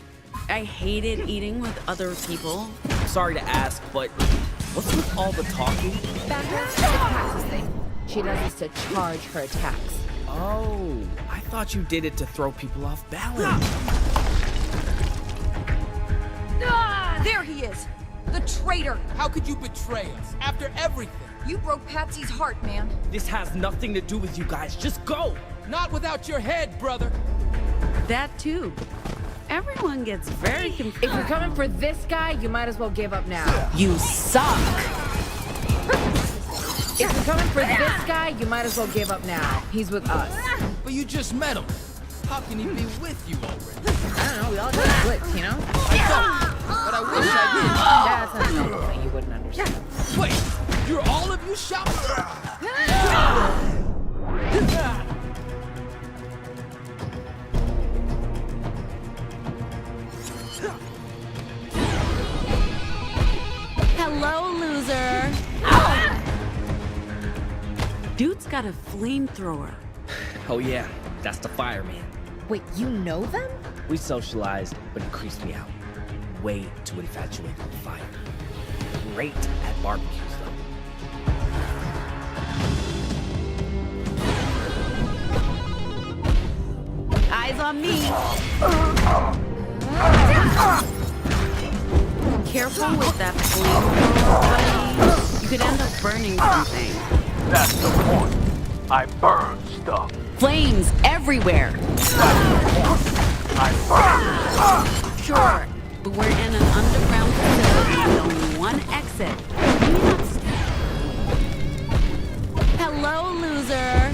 I hated eating with other people. Sorry to ask, but what's with all the talking? Back the taxes thing. She does this to charge her attacks. Oh, I thought you did it to throw people off balance. There he is! The traitor! How could you betray us after everything? You broke Patsy's heart, man. This has nothing to do with you guys. Just go! Not without your head, brother. That too. Everyone gets very confused. If you're coming for this guy, you might as well give up now. You suck! If you're coming for this guy, you might as well give up now. He's with us. But you just met him. How can he be with you already? I don't know, we all got flips, you know? I don't, but I wish I That's a normal thing you wouldn't understand. did. Wait, you're all of you shopping? Hello, loser! Dude's got a flamethrower. Oh yeah, that's the fireman. Wait, you know them? We socialized, but it creeps me out. Way too infatuated with fire. Great at barbecues, though. Eyes on me! Careful with that flamethrower, buddy. You could end up burning something. That's the point. I burn stuff. Flames everywhere! I burn. Sure, but we're in an underground facility with only one exit. Maybe not Hello, loser!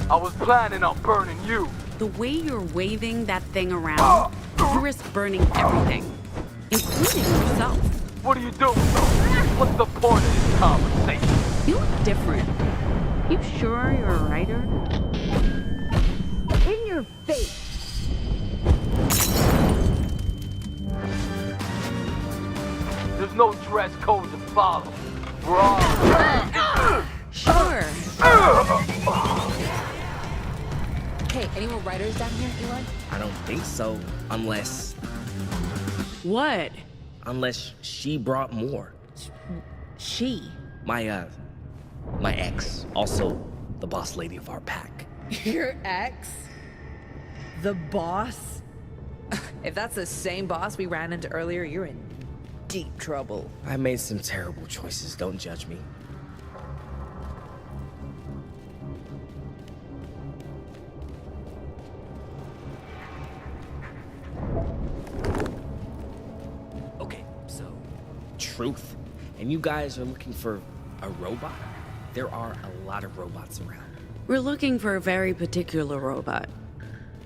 I was planning on burning you. The way you're waving that thing around, you risk burning everything, including yourself. What are you doing? What's the point of this conversation? You look different. You sure you're a writer? In your face! There's no dress code to follow. We're all... Sure. Hey, any more writers down here, Eli? I don't think so, unless... What? Unless she brought more. She? My ex, also the boss lady of our pack. Your ex? The boss? If that's the same boss we ran into earlier, you're in deep trouble. I made some terrible choices, don't judge me. Okay, so, truth. And you guys are looking for a robot? There are a lot of robots around. We're looking for a very particular robot.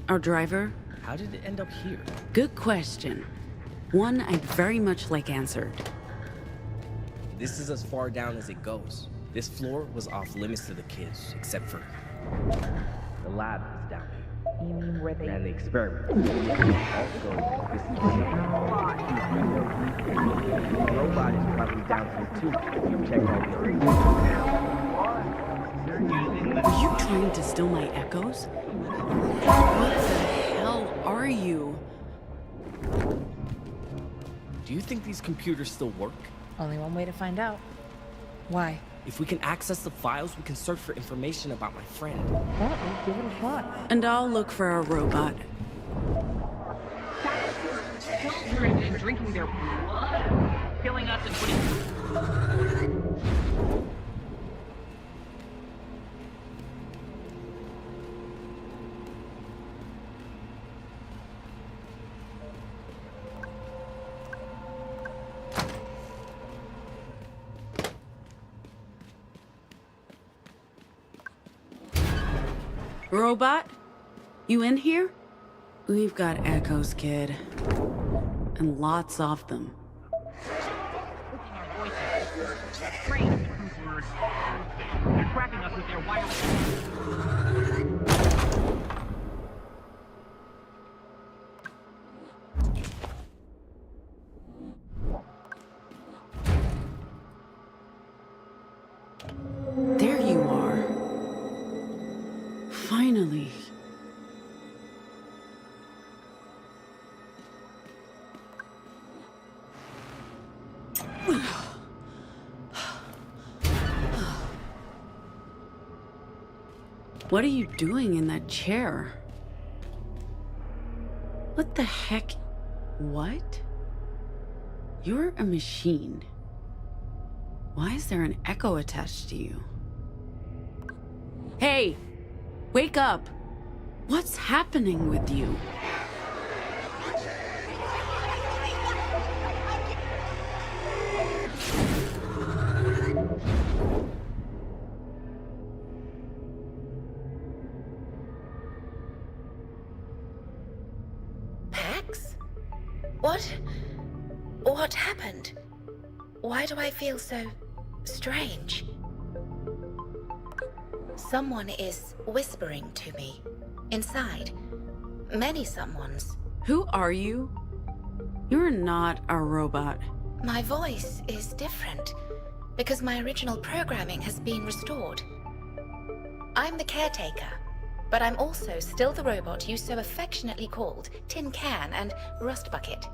Our driver? How did it end up here? Good question. One I'd very much like answered. This is as far down as it goes. This floor was off limits to the kids, except for the lab is down here. You mean where they... And the experiment. Also, this is the robot is probably down here too. If you check all the other. Are you trying to steal my echoes? What the hell are you? Do you think these computers still work? Only one way to find out. Why? If we can access the files, we can search for information about my friend. Well, give it a shot. And I'll look for a robot. Children and drinking their blood, killing us and putting... Robot? You in here? We've got echoes, kid. And lots of them. Our voices. Strange words. us with their wireless... There you are. Finally. What are you doing in that chair? What the heck? What? You're a machine. Why is there an echo attached to you? Hey! Wake up! What's happening with you? Pax? What happened? Why do I feel so strange? Someone is whispering to me. Inside. Many someones. Who are you? You're not a robot. My voice is different because my original programming has been restored. I'm the caretaker, but I'm also still the robot you so affectionately called Tin Can and Rust Bucket.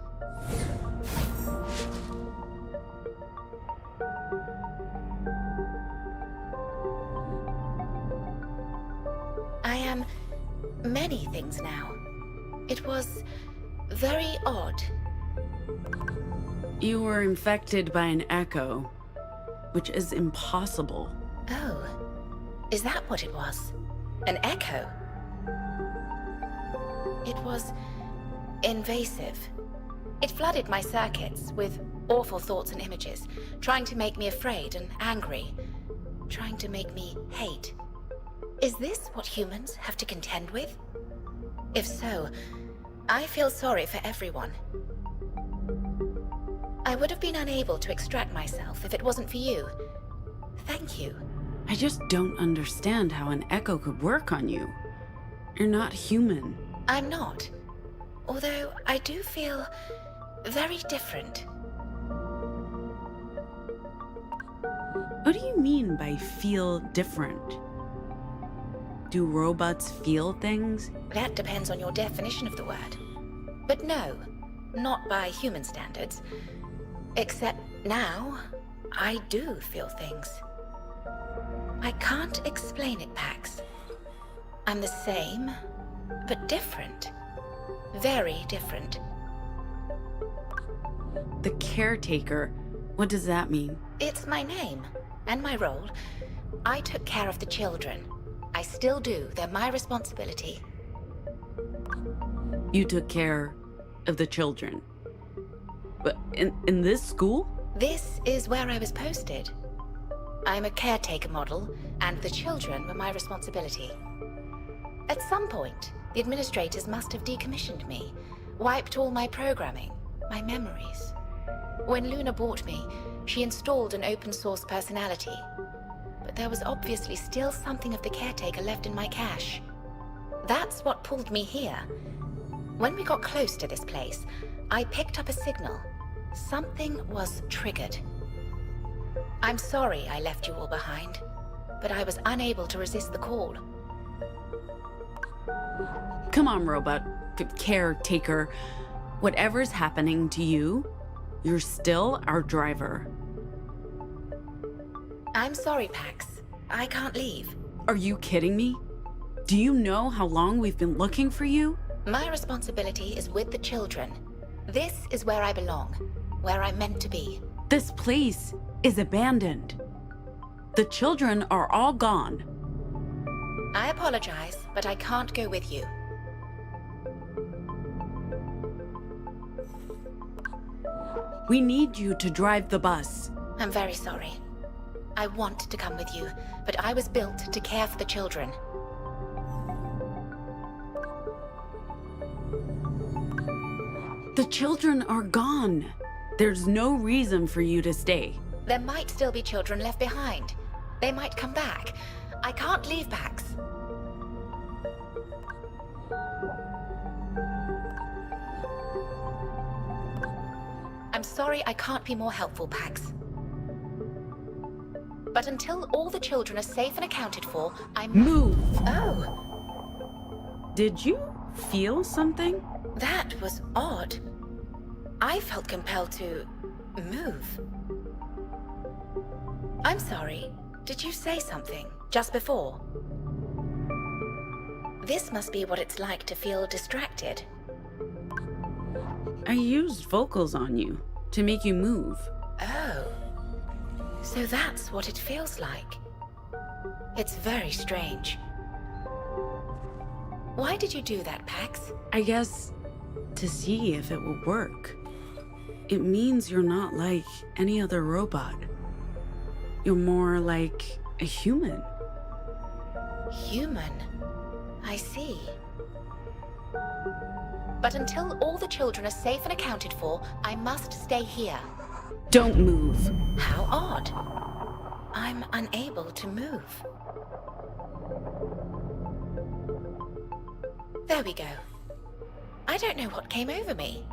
I am many things now. It was very odd. You were infected by an echo, which is impossible. Oh, is that what it was? An echo? It was invasive. It flooded my circuits with awful thoughts and images, trying to make me afraid and angry, trying to make me hate. Is this what humans have to contend with? If so, I feel sorry for everyone. I would have been unable to extract myself if it wasn't for you. Thank you. I just don't understand how an echo could work on you. You're not human. I'm not. Although I do feel very different. What do you mean by feel different? Do robots feel things? That depends on your definition of the word. But no, not by human standards. Except now, I do feel things. I can't explain it, Pax. I'm the same, but different. Very different. The caretaker, what does that mean? It's my name, and my role. I took care of the children. I still do. They're my responsibility. You took care of the children. But in this school? This is where I was posted. I'm a caretaker model, and the children were my responsibility. At some point, the administrators must have decommissioned me, wiped all my programming, my memories. When Luna bought me, she installed an open source personality. But there was obviously still something of the caretaker left in my cache. That's what pulled me here. When we got close to this place, I picked up a signal. Something was triggered. I'm sorry I left you all behind, but I was unable to resist the call. Come on, robot caretaker. Whatever's happening to you, you're still our driver. I'm sorry, Pax. I can't leave. Are you kidding me? Do you know how long we've been looking for you? My responsibility is with the children. This is where I belong, where I'm meant to be. This place is abandoned. The children are all gone. I apologize, but I can't go with you. We need you to drive the bus. I'm very sorry. I want to come with you, but I was built to care for the children. The children are gone. There's no reason for you to stay. There might still be children left behind. They might come back. I can't leave, Pax. I'm sorry I can't be more helpful, Pax. But until all the children are safe and accounted for, I'm... Move! Oh. Did you feel something? That was odd. I felt compelled to... move. I'm sorry. Did you say something just before? This must be what it's like to feel distracted. I used vocals on you to make you move. Oh. So that's what it feels like. It's very strange. Why did you do that, Pax? I guess to see if it will work. It means you're not like any other robot. You're more like a human. Human? I see. But until all the children are safe and accounted for, I must stay here. Don't move. How odd. I'm unable to move. There we go. I don't know what came over me.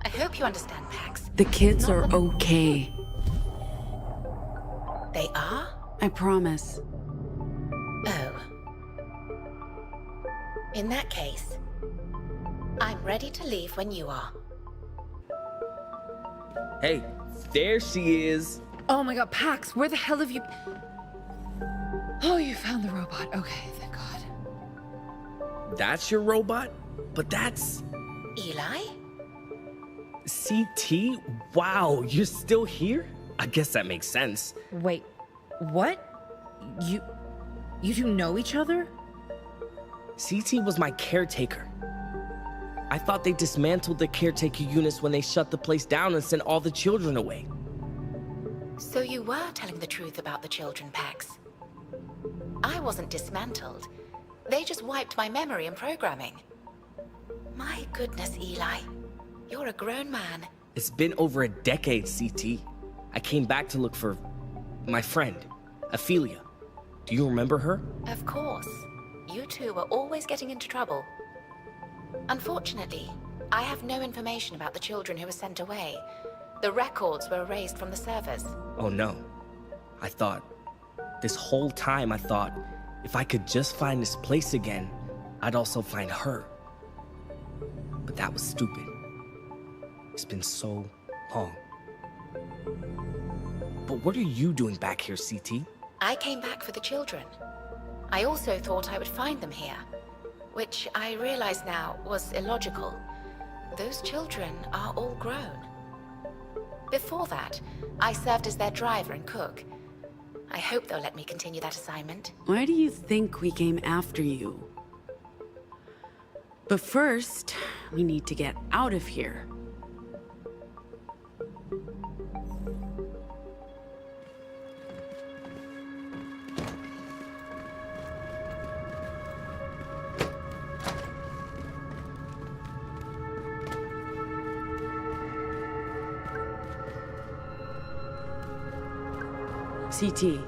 I hope you understand, Pax. The kids are okay. They are? I promise. Oh. In that case, I'm ready to leave when you are. Hey, there she is. Oh my god, Pax, where the hell have you... Oh, you found the robot. Okay, thank God. That's your robot? But that's... Eli? CT? Wow, you're still here? I guess that makes sense. Wait, what? You two know each other? CT was my caretaker. I thought they dismantled the caretaker units when they shut the place down and sent all the children away. So you were telling the truth about the children, Pax. I wasn't dismantled. They just wiped my memory and programming. My goodness, Eli. You're a grown man. It's been over a decade, CT. I came back to look for my friend, Ophelia. Do you remember her? Of course. You two were always getting into trouble. Unfortunately, I have no information about the children who were sent away. The records were erased from the servers. Oh no. This whole time I thought, if I could just find this place again, I'd also find her. But that was stupid. It's been so long. But what are you doing back here, CT? I came back for the children. I also thought I would find them here, which I realize now was illogical. Those children are all grown. Before that, I served as their driver and cook. I hope they'll let me continue that assignment. Why do you think we came after you? But first, we need to get out of here. CT,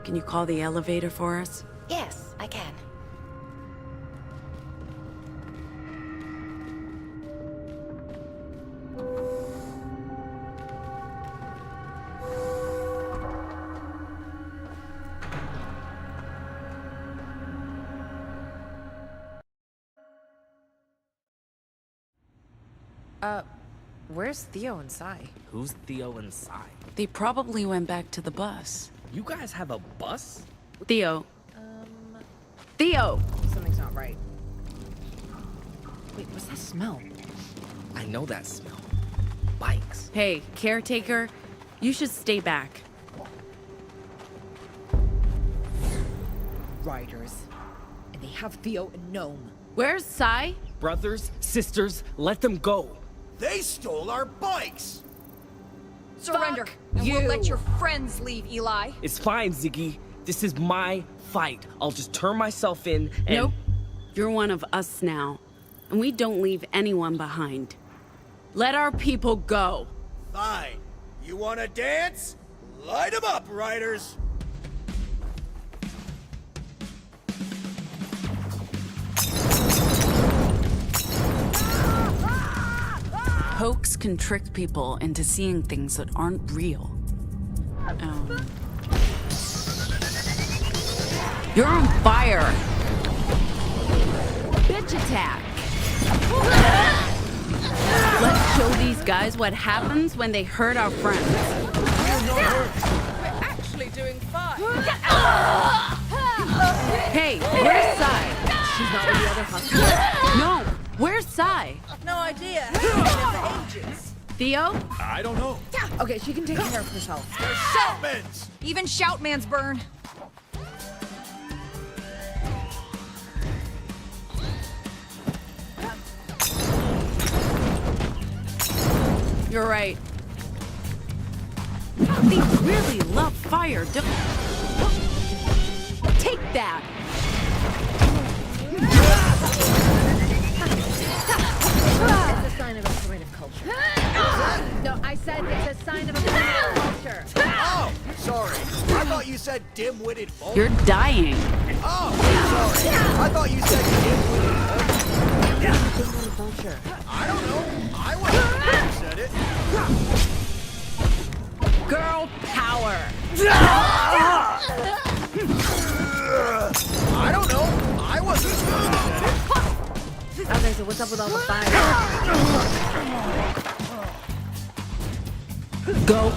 can you call the elevator for us? Yes, I can. Where's Theo and Sai? Who's Theo and Sai? They probably went back to the bus. You guys have a bus? Theo. Theo! Something's not right. Wait, what's that smell? I know that smell. Bikes. Hey, caretaker, you should stay back. Riders. And they have Theo and Gnome. Where's Sai? Brothers, sisters, let them go. They stole our bikes! Surrender, and we'll let your friends leave, Eli. It's fine, Ziggy. This is my fight. I'll just turn myself in and... Nope. You're one of us now, and we don't leave anyone behind. Let our people go. Fine. You wanna dance? Light 'em up, riders! Hoax can trick people into seeing things that aren't real. You're on fire! Bitch attack! Let's show these guys what happens when they hurt our friends. We're actually doing fine. Hey, where's Sai? She's not with the other hustlers. No, where's Sai? No idea. Haven't been there for ages. Theo? I don't know. Okay, she can take care of herself. Shoutmans! Even Shoutman's burn. You're right. They really love fire, don't Take that! It's a sign of a primitive culture. No, I said it's a sign of a primitive culture. Oh, sorry. I thought you said dim-witted vulgar. You're dying. Oh, sorry. I thought you said dim-witted Vulture. I don't know. I wasn't the one who said it. Girl power. I don't know. I wasn't the one who said it. Okay, so what's up with all the fire? Go.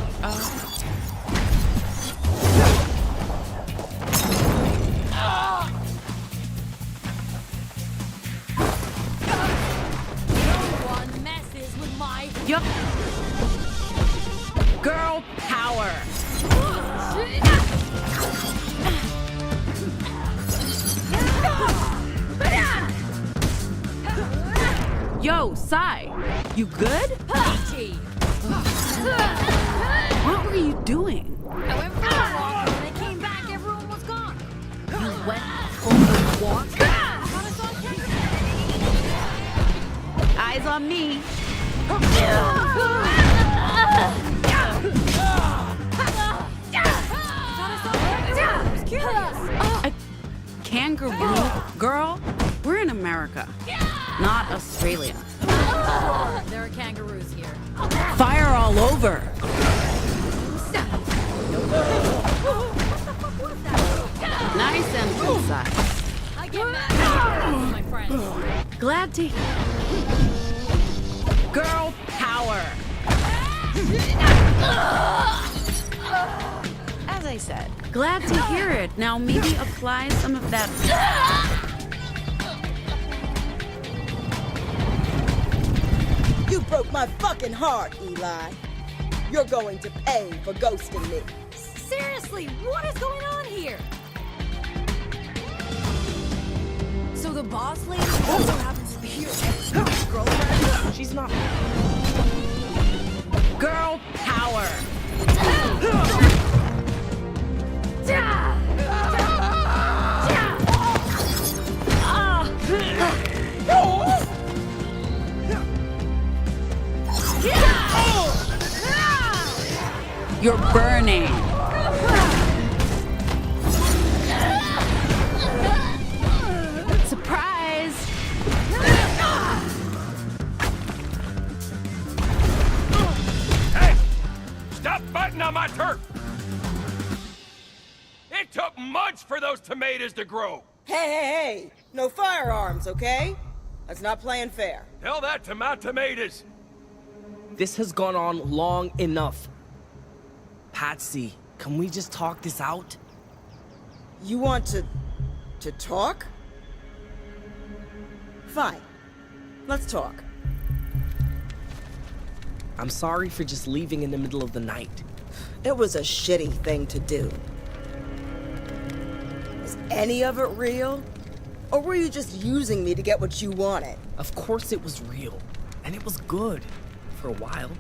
One messes with my. Yup. Girl power. Yo, Sai, you good? What were you doing? I went for a walk. When I came back, everyone was gone. You went for a walk? How does on camera? Eyes on me. I was curious. A kangaroo? Girl, we're in America, not Australia. There are kangaroos here. Fire all over. Nice entrance, Sai. I get mad with my friends. Glad to. Girl power. As I said. Glad to hear it. Now maybe apply some of that. You broke my fucking heart, Eli. You're going to pay for ghosting me. Seriously, what is going on here? So the boss lady also happens to be your ex-girlfriend? She's not. Girl power. You're burning. Surprise! Hey! Stop fighting on my turf! It took months for those tomatoes to grow! Hey! No firearms, okay? That's not playing fair. Tell that to my tomatoes! This has gone on long enough. Patsy, can we just talk this out? You want to talk? Fine. Let's talk. I'm sorry for just leaving in the middle of the night. It was a shitty thing to do. Was any of it real? Or were you just using me to get what you wanted? Of course it was real. And it was good. For a while.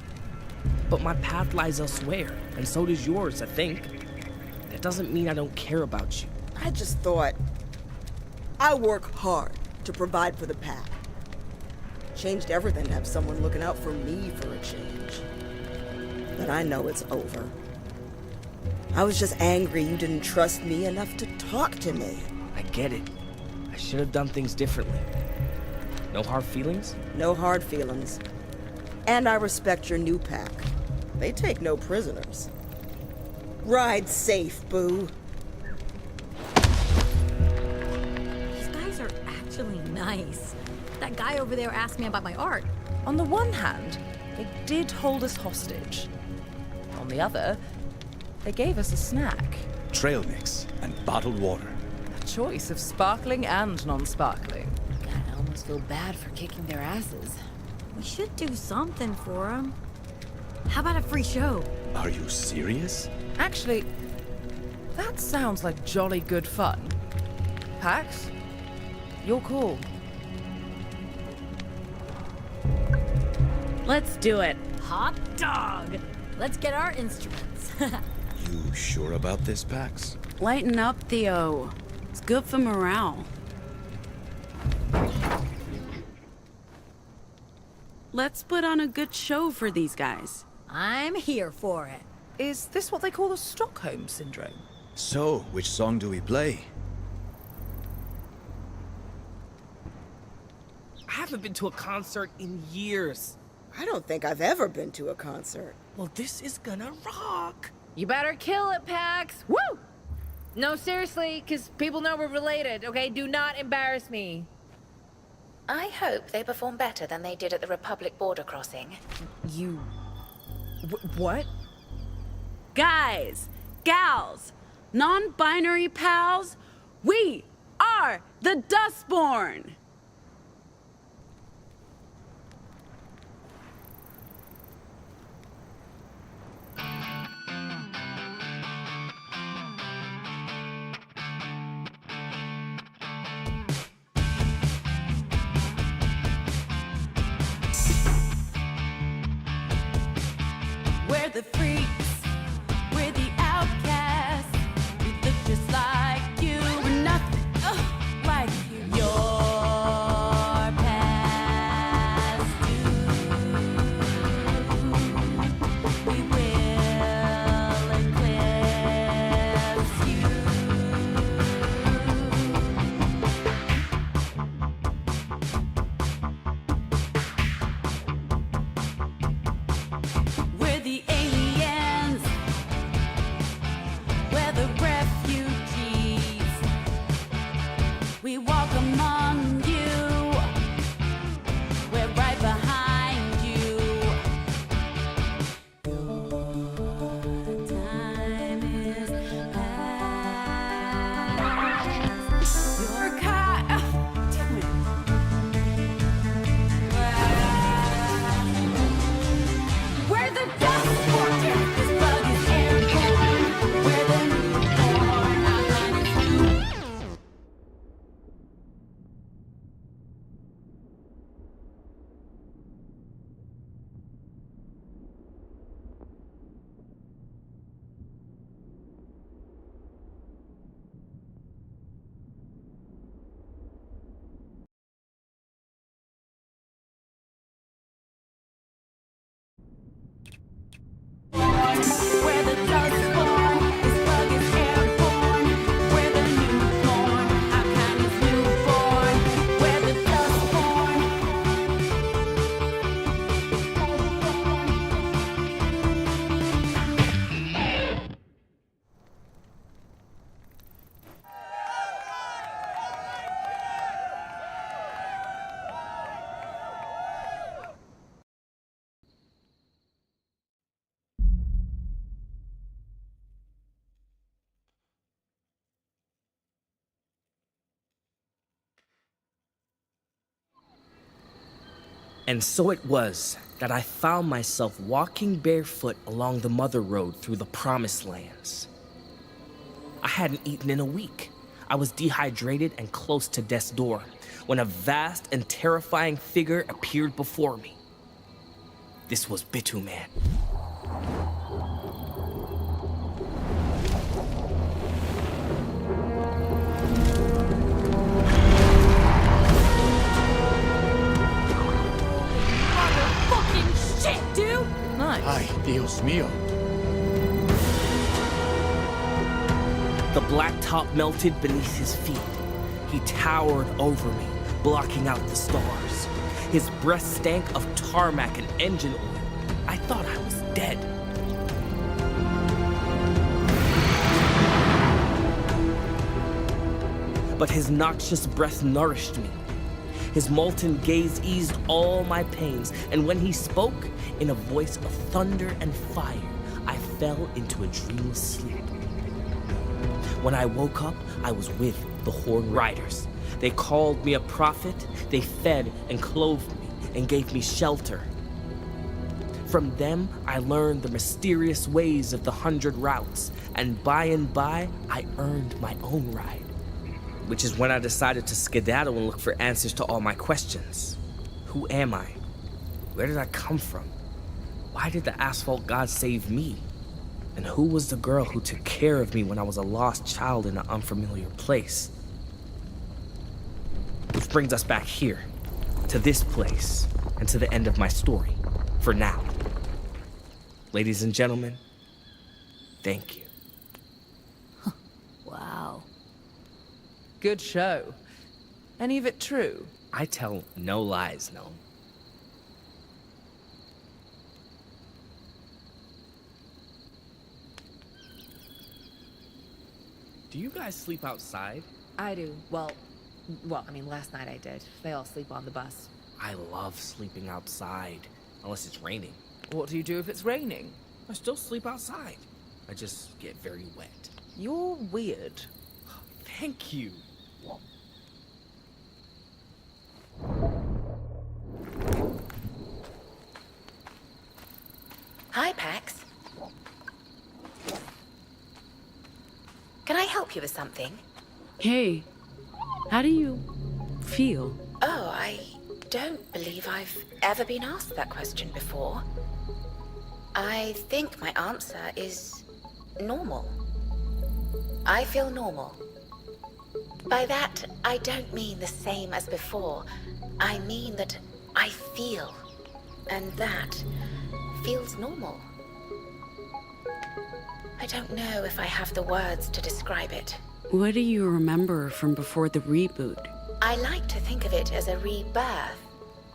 But my path lies elsewhere, and so does yours, I think. That doesn't mean I don't care about you. I just thought... I work hard to provide for the pack. Changed everything to have someone looking out for me for a change. But I know it's over. I was just angry you didn't trust me enough to talk to me. I get it. I should have done things differently. No hard feelings? No hard feelings. And I respect your new pack. They take no prisoners. Ride safe, Boo. These guys are actually nice. That guy over there asked me about my art. On the one hand, they did hold us hostage. On the other, they gave us a snack. Trail mix and bottled water. A choice of sparkling and non-sparkling. God, I almost feel bad for kicking their asses. We should do something for them. How about a free show? Are you serious? Actually, that sounds like jolly good fun. Pax, you're cool. Let's do it. Hot dog! Let's get our instruments. You sure about this, Pax? Lighten up, Theo. It's good for morale. Let's put on a good show for these guys. I'm here for it. Is this what they call the Stockholm Syndrome? So, which song do we play? I haven't been to a concert in years. I don't think I've ever been to a concert. Well, this is gonna rock. You better kill it, Pax. Woo! No, seriously, because people know we're related, okay? Do not embarrass me. I hope they perform better than they did at the Republic border crossing. You... what? Guys, gals, non-binary pals, we are the Dustborn! We're the freaks, we're the outcasts. We look just like you. We're nothing like you. Your past due. We will eclipse you. We're the aliens. We're the refugees. We walk among you. We're right behind you. Your time is past. Your damn it. We're the Dustborn. This bug is airborne. We're the newborn. Our line is new. We're the Dustborn. This bug is airborne. We're the newborn. Our kind is newborn. We're the Dustborn. And so it was that I found myself walking barefoot along the Mother Road through the Promised Lands. I hadn't eaten in a week. I was dehydrated and close to death's door when a vast and terrifying figure appeared before me. This was Bituman. Fucking shit, dude! Nice. Ay, Dios mío. The blacktop melted beneath his feet. He towered over me, blocking out the stars. His breath stank of tarmac and engine oil. I thought I was dead. But his noxious breath nourished me. His molten gaze eased all my pains, and when he spoke, in a voice of thunder and fire, I fell into a dreamless sleep. When I woke up, I was with the Horde Riders. They called me a prophet, they fed and clothed me, and gave me shelter. From them, I learned the mysterious ways of the 100 routes, and by, I earned my own ride. Which is when I decided to skedaddle and look for answers to all my questions. Who am I? Where did I come from? Why did the asphalt god save me? And who was the girl who took care of me when I was a lost child in an unfamiliar place? Which brings us back here, to this place, and to the end of my story, for now. Ladies and gentlemen, thank you. Wow. Good show. Any of it true? I tell no lies, no. Do you guys sleep outside? I do. Well, I mean, last night I did. They all sleep on the bus. I love sleeping outside, unless it's raining. What do you do if it's raining? I still sleep outside. I just get very wet. You're weird. Thank you. Hi, Pax. Can I help you with something? Hey, how do you feel? Oh, I don't believe I've ever been asked that question before. I think my answer is normal. I feel normal. By that, I don't mean the same as before. I mean that I feel, and that feels normal. I don't know if I have the words to describe it. What do you remember from before the reboot? I like to think of it as a rebirth,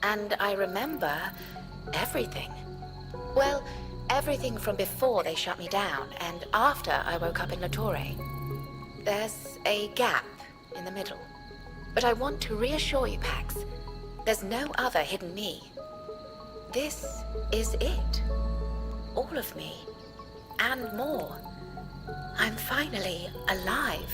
and I remember everything. Well, everything from before they shut me down and after I woke up in La Torre. There's a gap in the middle. But I want to reassure you, Pax, there's no other hidden me. This is it. All of me. And more. I'm finally alive.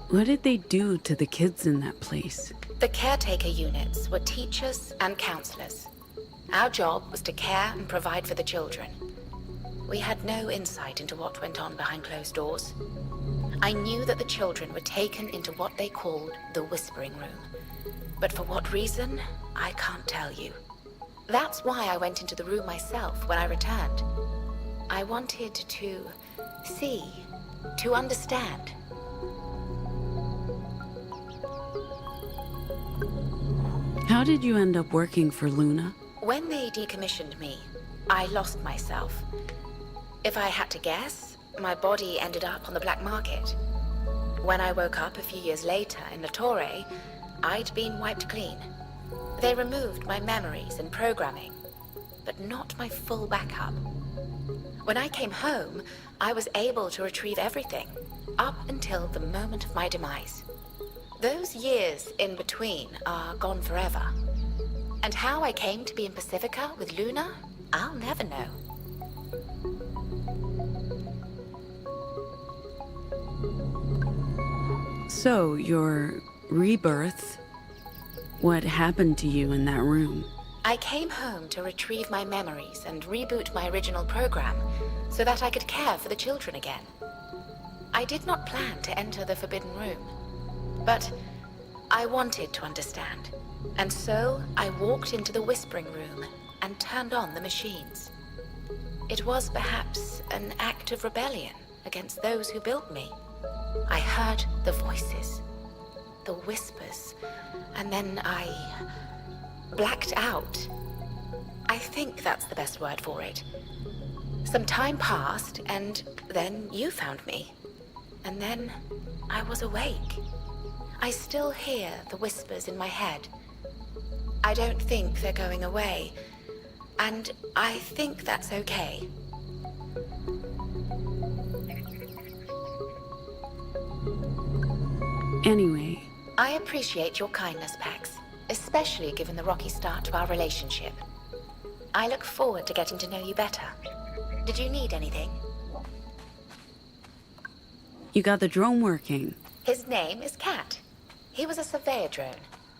What did they do to the kids in that place? The caretaker units were teachers and counselors. Our job was to care and provide for the children. We had no insight into what went on behind closed doors. I knew that the children were taken into what they called the Whispering Room. But for what reason, I can't tell you. That's why I went into the room myself when I returned. I wanted to see, to understand. How did you end up working for Luna? When they decommissioned me, I lost myself. If I had to guess, my body ended up on the black market. When I woke up a few years later in La Torre, I'd been wiped clean. They removed my memories and programming, but not my full backup. When I came home, I was able to retrieve everything, up until the moment of my demise. Those years in between are gone forever. And how I came to be in Pacifica with Luna, I'll never know. So, your rebirth, what happened to you in that room? I came home to retrieve my memories and reboot my original program so that I could care for the children again. I did not plan to enter the Forbidden Room, but I wanted to understand. And so I walked into the Whispering Room and turned on the machines. It was perhaps an act of rebellion against those who built me. I heard the voices. the whispers, and then I blacked out. I think that's the best word for it. Some time passed, and then you found me. And then I was awake. I still hear the whispers in my head. I don't think they're going away, and I think that's okay. Anyway. I appreciate your kindness, Pax, especially given the rocky start to our relationship. I look forward to getting to know you better. Did you need anything? You got the drone working. His name is Cat. He was a surveyor drone.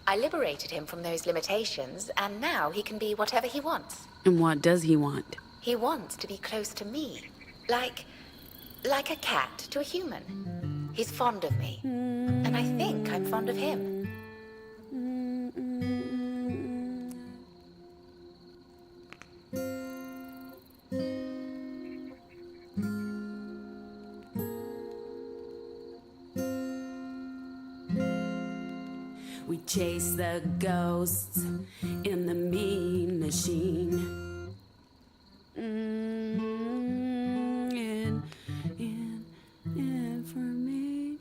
I liberated him from those limitations, and now he can be whatever he wants. And what does he want? He wants to be close to me. Like a cat to a human. He's fond of me. And I think I'm fond of him. We chase the ghosts in the mean machine. And for me.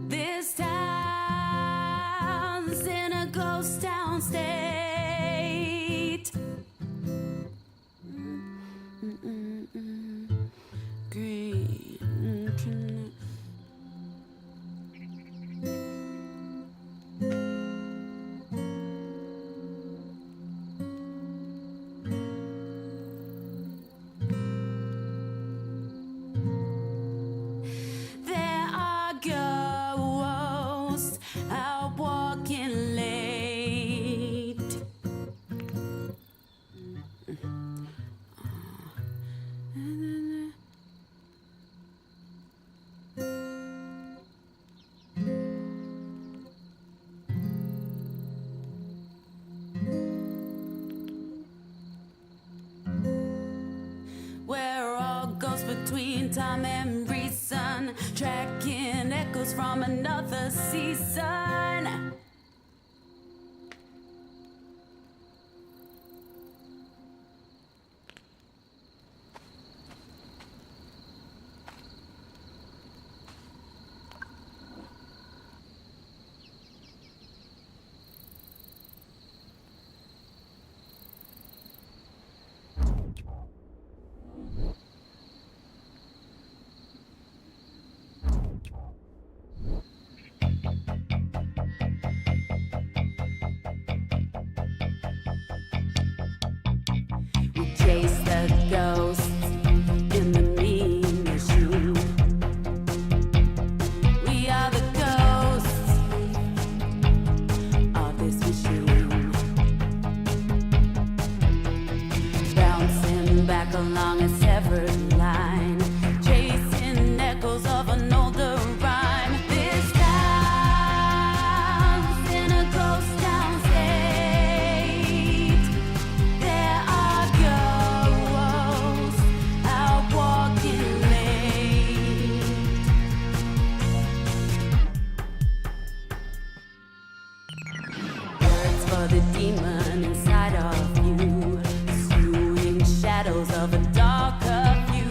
This town's in a ghost town state. Green. There are ghosts out walking late. We're all ghosts between time and reason, tracking echoes from another season. We chase the ghosts in the mean machine. We are the ghosts of this machine, bouncing back along a severed line, chasing echoes of an older rhyme. This town's in a ghost town state. There are ghosts out walking late. Words for the demon inside of you, pursuing shadows of a darker view.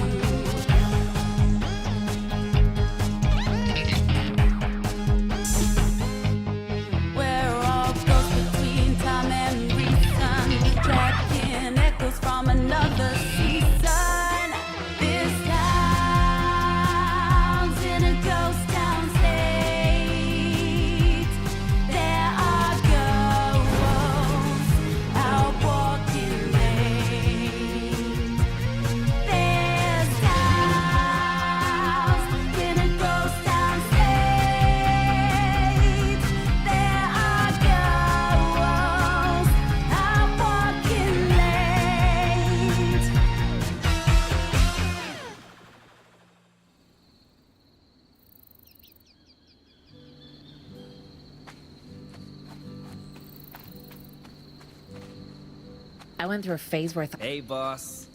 I went through a phase where I thought... Hey, boss.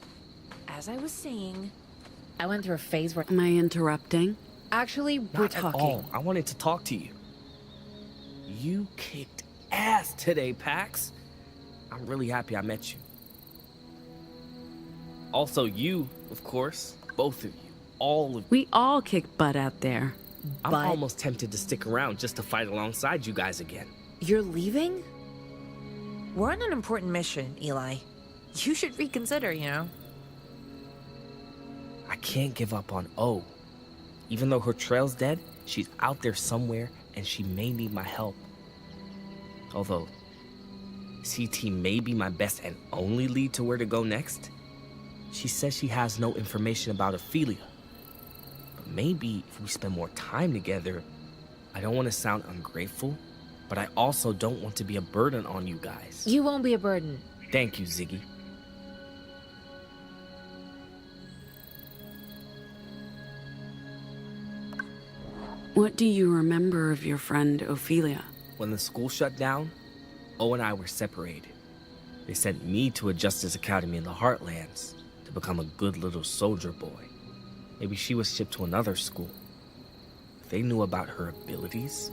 As I was saying, I went through a phase where... Am I interrupting? Actually, we're Not at all. talking. I wanted to talk to you. You kicked ass today, Pax. I'm really happy I met you. Also, you, of course. Both of you. All of you. We all kick butt out there. I'm almost tempted to stick around just to fight alongside you guys again. You're leaving? We're on an important mission, Eli. You should reconsider, you know? I can't give up on O. Even though her trail's dead, she's out there somewhere and she may need my help. Although, CT may be my best and only lead to where to go next. She says she has no information about Ophelia. But maybe if we spend more time together, I don't want to sound ungrateful, but I also don't want to be a burden on you guys. You won't be a burden. Thank you, Ziggy. What do you remember of your friend Ophelia? When the school shut down, O and I were separated. They sent me to a Justice Academy in the Heartlands to become a good little soldier boy. Maybe she was shipped to another school. If they knew about her abilities,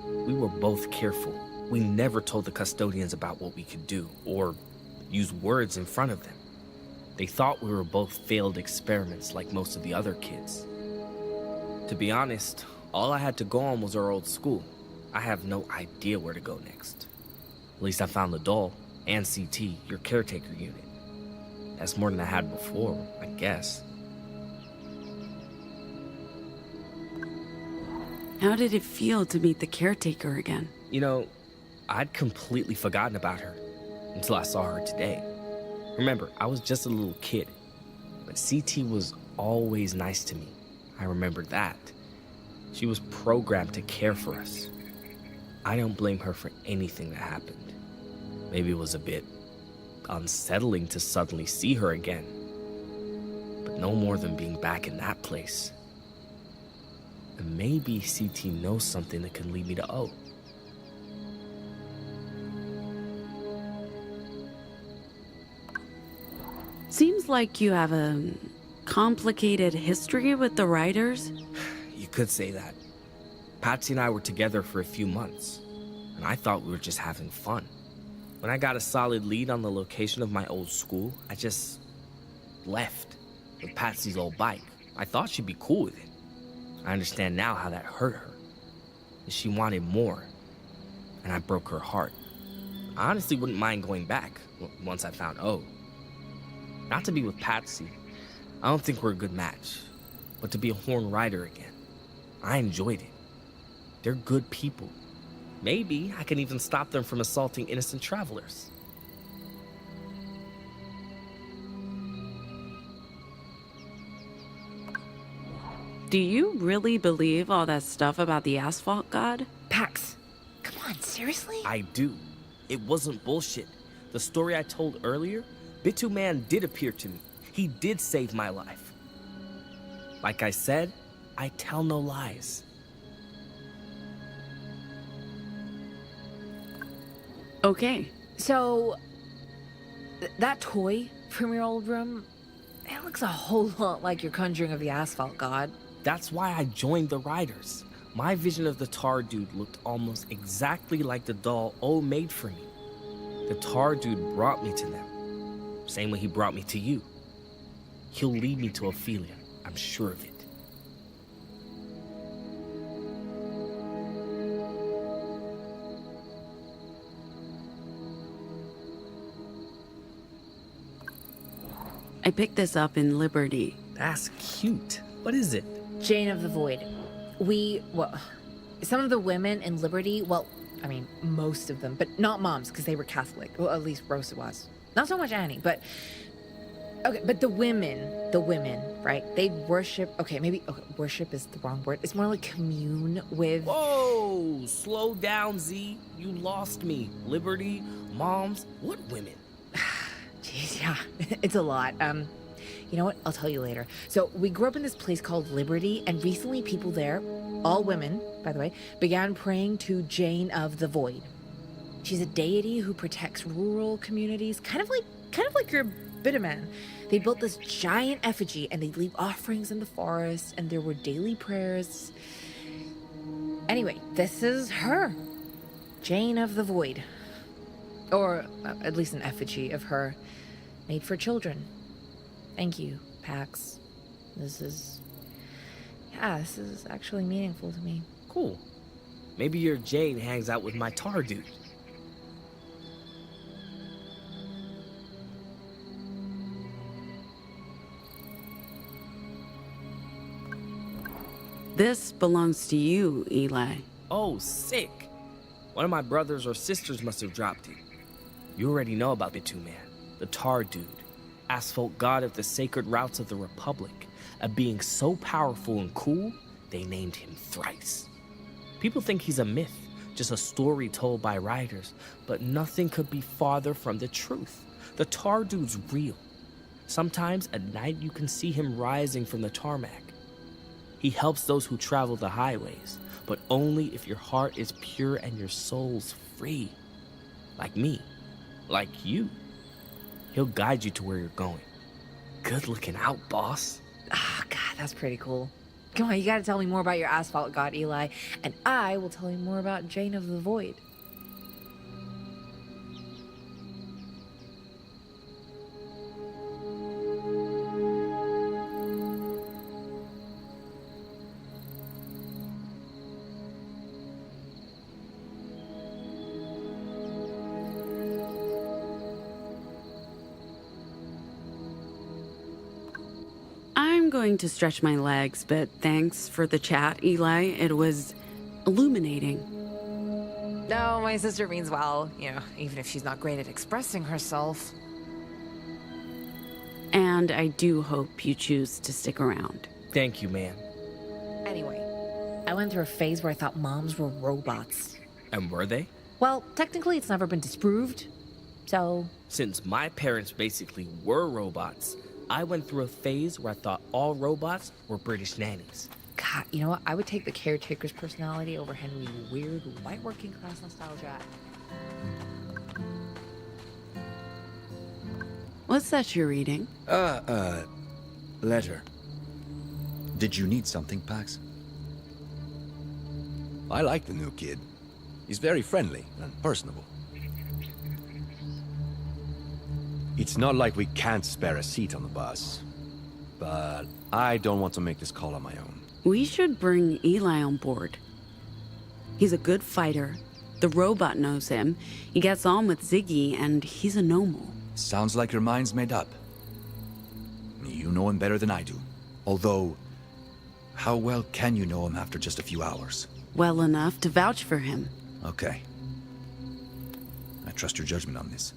we were both careful. We never told the custodians about what we could do, or use words in front of them. They thought we were both failed experiments like most of the other kids. To be honest, all I had to go on was our old school. I have no idea where to go next. At least I found the doll, and CT, your caretaker unit. That's more than I had before, I guess. How did it feel to meet the caretaker again? You know, I'd completely forgotten about her until I saw her today. Remember, I was just a little kid, but CT was always nice to me. I remember that. She was programmed to care for us. I don't blame her for anything that happened. Maybe it was a bit unsettling to suddenly see her again, but no more than being back in that place. And maybe CT knows something that can lead me to O. Seems like you have a complicated history with the writers. You could say that. Patsy and I were together for a few months, and I thought we were just having fun. When I got a solid lead on the location of my old school, I just left with Patsy's old bike. I thought she'd be cool with it. I understand now how that hurt her. She wanted more, and I broke her heart. I honestly wouldn't mind going back once I found O. Not to be with Patsy. I don't think we're a good match. But to be a Horn Rider again. I enjoyed it. They're good people. Maybe I can even stop them from assaulting innocent travelers. Do you really believe all that stuff about the asphalt god? Pax, come on, seriously? I do. It wasn't bullshit. The story I told earlier, Bituman did appear to me. He did save my life. Like I said, I tell no lies. Okay. So, that toy from your old room, it looks a whole lot like your conjuring of the asphalt god. That's why I joined the Riders. My vision of the tar dude looked almost exactly like the doll O made for me. The tar dude brought me to them. Same way he brought me to you. He'll lead me to Ophelia, I'm sure of it. I picked this up in Liberty. That's cute. What is it? Jane of the Void. Some of the women in Liberty, I mean, most of them, but not moms, because they were Catholic. Well, at least Rosa was. Not so much Annie, but... Okay, but the women, right? They worship... worship is the wrong word. It's more like commune with... Whoa! Slow down, Z. You lost me. Liberty, moms, what women? Jeez, yeah, it's a lot. You know what? I'll tell you later. So we grew up in this place called Liberty, and recently people there, all women, by the way, began praying to Jane of the Void. She's a deity who protects rural communities, kind of like your Bitterman. They built this giant effigy and they'd leave offerings in the forest, and there were daily prayers. Anyway, this is her, Jane of the Void. Or at least an effigy of her, made for children. Thank you, Pax. This is actually meaningful to me. Cool. Maybe your Jane hangs out with my tar dude. This belongs to you, Eli. Oh, sick. One of my brothers or sisters must have dropped it. You already know about the two-man, the tar dude, asphalt god of the sacred routes of the Republic, a being so powerful and cool, they named him Thrice. People think he's a myth, just a story told by writers, but nothing could be farther from the truth. The tar dude's real. Sometimes at night you can see him rising from the tarmac. He helps those who travel the highways, but only if your heart is pure and your soul's free. Like me. Like you. He'll guide you to where you're going. Good looking out, boss. Ah, God, that's pretty cool. Come on, you gotta tell me more about your asphalt god, Eli, and I will tell you more about Jane of the Void. I'm going to stretch my legs, but thanks for the chat, Eli. It was illuminating. No, my sister means well, even if she's not great at expressing herself. And I do hope you choose to stick around. Thank you, man. Anyway, I went through a phase where I thought moms were robots. And were they? Well, technically it's never been disproved, so... Since my parents basically were robots, I went through a phase where I thought all robots were British nannies. God, you know what? I would take the caretaker's personality over Henry's weird white working class nostalgia. What's that you're reading? Letter. Did you need something, Pax? I like the new kid. He's very friendly and personable. It's not like we can't spare a seat on the bus, but I don't want to make this call on my own. We should bring Eli on board. He's a good fighter. The robot knows him. He gets on with Ziggy, and he's a normal. Sounds like your mind's made up. You know him better than I do. Although, how well can you know him after just a few hours? Well enough to vouch for him. Okay. I trust your judgment on this.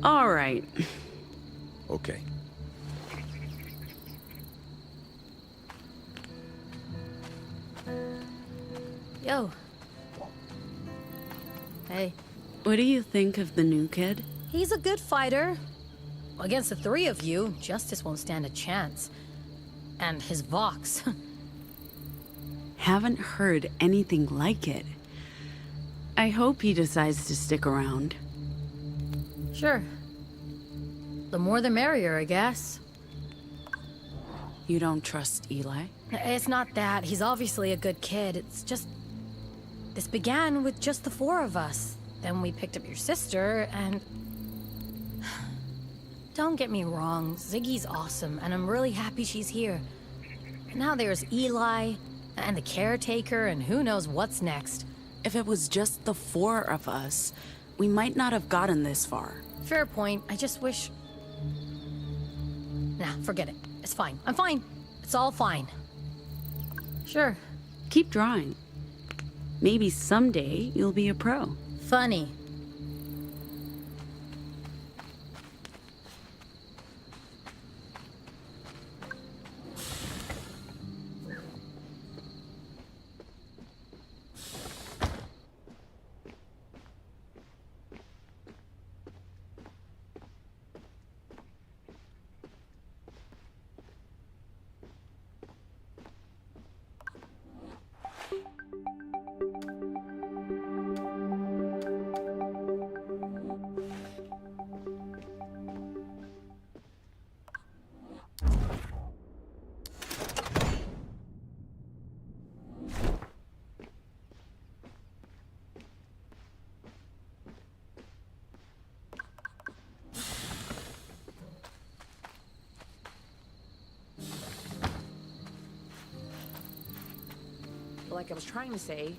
All right. Okay. Yo. Hey. What do you think of the new kid? He's a good fighter. Against the three of you, Justice won't stand a chance. And his Vox. Haven't heard anything like it. I hope he decides to stick around. Sure. The more the merrier, I guess. You don't trust Eli? It's not that. He's obviously a good kid. It's just... This began with just the four of us. Then we picked up your sister, and... Don't get me wrong, Ziggy's awesome, and I'm really happy she's here. But now there's Eli, and the caretaker, and who knows what's next. If it was just the four of us, we might not have gotten this far. Fair point. I just wish... Nah, forget it. It's fine. I'm fine. It's all fine. Sure. Keep drawing. Maybe someday you'll be a pro. Funny. like I was trying to say,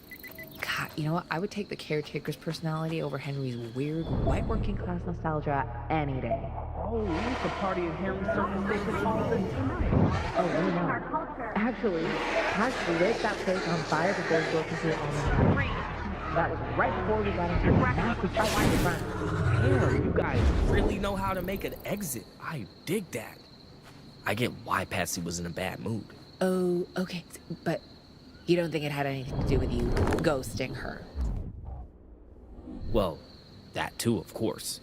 God, you know what? I would take the caretaker's personality over Henry's weird, white working class nostalgia any day. Oh, we used to party at Henry's Circle Station all the time. Oh, we know. Actually, Cash lit that place on fire before we broke into it on the night. That was right before we got into a nasty fight with the friends. Damn, you guys really know how to make an exit. I dig that. I get why Patsy was in a bad mood. Oh, okay. But you don't think it had anything to do with you ghosting her? Well, that too, of course.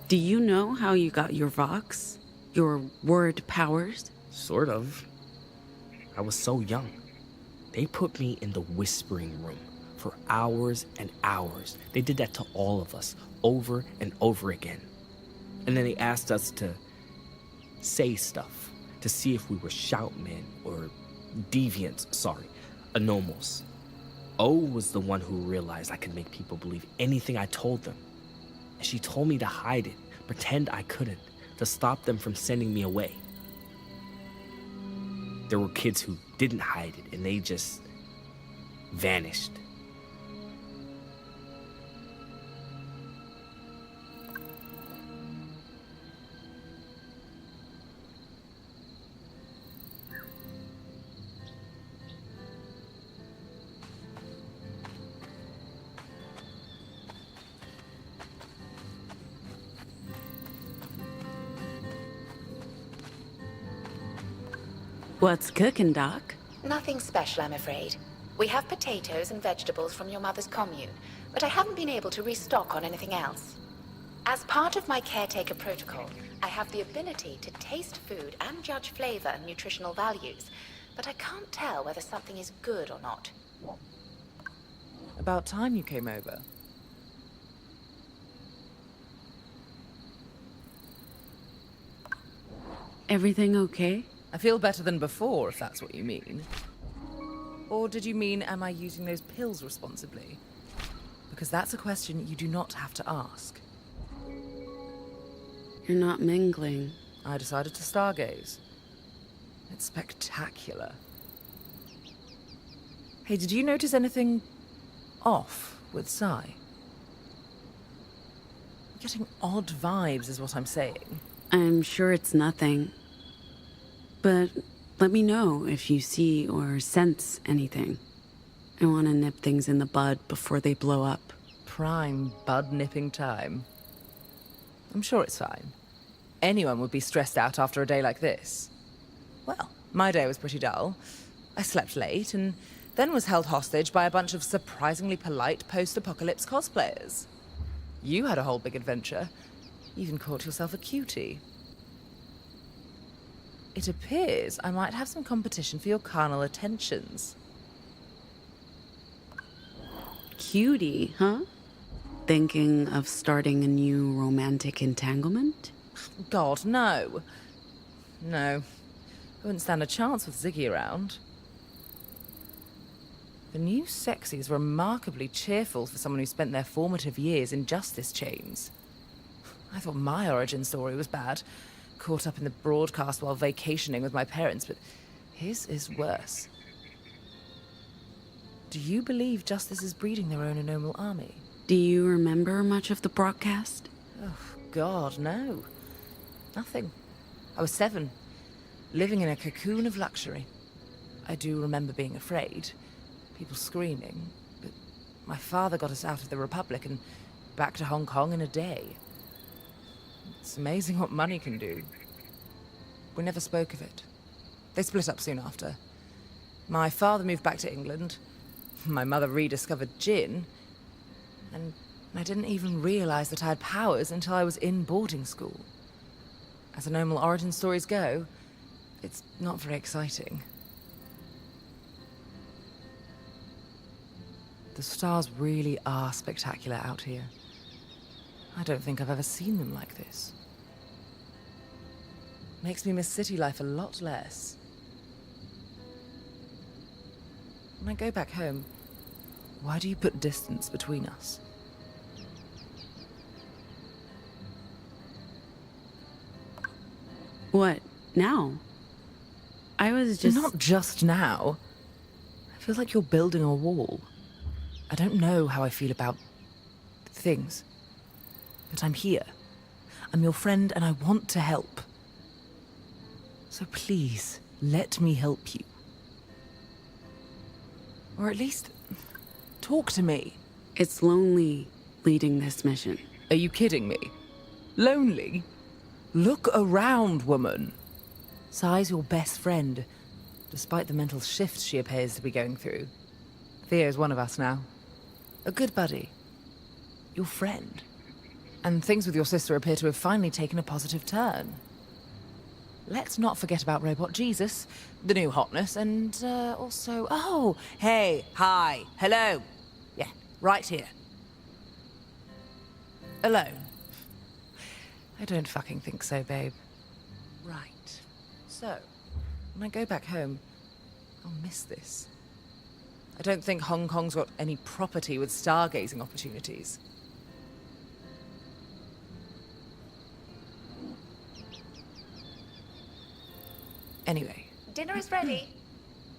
Do you know how you got your Vox? Your word powers? Sort of. I was so young. They put me in the whispering room for hours and hours. They did that to all of us, over and over again. And then they asked us to say stuff, to see if we were shoutmen or deviants, anomals. O was the one who realized I could make people believe anything I told them. And she told me to hide it, pretend I couldn't, to stop them from sending me away. There were kids who didn't hide it, and they just vanished. What's cooking, Doc? Nothing special, I'm afraid. We have potatoes and vegetables from your mother's commune, but I haven't been able to restock on anything else. As part of my caretaker protocol, I have the ability to taste food and judge flavor and nutritional values, but I can't tell whether something is good or not. About time you came over. Everything okay? I feel better than before, if that's what you mean. Or did you mean, am I using those pills responsibly? Because that's a question you do not have to ask. You're not mingling. I decided to stargaze. It's spectacular. Hey, did you notice anything off with Sai? I'm getting odd vibes is what I'm saying. I'm sure it's nothing. But let me know if you see or sense anything. I want to nip things in the bud before they blow up. Prime bud-nipping time. I'm sure it's fine. Anyone would be stressed out after a day like this. Well, my day was pretty dull. I slept late and then was held hostage by a bunch of surprisingly polite post-apocalypse cosplayers. You had a whole big adventure. You even caught yourself a cutie. It appears I might have some competition for your carnal attentions. Cutie, huh? Thinking of starting a new romantic entanglement? God, no. No. I wouldn't stand a chance with Ziggy around. The new sexy is remarkably cheerful for someone who spent their formative years in justice chains. I thought my origin story was bad. Caught up in the broadcast while vacationing with my parents, but his is worse. Do you believe justice is breeding their own anomal army? Do you remember much of the broadcast? Oh, God, no. Nothing. I was 7, living in a cocoon of luxury. I do remember being afraid, people screaming, but my father got us out of the Republic and back to Hong Kong in a day. It's amazing what money can do. We never spoke of it. They split up soon after. My father moved back to England. My mother rediscovered gin. And I didn't even realize that I had powers until I was in boarding school. As anomal origin stories go, it's not very exciting. The stars really are spectacular out here. I don't think I've ever seen them like this. Makes me miss city life a lot less. When I go back home, why do you put distance between us? What, now? I was just... Not just now. I feel like you're building a wall. I don't know how I feel about things. But I'm here. I'm your friend and I want to help. So please, let me help you. Or at least, talk to me. It's lonely leading this mission. Are you kidding me? Lonely? Look around, woman. Sai's your best friend, despite the mental shifts she appears to be going through. Thea's one of us now. A good buddy. Your friend. And things with your sister appear to have finally taken a positive turn. Let's not forget about Robot Jesus, the new hotness, and also... Oh, hey, hi, hello. Yeah, right here. Alone. I don't fucking think so, babe. Right. So, when I go back home, I'll miss this. I don't think Hong Kong's got any property with stargazing opportunities. Anyway. Dinner is ready.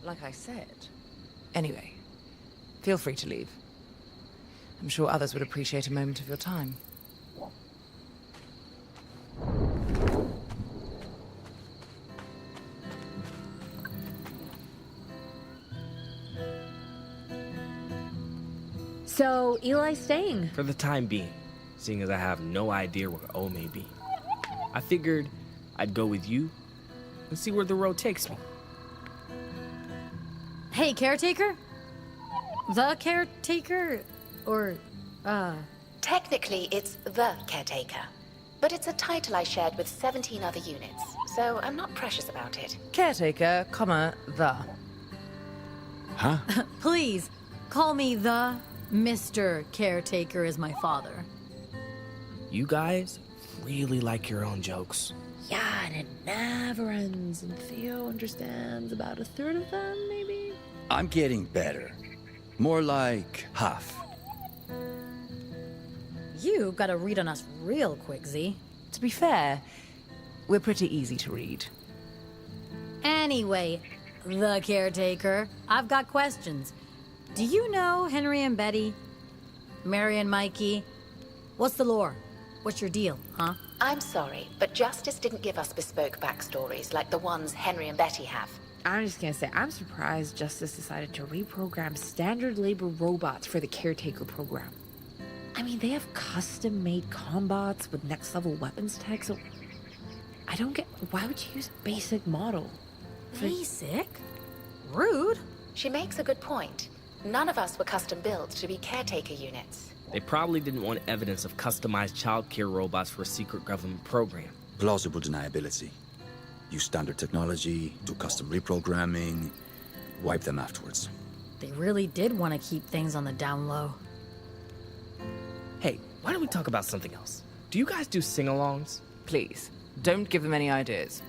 Like I said. Anyway, feel free to leave. I'm sure others would appreciate a moment of your time. So, Eli's staying? For the time being, seeing as I have no idea where O may be. I figured I'd go with you and see where the road takes me. Hey, caretaker? The caretaker? Or, Technically, it's the caretaker. But it's a title I shared with 17 other units, so I'm not precious about it. Caretaker, comma, the. Huh? Please, call me the Mr. Caretaker is my father. You guys really like your own jokes. Yeah, and it never ends, and Theo understands about a third of them, maybe? I'm getting better. More like half. You gotta read on us real quick, Z. To be fair, we're pretty easy to read. Anyway, the caretaker, I've got questions. Do you know Henry and Betty? Mary and Mikey? What's the lore? What's your deal, huh? I'm sorry, but Justice didn't give us bespoke backstories like the ones Henry and Betty have. I'm just gonna say, I'm surprised Justice decided to reprogram standard labor robots for the caretaker program. I mean, they have custom-made combots with next-level weapons tech, so I don't get... Why would you use a basic model? Basic? Rude. She makes a good point. None of us were custom built to be caretaker units. They probably didn't want evidence of customized childcare robots for a secret government program. Plausible deniability. Use standard technology, do custom reprogramming, wipe them afterwards. They really did want to keep things on the down low. Hey, why don't we talk about something else? Do you guys do sing-alongs? Please, don't give them any ideas.